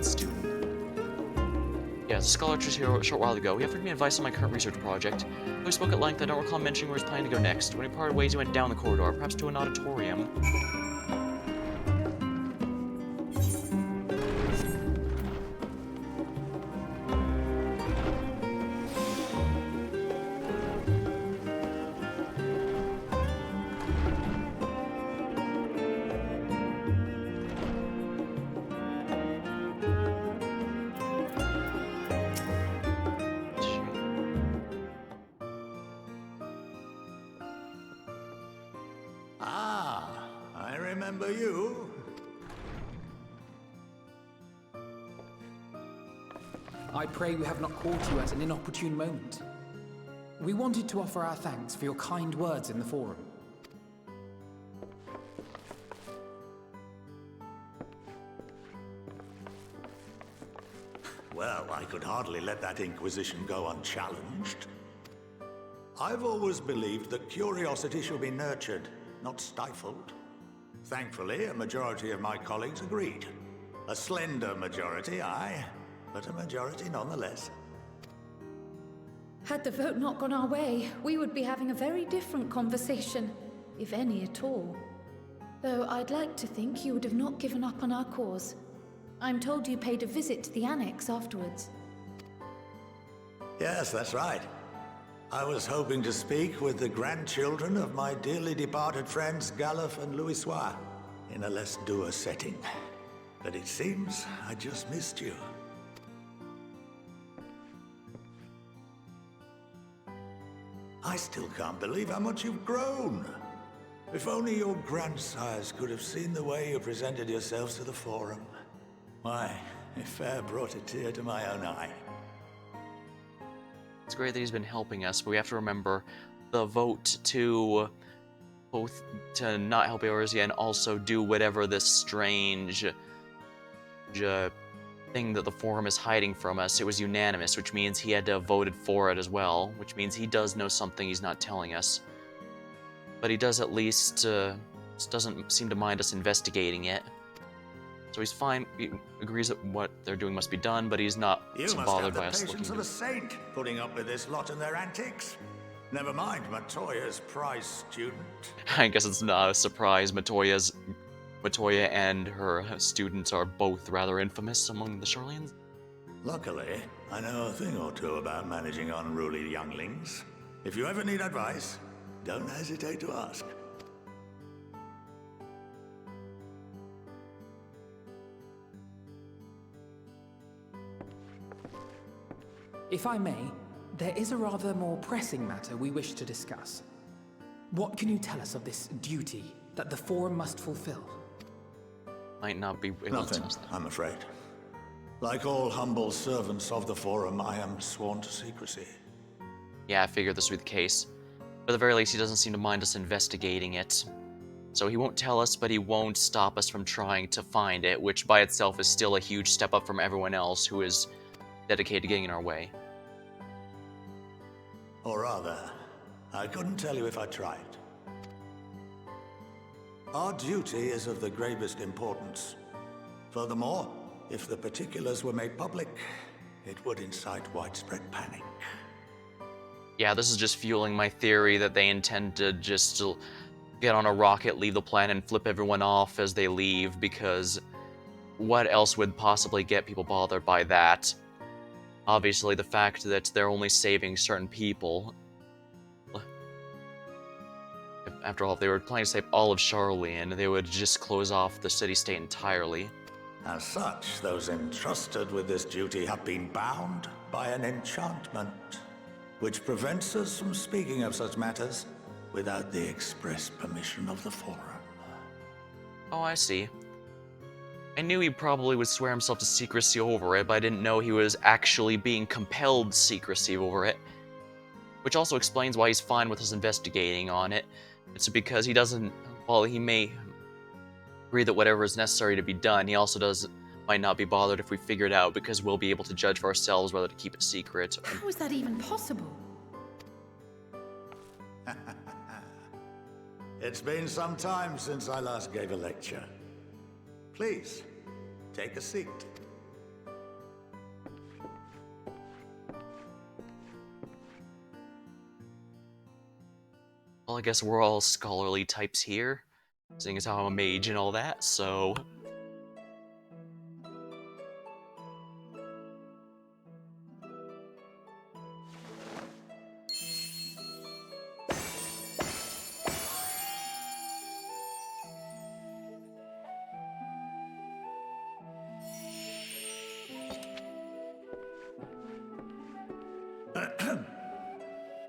Student. Yeah, the scholar was here a short while ago. He offered me advice on my current research project. We spoke at length. I don't recall mentioning where he's planning to go next. When we parted ways, he went down the corridor, perhaps to an auditorium. Remember you? I pray we have not caught you at an inopportune moment. We wanted to offer our thanks for your kind words in the forum. Well, I could hardly let that inquisition go unchallenged. I've always believed that curiosity should be nurtured, not stifled. Thankfully, a majority of my colleagues agreed. A slender majority, aye, but a majority nonetheless. Had the vote not gone our way, we would be having a very different conversation, if any at all. Though I'd like to think you would have not given up on our cause. I'm told you paid a visit to the annex afterwards. Yes, that's right. I was hoping to speak with the grandchildren of my dearly departed friends Galuf and Louisoix in a less dour setting. But it seems I just missed you. I still can't believe how much you've grown. If only your grandsires could have seen the way you presented yourselves to the Forum. Why, it fair brought a tear to my own eye. It's great that he's been helping us, but we have to remember the vote to both to not help Eorzea and also do whatever this strange thing that the Forum is hiding from us. It was unanimous, which means he had to have voted for it as well, which means he does know something he's not telling us. But he does at least doesn't seem to mind us investigating it. So he's fine. He agrees that what they're doing must be done, but he's not so bothered by us looking. You must have the patience of a saint, putting up with this lot and their antics. Never mind Matoya's prize student. I guess it's not a surprise. Matoya and her students are both rather infamous among the Sharlayans. Luckily, I know a thing or two about managing unruly younglings. If you ever need advice, don't hesitate to ask. If I may, there is a rather more pressing matter we wish to discuss. What can you tell us of this duty that the Forum must fulfill? Might not be able Nothing, to tell us. I'm afraid. Like all humble servants of the Forum, I am sworn to secrecy. Yeah, I figured this would be the case. But at the very least, he doesn't seem to mind us investigating it. So he won't tell us, but he won't stop us from trying to find it, which by itself is still a huge step up from everyone else who is dedicated to getting in our way. Or rather, I couldn't tell you if I tried. Our duty is of the gravest importance. Furthermore, if the particulars were made public, it would incite widespread panic. Yeah, this is just fueling my theory that they intend to just get on a rocket, leave the planet, and flip everyone off as they leave, because what else would possibly get people bothered by that? Obviously, the fact that they're only saving certain people. After all, if they were planning to save all of Sharlayan, they would just close off the city-state entirely. As such, those entrusted with this duty have been bound by an enchantment, which prevents us from speaking of such matters without the express permission of the Forum. Oh, I see. I knew he probably would swear himself to secrecy over it, but I didn't know he was actually being compelled secrecy over it. Which also explains why he's fine with us investigating on it. It's because he doesn't, while he may agree that whatever is necessary to be done, he also might not be bothered if we figure it out, because we'll be able to judge for ourselves whether to keep it secret. How is that even possible? It's been some time since I last gave a lecture. Please, take a seat. Well, I guess we're all scholarly types here, seeing as how I'm a mage and all that, so...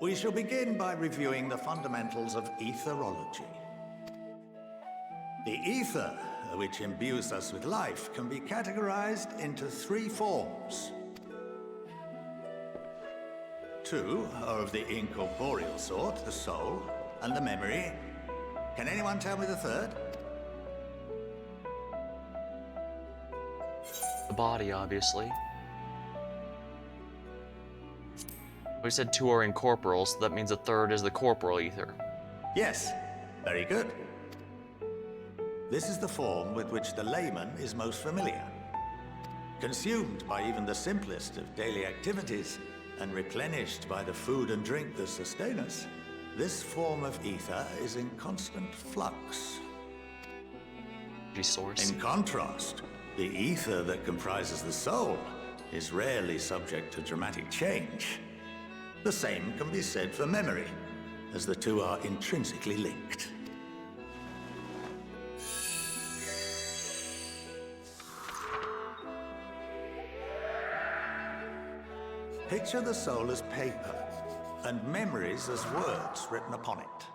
We shall begin by reviewing the fundamentals of etherology. The ether, which imbues us with life, can be categorized into three forms. Two are of the incorporeal sort, the soul and the memory. Can anyone tell me the third? The body, obviously. We said two are incorporeal, so that means the third is the corporal ether. Yes, very good. This is the form with which the layman is most familiar. Consumed by even the simplest of daily activities, and replenished by the food and drink that sustain us, this form of ether is in constant flux. Source. In contrast, The ether that comprises the soul is rarely subject to dramatic change. The same can be said for memory, as the two are intrinsically linked. Picture the soul as paper, and memories as words written upon it.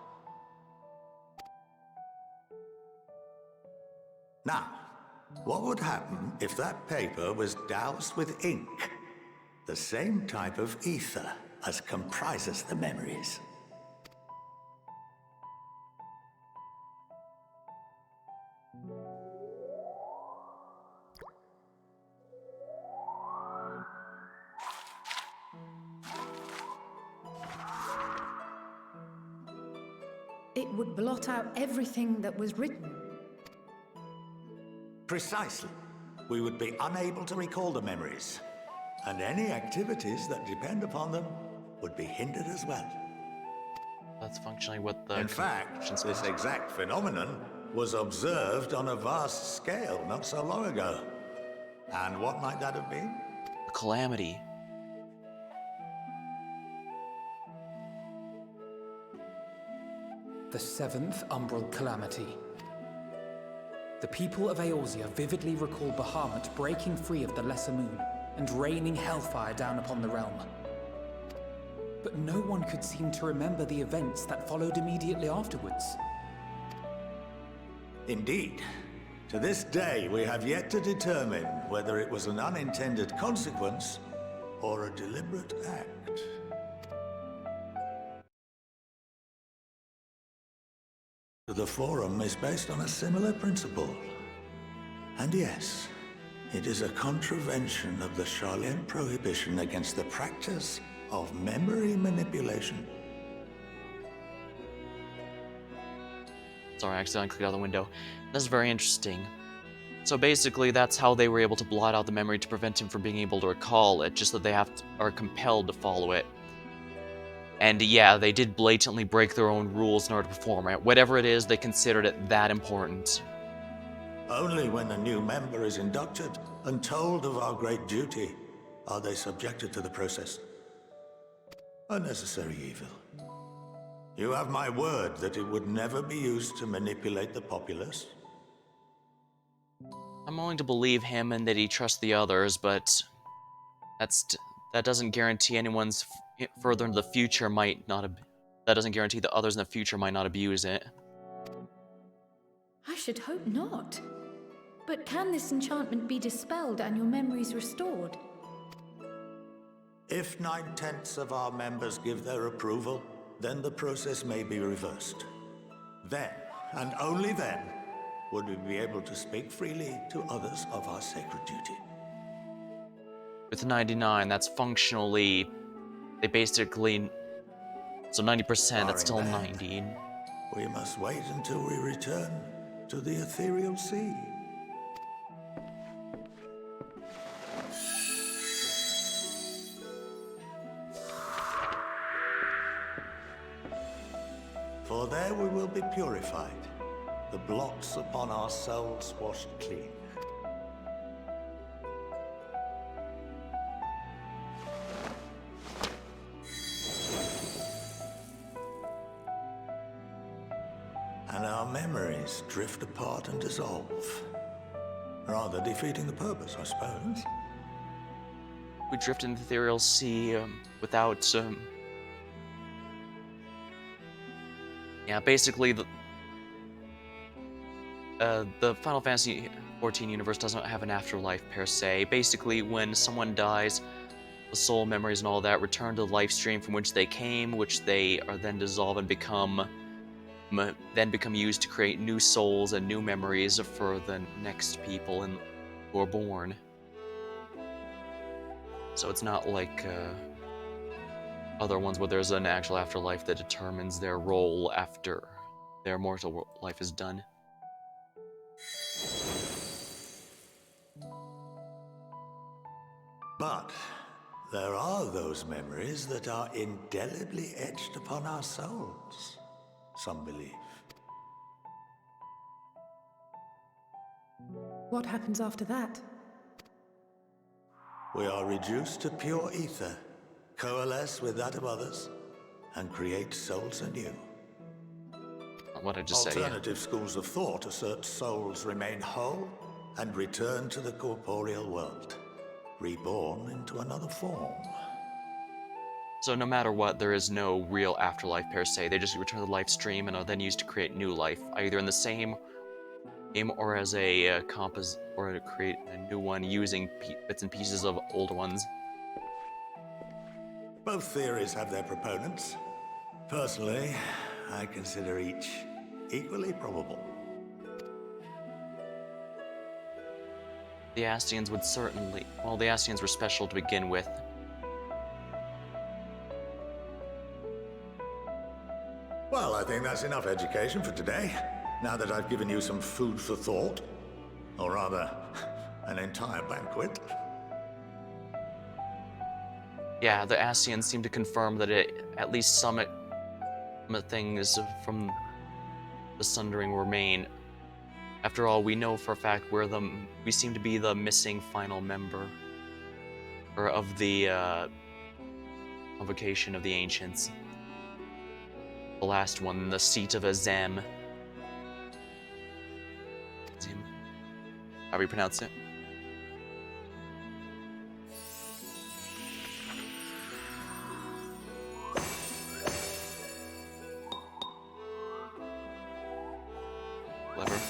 Now, what would happen if that paper was doused with ink? The same type of ether as comprises the memories. It would blot out everything that was written. Precisely. We would be unable to recall the memories, and any activities that depend upon them would be hindered as well. That's functionally what the... In fact, this exact phenomenon was observed on a vast scale not so long ago. And what might that have been? A calamity. The seventh Umbral Calamity. The people of Eorzea vividly recall Bahamut breaking free of the Lesser Moon and raining hellfire down upon the realm. But no one could seem to remember the events that followed immediately afterwards. Indeed. To this day, we have yet to determine whether it was an unintended consequence or a deliberate act. The Forum is based on a similar principle. And yes, it is a contravention of the Sharlayan prohibition against the practice of memory manipulation. Sorry, I accidentally clicked out the window. That's very interesting. So basically, that's how they were able to blot out the memory to prevent him from being able to recall it, just that they are compelled to follow it. And yeah, they did blatantly break their own rules in order to perform it. Whatever it is, they considered it that important. Only when a new member is inducted and told of our great duty are they subjected to the process. A necessary evil. You have my word that it would never be used to manipulate the populace. I'm willing to believe him and that he trusts the others, but that doesn't guarantee anyone's further into the future might not... That doesn't guarantee that others in the future might not abuse it. I should hope not. But can this enchantment be dispelled and your memories restored? If 9/10 of our members give their approval, then the process may be reversed. Then, and only then, would we be able to speak freely to others of our sacred duty. With 99, that's functionally... They basically... So 90%, that's still 90. We must wait until we return to the ethereal sea. For there we will be purified, the blots upon our souls washed clean. And our memories drift apart and dissolve, rather defeating the purpose, I suppose. We drift into the ethereal sea without... Yeah, basically the Final Fantasy XIV universe doesn't have an afterlife per se. Basically, when someone dies, the soul memories and all that return to the life stream from which they came, which they are then dissolved and become used to create new souls and new memories for the next people who are born. So it's not like other ones where there's an actual afterlife that determines their role after their mortal life is done. But there are those memories that are indelibly etched upon our souls, some believe. What happens after that? We are reduced to pure ether, coalesce with that of others, and create souls anew. What I just said, yeah. Alternative schools of thought assert souls remain whole and return to the corporeal world, reborn into another form. So no matter what, there is no real afterlife per se. They just return to the life stream and are then used to create new life, either in the same game or as a or to create a new one using bits and pieces of old ones. Both theories have their proponents. Personally, I consider each equally probable. The Astians would certainly... Well, the Astians were special to begin with. Well, I think that's enough education for today, now that I've given you some food for thought. Or rather, an entire banquet. Yeah, the Astians seem to confirm that at least some things from the Sundering remain. After all, we know for a fact we seem to be the missing final member of the Convocation of the Ancients. The last one, the seat of Azem. Azem. How do you pronounce it? Clever.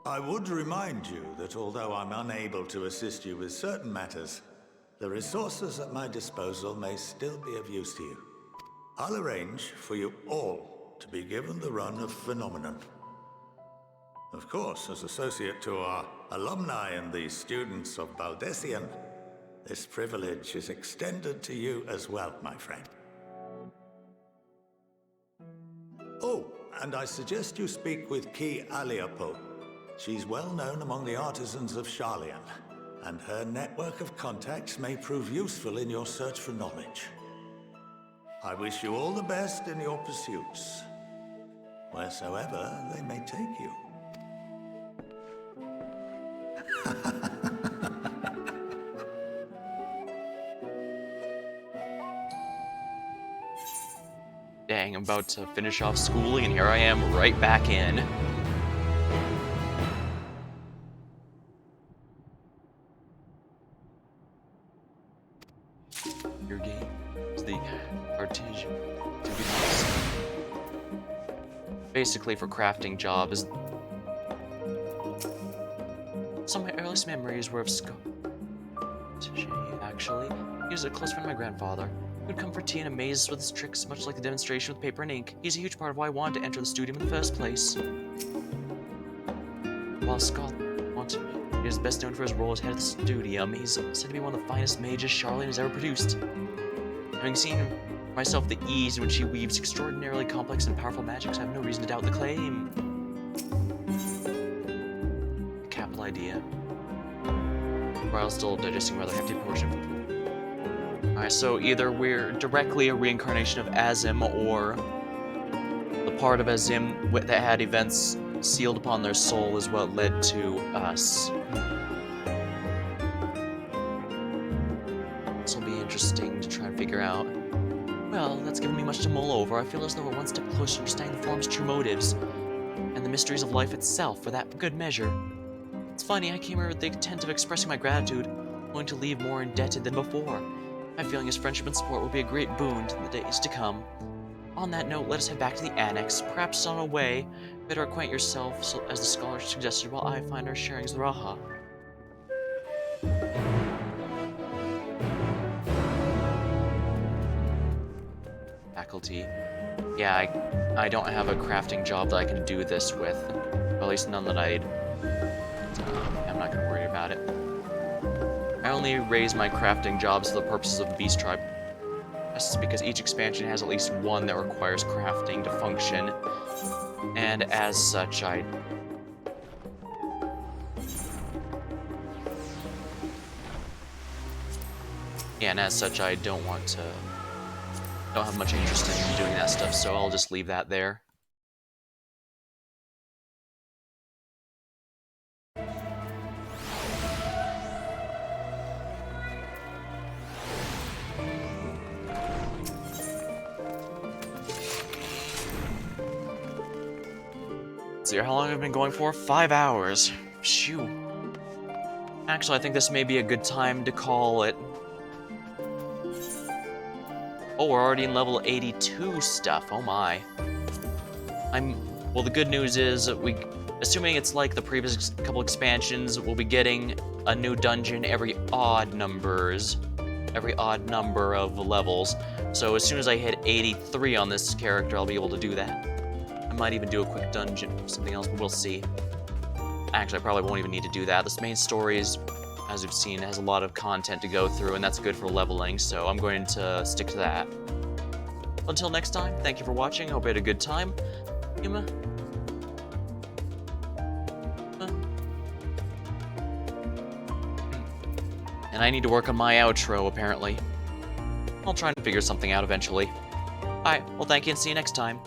I would remind you that although I'm unable to assist you with certain matters, the resources at my disposal may still be of use to you. I'll arrange for you all to be given the run of Phenomenon. Of course, as associate to our alumni and the students of Baldesion, this privilege is extended to you as well, my friend. Oh, and I suggest you speak with Ki Aliapo. She's well known among the artisans of Sharlayan, and her network of contacts may prove useful in your search for knowledge. I wish you all the best in your pursuits, wheresoever they may take you. Dang, I'm about to finish off schooling, and here I am right back in. Your game is the Artesian. Basically, for crafting job is. Some of my earliest memories were of actually. He was a close friend of my grandfather. He would come for tea and amaze us with his tricks, much like the demonstration with paper and ink. He's a huge part of why I wanted to enter the studium in the first place. While Scott wanted me, he is best known for his role as head of the studium. He's said to be one of the finest mages Sharlayan has ever produced. Having seen myself the ease in which he weaves extraordinarily complex and powerful magics, I have no reason to doubt the claim. A capital idea. While still digesting a rather hefty portion of the pool. Alright, so either we're directly a reincarnation of Azim, or the part of Azim that had events sealed upon their soul is what led to us. This will be interesting to try and figure out. Well, that's given me much to mull over. I feel as though we're one step closer to understanding the form's true motives, and the mysteries of life itself, for that good measure. It's funny, I came here with the intent of expressing my gratitude, willing to leave more indebted than before. My feeling his friendship and support will be a great boon in the days to come. On that note, let us head back to the annex. Perhaps on our way, better acquaint yourself, as the scholar suggested, while I find our sharings with Raha. Faculty. Yeah, I don't have a crafting job that I can do this with. Well, at least none that I'm not gonna worry about it. I only raise my crafting jobs for the purposes of the Beast Tribe. That's because each expansion has at least one that requires crafting to function, and as such, I don't have much interest in doing that stuff, so I'll just leave that there. see how long I've been going for. 5 hours. Shoo. Actually, I think this may be a good time to call it. Oh, we're already in level 82 stuff. Oh my. Well, the good news is assuming it's like the previous couple expansions, we'll be getting a new dungeon every odd number of levels. So as soon as I hit 83 on this character, I'll be able to do that. I might even do a quick dungeon or something else, but we'll see. Actually, I probably won't even need to do that. This main story is, as we've seen, has a lot of content to go through, and that's good for leveling, so I'm going to stick to that. Until next time, thank you for watching. I hope you had a good time. And I need to work on my outro, apparently. I'll try and figure something out eventually. Alright, well thank you and see you next time.